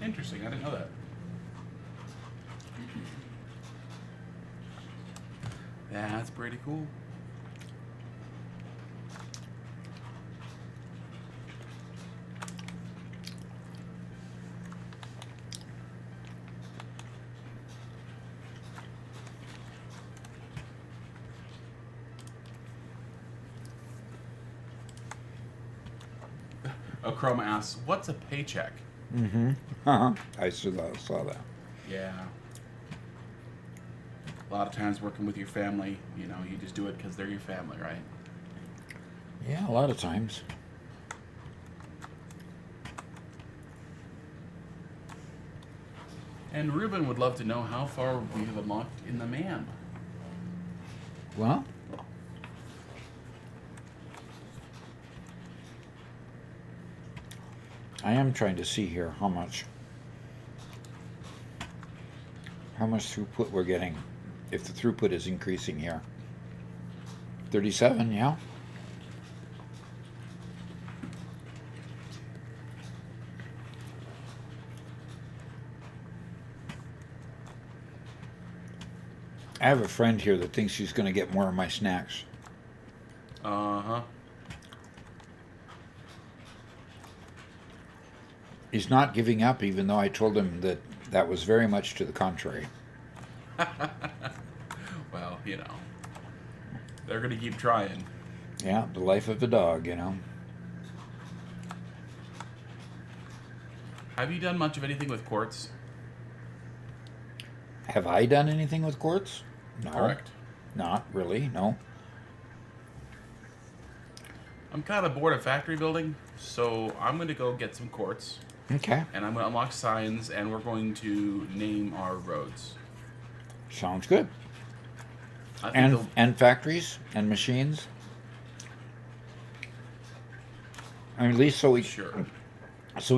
Interesting, I didn't know that. That's pretty cool. Chroma asks, what's a paycheck? Mm-hmm. I saw that. Yeah. A lot of times working with your family, you know, you just do it because they're your family, right? Yeah, a lot of times. And Ruben would love to know how far we have unlocked in the man. Well, I am trying to see here how much throughput we're getting, if the throughput is increasing here. 37, yeah. I have a friend here that thinks he's going to get more of my snacks. Uh-huh. He's not giving up, even though I told him that that was very much to the contrary. Well, you know, they're going to keep trying. Yeah, the life of a dog, you know. Have you done much of anything with quartz? Have I done anything with quartz? No. Correct. Not really, no. I'm kind of bored of factory building, so I'm going to go get some quartz. Okay. And I'm going to unlock signs, and we're going to name our roads. Sounds good. I think And factories and machines. I mean, at least so we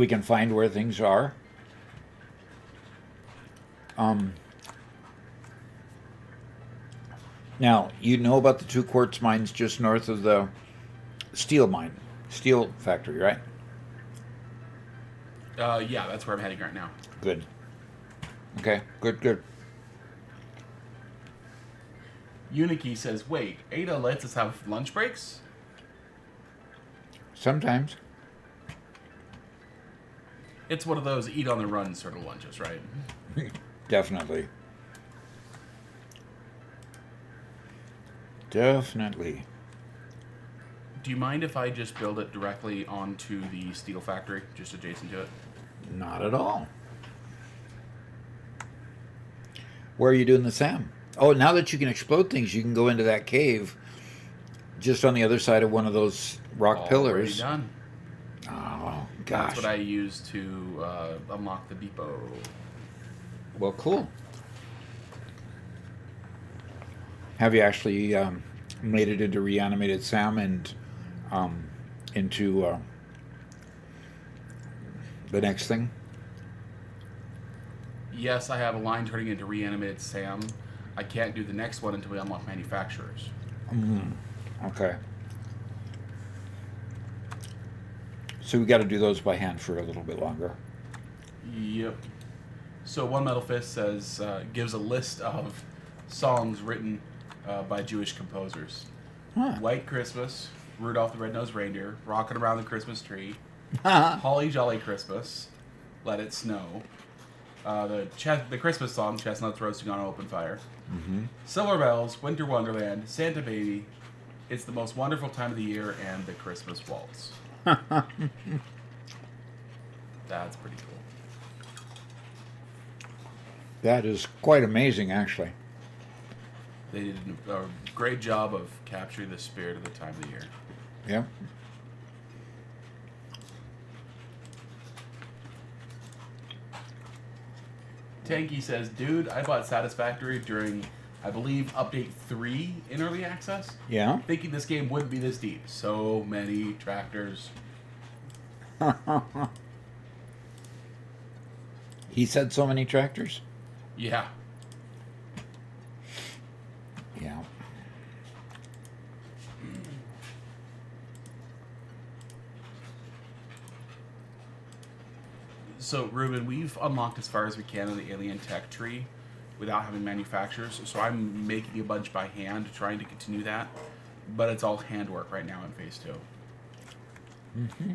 can find where things are. Now, you know about the 2 quartz mines just north of the steel factory, right? Yeah, that's where I'm heading right now. Good. Okay, good. Uniki says, wait, Ada lets us have lunch breaks? Sometimes. It's one of those eat on the run sort of lunches, right? Definitely. Do you mind if I just build it directly onto the steel factory, just adjacent to it? Not at all. Where are you doing the SAM? Oh, now that you can explode things, you can go into that cave just on the other side of one of those rock Already pillars. done. Oh, gosh. That's what I use to unlock the depot. Well, cool. Have you actually made it into reanimated Sam and into the next thing? Yes, I have a line turning into reanimated Sam. I can't do the next one until we unlock manufacturers. Okay. So we got to do those by hand for a little bit longer. Yep. So One Metal Fist says gives a list of songs written by Jewish composers. Huh. White Christmas, Rudolph the Red-Nosed Reindeer, Rockin' Around the Christmas Tree, Holly Jolly Christmas, Let It Snow, the Christmas song, Chestnuts Roasting on an Open Fire, Silver Bells, Winter Wonderland, Santa Baby, It's the Most Wonderful Time of the Year, and The Christmas Waltz. That's pretty cool. That is quite amazing, actually. They did a great job of capturing the spirit of the time of the year. Yep. Tanky says, dude, I bought Satisfactory during, I believe, update 3 in early access. Yeah. Thinking this game wouldn't be this deep. So many tractors. He said so many tractors? Yeah. Yeah. So, Ruben, we've unlocked as far as we can in the alien tech tree without having manufacturers. So I'm making a bunch by hand, trying to continue that. But it's all handwork right now in phase 2. Mm-hmm.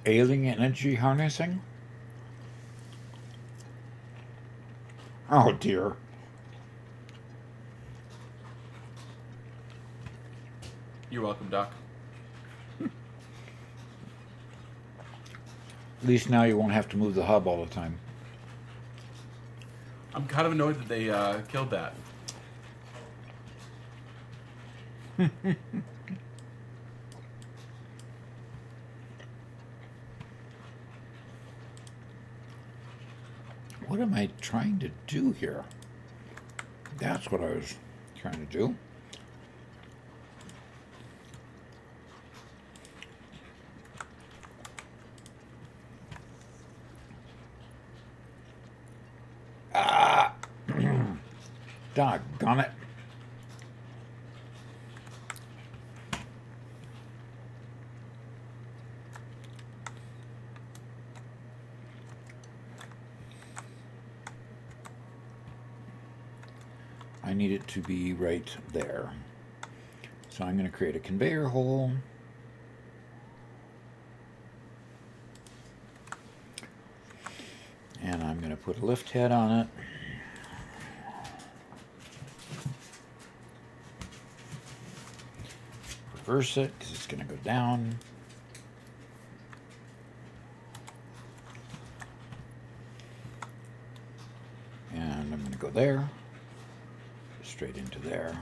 Alien energy harnessing? Oh dear. You're welcome, Doc. At least now you won't have to move the hub all the time. I'm kind of annoyed that they killed that. What am I trying to do here? That's what I was trying to do. Ah! Doggone it. I need it to be right there. So I'm going to create a conveyor hole. And I'm going to put a lift head on it. Reverse it because it's going to go down. And I'm going to go there. Straight into there.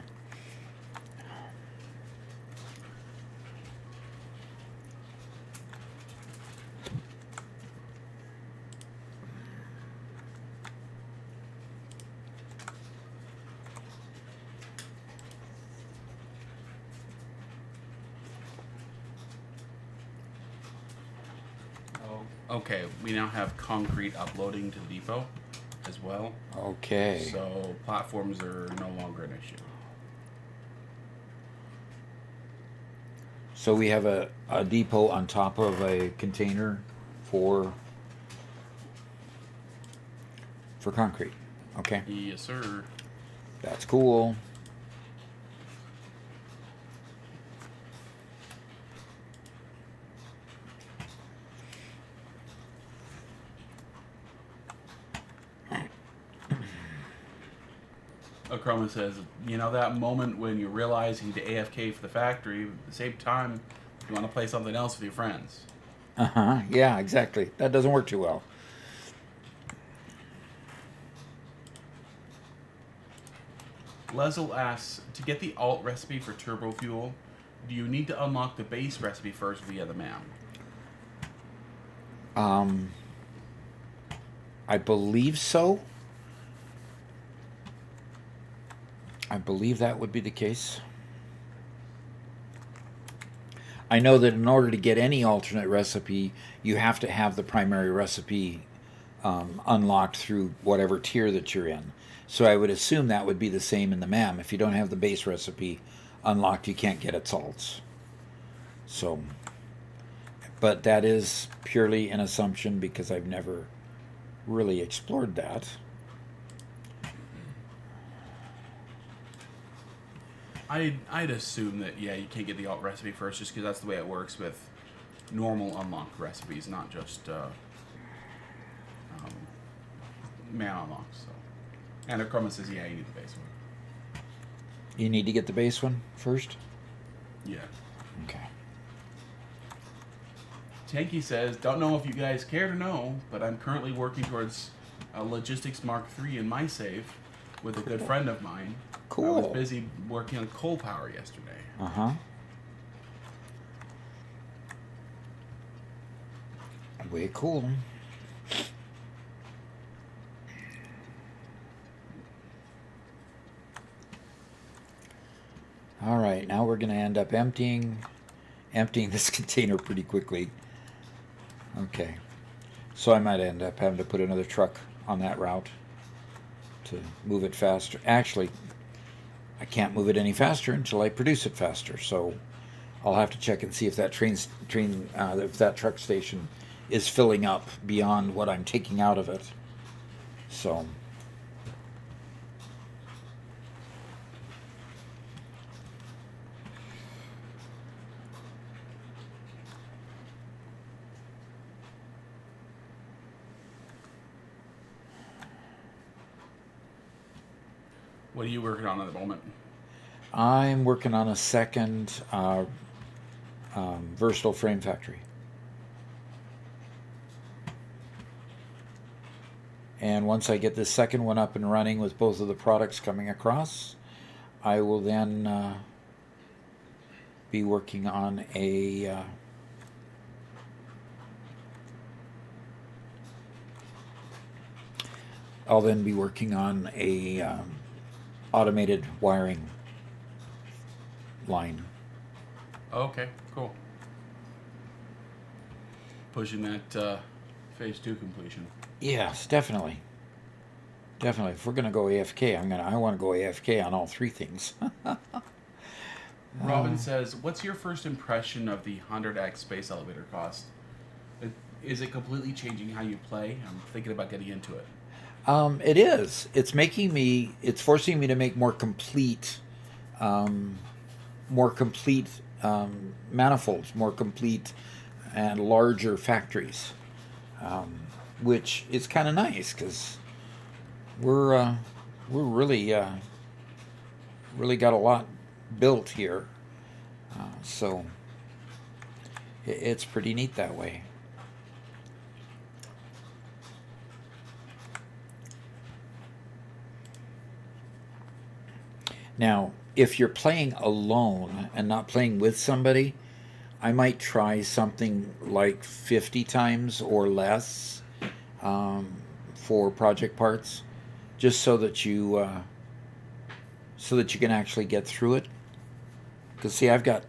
Okay, we now have concrete uploading to the depot as well. Okay. So platforms are no longer an issue. So we have a depot on top of a container for concrete. Okay. Yes, sir. That's cool. Akroma says, you know that moment when you realize you need to AFK for the factory, at the same time, you want to play something else with your friends. Uh-huh. Yeah, exactly. That doesn't work too well. Lezel asks, to get the alt recipe for turbo fuel, do you need to unlock the base recipe first via the MAM? I believe so. I believe that would be the case. I know that in order to get any alternate recipe, you have to have the primary recipe unlocked through whatever tier that you're in. So I would assume that would be the same in the MAM. If you don't have the base recipe unlocked, you can't get its salts. So, but that is purely an assumption because I've never really explored that. I'd assume that, yeah, you can't get the alt recipe first just because that's the way it works with normal unlocked recipes, not just MAM unlocks. So. And Akroma says, yeah, you need the base one. You need to get the base one first? Yeah. Okay. Tanky says, don't know if you guys care to know, but I'm currently working towards a Logistics Mark III in my save with a good friend of mine. Cool. I was busy working on coal power yesterday. Uh-huh. Way cool. All right, now we're going to end up emptying this container pretty quickly. Okay. So I might end up having to put another truck on that route to move it faster. Actually, I can't move it any faster until I produce it faster. So I'll have to check and see if that if that truck station is filling up beyond what I'm taking out of it. So What are you working on at the moment? I'm working on a second versatile frame factory. And once I get this second one up and running with both of the products coming across, I will then be working on a I'll then be working on a automated wiring line. Okay, cool. Pushing that phase 2 completion. Yes, definitely. Definitely. If we're gonna go AFK, I want to go AFK on all three things. Robin says, what's your first impression of the 100x space elevator cost? Is it completely changing how you play? I'm thinking about getting into it. It is. It's forcing me to make more complete manifolds, more complete and larger factories, which is kind of nice because we're really got a lot built here, so it's pretty neat that way. Now, if you're playing alone and not playing with somebody, I might try something like 50 times or less for project parts, just so that you can actually get through it. Because see, I've got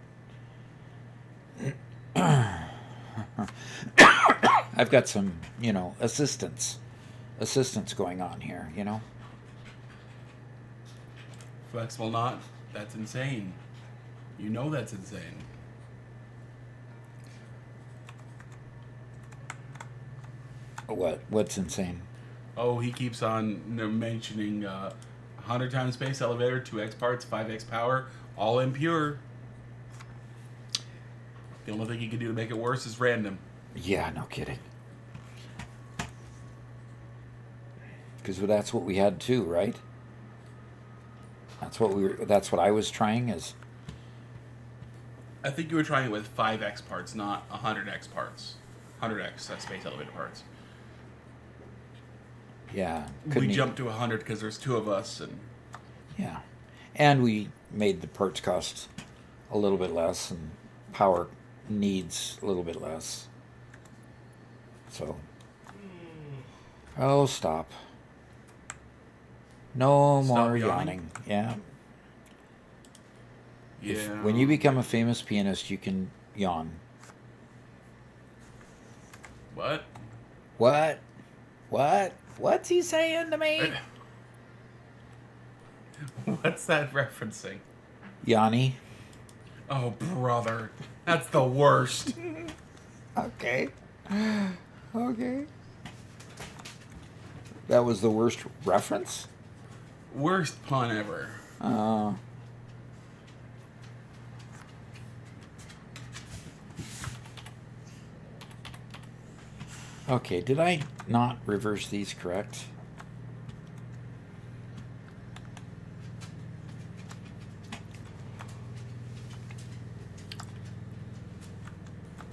some, assistance going on here, Flexible not? That's insane. You know that's insane. What's insane? Oh, he keeps on mentioning 100 times space elevator, 2x parts, 5x power, all impure. The only thing he can do to make it worse is random. Yeah, no kidding. Because that's what we had too, right? That's what I was trying is. I think you were trying it with 5x parts, not 100x parts. 100x space elevator parts. Yeah. We jumped to 100 because there's two of us, and yeah, and we made the parts cost a little bit less, and power needs a little bit less. So, oh, stop! No Stop more yawning? yawning. Yeah. yeah. When you become a famous pianist, you can yawn. What? What? What? What's he saying to me? What's that referencing? Yanni. Oh, brother. That's the worst. Okay. Okay. That was the worst reference? Worst pun ever. Okay, did I not reverse these correct?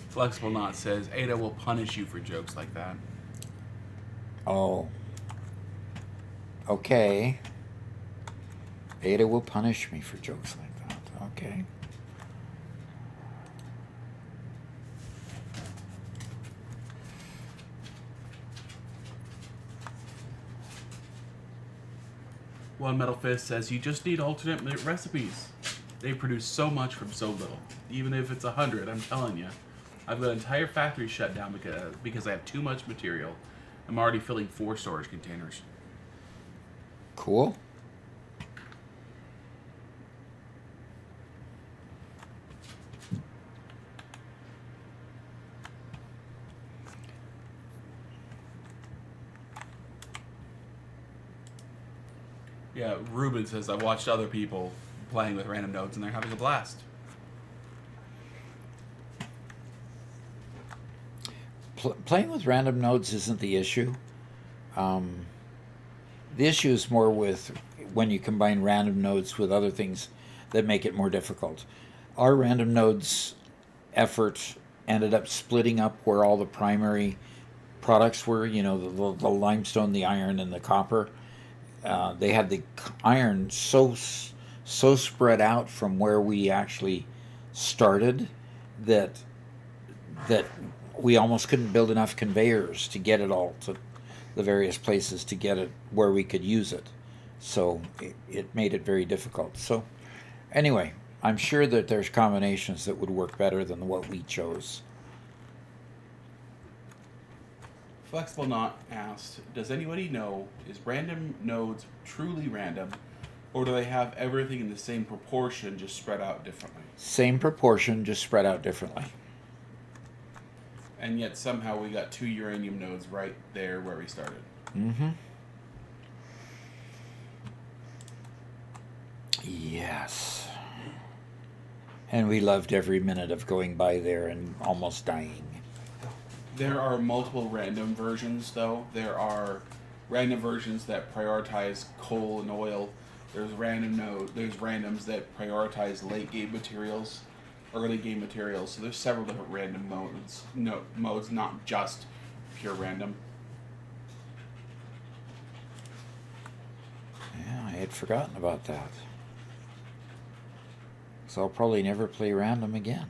Flexible Knot says Ada will punish you for jokes like that. Oh. Okay. Ada will punish me for jokes like that. Okay. One Metal Fist says you just need alternate recipes. They produce so much from so little. Even if it's 100, I'm telling you. I've got an entire factory shut down because I have too much material. I'm already filling 4 storage containers. Cool. Yeah, Ruben says I've watched other people playing with random nodes and they're having a blast. Playing with random nodes isn't the issue. The issue is more with when you combine random nodes with other things that make it more difficult. Our random nodes effort ended up splitting up where all the primary products were, the limestone, the iron, and the copper. They had the iron so spread out from where we actually started that we almost couldn't build enough conveyors to get it all to the various places to get it where we could use it. So it made it very difficult. So anyway, I'm sure that there's combinations that would work better than what we chose. Flexible Knot asked, does anybody know, is random nodes truly random, or do they have everything in the same proportion, just spread out differently? Same proportion, just spread out differently. And yet somehow we got 2 uranium nodes right there where we started. Mm-hmm. Yes. And we loved every minute of going by there and almost dying. There are multiple random versions, though. There are random versions that prioritize coal and oil. There's randoms that prioritize late game materials, early game materials. So there's several different random modes, not just pure random. Yeah, I had forgotten about that. So I'll probably never play random again.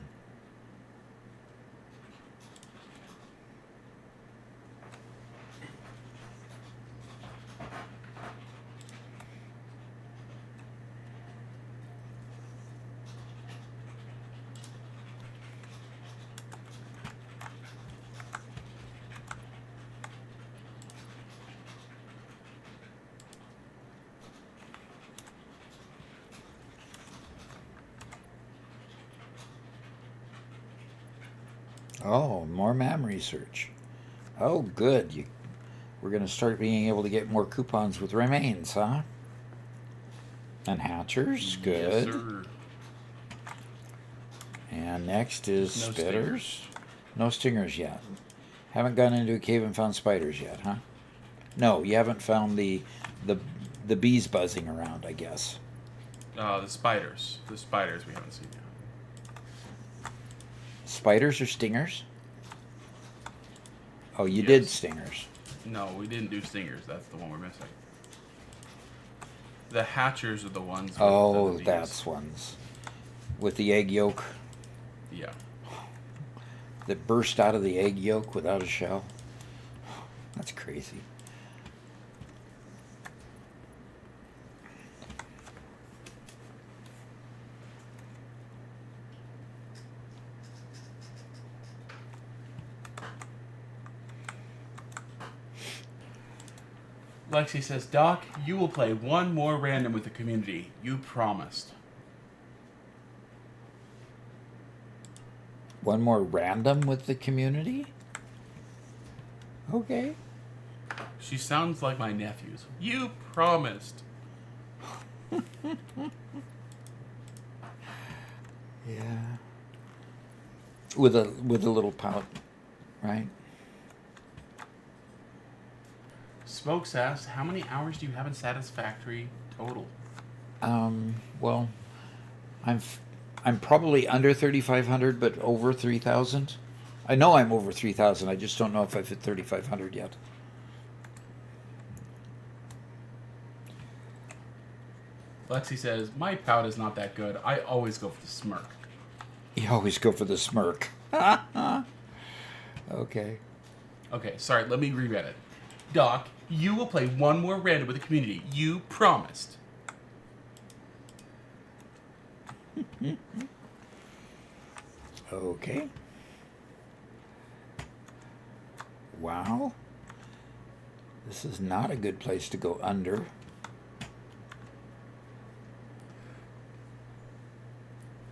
Oh, more MAM research. Oh, good. We're going to start being able to get more coupons with remains, huh? And hatchers, good. Yes, sir. And next is No spitters. No stingers yet. Haven't gone into a cave and found spiders yet, huh? No, you haven't found the bees buzzing around, I guess. The spiders. The spiders we haven't seen yet. Spiders or stingers? Oh, you Yes. did stingers. No, we didn't do stingers. That's the one we're missing. The hatchers are the ones. With Oh, the bees. that's ones. With the egg yolk Yeah. that burst out of the egg yolk without a shell. That's crazy. Lexi says, Doc, you will play one more random with the community. You promised. One more random with the community? Okay. She sounds like my nephews. You promised. Yeah. With a little pout, right? Smokes asked, how many hours do you have in Satisfactory total? Well, I'm probably under 3,500, but over 3,000. I know I'm over 3,000. I just don't know if I've hit 3,500 yet. Lexi says, my pout is not that good. I always go for the smirk. You always go for the smirk. Okay. Okay, sorry, let me reread it. Doc, you will play one more random with the community. You promised. Okay. Wow. This is not a good place to go under.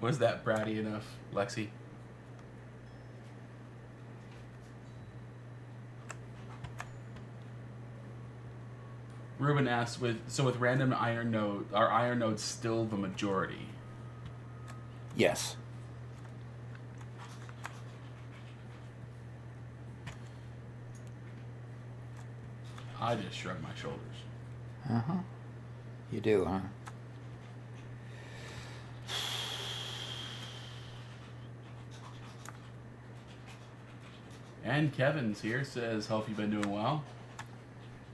Was that bratty enough, Lexi? Ruben asks, with random iron node, are iron nodes still the majority? Yes. I just shrug my shoulders. Uh-huh. You do, huh? And Kevin's here, says, hope you've been doing well.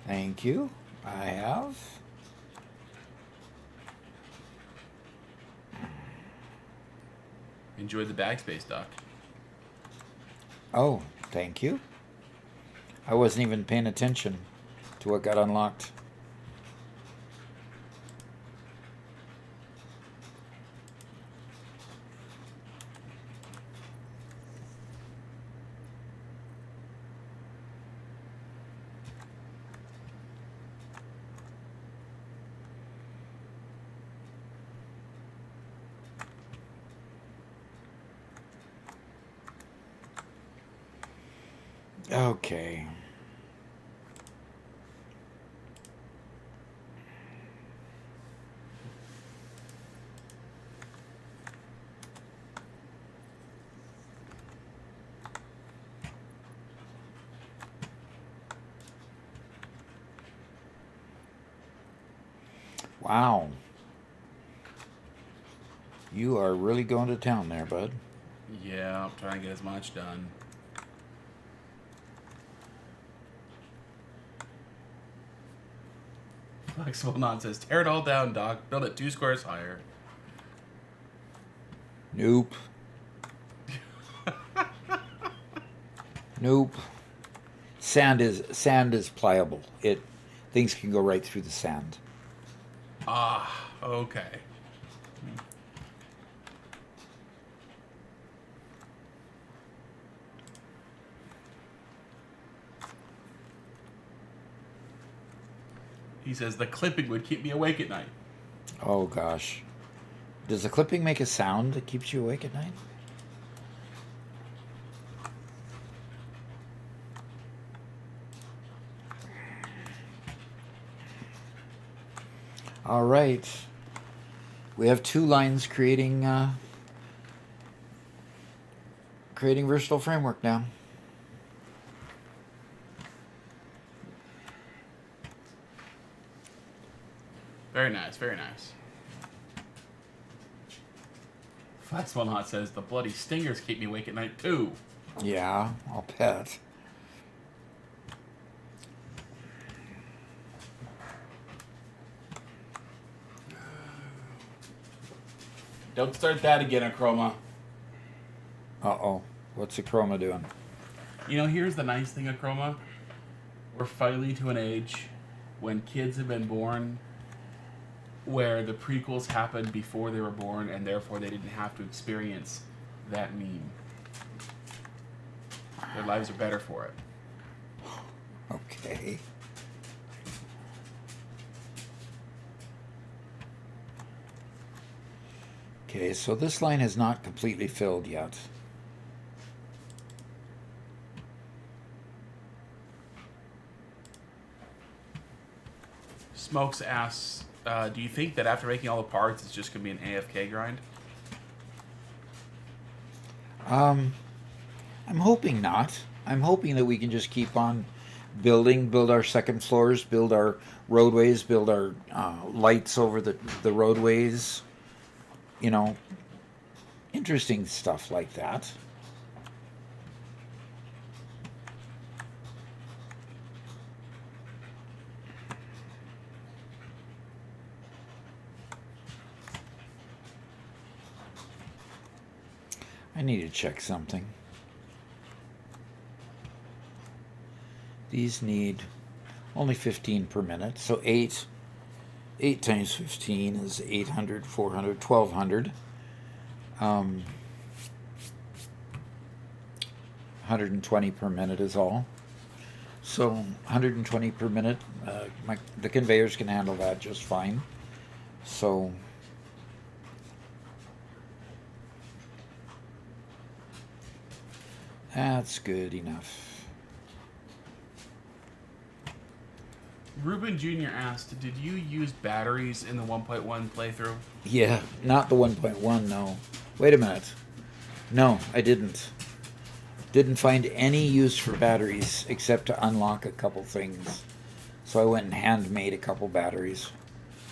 Thank you. I have. Enjoyed the bag space, Doc. Oh, thank you. I wasn't even paying attention to what got unlocked. Okay. Wow. You are really going to town there, bud. Yeah, I'm trying to get as much done. Flexible Non says, tear it all down, Doc. Build it 2 squares higher. Nope. Nope. Sand is pliable. Things can go right through the sand. Ah, okay. He says the clipping would keep me awake at night. Oh gosh. Does the clipping make a sound that keeps you awake at night? All right. We have two lines creating versatile framework now. Very nice, very nice. Flexible Knot says, the bloody stingers keep me awake at night too. Yeah, I'll bet. Don't start that again, Achroma. Uh-oh. What's the chroma doing? You know, here's the nice thing, Achroma. We're finally to an age when kids have been born where the prequels happened before they were born, and therefore they didn't have to experience that meme. Their lives are better for it. Okay. Okay, so this line is not completely filled yet. Smokes asks, do you think that after making all the parts, it's just going to be an AFK grind? I'm hoping not. I'm hoping that we can just keep on build our second floors, build our roadways, build our lights over the roadways. You know, interesting stuff like that. I need to check something. These need only 15 per minute, so 8 times 15 is 800, 400, 1200. 120 per minute is all. So 120 per minute, the conveyors can handle that just fine. So that's good enough. Ruben Jr. asked, did you use batteries in the 1.1 playthrough? Yeah, not the 1.1, no. Wait a minute. No, I didn't. Didn't find any use for batteries except to unlock a couple things. So I went and hand-made a couple batteries.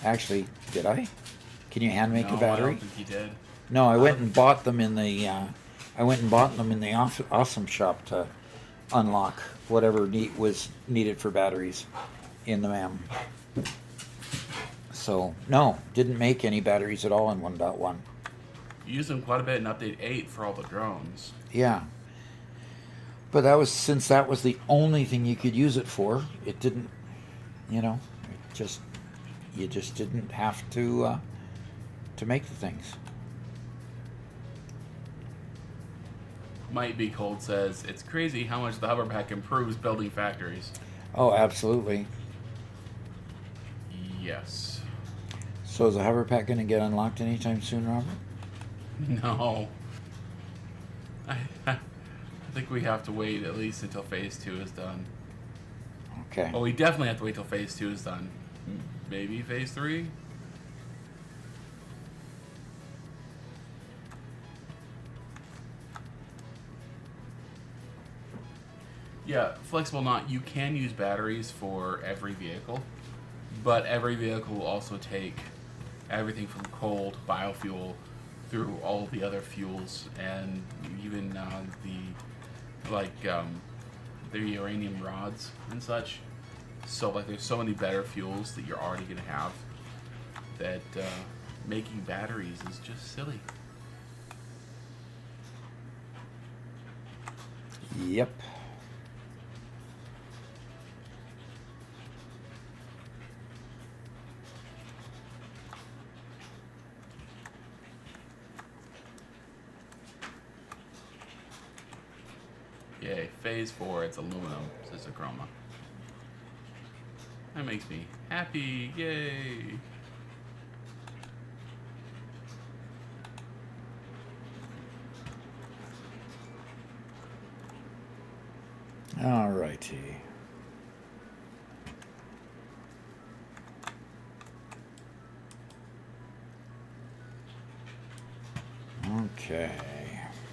Actually, did I? Can you hand make a battery? I don't think you did. No, I went and bought them in the Awesome Shop to unlock whatever was needed for batteries in the MAM. So, no, didn't make any batteries at all in 1.1. You used them quite a bit in Update 8 for all the drones. Yeah. But since that was the only thing you could use it for, it didn't, you just didn't have to make the things. Might Be Cold says, it's crazy how much the hover pack improves building factories. Oh, absolutely. Yes. So is the hover pack going to get unlocked anytime soon, Robert? No. I think we have to wait at least until Phase 2 is done. Okay. Well, we definitely have to wait till Phase 2 is done. Maybe Phase 3? Yeah, Flexible Knot, you can use batteries for every vehicle, but every vehicle will also take everything from coal to biofuel through all the other fuels, and even the uranium rods and such. So there's so many better fuels that you're already going to have that making batteries is just silly. Yep. Yay, Phase 4, it's aluminum, says Achroma. That makes me happy, yay! All righty. Okay.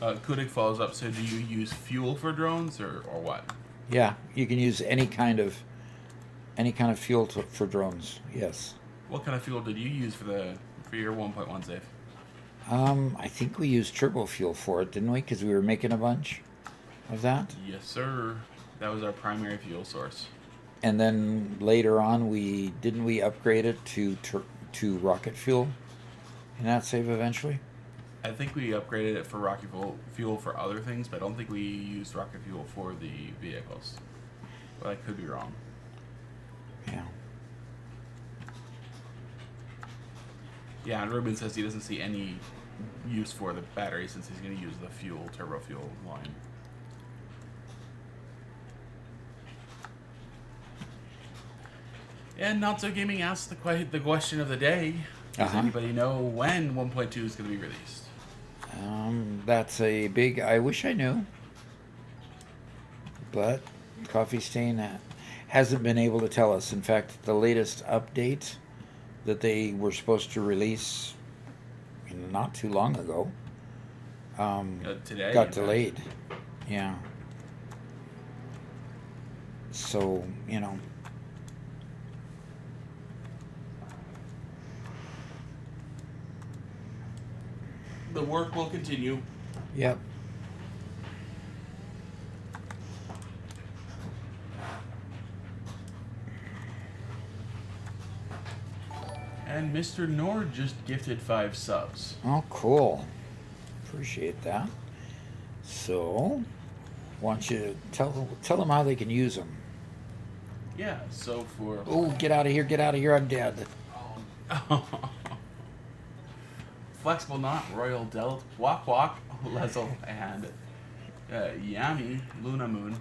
Kudik follows up. So, do you use fuel for drones or what? Yeah, you can use any kind of fuel for drones. Yes. What kind of fuel did you use for your 1.1 safe? I think we used turbo fuel for it, didn't we? Because we were making a bunch of that. Yes, sir. That was our primary fuel source. And then later on, we upgrade it to rocket fuel in that save eventually. I think we upgraded it for rocket fuel for other things, but I don't think we used rocket fuel for the vehicles. But I could be wrong. Yeah. Yeah, and Ruben says he doesn't see any use for the battery since he's going to use the turbo fuel line. And Not So Gaming asked the question of the day. Does anybody know when 1.2 is going to be released? That's a big. I wish I knew, but Coffee Stain hasn't been able to tell us. In fact, the latest update that they were supposed to release not too long ago Today got delayed. Yeah. So, the work will continue. Yep. And Mr. Nord just gifted 5 subs. Oh, cool. Appreciate that. So, why don't you tell them how they can use them? Yeah, so for... Oh, get out of here, I'm dead. Flexible Knot, Royal Delt, Wok Wok, Lezel, and Yami, Luna Moon.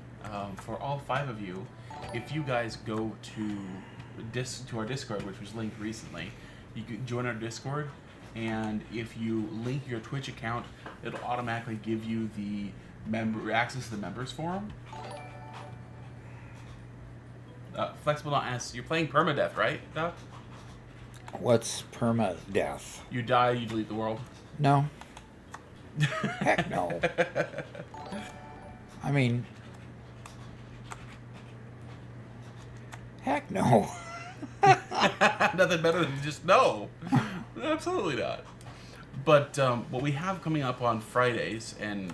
For all 5 of you, if you guys go to our Discord, which was linked recently, you can join our Discord, and if you link your Twitch account, it'll automatically give you the access to the members forum. Flexible Knot asks, you're playing permadeath, right, Doc? What's permadeath? You die, you delete the world. No. Heck no. I mean, heck no. Nothing better than just no. Absolutely not. But what we have coming up on Fridays, and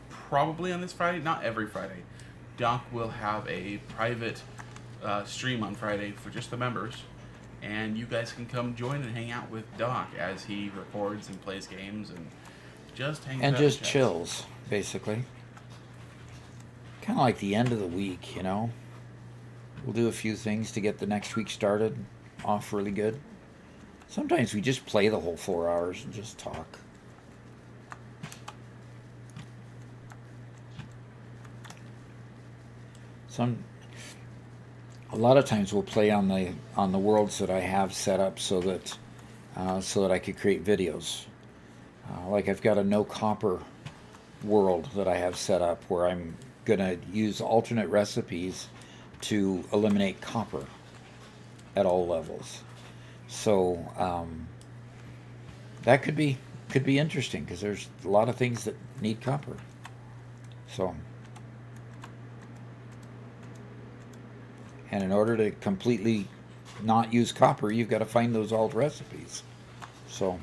probably on this Friday, not every Friday, Doc will have a private stream on Friday for just the members. And you guys can come join and hang out with Doc as he records and plays games and just hangs out. And just chills, basically. Kind of like the end of the week, We'll do a few things to get the next week started off really good. Sometimes we just play the whole 4 hours and just talk. A lot of times we'll play on the worlds that I have set up so that I could create videos. Like I've got a no copper world that I have set up where I'm gonna use alternate recipes to eliminate copper at all levels. So that could be interesting because there's a lot of things that need copper. So, and in order to completely not use copper, you've got to find those alt recipes. So,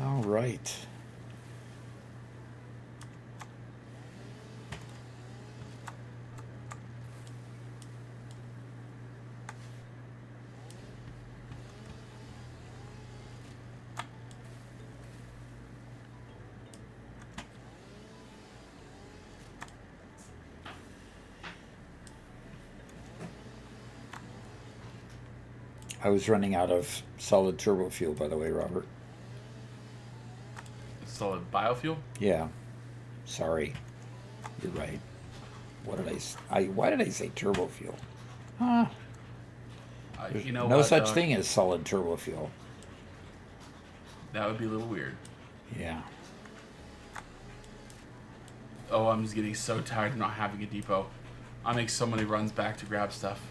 all right. I was running out of solid turbo fuel, by the way, Robert. Solid biofuel? Yeah. Sorry. You're right. What did why did I say turbo fuel? Huh. There's no such thing as solid turbo fuel. That would be a little weird. Yeah. Oh, I'm just getting so tired of not having a depot. I make so many runs back to grab stuff.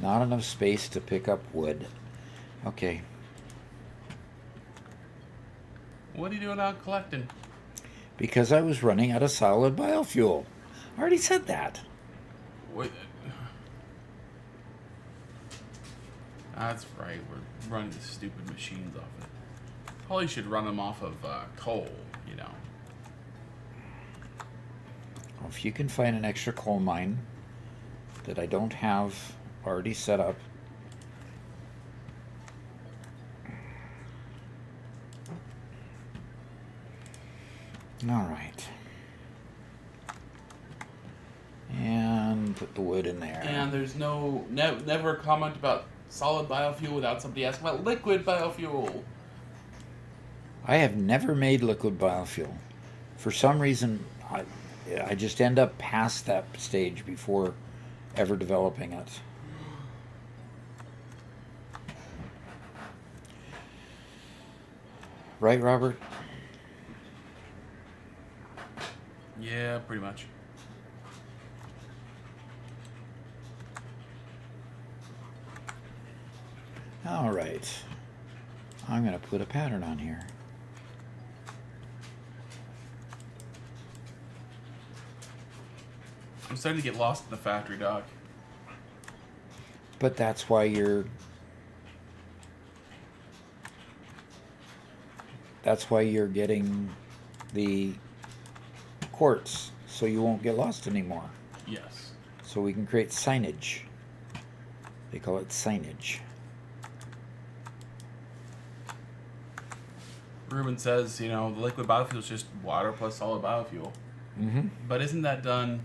Not enough space to pick up wood. Okay. What are you doing out collecting? Because I was running out of solid biofuel. I already said that. Wait. That's right. We're running the stupid machines off it. Probably should run them off of coal, you know. Well, if you can find an extra coal mine that I don't have already set up. All right. And put the wood in there. And there's never a comment about solid biofuel without somebody asking about liquid biofuel. I have never made liquid biofuel. For some reason, I just end up past that stage before ever developing it. Right, Robert? Yeah, pretty much. All right. I'm going to put a pattern on here. I'm starting to get lost in the factory, Doc. But that's why you're getting the quartz, so you won't get lost anymore. Yes. So we can create signage. They call it signage. Ruben says, the liquid biofuel is just water plus solid biofuel. Mm-hmm. But isn't that done?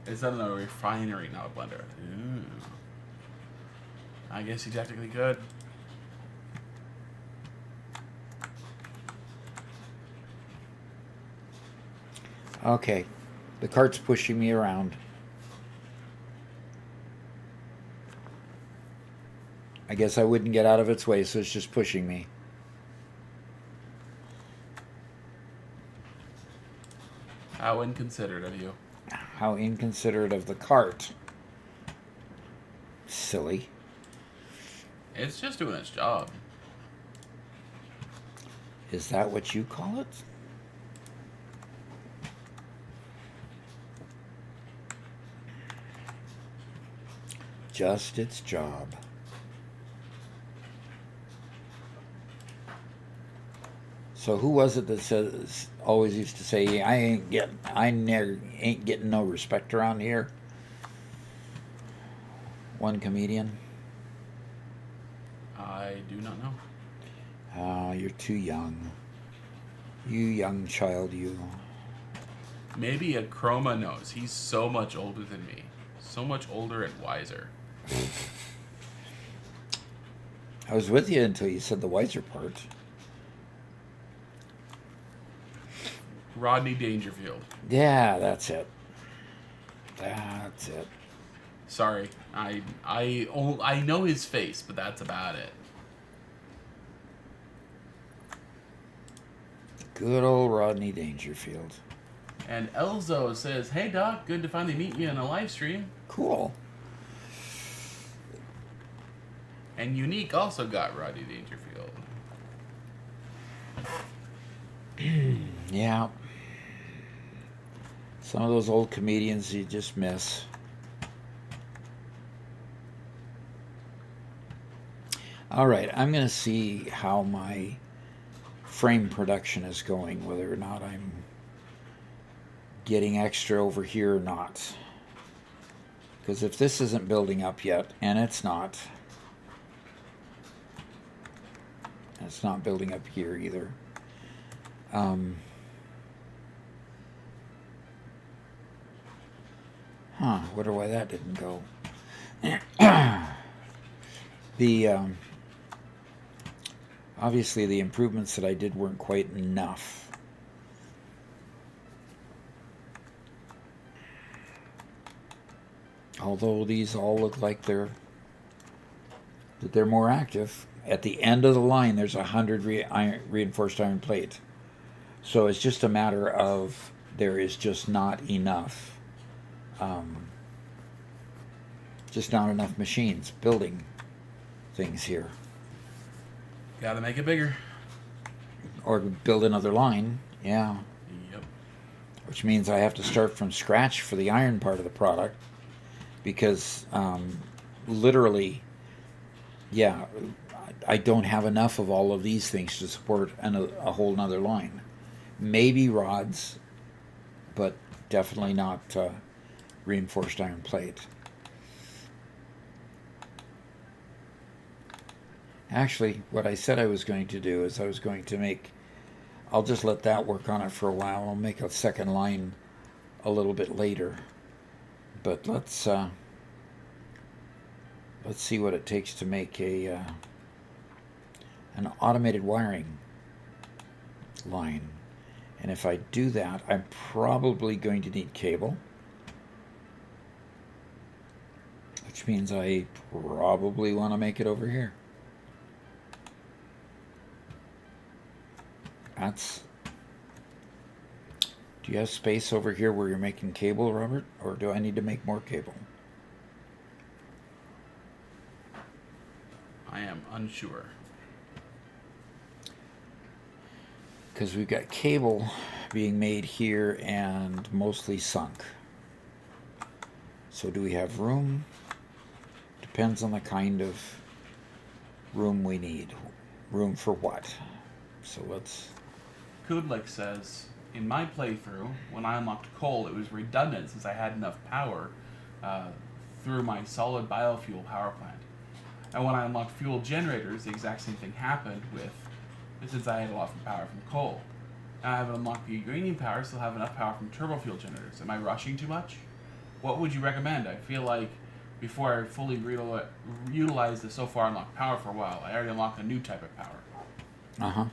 It's done in a refinery, not a blender. Ooh. I guess you technically could. Okay. The cart's pushing me around. I guess I wouldn't get out of its way, so it's just pushing me. How inconsiderate of you. How inconsiderate of the cart. Silly. It's just doing its job. Is that what you call it? Just its job. So who was it that says always used to say, I never ain't getting no respect around here? One comedian. I do not know. Oh, you're too young. You young child, you. Maybe a Chroma knows. He's so much older than me. So much older and wiser. I was with you until you said the wiser part. Rodney Dangerfield. Yeah, that's it. That's it. Sorry, I know his face, but that's about it. Good old Rodney Dangerfield. And Elzo says, "Hey Doc, good to finally meet you in a live stream." Cool. And Unique also got Rodney Dangerfield. Yeah. Some of those old comedians you just miss. All right, I'm going to see how my frame production is going, whether or not I'm getting extra over here or not. Because if this isn't building up yet, and it's not building up here either. Wonder why that didn't go. Obviously the improvements that I did weren't quite enough. Although these all look like they're more active. At the end of the line, there's 100 reinforced iron plate. So it's just a matter of there is just not enough Just not enough machines building things here. Gotta make it bigger. Or build another line, yeah. Yep. Which means I have to start from scratch for the iron part of the product. Because literally, yeah, I don't have enough of all of these things to support a whole nother line. Maybe rods, but definitely not reinforced iron plate. Actually, what I said I was going to do is I was going to make, I'll just let that work on it for a while. I'll make a second line a little bit later. But let's see what it takes to make an automated wiring line. And if I do that, I'm probably going to need cable. Which means I probably want to make it over here. Do you have space over here where you're making cable, Robert? Or do I need to make more cable? I am unsure. Because we've got cable being made here and mostly sunk. So do we have room? Depends on the kind of room we need. Room for what? So let's... Kudlik says, in my playthrough, when I unlocked coal, it was redundant since I had enough power through my solid biofuel power plant. And when I unlocked fuel generators, the exact same thing happened since I had a lot of power from coal. Now I haven't unlocked the uranium power, still have enough power from turbo fuel generators. Am I rushing too much? What would you recommend? I feel like before I fully utilize the so far unlocked power for a while, I already unlocked a new type of power. Uh-huh.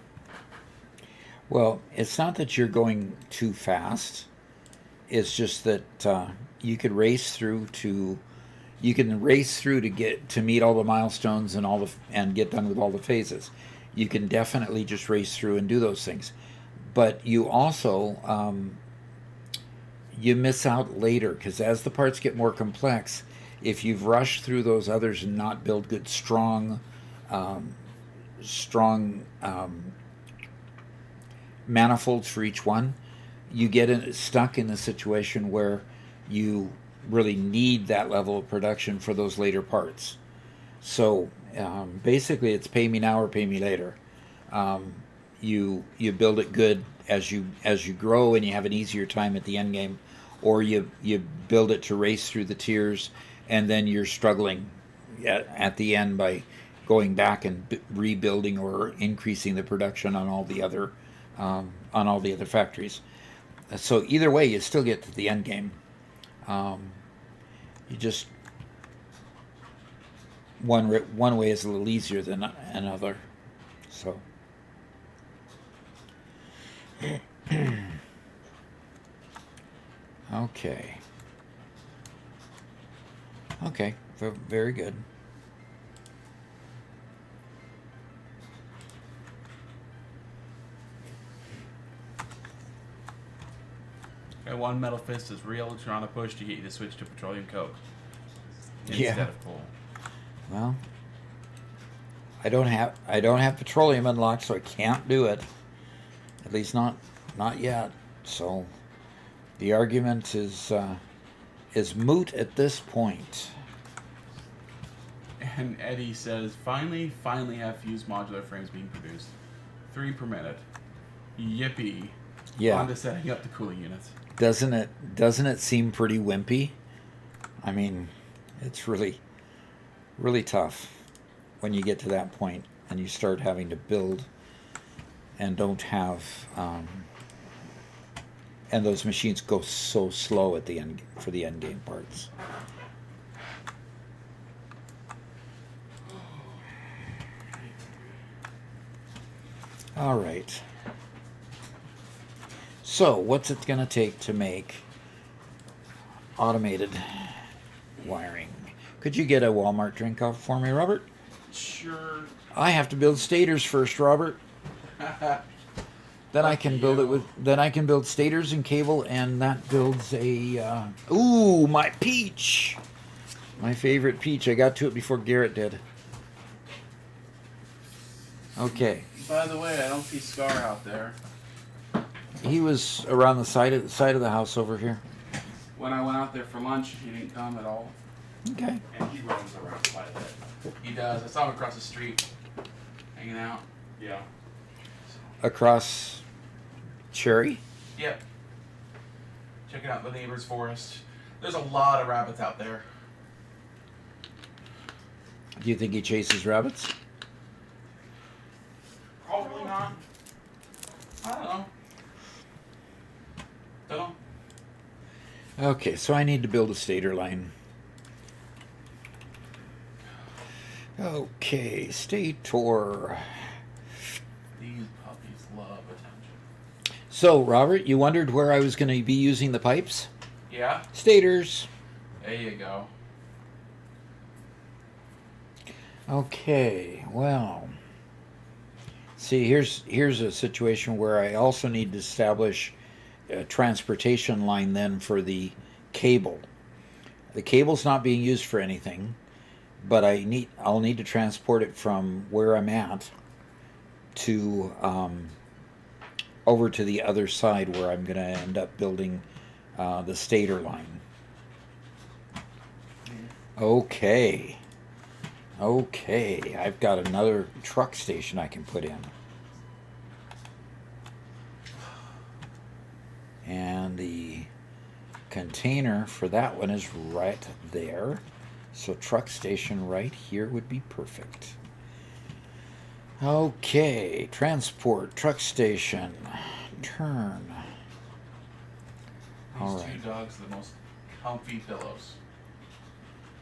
Well, it's not that you're going too fast. It's just that you could race through to get to meet all the milestones and get done with all the phases. You can definitely just race through and do those things. But you also you miss out later, because as the parts get more complex, if you've rushed through those others and not build good strong manifolds for each one, you get stuck in a situation where you really need that level of production for those later parts. So basically it's pay me now or pay me later. You build it good as you grow and you have an easier time at the end game, or you build it to race through the tiers and then you're struggling at the end by going back and rebuilding or increasing the production on all the other factories. So either way, you still get to the end game. You just one way is a little easier than another. So okay, very good. And one metal fist is real. Turn on a push to get you to switch to petroleum coke Yeah. instead of coal. Well, I don't have petroleum unlocked, so I can't do it. At least not yet. So the argument is moot at this point. And Eddie says, finally have fused modular frames being produced. 3 per minute. Yippee. Yeah. On to setting up the cooling units. Doesn't it seem pretty wimpy? I mean, it's really, really tough when you get to that point and you start having to build and don't have, and those machines go so slow at the end for the end game parts. All right. So, what's it going to take to make automated wiring? Could you get a Walmart drink off for me, Robert? Sure. I have to build stators first, Robert. Then I can build it with. Then I can build stators and cable, and that builds a. Ooh, my peach! My favorite peach. I got to it before Garrett did. Okay. By the way, I don't see Scar out there. He was around the side of the house over here. When I went out there for lunch, he didn't come at all. Okay. And he roams around quite a bit. He does. I saw him across the street, hanging out. Yeah. Across Cherry? Yep. Checking out the neighbor's forest. There's a lot of rabbits out there. Do you think he chases rabbits? Probably not. I don't know. Don't know. Okay, so I need to build a stator line. Okay, stator. These puppies love attention. So, Robert, you wondered where I was going to be using the pipes? Yeah? Stators. There you go. Okay, well. See, here's a situation where I also need to establish a transportation line then for the cable. The cable's not being used for anything, but I'll need to transport it from where I'm at to over to the other side where I'm going to end up building the stator line. Okay, I've got another truck station I can put in. And the container for that one is right there. So truck station right here would be perfect. Okay, transport, truck station, turn. These All right. two dogs are the most comfy pillows.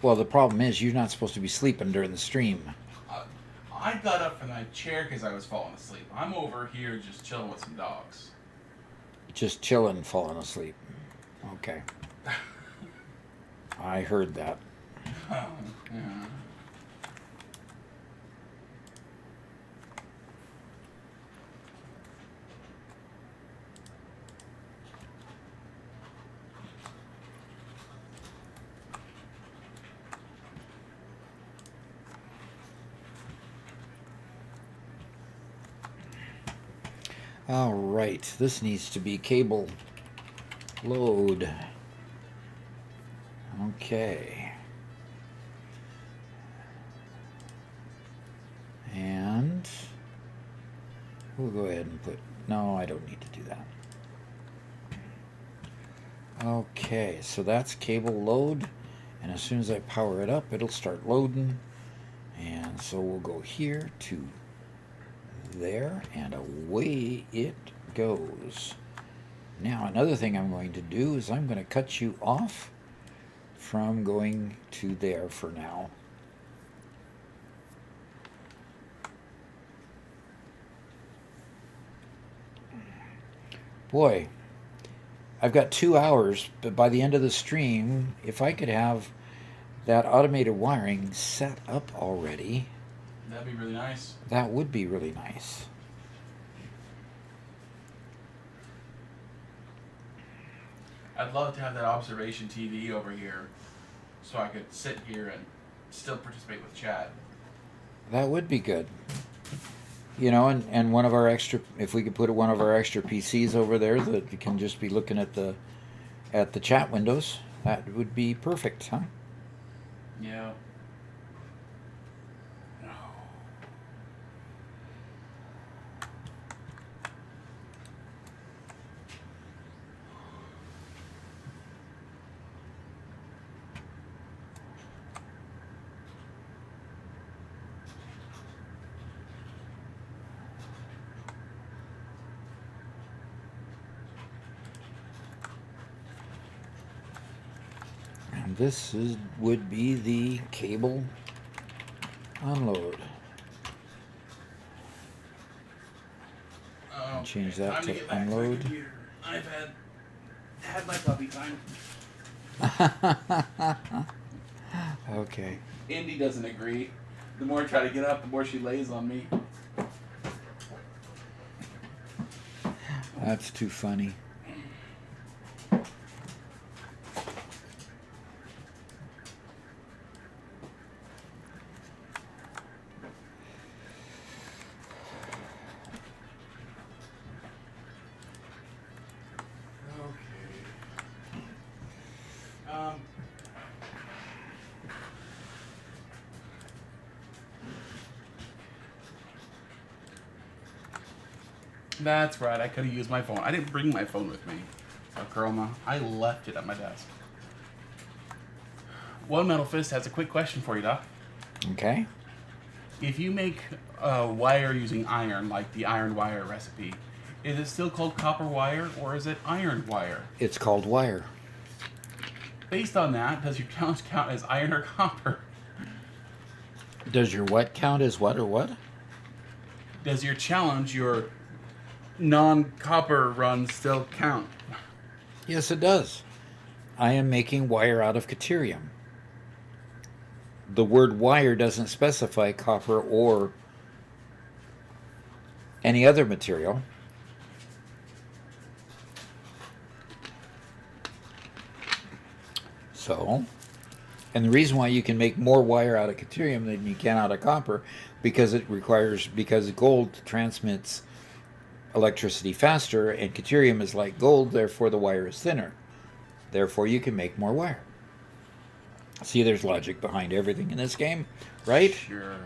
Well, the problem is you're not supposed to be sleeping during the stream. I got up from my chair because I was falling asleep. I'm over here just chilling with some dogs. Just chilling, falling asleep. Okay. I heard that. Yeah. All right, this needs to be cable load. Okay. And we'll go ahead and put, no, I don't need to do that. Okay, so that's cable load, and as soon as I power it up, it'll start loading. And so we'll go here to there, and away it goes. Now another thing I'm going to do is I'm going to cut you off from going to there for now. Boy, I've got 2 hours, but by the end of the stream, if I could have that automated wiring set up already, That'd be really nice. that would be really nice. I'd love to have that observation TV over here so I could sit here and still participate with chat. That would be good. You know, and one of our extra, if we could put one of our extra PCs over there that you can just be looking at the chat windows, that would be perfect, huh? Yeah. And this would be the cable unload. Change that Time to get back my unload. computer. I've had my puppy time. Okay. Indy doesn't agree. The more I try to get up, the more she lays on me. That's too funny. That's right. I could have used my phone. I didn't bring my phone with me. Karoma. I left it at my desk. One Metal Fist has a quick question for you, Doc. Okay. If you make wire using iron, like the iron wire recipe, is it still called copper wire or is it iron wire? It's called wire. Based on that, does your challenge count as iron or copper? Does your what count as what or what? Does your challenge, your non-copper run, still count? Yes, it does. I am making wire out of Caterium. The word wire doesn't specify copper or any other material. So, and the reason why you can make more wire out of Caterium than you can out of copper, because gold transmits electricity faster, and Caterium is like gold, therefore the wire is thinner. Therefore you can make more wire. See, there's logic behind everything in this game, right? Sure.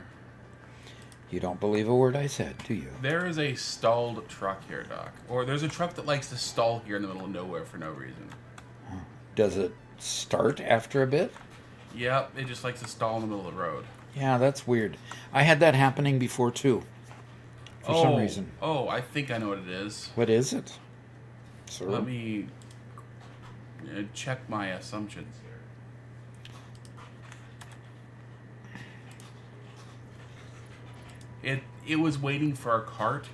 You don't believe a word I said, do you? There is a stalled truck here, Doc. Or there's a truck that likes to stall here in the middle of nowhere for no reason. Does it start after a bit? Yep, it just likes to stall in the middle of the road. Yeah, that's weird. I had that happening before too. For some reason. Oh, I think I know what it is. What is it? Sir? Let me check my assumptions here. It was waiting for a cart.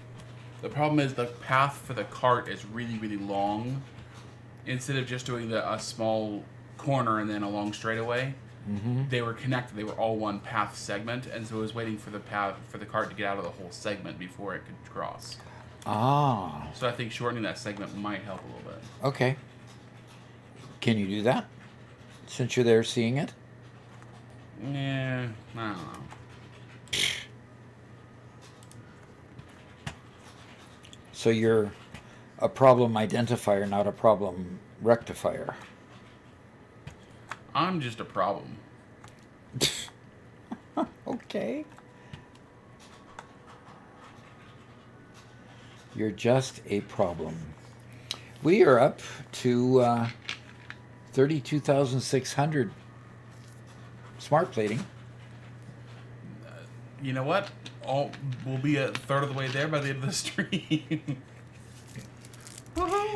The problem is the path for the cart is really, really long. Instead of just doing a small corner and then a long straightaway, they were connected. They were all one path segment, and so it was waiting for the cart to get out of the whole segment before it could cross. Ah. So I think shortening that segment might help a little bit. Okay. Can you do that? Since you're there seeing it? Yeah, I don't know. So you're a problem identifier, not a problem rectifier. I'm just a problem. Okay. You're just a problem. We are up to 32,600 smart plating. You know what? We'll be a third of the way there by the end of the stream.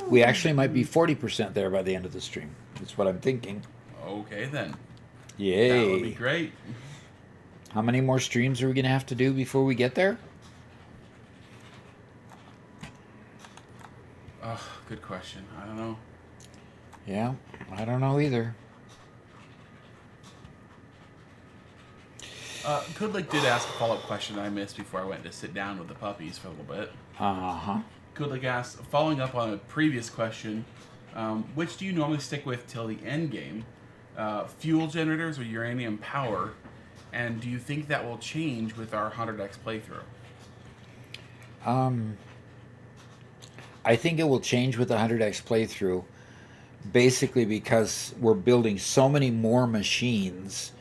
We actually might be 40% there by the end of the stream. That's what I'm thinking. Okay, then. Yay. That would be great. How many more streams are we going to have to do before we get there? Oh, good question. I don't know. Yeah, I don't know either. Kudlik did ask a follow-up question I missed before I went to sit down with the puppies for a little bit. Uh-huh. Kudlik asked, following up on a previous question, which do you normally stick with till the end game? Fuel generators or uranium power? And do you think that will change with our 100x playthrough? I think it will change with the 100x playthrough, basically because we're building so many more machines.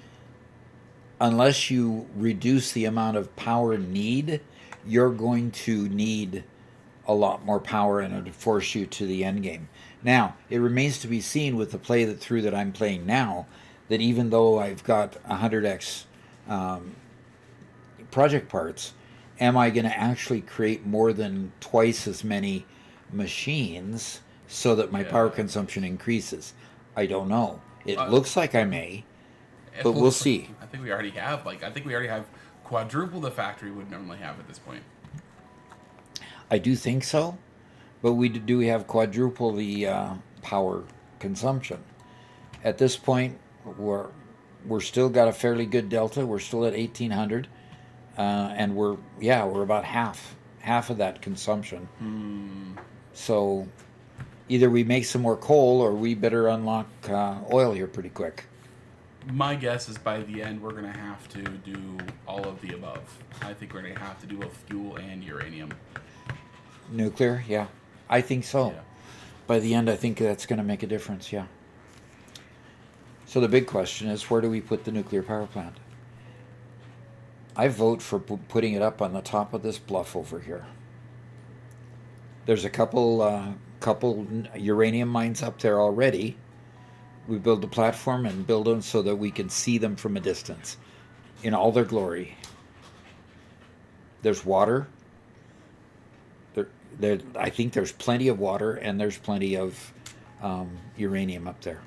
Unless you reduce the amount of power need, you're going to need a lot more power and it'll force you to the end game. Now, it remains to be seen with the play through that I'm playing now, that even though I've got 100x project parts, am I going to actually create more than twice as many machines so that my power consumption increases? I don't know. It looks like I may, but we'll see. I think we already have quadruple the factory would normally have at this point. I do think so, but we have quadruple the power consumption. At this point, we're still got a fairly good delta. We're still at 1800, and we're about half of that consumption. So either we make some more coal, or we better unlock oil here pretty quick. My guess is by the end we're going to have to do all of the above. I think we're going to have to do both fuel and uranium. Nuclear, yeah. I think so. Yeah. By the end, I think that's going to make a difference, yeah. So the big question is, where do we put the nuclear power plant? I vote for putting it up on the top of this bluff over here. There's a couple uranium mines up there already. We build the platform and build them so that we can see them from a distance in all their glory. There's water. I think there's plenty of water and there's plenty of uranium up there.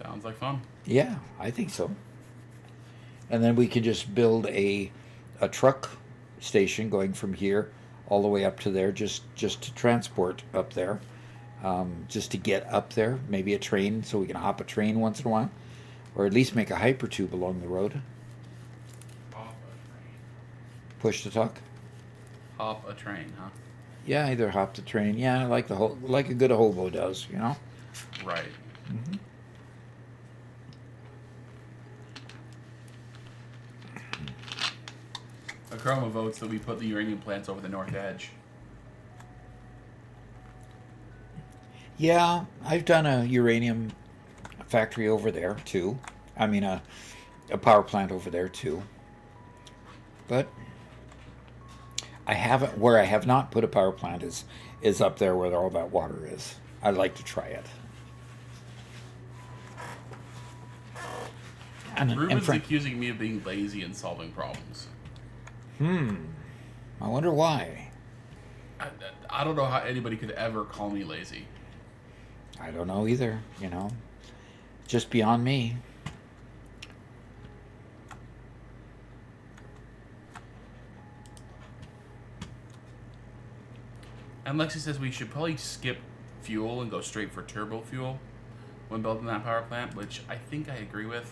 Sounds like fun. Yeah, I think so. And then we can just build a truck station going from here all the way up to there, just to transport up there, just to get up there. Maybe a train, so we can hop a train once in a while, or at least make a hypertube along the road. Hop a train. Push to talk. Hop a train, huh? Yeah, either hop the train. Yeah, like a good hobo does, you know. Right. Mm-hmm. Acroma votes that we put the uranium plants over the north edge. Yeah, I've done a uranium factory over there too. I mean a power plant over there too. But I haven't. Where I have not put a power plant is up there where all that water is. I'd like to try it. Ruben's accusing me of being lazy and solving problems. I wonder why. I don't know how anybody could ever call me lazy. I don't know either, you know. Just beyond me. And Lexi says we should probably skip fuel and go straight for turbo fuel when building that power plant, which I think I agree with.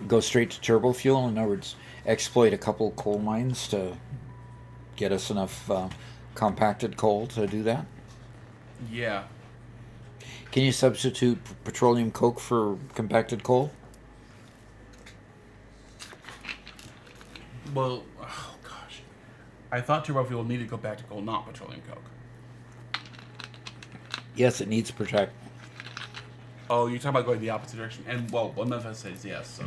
Go straight to turbo fuel. In other words, exploit a couple coal mines to get us enough compacted coal to do that. Yeah. Can you substitute petroleum coke for compacted coal? Well, oh gosh. I thought turbo fuel needed compacted coal, not petroleum coke. Yes, it needs protect. Oh, you're talking about going the opposite direction. And, well, one of us says yes, so.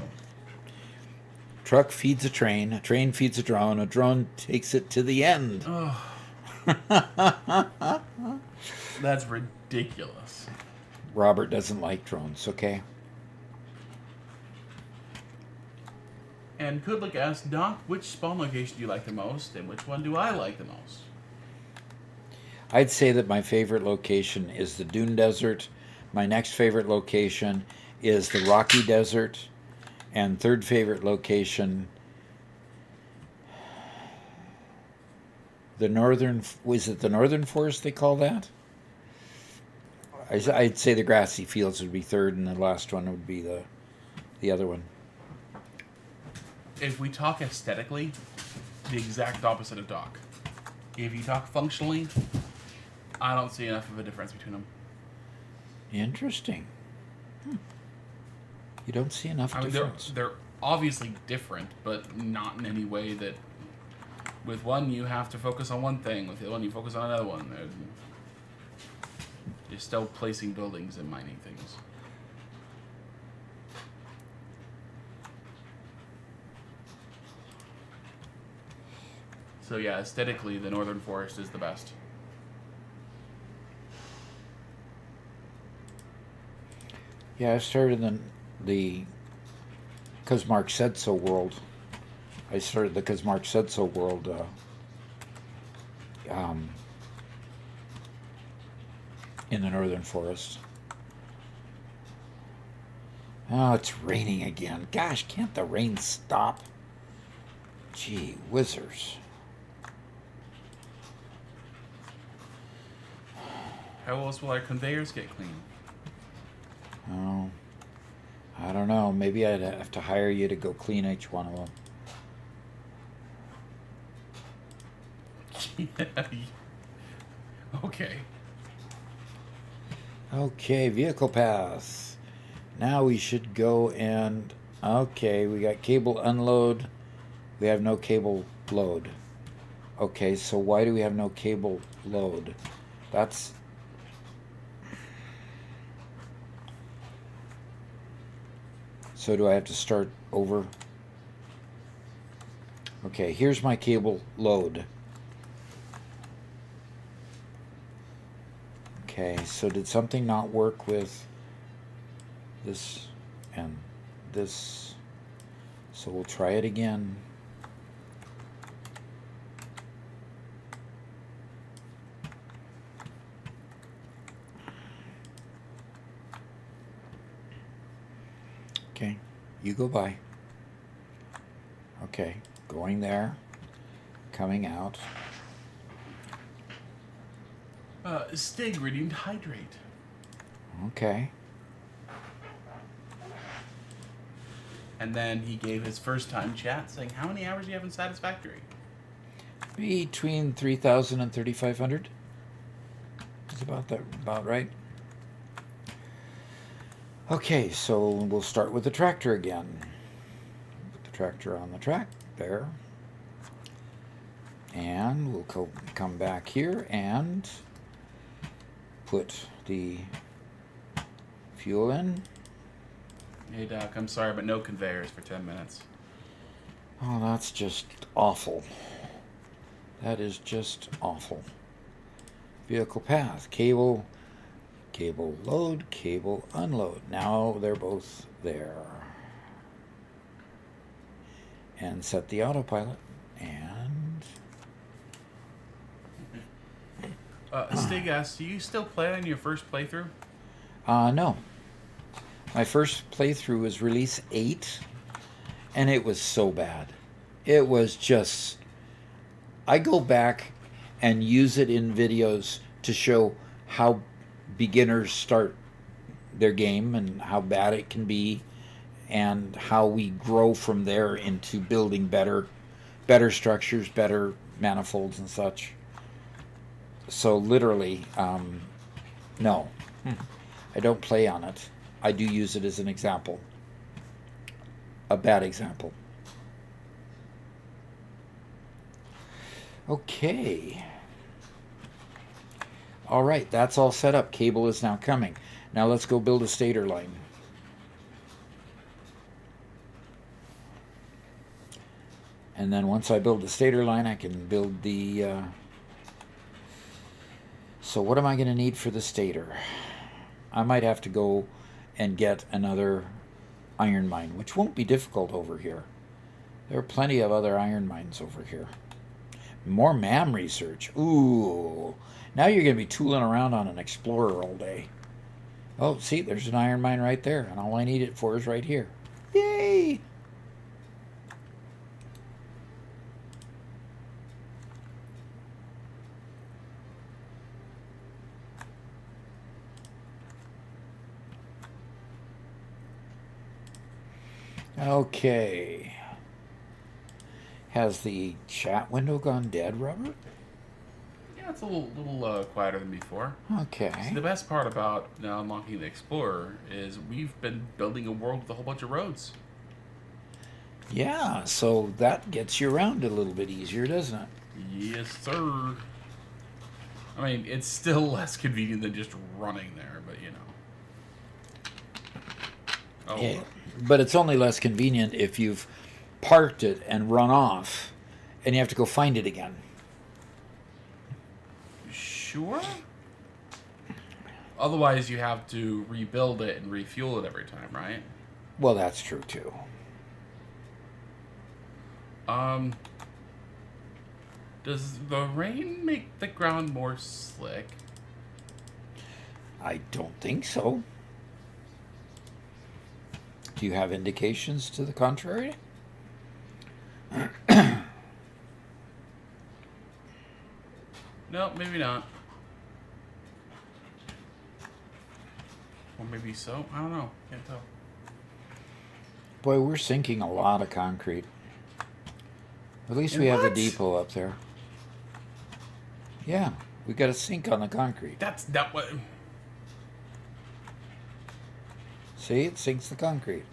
Truck feeds a train feeds a drone takes it to the end. Oh. That's ridiculous. Robert doesn't like drones, okay? And Kudlik asks, Doc, which spawn location do you like the most, and which one do I like the most? I'd say that my favorite location is the Dune Desert. My next favorite location is the Rocky Desert. And third favorite location, the northern, was it the northern forest they call that? I'd say the grassy fields would be third, and the last one would be the other one. If we talk aesthetically, the exact opposite of Doc. If you talk functionally, I don't see enough of a difference between them. Interesting. You don't see enough difference. They're obviously different, but not in any way that... With one, you have to focus on one thing. With the other one, you focus on another one. You're still placing buildings and mining things. So yeah, aesthetically, the northern forest is the best. Yeah, I started in the because Mark said so world. I started the because Mark said so world. In the northern forest. Oh, it's raining again. Gosh, can't the rain stop? Gee whizzers. How else will our conveyors get clean? Oh, I don't know. Maybe I'd have to hire you to go clean each one of them. Okay. Okay, vehicle path. Now we should go and... Okay, we got cable unload. We have no cable load. Okay, so why do we have no cable load? That's So do I have to start over? Okay, here's my cable load. Okay, so did something not work with this and this? So we'll try it again. Okay, you go by. Okay, going there, coming out. Stig redeemed hydrate. Okay. And then he gave his first time chat saying, how many hours do you have in Satisfactory? Between 3,000 and 3,500. Is about right? Okay, so we'll start with the tractor again. Put the tractor on the track there. And we'll come back here and put the fuel in. Hey Doc, I'm sorry, but no conveyors for 10 minutes. Oh, that's just awful. That is just awful. Vehicle path, cable load, cable unload. Now they're both there. And set the autopilot. And Stig asks, do you still play on your first playthrough? no. My first playthrough was release 8, and it was so bad. It was just... I go back and use it in videos to show how beginners start their game and how bad it can be and how we grow from there into building better structures, better manifolds and such. So literally, no. I don't play on it. I do use it as an example. A bad example. Okay. All right, that's all set up. Cable is now coming. Now let's go build a stator line. And then once I build the stator line, I can build the... So what am I going to need for the stator? I might have to go and get another iron mine, which won't be difficult over here. There are plenty of other iron mines over here. More MAM research. Ooh. Now you're going to be tooling around on an Explorer all day. Oh, see, there's an iron mine right there, and all I need it for is right here. Yay! Okay. Has the chat window gone dead, Robert? Yeah, it's a little quieter than before. Okay. See, the best part about now unlocking the Explorer is we've been building a world with a whole bunch of roads. Yeah, so that gets you around a little bit easier, doesn't it? Yes, sir. I mean, it's still less convenient than just running there, but you know. Oh, Yeah, but it's only less convenient if you've parked it and run off, and you have to go find it again. sure. Otherwise, you have to rebuild it and refuel it every time, right? Well, that's true too. Does the rain make the ground more slick? I don't think so. Do you have indications to the contrary? No, maybe not. Or maybe so. I don't know. Can't tell. Boy, we're sinking a lot of concrete. At least we have the What? depot up there. Yeah, we got a sink on the concrete. That's that what. See, it sinks the concrete.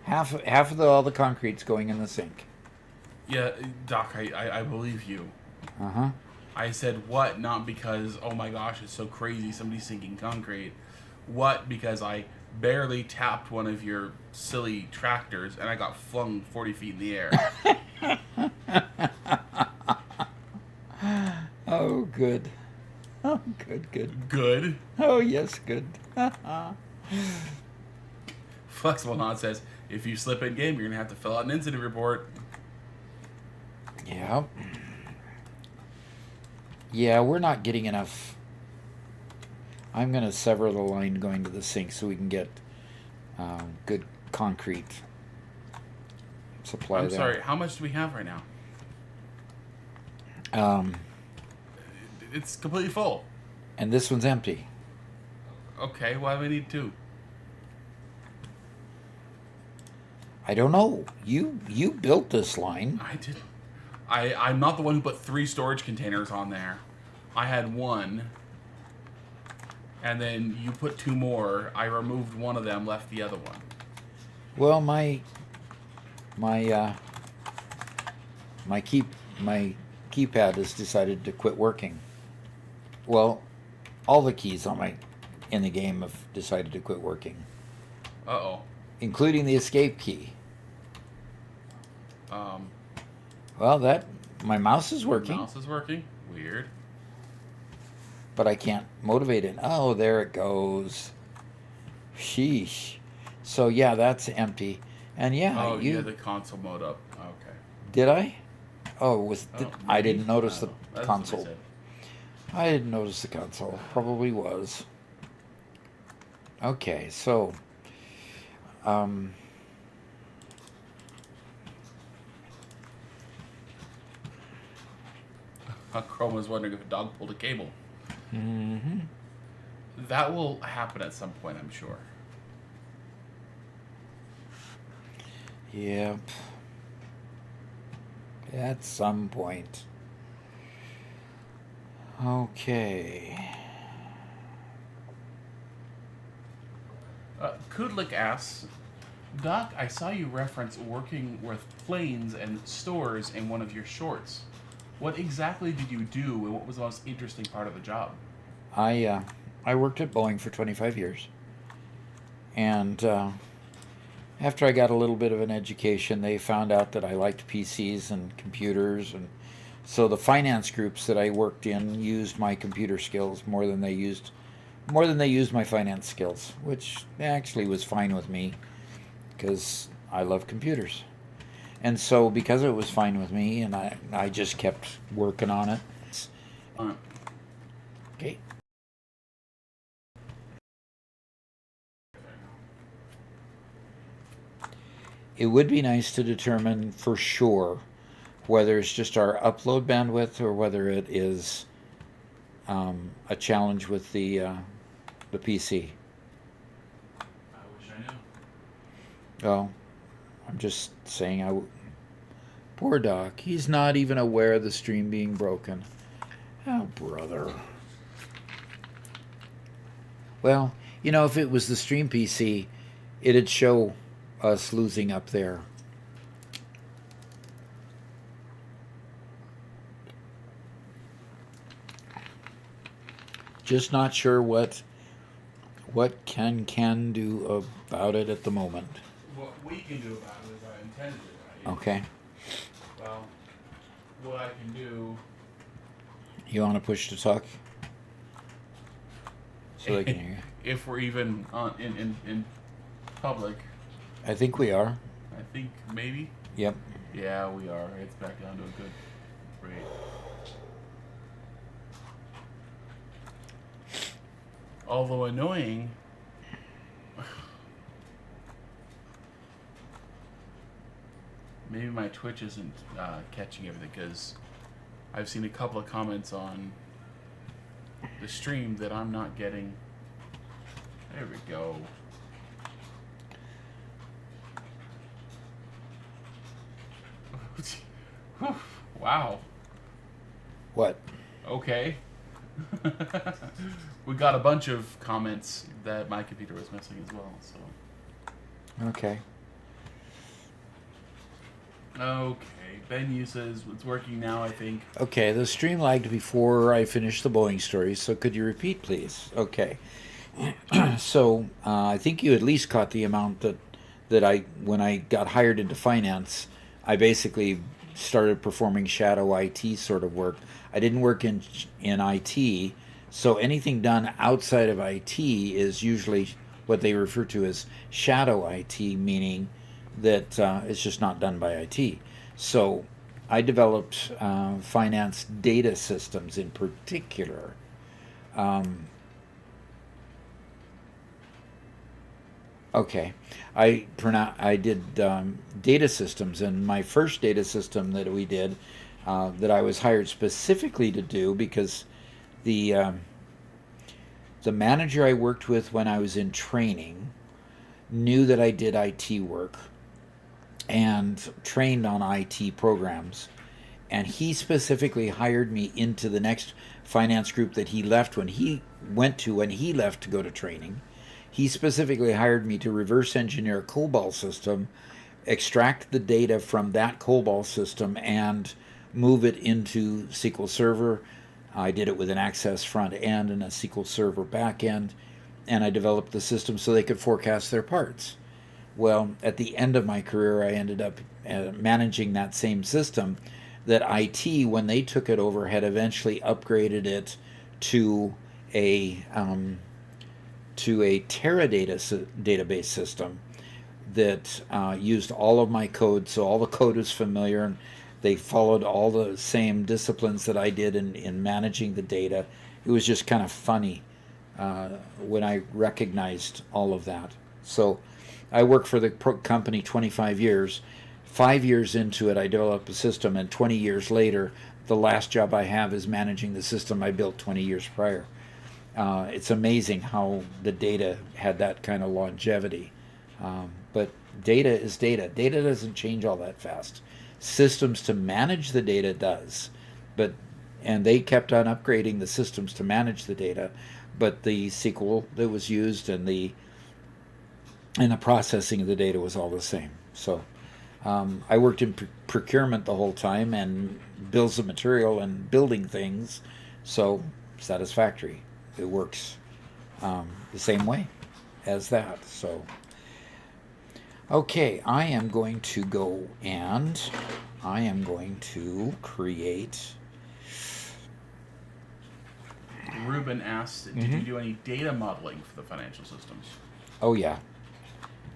Half of all the concrete's going in the sink. Yeah, Doc, I believe you. Uh-huh. I said what, not because, oh my gosh, it's so crazy, somebody's sinking concrete. What, because I barely tapped one of your silly tractors, and I got flung 40 feet in the air. Oh, good. Oh, good, good. Good. Oh, yes, good. Flexible Knot says, if you slip in game, you're going to have to fill out an incident report. Yeah. Yeah, we're not getting enough. I'm going to sever the line going to the sink so we can get good concrete supply I'm there. sorry, how much do we have right now? It's completely full. And this one's empty. Okay, why do we need 2? I don't know. You built this line. I didn't. I'm not the one who put 3 storage containers on there. I had 1. And then you put 2 more. I removed one of them, left the other one. Well, my keypad has decided to quit working. Well, all the keys in the game have decided to quit working, Uh-oh. including the escape key. Well, my mouse is working, Mouse is working. Weird. but I can't motivate it. Oh, there it goes. Sheesh. So yeah, that's empty. And yeah, Oh, you had the console mode up. Okay. did I? Oh, I maybe? didn't notice the That's what they console. said. I didn't notice the console. Probably was. Okay, so Chrome was wondering if a dog pulled a cable. mhm. That will happen at some point, I'm sure. Yep. At some point. Okay. Kudlik asks, Doc, I saw you reference working with planes and stores in one of your shorts. What exactly did you do, and what was the most interesting part of the job? I worked at Boeing for 25 years. And after I got a little bit of an education, they found out that I liked PCs and computers, and so the finance groups that I worked in used my computer skills more than they used my finance skills, which actually was fine with me because I love computers. And so because it was fine with me, and I just kept working on it. Okay. It would be nice to determine for sure whether it's just our upload bandwidth or whether it is a challenge with the PC. I wish I knew. Oh, I'm just saying, poor Doc. He's not even aware of the stream being broken. Oh, brother. Well, if it was the stream PC, it'd show us losing up there. Just not sure what can do about it at the moment. What we can do about it is I intended it, right? Okay. Well, what I can do... You want to push to talk? So they can hear you. If we're even in public, I think we are. I think maybe. Yep. Yeah, we are. It's back down to a good rate. Although annoying, maybe my Twitch isn't catching everything, because I've seen a couple of comments on the stream that I'm not getting. There we go. Whew, wow. What? Okay. We got a bunch of comments that my computer was missing as well, so. Okay. Okay. Ben uses it's working now, I think. Okay, the stream lagged before I finished the Boeing story, so could you repeat, please? Okay. So I think you at least caught the amount that I when I got hired into finance, I basically started performing shadow IT sort of work. I didn't work in IT, so anything done outside of IT is usually what they refer to as shadow IT, meaning that it's just not done by IT. So I developed finance data systems in particular. Okay, I did data systems, and my first data system that we did, that I was hired specifically to do because the the manager I worked with when I was in training knew that I did IT work and trained on IT programs, and he specifically hired me into the next finance group that he left when he left to go to training. He specifically hired me to reverse engineer a COBOL system, extract the data from that COBOL system, and move it into SQL Server. I did it with an Access front end and a SQL Server back end, and I developed the system so they could forecast their parts. Well, at the end of my career, I ended up managing that same system that IT, when they took it over, had eventually upgraded it to a Teradata database system that used all of my code, so all the code was familiar, and they followed all the same disciplines that I did in managing the data. It was just kind of funny when I recognized all of that. So I worked for the company 25 years. 5 years into it, I developed a system, and 20 years later, the last job I have is managing the system I built 20 years prior. It's amazing how the data had that kind of longevity. But data is data. Data doesn't change all that fast. Systems to manage the data does. And they kept on upgrading the systems to manage the data, but the SQL that was used and the processing of the data was all the same. So I worked in procurement the whole time and bills of material and building things. So Satisfactory, it works the same way as that. So okay, I am going to go and I am going to create. Ruben asked, did you do any data modeling for the financial systems? Oh yeah,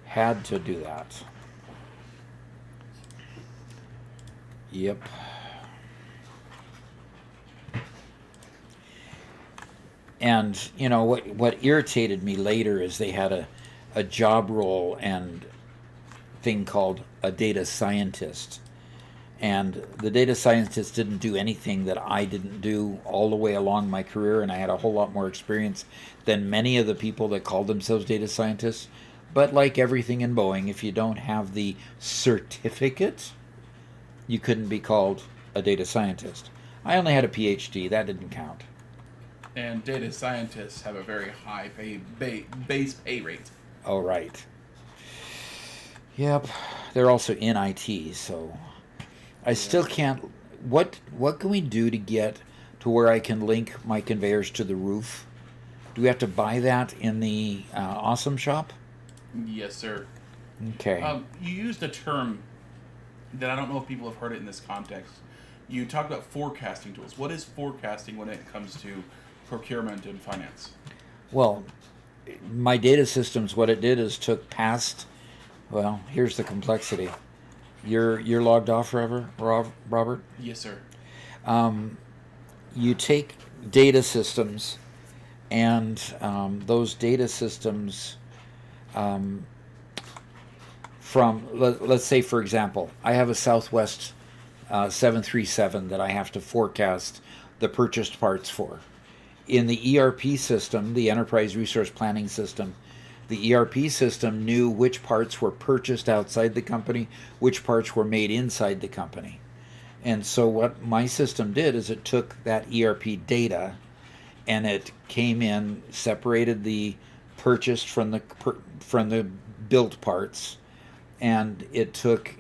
had to do that. Yep. And you know what irritated me later is they had a job role and thing called a data scientist. And the data scientist didn't do anything that I didn't do all the way along my career, and I had a whole lot more experience than many of the people that called themselves data scientists. But like everything in Boeing, if you don't have the certificate, you couldn't be called a data scientist. I only had a PhD. That didn't count. And data scientists have a very high base pay rate. Oh, right. Yep. They're also in IT, so I still can't. What can we do to get to where I can link my conveyors to the roof? Do we have to buy that in the Awesome Shop? Yes, sir. Okay. You used a term that I don't know if people have heard it in this context. You talked about forecasting tools. What is forecasting when it comes to procurement and finance? Well, my data systems, what it did is took past. Well, here's the complexity. You're logged off forever, Robert? Yes, sir. You take data systems, and those data systems from, let's say, for example, I have a Southwest 737 that I have to forecast the purchased parts for. In the ERP system, the Enterprise Resource Planning System, the ERP system knew which parts were purchased outside the company, which parts were made inside the company. And so what my system did is it took that ERP data and it came in, separated the purchased from the built parts, and it took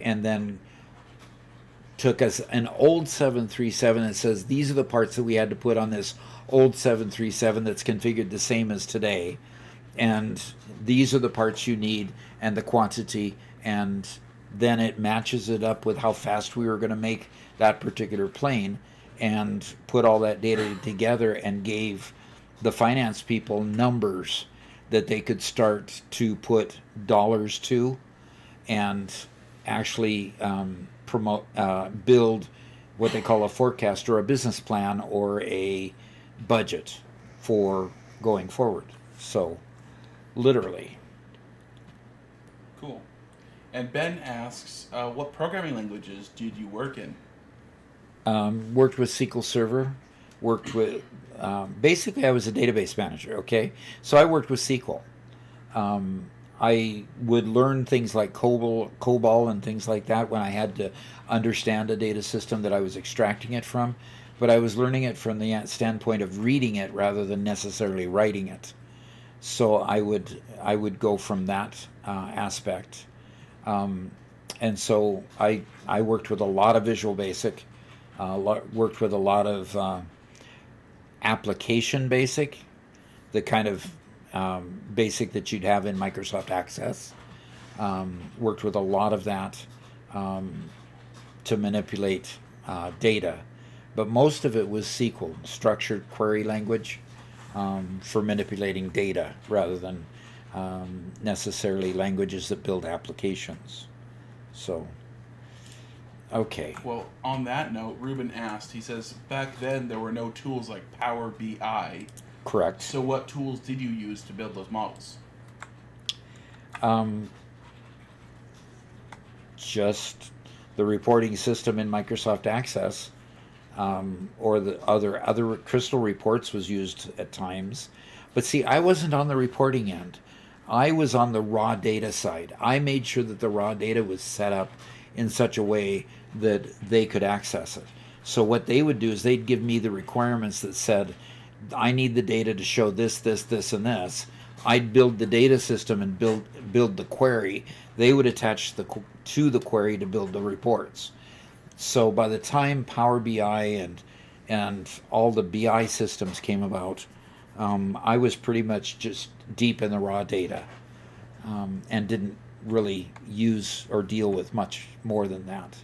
us an old 737 that says these are the parts that we had to put on this old 737 that's configured the same as today. and these are the parts you need and the quantity, and then it matches it up with how fast we were going to make that particular plane, and put all that data together and gave the finance people numbers that they could start to put dollars to, and actually build what they call a forecast or a business plan or a budget for going forward. So, literally. Cool. And Ben asks, what programming languages did you work in? Worked with SQL Server. Worked with basically I was a database manager. Okay, so I worked with SQL. I would learn things like COBOL and things like that when I had to understand a data system that I was extracting it from, but I was learning it from the standpoint of reading it rather than necessarily writing it. So I would go from that aspect, and so I worked with a lot of Visual Basic, worked with a lot of application basic, the kind of basic that you'd have in Microsoft Access. Worked with a lot of that to manipulate data, but most of it was SQL, structured query language, for manipulating data rather than necessarily languages that build applications. So, okay. Well, on that note, Ruben asked, he says, back then there were no tools like Power BI. Correct. So what tools did you use to build those models? Just the reporting system in Microsoft Access, or the other Crystal Reports was used at times. But see, I wasn't on the reporting end. I was on the raw data side. I made sure that the raw data was set up in such a way that they could access it. So what they would do is they'd give me the requirements that said, I need the data to show this, this, this, and this. I'd build the data system and build the query. They would attach to the query to build the reports. So by the time Power BI and all the BI systems came about, I was pretty much just deep in the raw data, and didn't really use or deal with much more than that.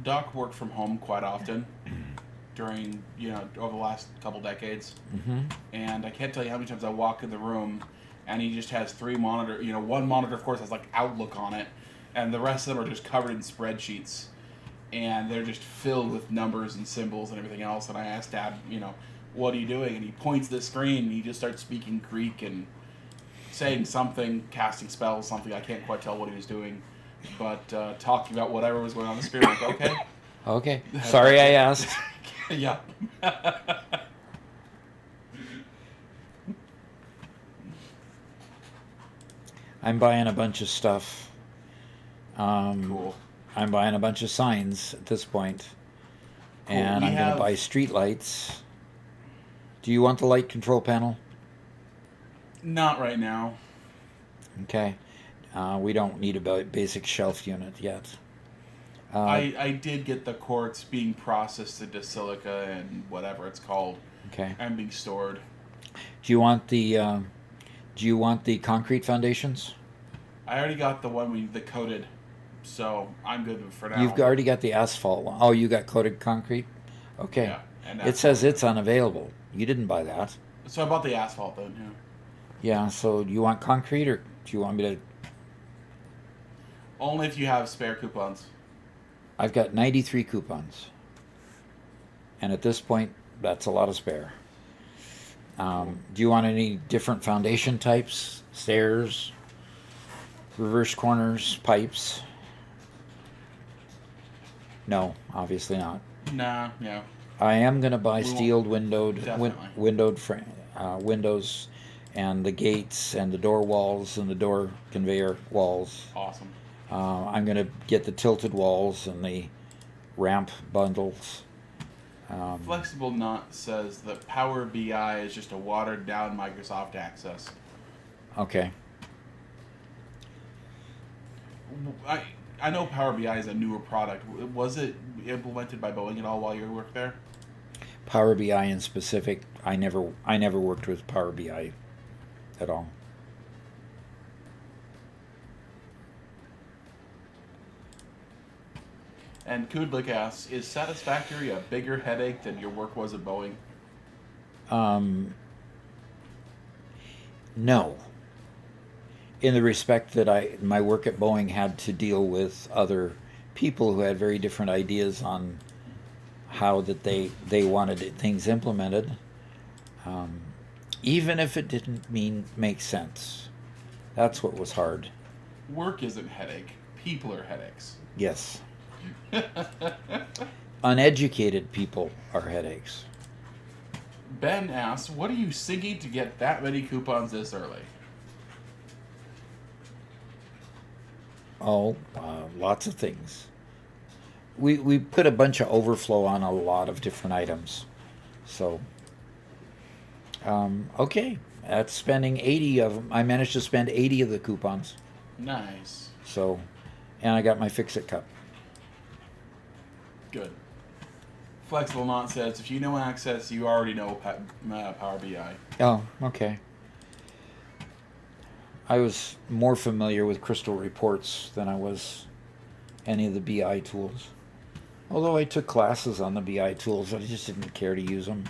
Doc worked from home quite often during, over the last couple decades. Mm-hmm. And I can't tell you how many times I walk in the room and he just has three monitor, one monitor of course has like Outlook on it, and the rest of them are just covered in spreadsheets. And they're just filled with numbers and symbols and everything else. And I asked Dad, what are you doing? And he points to the screen and he just starts speaking Greek and saying something, casting spells, something. I can't quite tell what he was doing. But talking about whatever was going on the screen. Like, okay. Okay. Sorry I asked. Yeah. I'm buying a bunch of stuff. Cool. I'm buying a bunch of signs at this point. And I'm going to buy street lights. Do you want the light control panel? Not right now. Okay. We don't need a basic shelf unit yet. I did get the quartz being processed into silica and whatever it's called. Okay. And being stored. Do you want the concrete foundations? I already got the coated, so I'm good for now. You've already got the asphalt one. Oh, you got coated concrete? Okay. Yeah, and it says it's unavailable. You didn't buy that. So I bought the asphalt then, yeah. Yeah, so do you want concrete or do you want me to... Only if you have spare coupons. I've got 93 coupons. And at this point, that's a lot of spare. Do you want any different foundation types? Stairs? Reverse corners? Pipes? No, obviously not. Nah, yeah. I am going to buy steel windowed Definitely. windows and the gates and the door walls and the door conveyor walls. Awesome. I'm going to get the tilted walls and the ramp bundles. Flexible Knot says that Power BI is just a watered down Microsoft Access. Okay. I know Power BI is a newer product. Was it implemented by Boeing at all while you worked there? Power BI in specific, I never worked with Power BI at all. And Kudlik asks, is Satisfactory a bigger headache than your work was at Boeing? No. In the respect that my work at Boeing had to deal with other people who had very different ideas on how that they wanted things implemented, even if it didn't make sense. That's what was hard. Work isn't headache. People are headaches. Yes. Uneducated people are headaches. Ben asks, what are you singing to get that many coupons this early? Oh, lots of things. We put a bunch of overflow on a lot of different items. So, okay, that's spending 80 of them. I managed to spend 80 of the coupons. Nice. So, and I got my Fix-It cup. Good. Flexible Knot says, if you know Access, you already know Power BI. Oh, okay. I was more familiar with Crystal Reports than I was any of the BI tools. Although I took classes on the BI tools, I just didn't care to use them.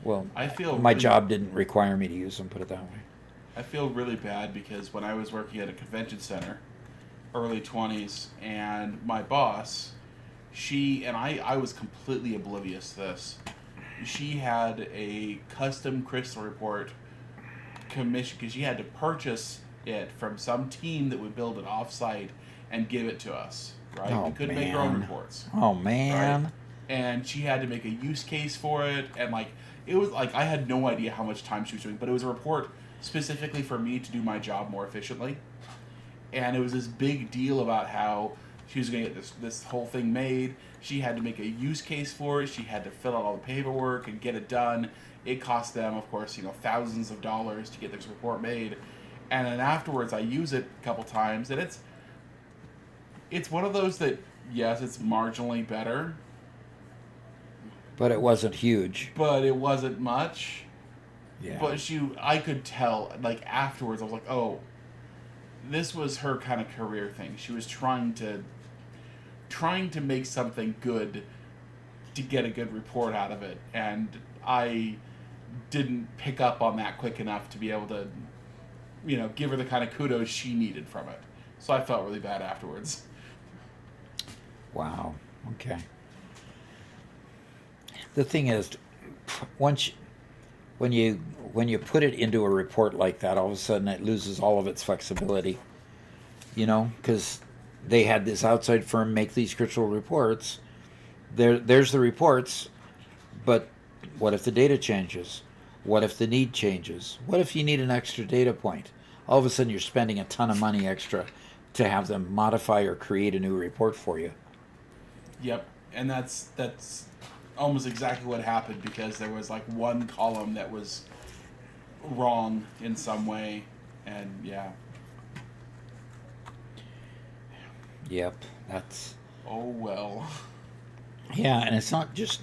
Well, my job didn't require me to use them, put it that way. I feel really bad because when I was working at a convention center, early 20s, and my boss, I was completely oblivious to this. She had a custom Crystal Report commission because she had to purchase it from some team that would build it off-site and give it to us, right? Oh, we couldn't make our own reports. Oh, man. Right? And she had to make a use case for it, and it was I had no idea how much time she was doing, but it was a report specifically for me to do my job more efficiently. And it was this big deal about how she was going to get this whole thing made. She had to make a use case for it. She had to fill out all the paperwork and get it done. It cost them, of course, thousands of dollars to get this report made. And then afterwards, I use it a couple times, and it's one of those that, yes, it's marginally better. But it wasn't huge. But it wasn't much. Yeah. But I could tell, afterwards, I was like, oh, this was her kind of career thing. She was trying to make something good to get a good report out of it. And I didn't pick up on that quick enough to be able to, give her the kind of kudos she needed from it. So I felt really bad afterwards. Wow. Okay. The thing is, when you put it into a report like that, all of a sudden it loses all of its flexibility. Because they had this outside firm make these critical reports. There's the reports, but what if the data changes? What if the need changes? What if you need an extra data point? All of a sudden you're spending a ton of money extra to have them modify or create a new report for you. Yep, and that's almost exactly what happened, because there was one column that was wrong in some way, and yeah. Yep, that's... Oh, well. Yeah, and it's not just...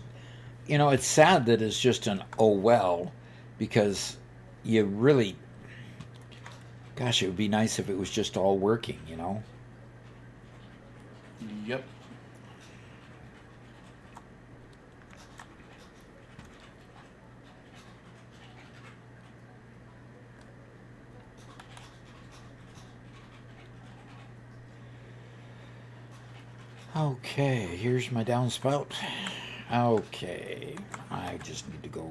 it's sad that it's just an oh well, because you really... Gosh, it would be nice if it was just all working, Yep. Okay, here's my downspout. Okay, I just need to go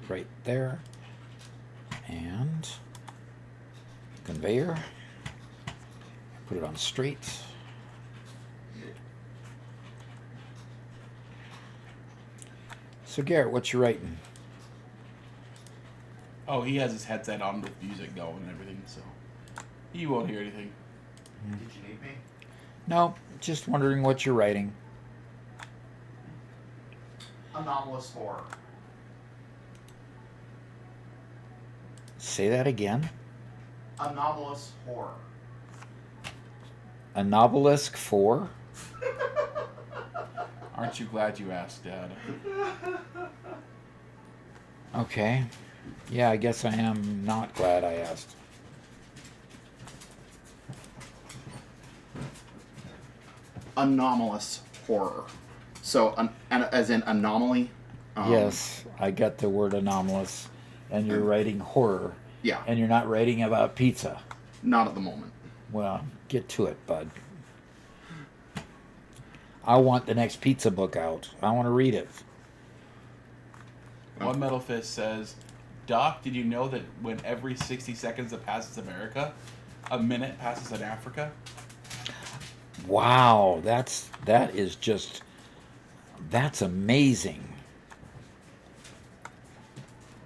right there. And conveyor. Put it on straight. So Garrett, what you writing? Oh, he has his headset on with music going and everything, so he won't hear anything. Did you need me? No, just wondering what you're writing. Anomalous horror. Say that again. Anomalous horror. A Nobelisc 4? Aren't you glad you asked, Dad? Okay. Yeah, I guess I am not glad I asked. Anomalous horror. So, as in anomaly. Yes, I got the word anomalous, and you're writing horror. Yeah. And you're not writing about pizza. Not at the moment. Well, get to it, bud. I want the next pizza book out. I want to read it. One Metal Fist says, Doc, did you know that when every 60 seconds that passes America, a minute passes in Africa? Wow, that's amazing.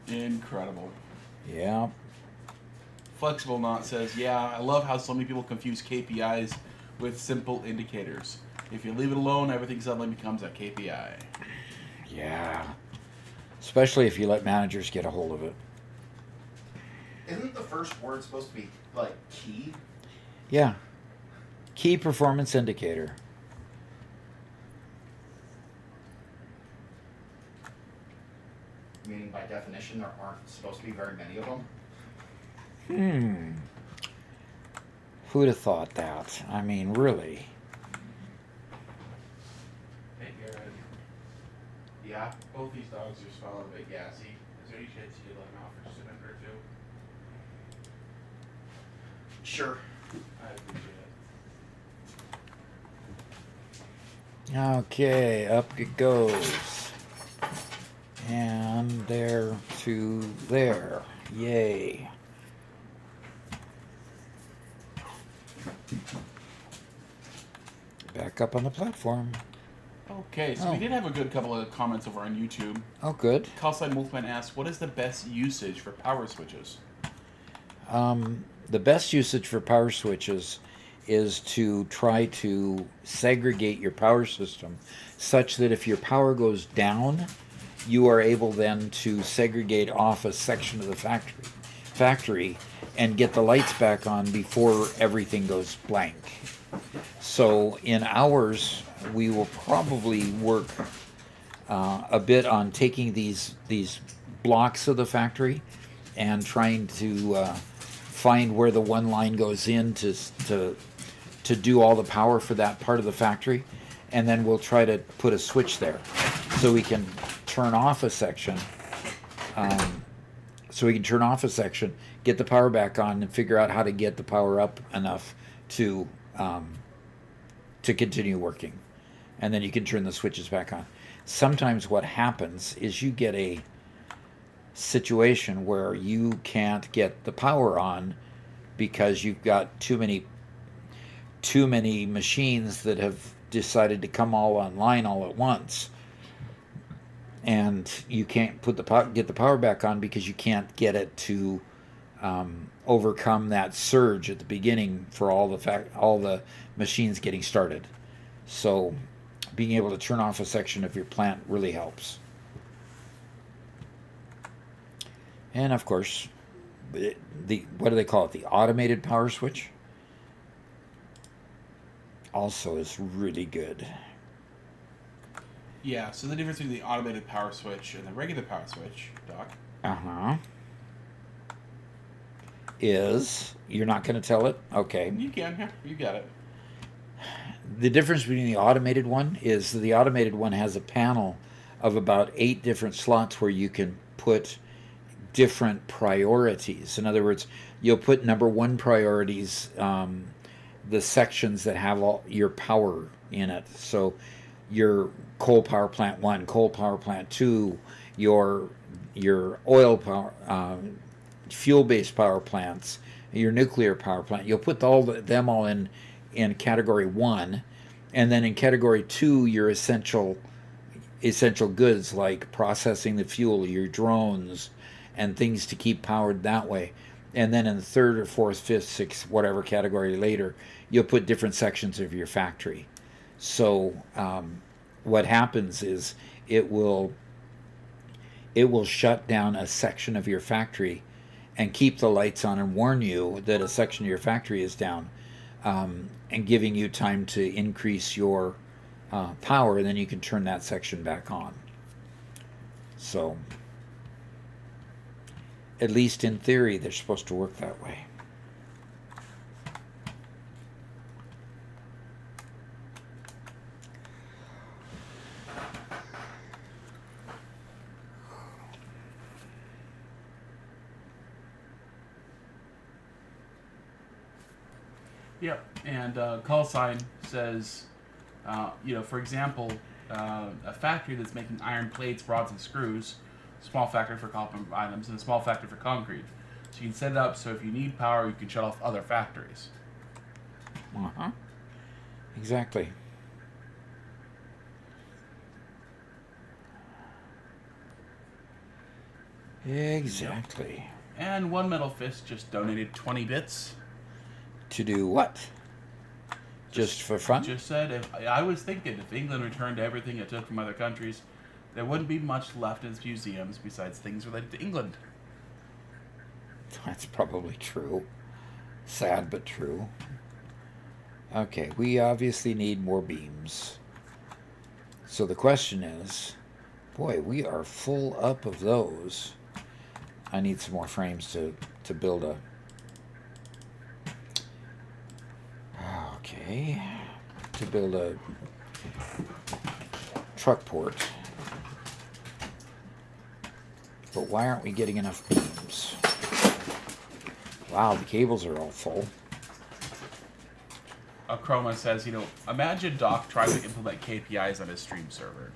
Incredible. Yeah. Flexible Knot says, yeah, I love how so many people confuse KPIs with simple indicators. If you leave it alone, everything suddenly becomes a KPI. Yeah. Especially if you let managers get a hold of it. Isn't the first word supposed to be, like, key? Yeah. Key performance indicator. Meaning, by definition, there aren't supposed to be very many of them? Who'd have thought that? I mean, really. Hey, Garrett. Yeah. Both these dogs are smelling a bit gassy. Is there any chance you could let them out for just a minute or two? Sure. I appreciate it. Okay, up it goes. And there to there. Yay. Back up on the platform. Okay, so we did have a good couple of comments over on YouTube. Oh, good. Callsign Wolfman asks, what is the best usage for power switches? The best usage for power switches is to try to segregate your power system such that if your power goes down, you are able then to segregate off a section of the factory and get the lights back on before everything goes blank. So in ours, we will probably work a bit on taking these blocks of the factory and trying to find where the one line goes in to do all the power for that part of the factory, and then we'll try to put a switch there so we can turn off a section. Get the power back on, and figure out how to get the power up enough to continue working, and then you can turn the switches back on. Sometimes what happens is you get a situation where you can't get the power on because you've got too many machines that have decided to come all online all at once, and you can't get the power back on because you can't get it to overcome that surge at the beginning for all the machines getting started. So being able to turn off a section of your plant really helps. And of course, what do they call it? The automated power switch also is really good. Yeah, so the difference between the automated power switch and the regular power switch, Doc. Is you're not going to tell it? Okay. You can, yeah, you got it. The difference between the automated one is that the automated one has a panel of about 8 different slots where you can put different priorities. In other words, you'll put number 1 priorities, the sections that have all your power in it. So your coal power plant 1, coal power plant 2, your oil power, fuel-based power plants, your nuclear power plant. You'll put them all in category 1, and then in category 2, your essential goods like processing the fuel, your drones, and things to keep powered that way. And then in the 3rd or 4th, 5th, 6th, whatever category later, you'll put different sections of your factory. So what happens is it will shut down a section of your factory and keep the lights on and warn you that a section of your factory is down, and giving you time to increase your power, and then you can turn that section back on. So at least in theory, they're supposed to work that way. Yep. And call sign says, for example, a factory that's making iron plates, rods, and screws, small factory for copper items, and a small factory for concrete. So you can set it up so if you need power, you can shut off other factories. Uh-huh. Exactly. Exactly. And One Metal Fist just donated 20 bits. To do what? Just for fun? Just said, I was thinking if England returned everything it took from other countries, there wouldn't be much left in its museums besides things related to England. That's probably true. Sad, but true. Okay, we obviously need more beams. So the question is, boy, we are full up of those. I need some more frames to build a... Okay. To build a truck port. But why aren't we getting enough beams? Wow, the cables are all full. Chroma says, imagine Doc trying to implement KPIs on his stream server.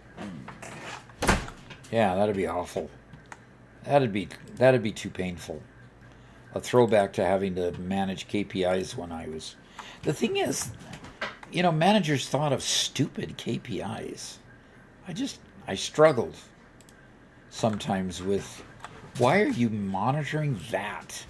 Yeah, that'd be awful. That'd be too painful. A throwback to having to manage KPIs when I was... The thing is, managers thought of stupid KPIs. I struggled sometimes with, why are you monitoring that?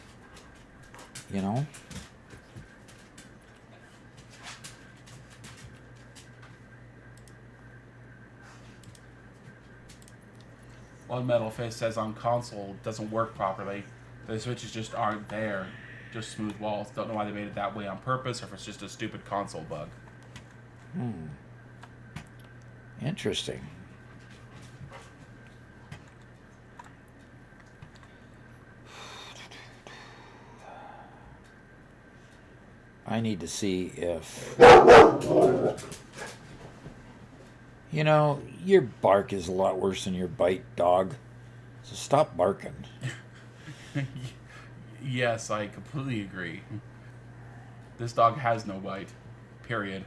One Metal Fist says on console it doesn't work properly. The switches just aren't there. Just smooth walls. Don't know why they made it that way on purpose or if it's just a stupid console bug. Interesting. I need to see if... your bark is a lot worse than your bite, dog. So stop barking. Yes, I completely agree. This dog has no bite. Period.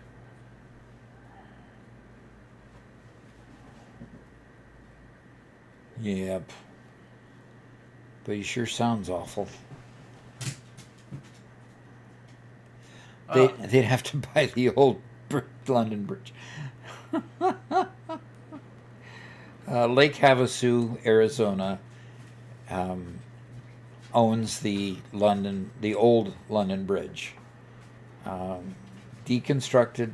Yep. But he sure sounds awful. They'd have to buy the old London Bridge. Lake Havasu, Arizona, owns the old London Bridge, deconstructed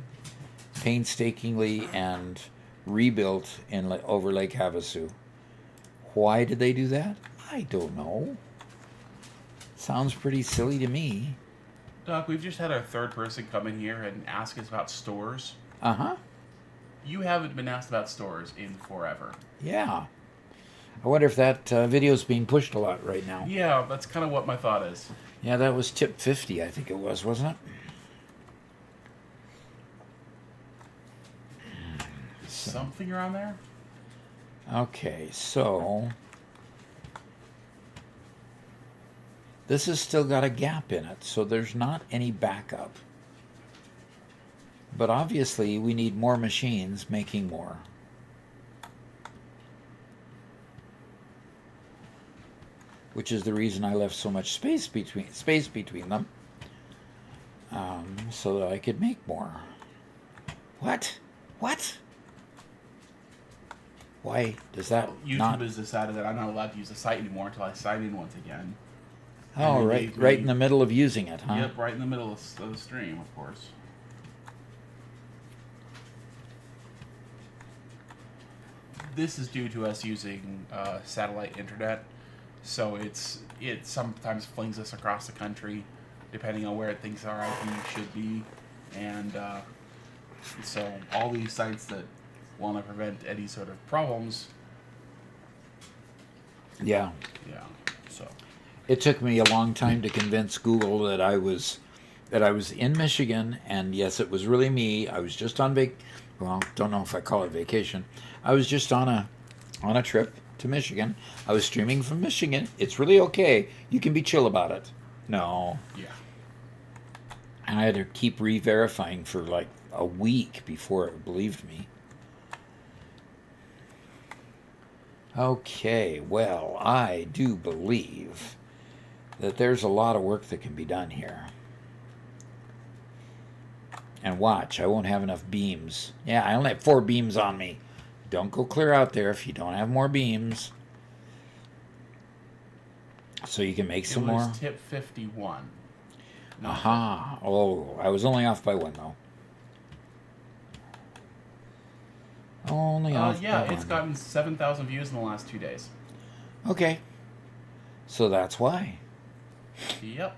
painstakingly and rebuilt over Lake Havasu. Why did they do that? I don't know. Sounds pretty silly to me. Doc, we've just had our third person come in here and ask us about stores. Uh-huh. You haven't been asked about stores in forever. Yeah. I wonder if that video's being pushed a lot right now. Yeah, that's kind of what my thought is. Yeah, that was tip 50, I think it was, wasn't it? Something around there? Okay, so... This has still got a gap in it, so there's not any backup. But obviously, we need more machines making more. Which is the reason I left so much space between them, so that I could make more. What? Why does that YouTube has decided that I'm not allowed to use the site anymore until I sign in once again. Oh, right in the middle of using it, huh? Yep, right in the middle of the stream, of course. This is due to us using satellite internet, so it sometimes flings us across the country, depending on where it thinks our IP should be, and so all these sites that want to prevent any sort of problems. Yeah. Yeah. So. It took me a long time to convince Google that I was in Michigan, and yes, it was really me. I was just on don't know if I call it vacation. I was just on a trip to Michigan. I was streaming from Michigan. It's really okay. You can be chill about it. No. Yeah. And I had to keep re-verifying for like a week before it believed me. Okay, well, I do believe that there's a lot of work that can be done here. And watch, I won't have enough beams. Yeah, I only have 4 beams on me. Don't go clear out there if you don't have more beams. So you can make some more. It was tip 51. Aha. Oh, I was only off by 1 though. Only off yeah, by it's 1. gotten 7,000 views in the last 2 days. Okay. So that's why. Yep.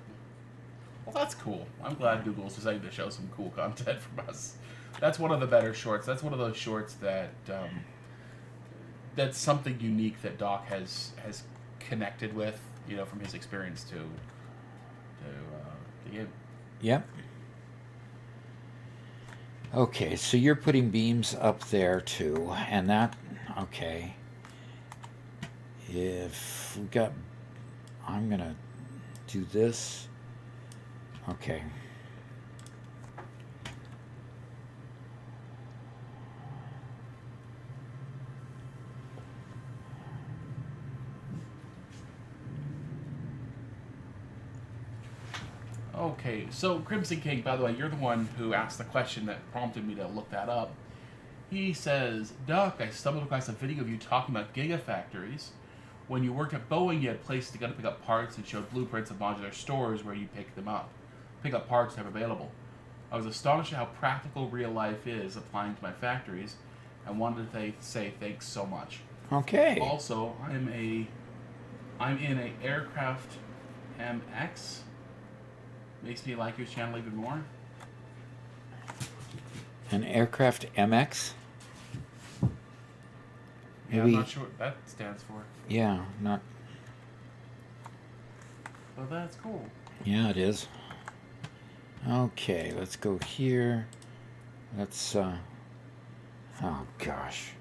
Well, that's cool. I'm glad Google's decided to show some cool content from us. That's one of the better shorts. That's one of those shorts that that's something unique that Doc has connected with, you know, from his experience to the game. Yep. Okay, so you're putting beams up there too, and that, okay. If we got, I'm gonna do this. Okay. Okay, so Crimson King, by the way, you're the one who asked the question that prompted me to look that up. He says, Doc, I stumbled across a video of you talking about gigafactories. When you worked at Boeing, you had places to go to pick up parts and showed blueprints of modular stores where you pick up parts to have available. I was astonished at how practical real life is applying to my factories, and wanted to say thanks so much. Okay. Also, I'm in a aircraft MX. Makes me like your channel even more. An aircraft MX? Yeah, Maybe, I'm not sure what that stands for. yeah, not, But that's cool. yeah, it is. Okay, let's go here. Let's, oh gosh.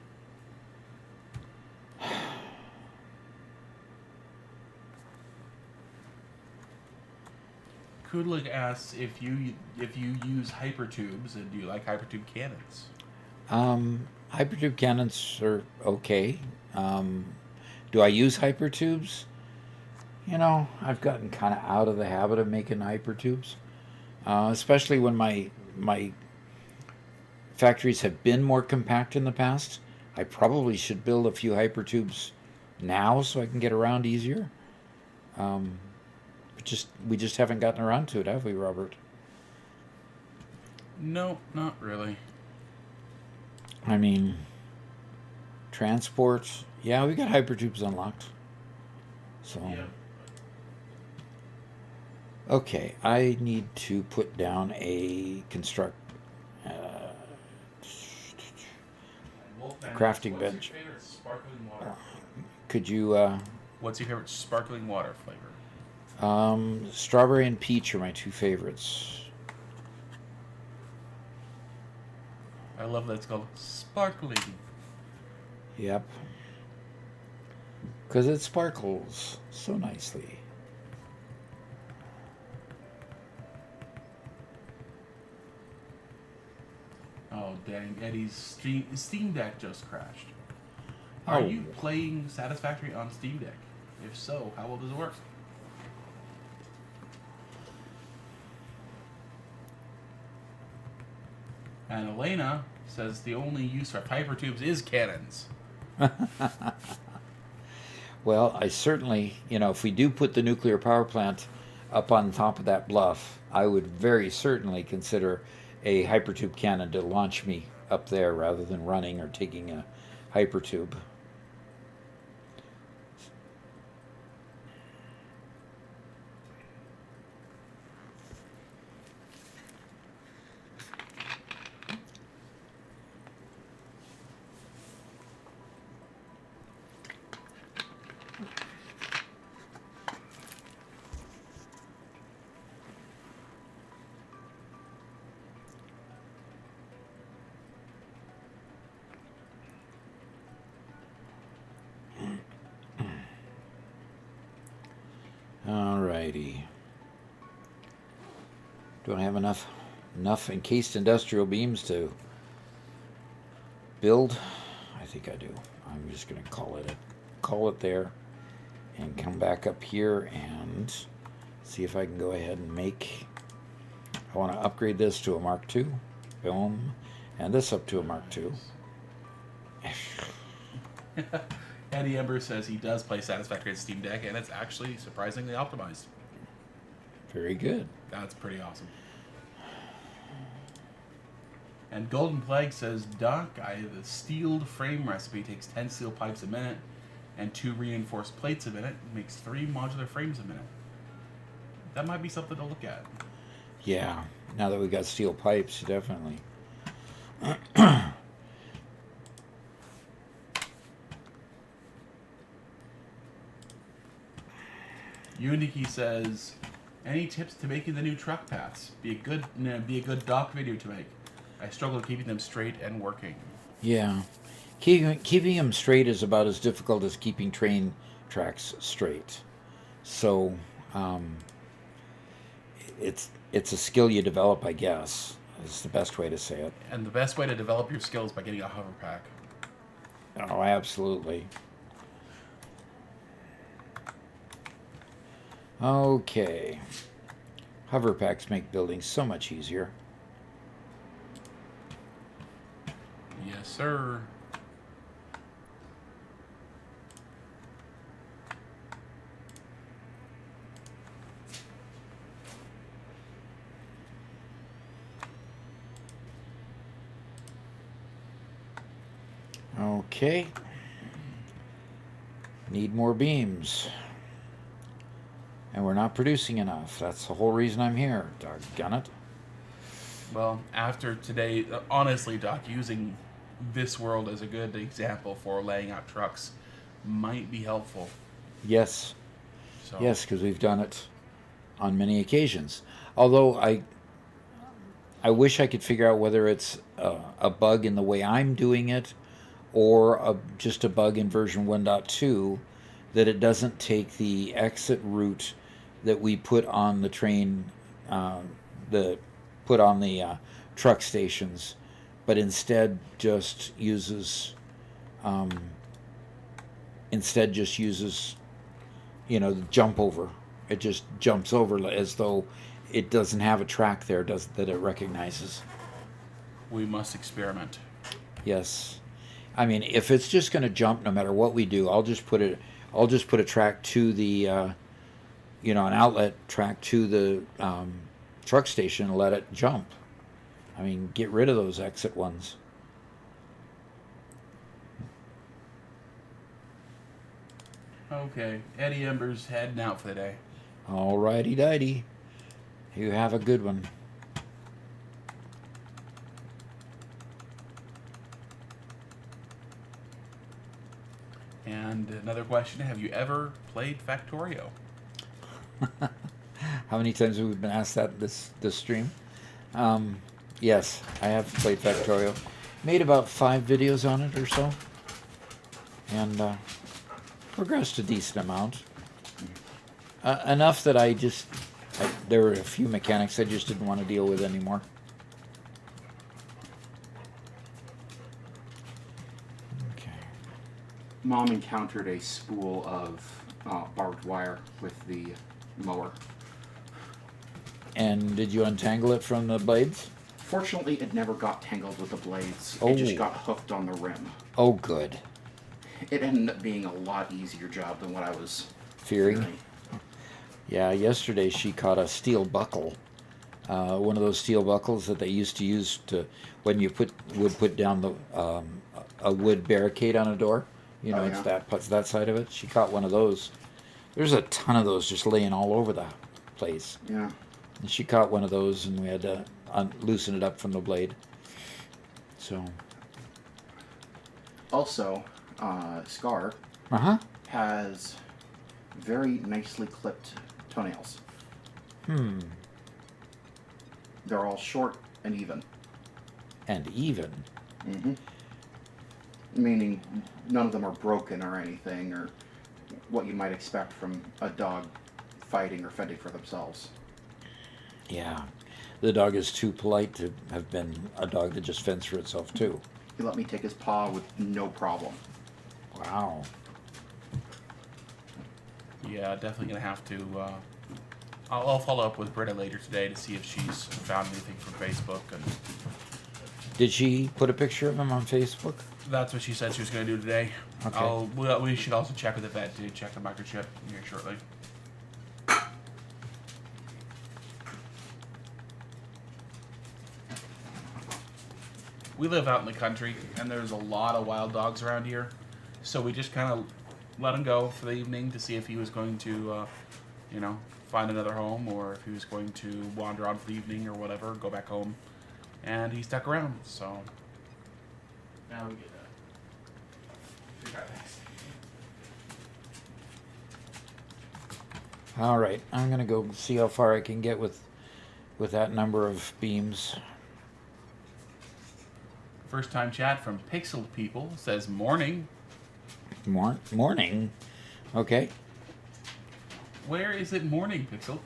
Kudlik asks if you use hypertubes, and do you like hypertube cannons? Hypertube cannons are okay. Do I use hypertubes? You know, I've gotten kind of out of the habit of making hypertubes, especially when my factories have been more compact in the past. I probably should build a few hypertubes now so I can get around easier. We just haven't gotten around to it, have we, Robert? No, not really. I mean, transport. Yeah, we got hypertubes unlocked. So. Yeah. Okay, I need to put down a construct crafting bench. What's your favorite sparkling water? Could you What's your favorite sparkling water flavor? strawberry and peach are my 2 favorites. I love that it's called sparkling. Yep. Because it sparkles so nicely. Oh dang, Eddie's Steam Deck just crashed. Are you playing Satisfactory on Steam Deck? If so, how well does it work? And Elena says the only use for hypertubes is cannons. Well, I certainly, if we do put the nuclear power plant up on top of that bluff, I would very certainly consider a hypertube cannon to launch me up there rather than running or taking a hypertube. Alrighty. Don't have enough encased industrial beams to build. I think I do. I'm just going to call it there, and come back up here and see if I can go ahead and make. I want to upgrade this to a Mark II. Boom. And this up to a Mark II. Eddie Ember says he does play Satisfactory at Steam Deck, and it's actually surprisingly optimized. Very good. That's pretty awesome. And Golden Plague says, Doc, the steeled frame recipe takes 10 steel pipes a minute and 2 reinforced plates a minute. Makes 3 modular frames a minute. That might be something to look at. Yeah. Now that we've got steel pipes, definitely. Uniki says, any tips to making the new truck paths? Be a good doc video to make. I struggle keeping them straight and working. Yeah. Keeping them straight is about as difficult as keeping train tracks straight. So, it's a skill you develop, I guess. Is the best way to say it. And the best way to develop your skills by getting a hover pack. Oh, absolutely. Okay. Hover packs make building so much easier. Yes, sir. Okay. Need more beams. And we're not producing enough. That's the whole reason I'm here. Doggone it. Well, after today, honestly, Doc, using this world as a good example for laying out trucks might be helpful. Yes. So. Yes, because we've done it on many occasions. Although I wish I could figure out whether it's a bug in the way I'm doing it, or just a bug in version 1.2, that it doesn't take the exit route that we put on the train, put on the truck stations, but instead just uses, the jump over. It just jumps over as though it doesn't have a track there that it recognizes. We must experiment. Yes. I mean, if it's just going to jump no matter what we do, I'll just put a track to the, an outlet track to the truck station and let it jump. I mean, get rid of those exit ones. Okay, Eddie Ember's heading out for the day. Alrighty, dighty. You have a good one. And another question, have you ever played Factorio? How many times have we been asked that this stream? Yes, I have played Factorio. Made about 5 videos on it or so. And progressed a decent amount. Enough that there were a few mechanics I just didn't want to deal with anymore. Okay. Mom encountered a spool of barbed wire with the mower. And did you untangle it from the blades? Fortunately, it never got tangled with the blades. Oh. It just got hooked on the rim. Oh, good. It ended up being a lot easier job than what I was Fearing. Yeah, yesterday she caught a steel buckle. One of those steel buckles that they used to use when you would put down a wood barricade on a door. It's that side of it. She caught one of those. There's a ton of those just laying all over the place. Yeah. And she caught one of those, and we had to loosen it up from the blade. So. Also, Scar has very nicely clipped toenails. They're all short and even. And even. Mm-hmm. Meaning none of them are broken or anything, or what you might expect from a dog fighting or fending for themselves. Yeah. the dog is too polite to have been a dog that just fends for itself too. He let me take his paw with no problem. Wow. Yeah, definitely gonna have to. I'll follow up with Britta later today to see if she's found anything from Facebook, and Did she put a picture of him on Facebook? that's what she said she was gonna do today. Okay. We should also check with the vet to check the microchip here shortly. We live out in the country, and there's a lot of wild dogs around here, so we just kind of let him go for the evening to see if he was going to, find another home, or if he was going to wander on for the evening or whatever, go back home, and he stuck around. So now we get that. All right, I'm gonna go see how far I can get with that number of beams. First time chat from Pixel People says morning. Morning. Okay. Where is it morning, Pixel?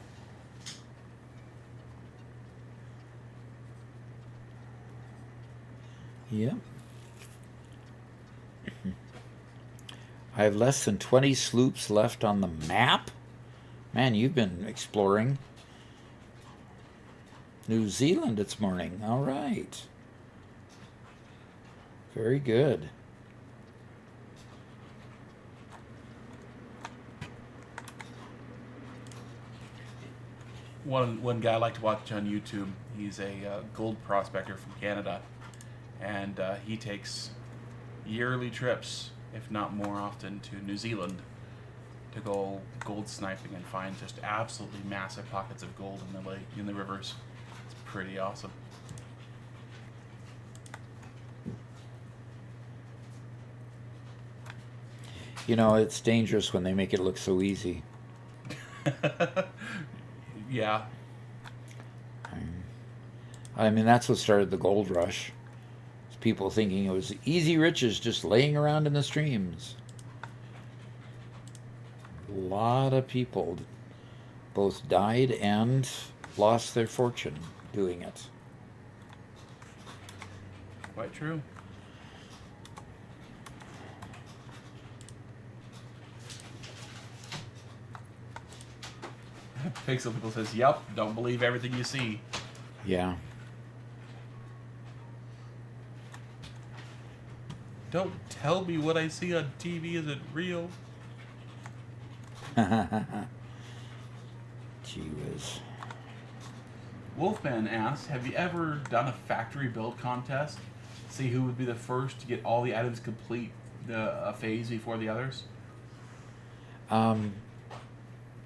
Yep. I have less than 20 sloops left on the map. Man, you've been exploring. New Zealand, it's morning. All right. Very good. One guy I like to watch on YouTube. He's a gold prospector from Canada, and he takes yearly trips, if not more often, to New Zealand to go gold sniping and find just absolutely massive pockets of gold in the lake, in the rivers. It's pretty awesome. You know, it's dangerous when they make it look so easy. Yeah. I mean, that's what started the gold rush. It's people thinking it was easy riches just laying around in the streams. A lot of people both died and lost their fortune doing it. Quite true. Pixel People says, "Yep, don't believe everything you see." Yeah. Don't tell me what I see on TV isn't real. Gee whiz. Wolfman asks, have you ever done a factory build contest? See who would be the first to get all the items complete a phase before the others?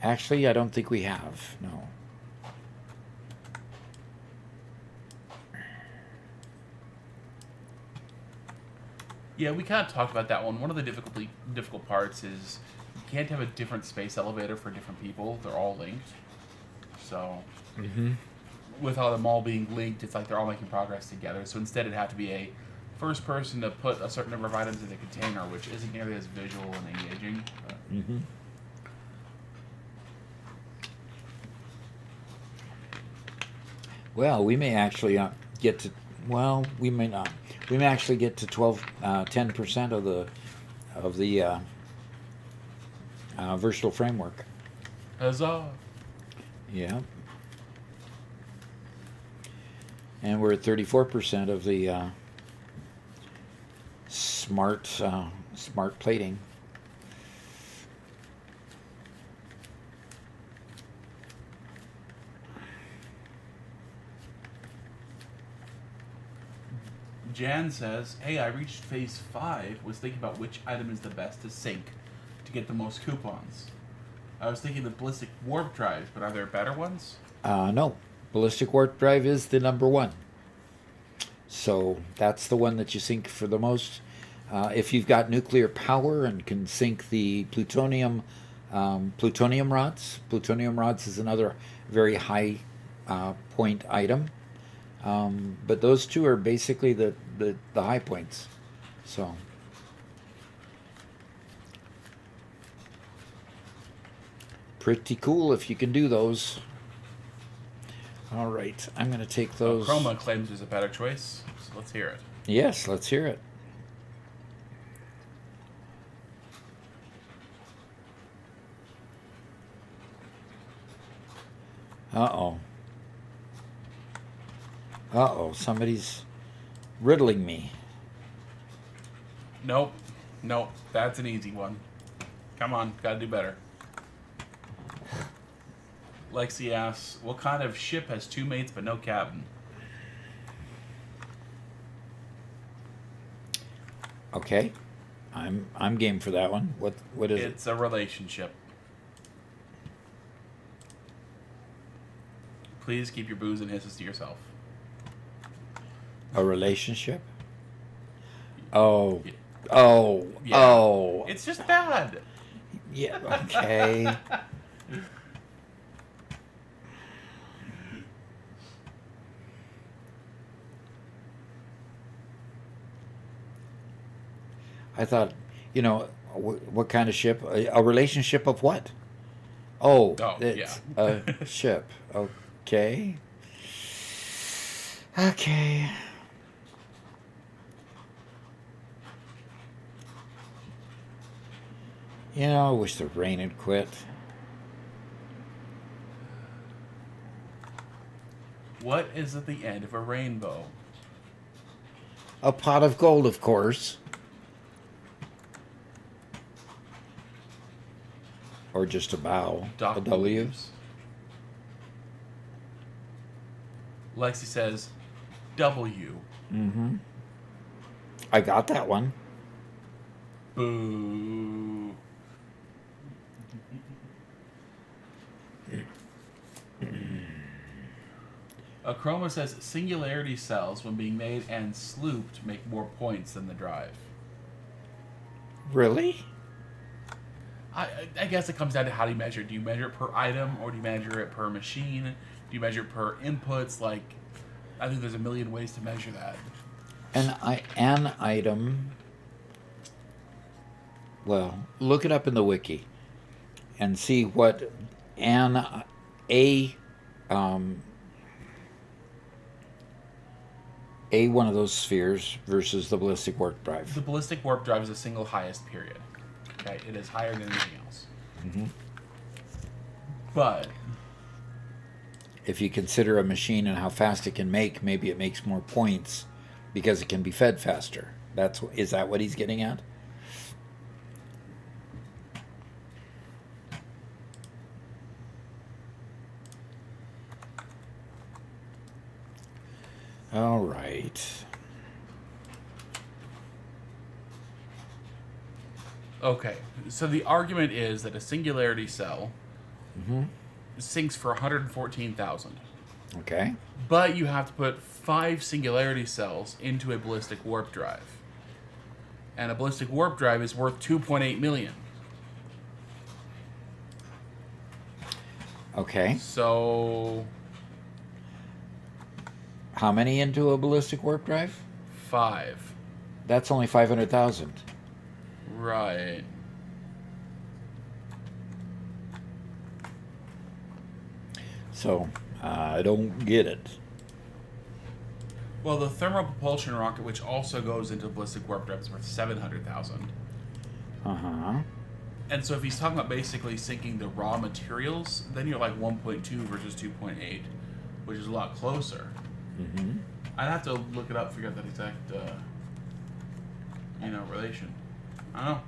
Actually, I don't think we have. No. Yeah, we kind of talked about that one. One of the difficult parts is you can't have a different space elevator for different people. They're all linked. So, with all them all being linked, it's like they're all making progress together. So instead, it'd have to be a first person to put a certain number of items in the container, which isn't nearly as visual and engaging. Well, we may actually get to. Well, we may not. We may actually get to 10% of the versatile framework. Huzzah! Yeah. And we're at 34% of the smart plating. Jan says, hey, I reached phase 5, was thinking about which item is the best to sync to get the most coupons. I was thinking the ballistic warp drives, but are there better ones? No. Ballistic warp drive is the number one. So that's the one that you sync for the most. If you've got nuclear power and can sync the plutonium rods. Plutonium rods is another very high point item. But those two are basically the high points. So pretty cool if you can do those. All right, I'm going to take those. Chroma claims there's a better choice, so let's hear it. Yes, let's hear it. Uh-oh. Uh-oh, somebody's riddling me. Nope. That's an easy one. Come on, gotta do better. Lexi asks, what kind of ship has 2 mates but no cabin? Okay. I'm game for that one. What is it? It's a relationship. Please keep your booze and hisses to yourself. A relationship? Oh. Yeah. Oh. Yeah. Oh. It's just bad. Yeah, okay. I thought, what kind of ship? A relationship of what? Oh, it's a ship. Okay. Okay. I wish the rain had quit. What is at the end of a rainbow? A pot of gold, of course. Or just a bow. Doc A W. believes. Lexi says W. Mm-hmm. I got that one. Boo. Chroma says singularity cells, when being made and slooped, make more points than the drive. Really? I guess it comes down to how do you measure it. Do you measure it per item, or do you measure it per machine? Do you measure it per inputs? Like, I think there's a million ways to measure that. An item. Well, look it up in the wiki and see what a one of those spheres versus the ballistic warp drive. The ballistic warp drive is the single highest period. Okay, it is higher than anything else. Mm-hmm. But if you consider a machine and how fast it can make, maybe it makes more points because it can be fed faster. Is that what he's getting at? All right. okay, so the argument is that a singularity cell sinks for 114,000. Okay. But you have to put 5 singularity cells into a ballistic warp drive. And a ballistic warp drive is worth 2.8 million. Okay. So How many into a ballistic warp drive? 5. That's only 500,000. Right. So, I don't get it. Well, the thermal propulsion rocket, which also goes into ballistic warp drive, is worth 700,000. Uh-huh. And so if he's talking about basically sinking the raw materials, then you're like 1.2 versus 2.8, which is a lot closer. Mm-hmm. I'd have to look it up, figure out that exact, relation. I don't know.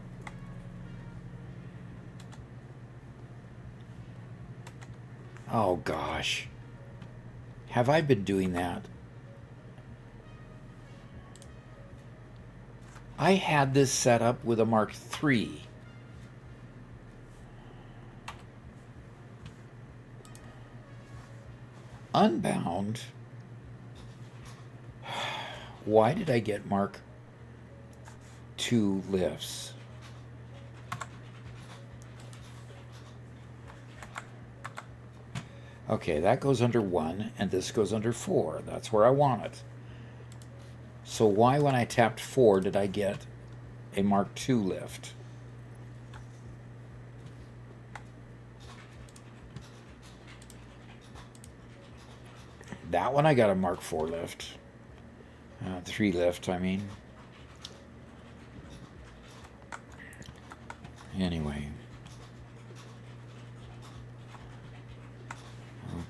Oh, gosh. Have I been doing that? I had this set up with a Mark III. Unbound. Why did I get Mark II lifts? Okay, that goes under 1, and this goes under 4. That's where I want it. So why, when I tapped 4, did I get a Mark II lift? That one I got a Mark 4 lift. 3 lift, I mean. Anyway.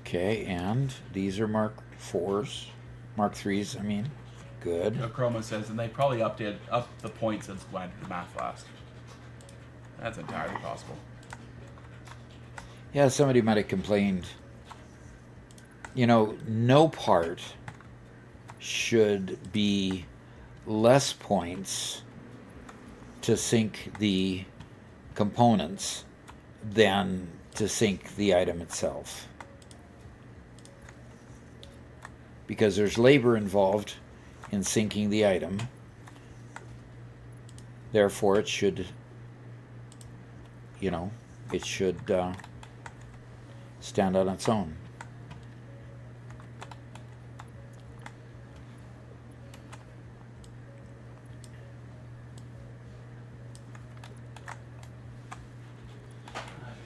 Okay, and these are Mark 4s. Mark 3s, I mean. Good. Chroma says, and they probably up the point since when I did the math last. That's entirely possible. Yeah, somebody might have complained. You know, no part should be less points to sync the components than to sync the item itself. Because there's labor involved in syncing the item. Therefore, it should, it should stand on its own.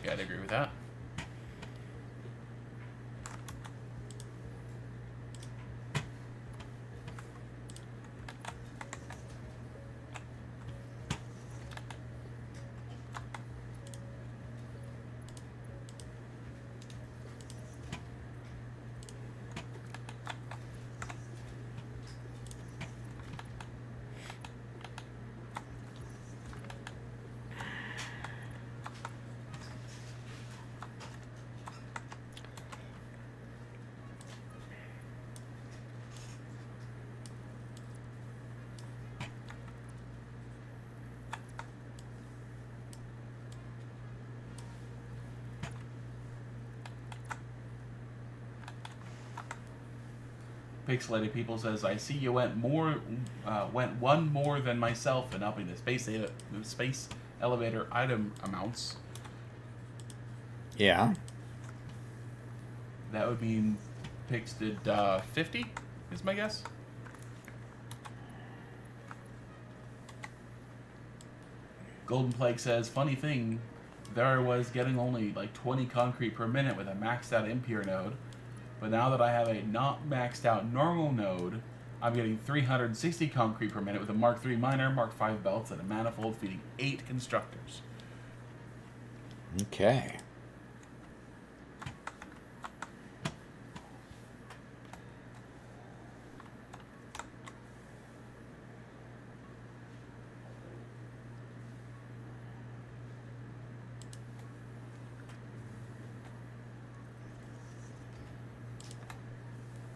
Yeah, I'd agree with that. Pixelated People says, I see you went one more than myself in upping the space elevator item amounts. Yeah. That would mean Pix did 50, is my guess. Golden Plague says, funny thing, there I was getting only like 20 concrete per minute with a maxed out impure node. But now that I have a not maxed out normal node, I'm getting 360 concrete per minute with a Mark III miner, Mark V belts, and a manifold feeding 8 constructors. Okay.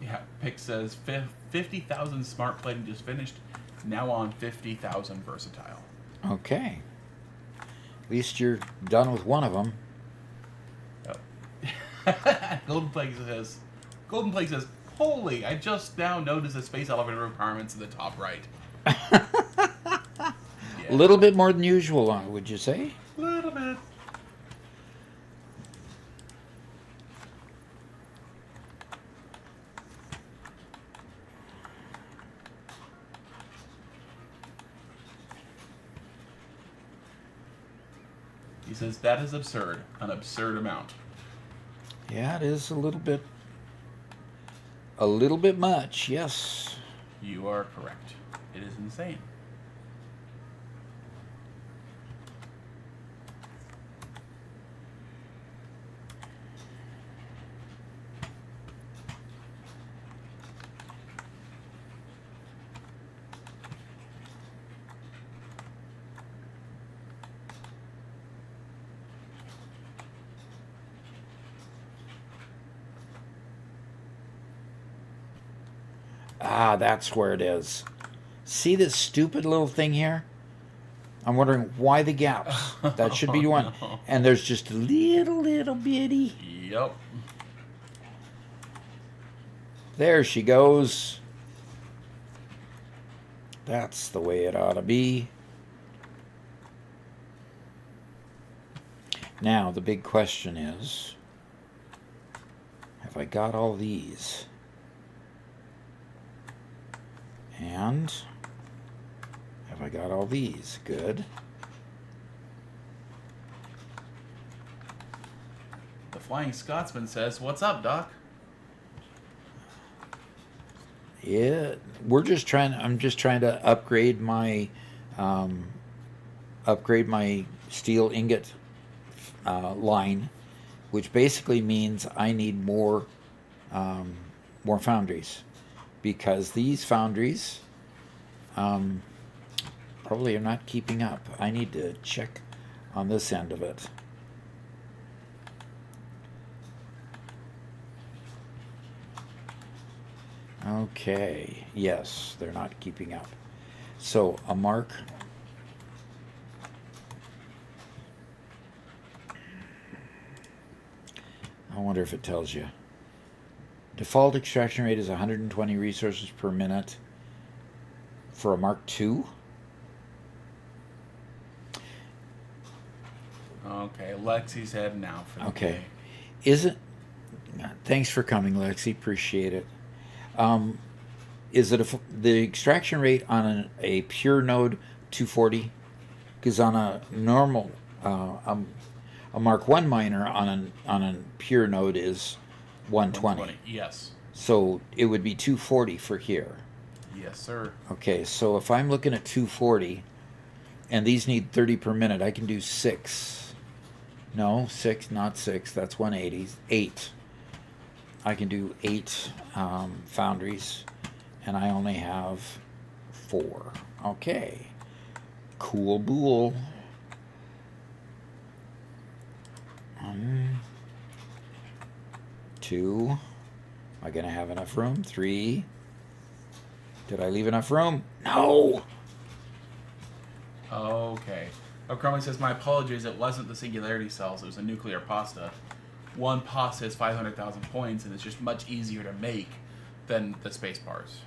Yeah, Pick says 50,000 smart plating just finished. Now on 50,000 versatile. Okay. At least you're done with one of them. Yep. Golden Plague says, holy, I just now noticed the space elevator requirements in the top right. A little bit more than usual, would you say? A little bit. He says, that is absurd. An absurd amount. Yeah, it is a little bit much, yes. You are correct. It is insane. Ah, that's where it is. See this stupid little thing here? I'm wondering why the gaps. That should be one. No. And there's just a little bitty. Yep. There she goes. That's the way it ought to be. Now, the big question is, have I got all these? And have I got all these? Good. The Flying Scotsman says, what's up, Doc? Yeah, I'm just trying to um, upgrade my steel ingot line, which basically means I need um, more foundries, because these foundries um, probably are not keeping up. I need to check on this end of it. Okay, yes, they're not keeping up. So a mark. I wonder if it tells you. Default extraction rate is 120 resources per minute for a Mark II. Okay, Lexi's heading out for the Okay. day. Isn't Thanks for coming, Lexi. Appreciate it. Is it the extraction rate on a pure node 240? Because on a normal a Mark One miner on a pure node is 120. Yes. So it would be 240 for here. Yes, sir. Okay, so if I'm looking at 240, and these need 30 per minute, I can do 6. No, 6, not 6. That's 180. 8. I can do 8 foundries, and I only have 4. Okay. Cool bool. 2. Am I going to have enough room? 3. Did I leave enough room? No! Okay. Oh, Crumley says, my apologies, it wasn't the singularity cells, it was a nuclear pasta. One pasta is 500,000 points, and it's just much easier to make than the space bars.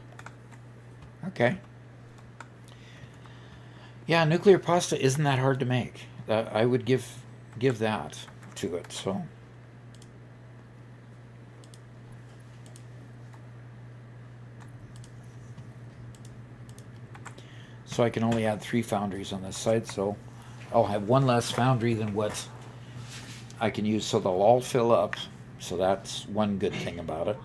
Okay. Yeah, nuclear pasta isn't that hard to make. I would give that to it, so... So I can only add 3 foundries on this side, so I'll have 1 less foundry than what I can use, so they'll all fill up. So that's one good thing about it.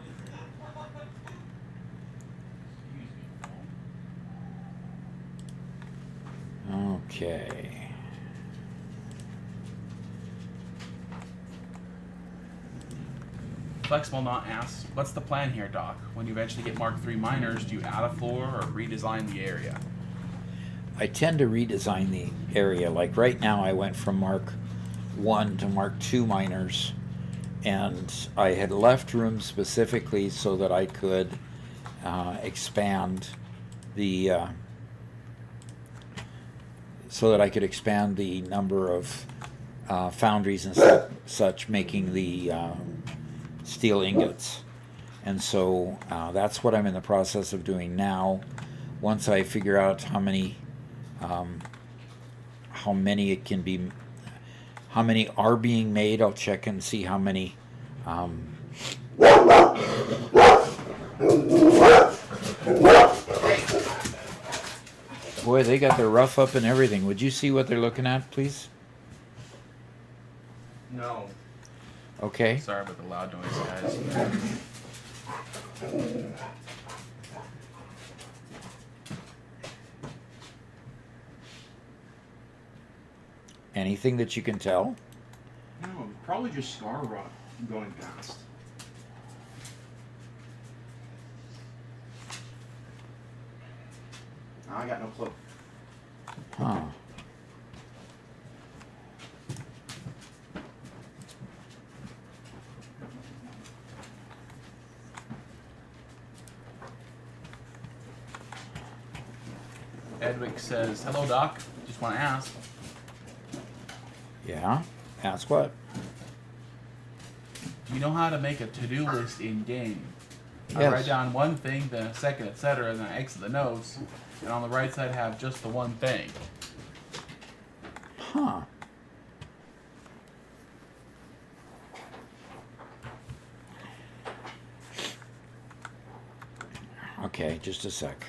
Okay. Flexible Knot asks, what's the plan here, Doc? When you eventually get Mark III miners, do you add a floor or redesign the area? I tend to redesign the area. Like right now, I went from Mark 1 to Mark 2 miners, and I had left room specifically so that I could expand the number of foundries and such making the steel ingots. And so that's what I'm in the process of doing now. Once I figure out how many are being made, I'll check and see how many boy, they got their rough up and everything. Would you see what they're looking at, please? No. Okay. Sorry about the loud noise, guys. Anything that you can tell? No, probably just scar rot going past. I got no clue. Huh. Edwick says, hello, Doc. Just want to ask. Yeah. Ask what? Do you know how to make a to-do list in-game? I Yes. write down one thing, then a second, etc., and then I exit the notes, and on the right side have just the one thing. Huh. Okay, just a sec.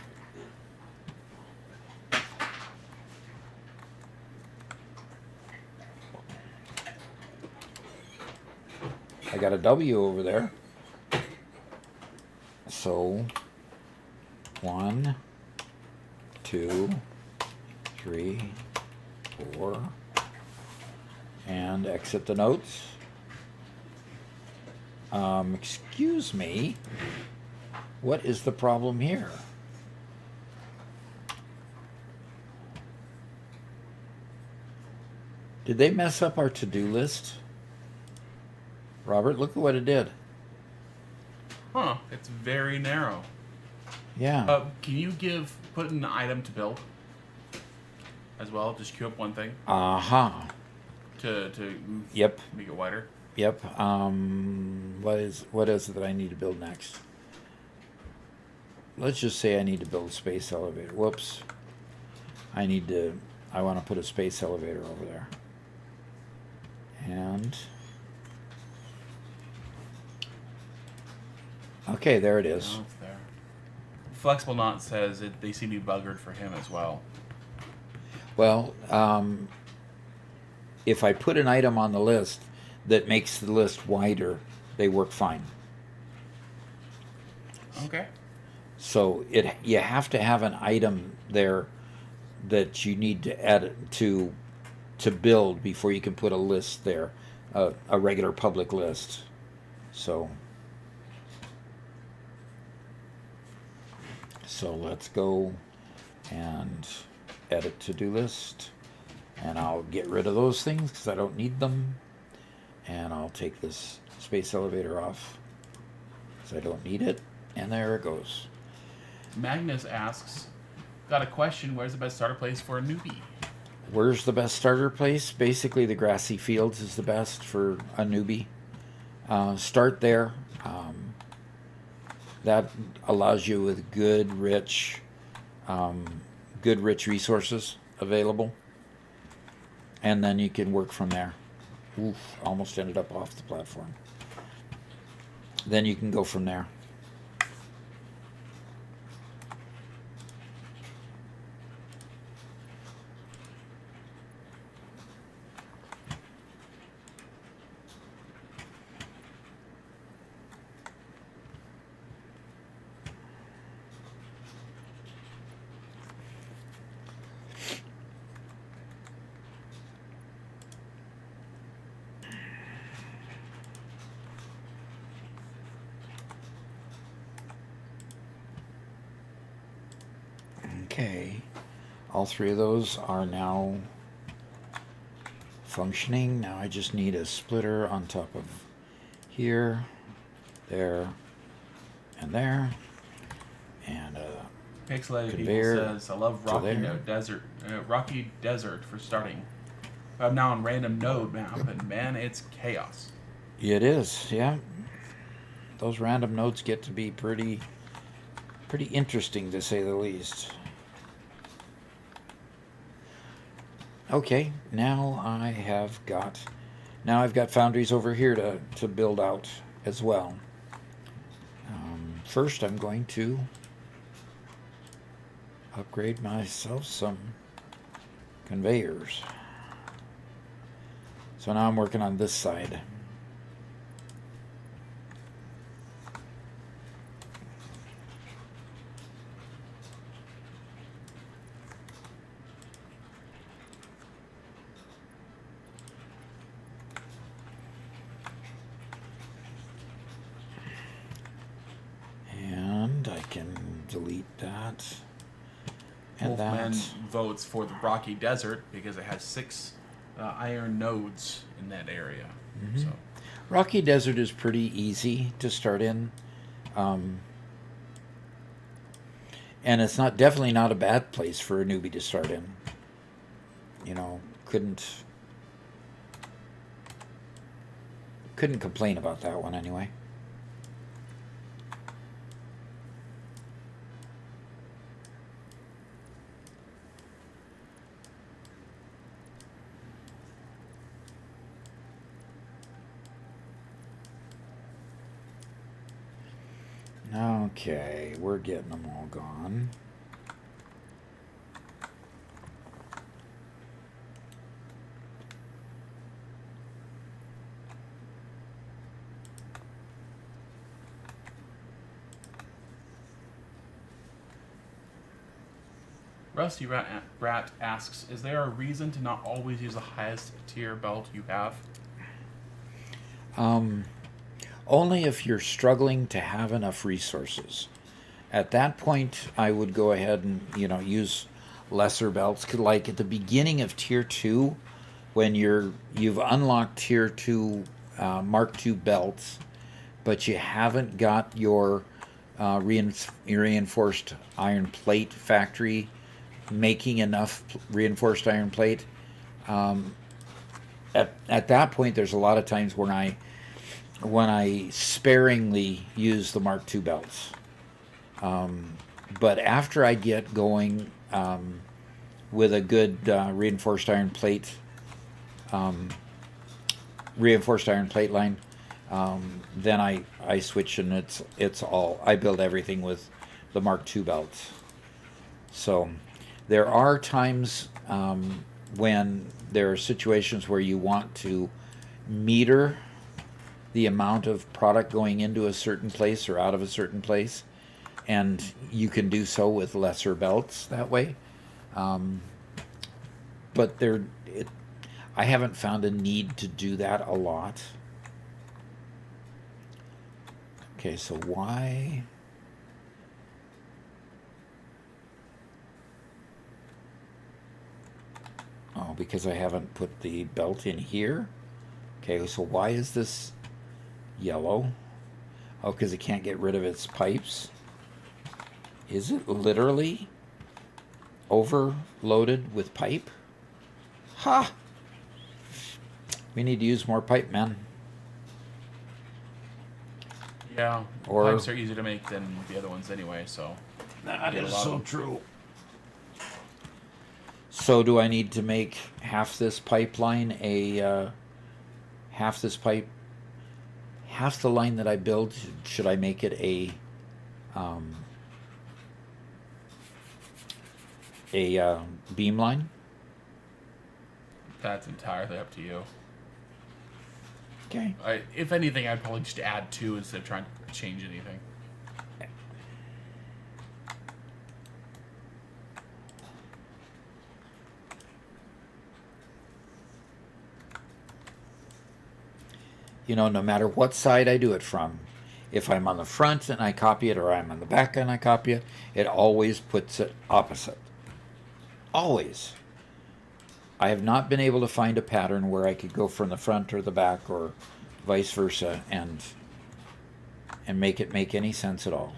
I got a W over there. So 1, 2, 3, 4, and exit the notes. Excuse me, what is the problem here? Did they mess up our to-do list? Robert, look at what it did. Huh, it's very narrow. Yeah. Can you put an item to build as well? Just queue up one thing Aha. to Yep. make it wider. Yep. What is it that I need to build next? Let's just say I need to build a space elevator. Whoops. I want to put a space elevator over there. And okay, there it is. Oh, it's there. Flexible Knot says they seem to be buggered for him as well. Well, if I put an item on the list that makes the list wider, they work fine. Okay. So you have to have an item there that you need to add to build before you can put a list there, a regular public list. So let's go and edit to-do list, and I'll get rid of those things because I don't need them, and I'll take this space elevator off because I don't need it, and there it goes. Magnus asks, got a question, where's the best starter place for a newbie? Where's the best starter place? Basically, the grassy fields is the best for a newbie. Start there. That allows you with good, rich resources available. And then you can work from there. Oof, almost ended up off the platform. Then you can go from there. Okay, all three of those are now functioning. Now I just need a splitter on top of here, there, and there, and Pixelated conveyor People says, I love Rocky Desert for starting. I'm now on random node map, and man, it's chaos. it is, yeah. Those random nodes get to be pretty interesting, to say the least. Okay, now I've got foundries over here to build out as well. First, I'm going to upgrade myself some conveyors. So now I'm working on this side. And I can delete that. And Wolfman that. votes for the Rocky Desert because it has 6 iron nodes in that area. Mm-hmm. So Rocky Desert is pretty easy to start in. And it's definitely not a bad place for a newbie to start in. You know, couldn't complain about that one anyway. Okay, we're getting them all gone. Rusty Rat asks, is there a reason to not always use the highest tier belt you have? Only if you're struggling to have enough resources. At that point, I would go ahead and use lesser belts. 'Cause like at the beginning of tier 2, when you've unlocked tier 2 Mark II belts, but you haven't got your reinforced iron plate factory making enough reinforced iron plate. At that point, there's a lot of times when I sparingly use the Mark II belts. But after I get going with a good reinforced iron plate line, then I switch, and it's all, I build everything with the Mark II belts. So there are times when there are situations where you want to meter the amount of product going into a certain place or out of a certain place, and you can do so with lesser belts that way. But I haven't found a need to do that a lot. Okay, so why? Oh, because I haven't put the belt in here. Okay, so why is this yellow? Oh, because it can't get rid of its pipes. Is it literally overloaded with pipe? Ha! We need to use more pipe, man. Yeah, Or- pipes are easier to make than the other ones anyway, so... That Get a is lot so of them. true. So do I need to make half this pipeline half the line that I build, should I make it a beam line? That's entirely up to you. Okay. If anything, I'd probably just add 2 instead of trying to change anything. No matter what side I do it from, if I'm on the front and I copy it, or I'm on the back and I copy it, it always puts it opposite. Always. I have not been able to find a pattern where I could go from the front or the back or vice versa and make it make any sense at all.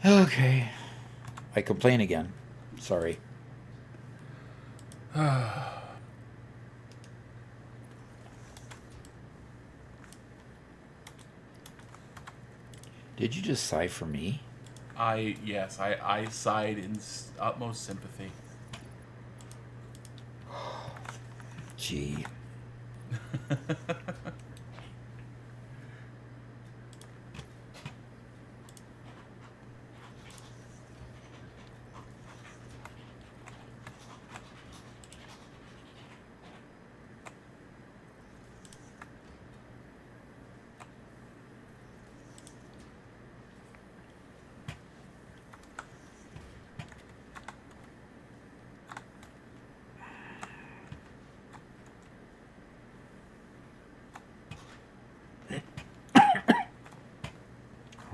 Okay. I complain again. Sorry. Did you just sigh for me? Yes, I sighed in utmost sympathy. Gee.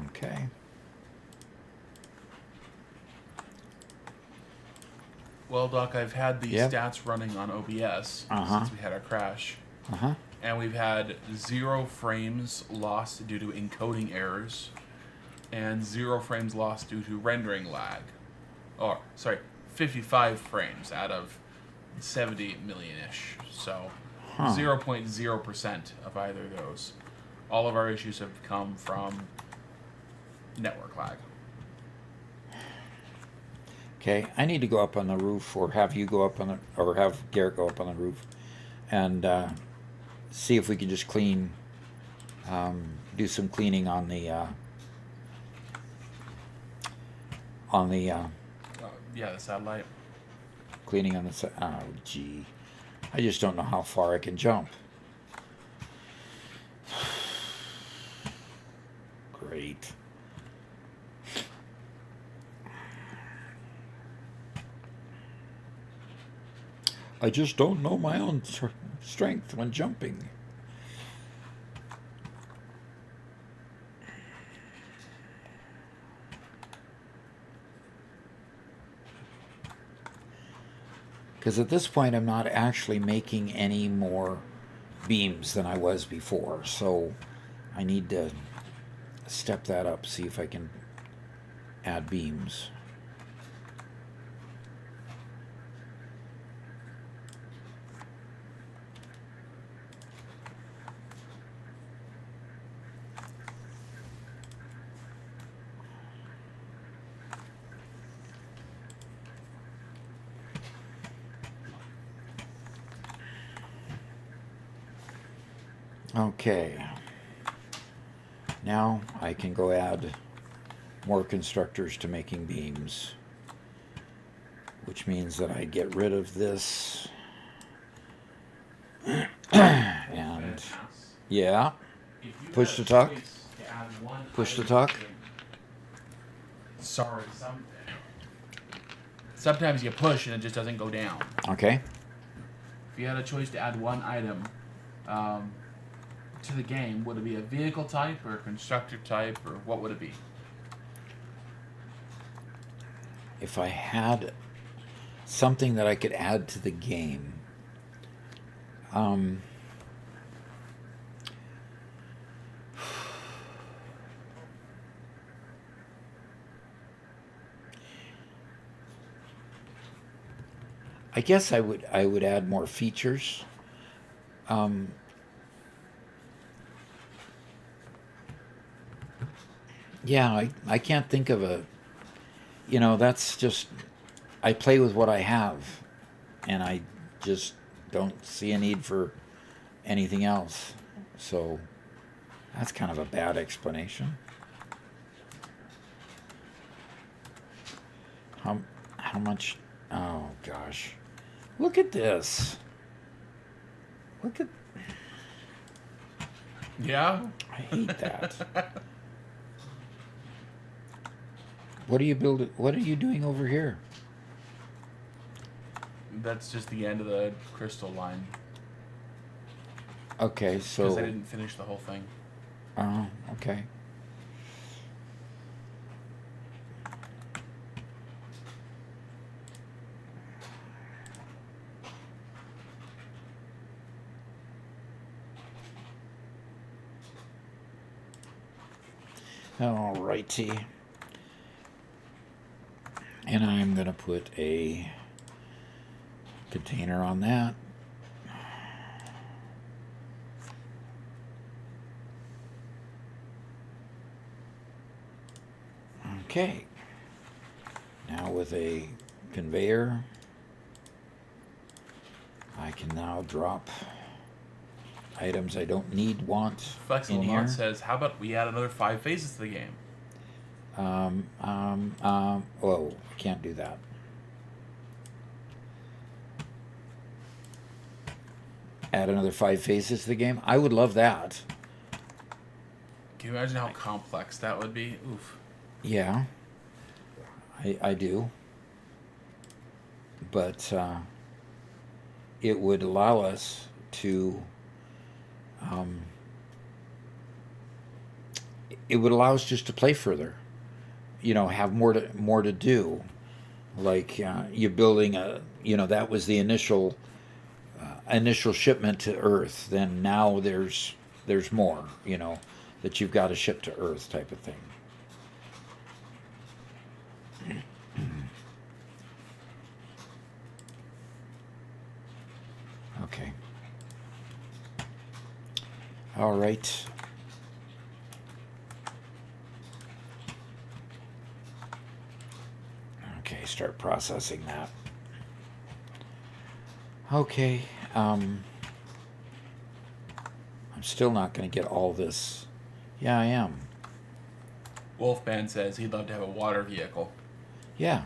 Okay. Well, Doc, I've had these Yep. stats running on OBS since we had our crash. Uh-huh. And we've had 0 frames lost due to encoding errors, and 0 frames lost due to rendering lag. 55 frames out of 70 million-ish. So 0.0% of either of those. All of our issues have come from network lag. Okay, I need to go up on the roof, or have you go up on or have Garrett go up on the roof, and see if we can just do some cleaning on the The satellite. cleaning on the. Oh, gee, I just don't know how far I can jump. Great. I just don't know my own strength when jumping. Because at this point, I'm not actually making any more beams than I was before. So I need to step that up, see if I can add beams. Okay, now I can go add more constructors to making beams, which means that I get rid of this. And yeah, push to talk. Push to talk. Sorry, sometimes you push and it just doesn't go down. Okay. If you had a choice to add one item to the game, would it be a vehicle type or a constructor type, or what would it be? If I had something that I could add to the game, I guess I would add more features. Yeah, I can't think of a, that's just, I play with what I have, and I just don't see a need for anything else. So that's kind of a bad explanation. How much, oh gosh. Look at this. Look at, Yeah? I hate that. What are you building? What are you doing over here? That's just the end of the crystal line. Okay, Because so. I didn't finish the whole thing. Oh, okay. All righty. And I'm going to put a container on that. Okay. Now with a conveyor, I can now drop items I don't want Flexible in here. Mod says, how about we add another 5 phases to the game? Oh, I can't do that. Add another 5 phases to the game? I would love that. Can you imagine how complex that would be? Oof. Yeah, I do. But it would allow us to it would allow us just to play further, have more to do, like you're building that was the initial shipment to Earth. Then now there's more that you've got to ship to Earth, type of thing. Okay. All right. Okay, start processing that. Okay. I'm still not going to get all this. Yeah, I am. Wolfman says he'd love to have a water vehicle. Yeah.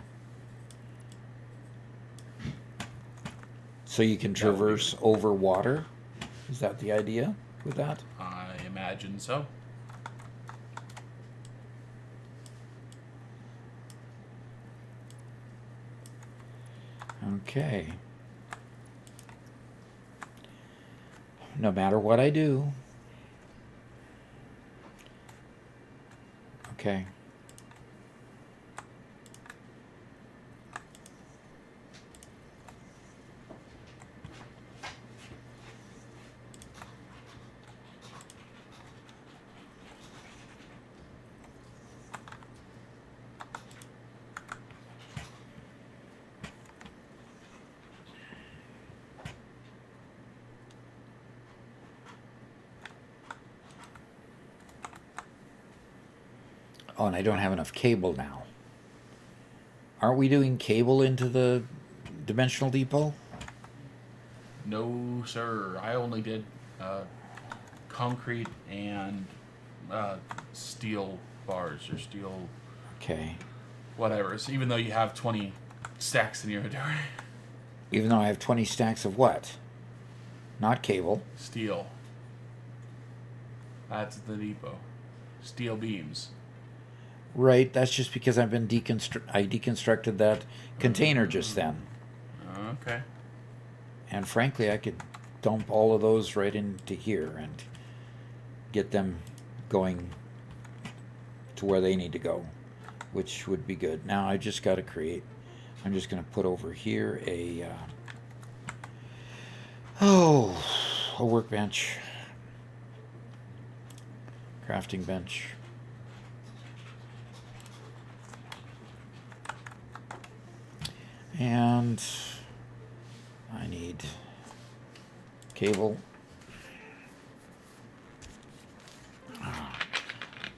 So you can traverse over water? Is that the idea with that? I imagine so. Okay. no matter what I do. Okay. Oh, and I don't have enough cable now. Aren't we doing cable into the dimensional depot? No, sir. I only did concrete and steel bars or steel Okay. whatever. So even though you have 20 stacks in your inventory, Even though I have 20 stacks of what? Not cable. steel. That's the depot. Steel beams. Right, that's just because I've been I deconstructed that container just then. Okay. And frankly, I could dump all of those right into here and get them going to where they need to go, which would be good. Now I just got to create. I'm just going to put over here a workbench, crafting bench. And I need cable.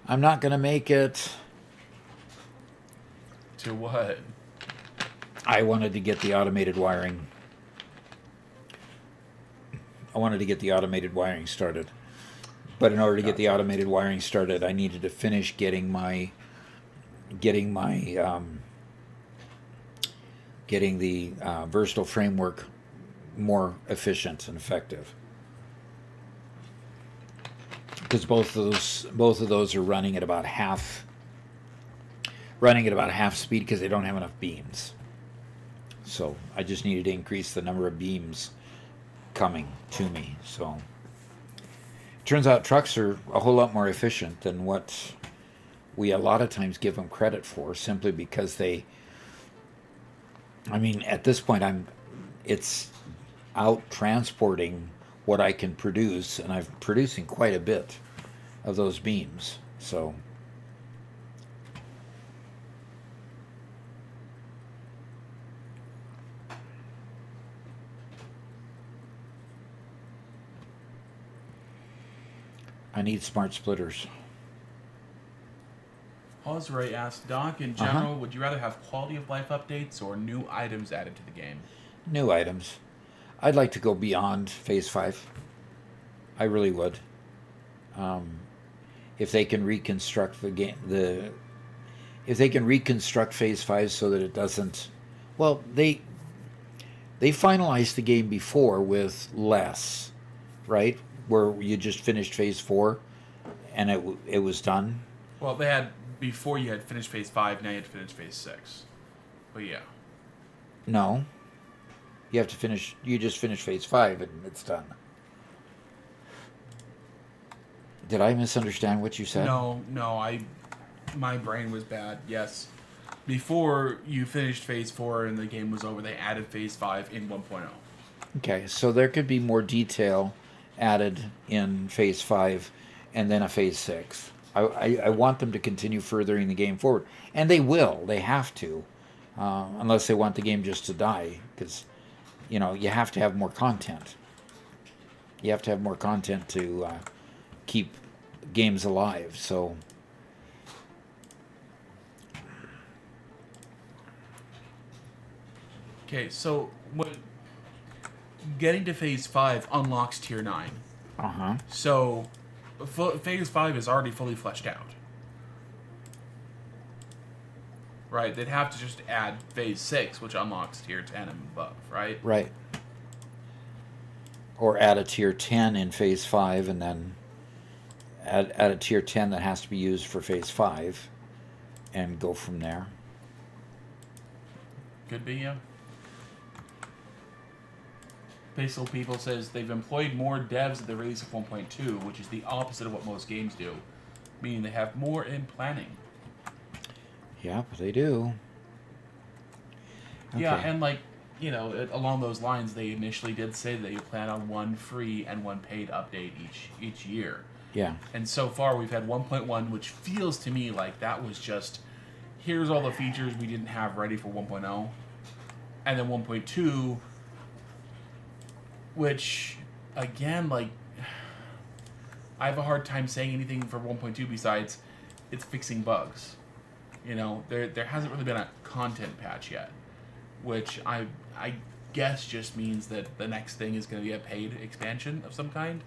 I'm not going to make it. To what? I wanted to get the automated wiring. I wanted to get the automated wiring started. But in order to get the automated wiring started, I needed to finish getting the versatile framework more efficient and effective. Because both of those are running at about half speed because they don't have enough beams. So I just needed to increase the number of beams coming to me. So it turns out trucks are a whole lot more efficient than what we a lot of times give them credit for, simply because at this point it's out transporting what I can produce, and I'm producing quite a bit of those beams. So I need smart splitters. Osray asked, Doc, in general, would you rather have quality of life updates or new items added to the game? New items. I'd like to go beyond Phase 5. I really would. If they can reconstruct the game, if they can reconstruct Phase 5 so that it doesn't, well, they finalized the game before with less, right? Where you just finished Phase 4 and it was done. Well, they had, before you had finished Phase 5, now you had to finish Phase 6. But yeah. No. You just finish Phase 5 and it's done. Did I misunderstand what you said? No, my brain was bad, yes. Before you finished Phase 4 and the game was over, they added Phase 5 in 1.0. Okay, so there could be more detail added in Phase 5 and then a Phase 6. I want them to continue furthering the game forward. And they will. They have to. Unless they want the game just to die. Because, you have to have more content. You have to have more content to keep games alive. So Okay, so getting to Phase 5 unlocks Tier 9. So Phase 5 is already fully fleshed out. Right, they'd have to just add Phase 6, which unlocks Tier 10 and above, right? Right. Or add a Tier 10 in Phase 5 and then add a Tier 10 that has to be used for Phase 5 and go from there. Could be, yeah. Pixel People says they've employed more devs at the release of 1.2, which is the opposite of what most games do, meaning they have more in planning. Yep, they do. Yeah, Okay. and along those lines, they initially did say that you plan on one free and one paid update each year. Yeah. And so far, we've had 1.1, which feels to me like that was just, here's all the features we didn't have ready for 1.0. And then 1.2, which, again, I have a hard time saying anything for 1.2 besides it's fixing bugs. There hasn't really been a content patch yet, which I guess just means that the next thing is going to be a paid expansion of some kind.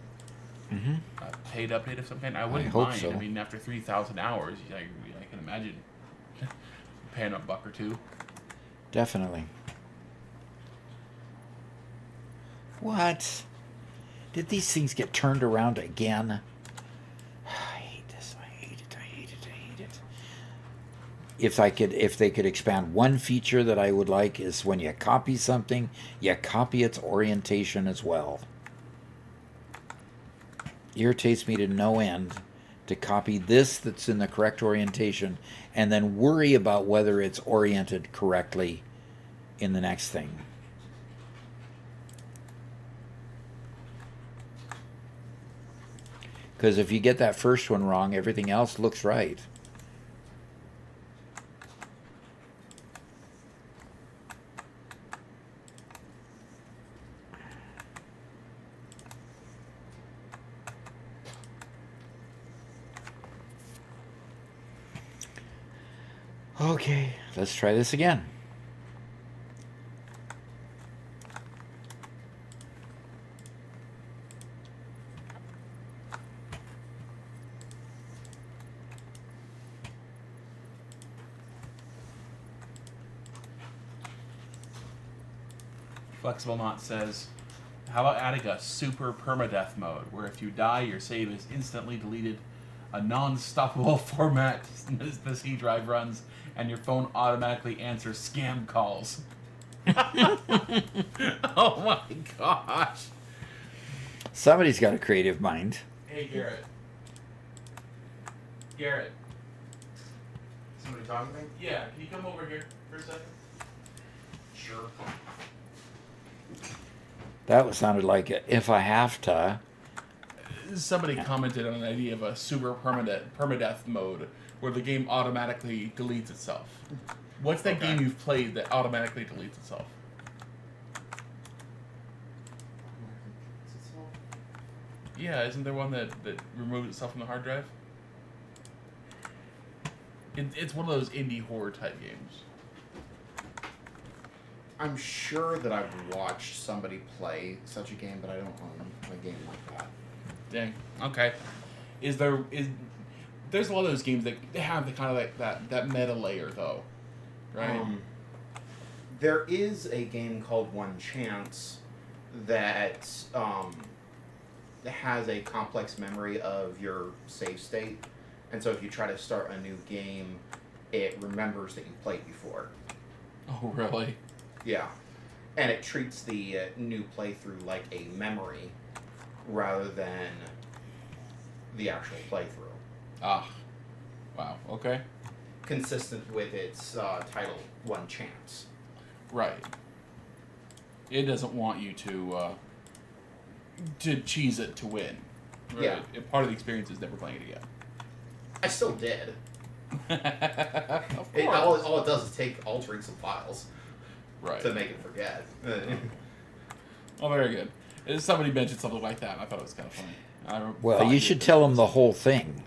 Mm-hmm. A paid update of some kind. I wouldn't hope mind. so. I mean, after 3,000 hours, I can imagine paying a buck or two. Definitely. What? Did these things get turned around again? I hate this. I hate it. I hate it. I hate it. If they could expand one feature that I would like is when you copy something, you copy its orientation as well. Irritates me to no end to copy this that's in the correct orientation and then worry about whether it's oriented correctly in the next thing. Because if you get that first one wrong, everything else looks right. Okay, let's try this again. Flexible Knot says, how about adding a super permadeath mode, where if you die, your save is instantly deleted, a non-stoppable format as the C drive runs, and your phone automatically answers scam calls. Oh my gosh. Somebody's got a creative mind. Hey, Garrett. Garrett. Somebody talking to me? Yeah, can you come over here for a second? Sure. That sounded like a, if I have to. Somebody commented on an idea of a super permadeath mode where the game automatically deletes itself. What's that game you've played that automatically deletes itself? Yeah, isn't there one that removes itself from the hard drive? It's one of those indie horror type games. I'm sure that I've watched somebody play such a game, but I don't own a game like that. Dang. Okay. There's a lot of those games that have the kind of like that meta layer though, right? There is a game called One Chance that has a complex memory of your save state, and so if you try to start a new game, it remembers that you played before. Oh, really? Yeah, and it treats the new playthrough like a memory rather than the actual playthrough. Ah. Wow. Okay. Consistent with its title, One Chance. Right. It doesn't want you to cheese it to win. Right? Yeah. Part of the experience is never playing it again. I still did. Of course. All it does is take altering some files Right. to make it forget. Oh, very good. Somebody mentioned something like that, and I thought it was kind of funny. Well, you should tell them the whole thing.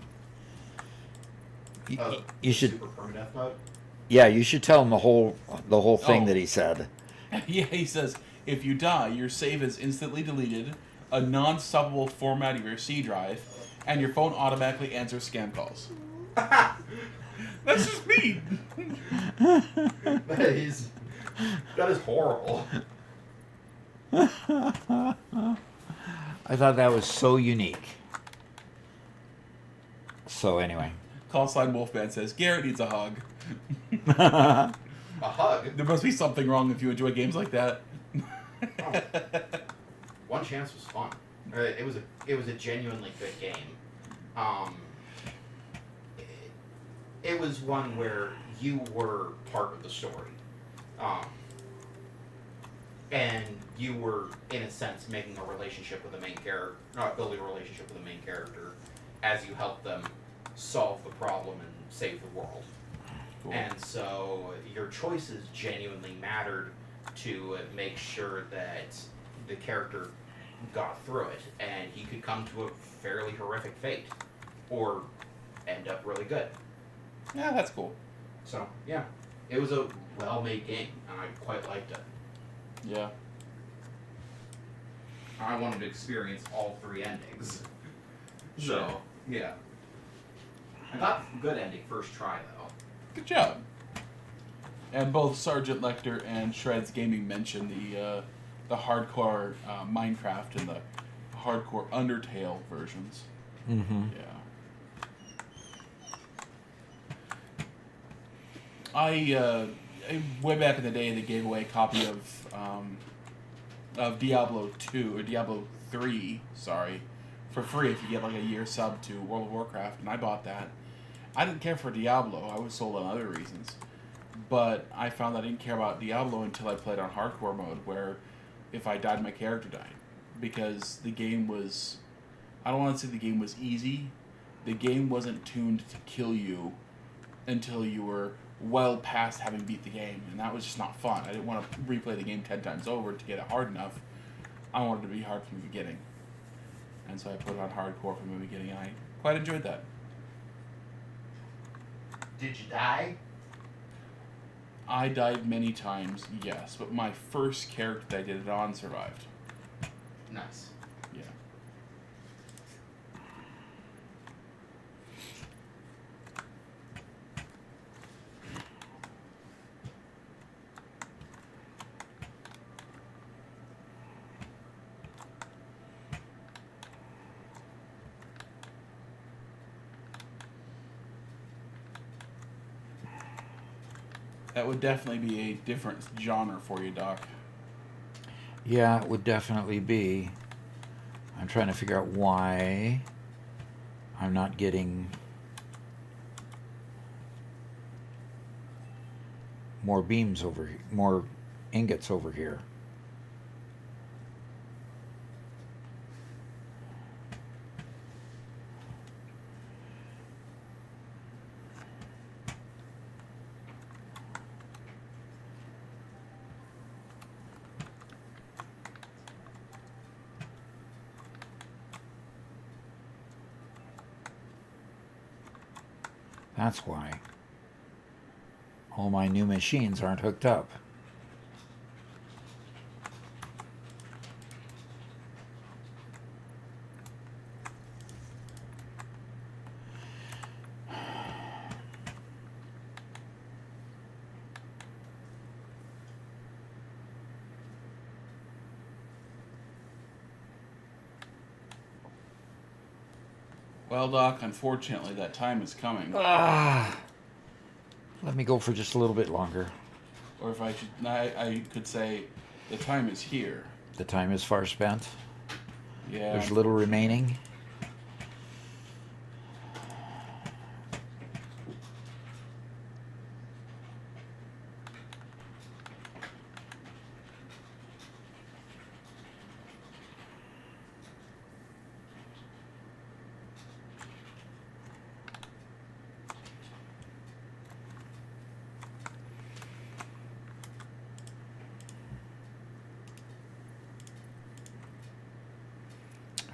You should, Super permadeath mode? yeah, you should tell them the whole thing Oh. that he said. Yeah, he says, if you die, your save is instantly deleted, a non-stoppable format of your C drive, and your phone automatically answers scam calls. That's just me. That is horrible. I thought that was so unique. So anyway. Call sign Wolfman says, Garrett needs a hug. A hug? There must be something wrong if you enjoy games like that. One Chance was fun. It was a genuinely good game. It was one where you were part of the story, and you were, in a sense, making a relationship with the main character, building a relationship with the main character, as you help them solve the problem and save the world. Cool. And so your choices genuinely mattered to make sure that the character got through it, and he could come to a fairly horrific fate, or end up really good. Yeah, that's cool. So, yeah, it was a well-made game, and I quite liked it. Yeah. I wanted to experience all three endings. Sure. So, yeah. I got a good ending first try, though. Good job. And both Sergeant Lecter and Shreds Gaming mentioned the hardcore Minecraft and the hardcore Undertale versions. Mm-hmm. Yeah. I way back in the day they gave away a copy of Diablo 2 or Diablo 3, sorry, for free if you get like a year sub to World of Warcraft, and I bought that. I didn't care for Diablo. I was sold on other reasons. But I found I didn't care about Diablo until I played on hardcore mode, where if I died, my character died. Because the game was... I don't want to say the game was easy. The game wasn't tuned to kill you until you were well past having beat the game. And that was just not fun. I didn't want to replay the game 10 times over to get it hard enough. I wanted it to be hard from the beginning. And so I put it on hardcore from the beginning, and I quite enjoyed that. Did you die? I died many times, yes, but my first character that I did it on survived. Nice. Yeah. That would definitely be a different genre for you, Doc. Yeah, it would definitely be. I'm trying to figure out why I'm not getting more beams over here, more ingots over here. That's why all my new machines aren't hooked up. Well, Doc, unfortunately, that time is coming. Ah, let me go for just a little bit longer. Or if I should, I could say, the time is here. The time is far spent. Yeah. There's little remaining.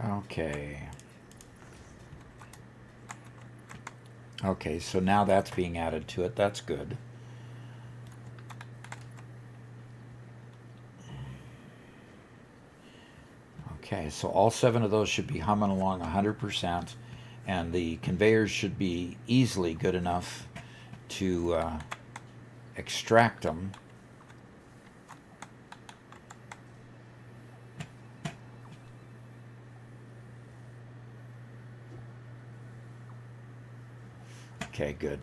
Okay. Okay, so now that's being added to it. That's good. Okay, so all 7 of those should be humming along 100%, and the conveyors should be easily good enough to extract them. Okay, good.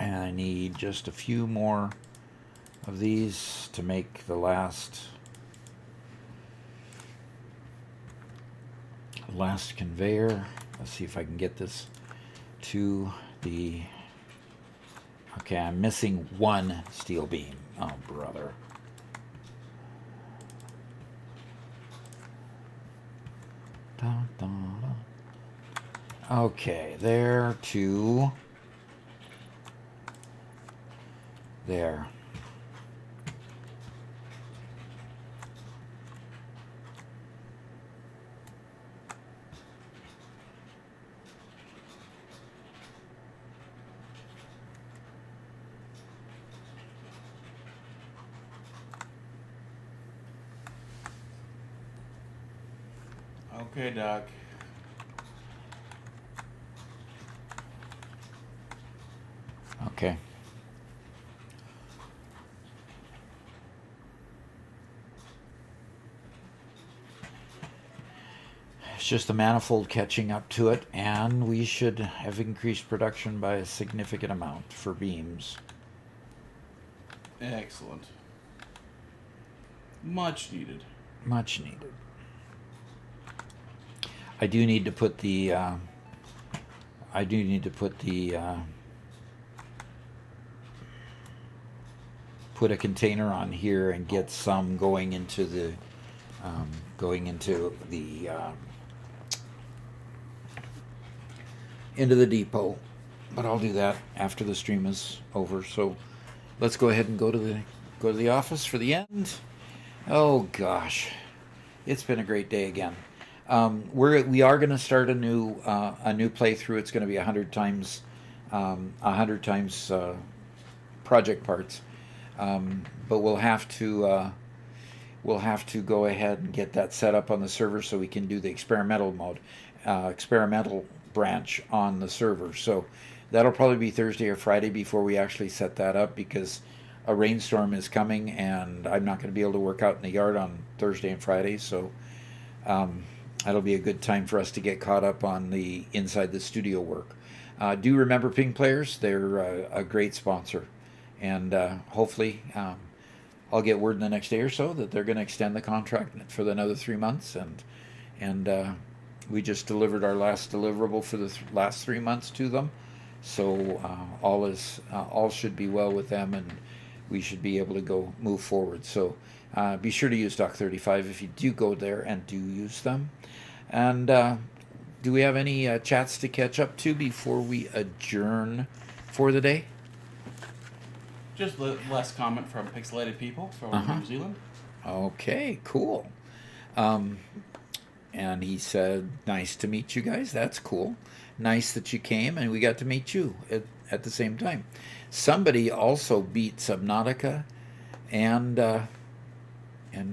And I need just a few more of these to make the last conveyor. Let's see if I can get this to the... Okay, I'm missing one steel beam. Oh, brother. Dun, dun, dun. Okay, there to there. Okay, Doc. Okay. It's just the manifold catching up to it, and we should have increased production by a significant amount for beams. Excellent. Much needed. Much needed. I do need to put the put a container on here and get some going into the into the depot, but I'll do that after the stream is over. So let's go ahead and go to the office for the end. Oh gosh, it's been a great day again. We are going to start a new playthrough. It's going to be 100 times project parts, but we'll have to go ahead and get that set up on the server so we can do the experimental branch on the server. So that'll probably be Thursday or Friday before we actually set that up, because a rainstorm is coming and I'm not going to be able to work out in the yard on Thursday and Friday. So that'll be a good time for us to get caught up on the inside the studio work. Do remember Ping Players, they're a great sponsor, and hopefully I'll get word in the next day or so that they're going to extend the contract for another 3 months, and we just delivered our last deliverable for the last 3 months to them, so all should be well with them, and we should be able to move forward. So be sure to use Doc35 if you do go there, and do use them. And do we have any chats to catch up to before we adjourn for the day? Just less comment from Pixelated People from New Zealand. Okay, cool. And he said, nice to meet you guys. That's cool. Nice that you came and we got to meet you at the same time. Somebody also beat Subnautica and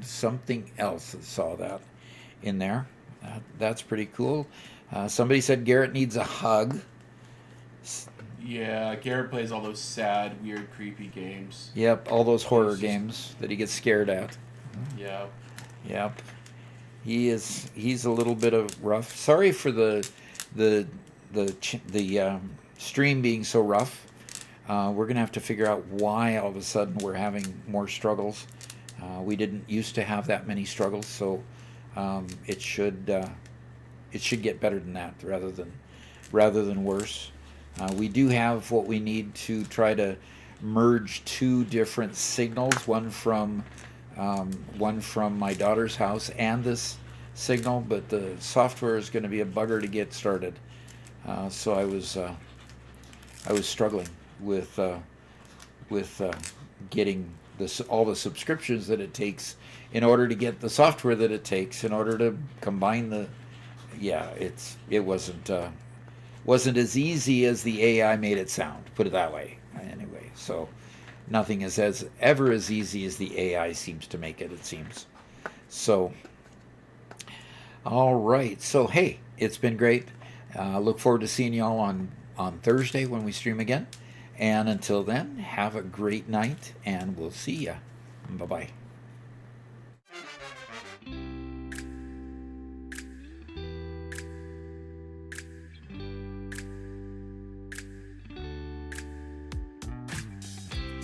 something else. I saw that in there. That's pretty cool. Somebody said Garrett needs a hug. Yeah, Garrett plays all those sad, weird, creepy games. Yep, all those horror games that he gets scared at. Yeah. Yep. He's a little bit of rough. Sorry for the stream being so rough. We're gonna have to figure out why all of a sudden we're having more struggles. We didn't used to have that many struggles, so it should get better than that rather than worse. We do have what we need to try to merge two different signals, one from my daughter's house and this signal, but the software is going to be a bugger to get started. So I was struggling with getting all the subscriptions that it takes in order to get the software that it takes in order to combine the. Yeah, it wasn't as easy as the AI made it sound. Put it that way. Anyway, so nothing is ever as easy as the AI seems to make it. It seems. So. All right. So hey, it's been great. Look forward to seeing y'all on Thursday when we stream again. And until then, have a great night, and we'll see ya. Bye-bye.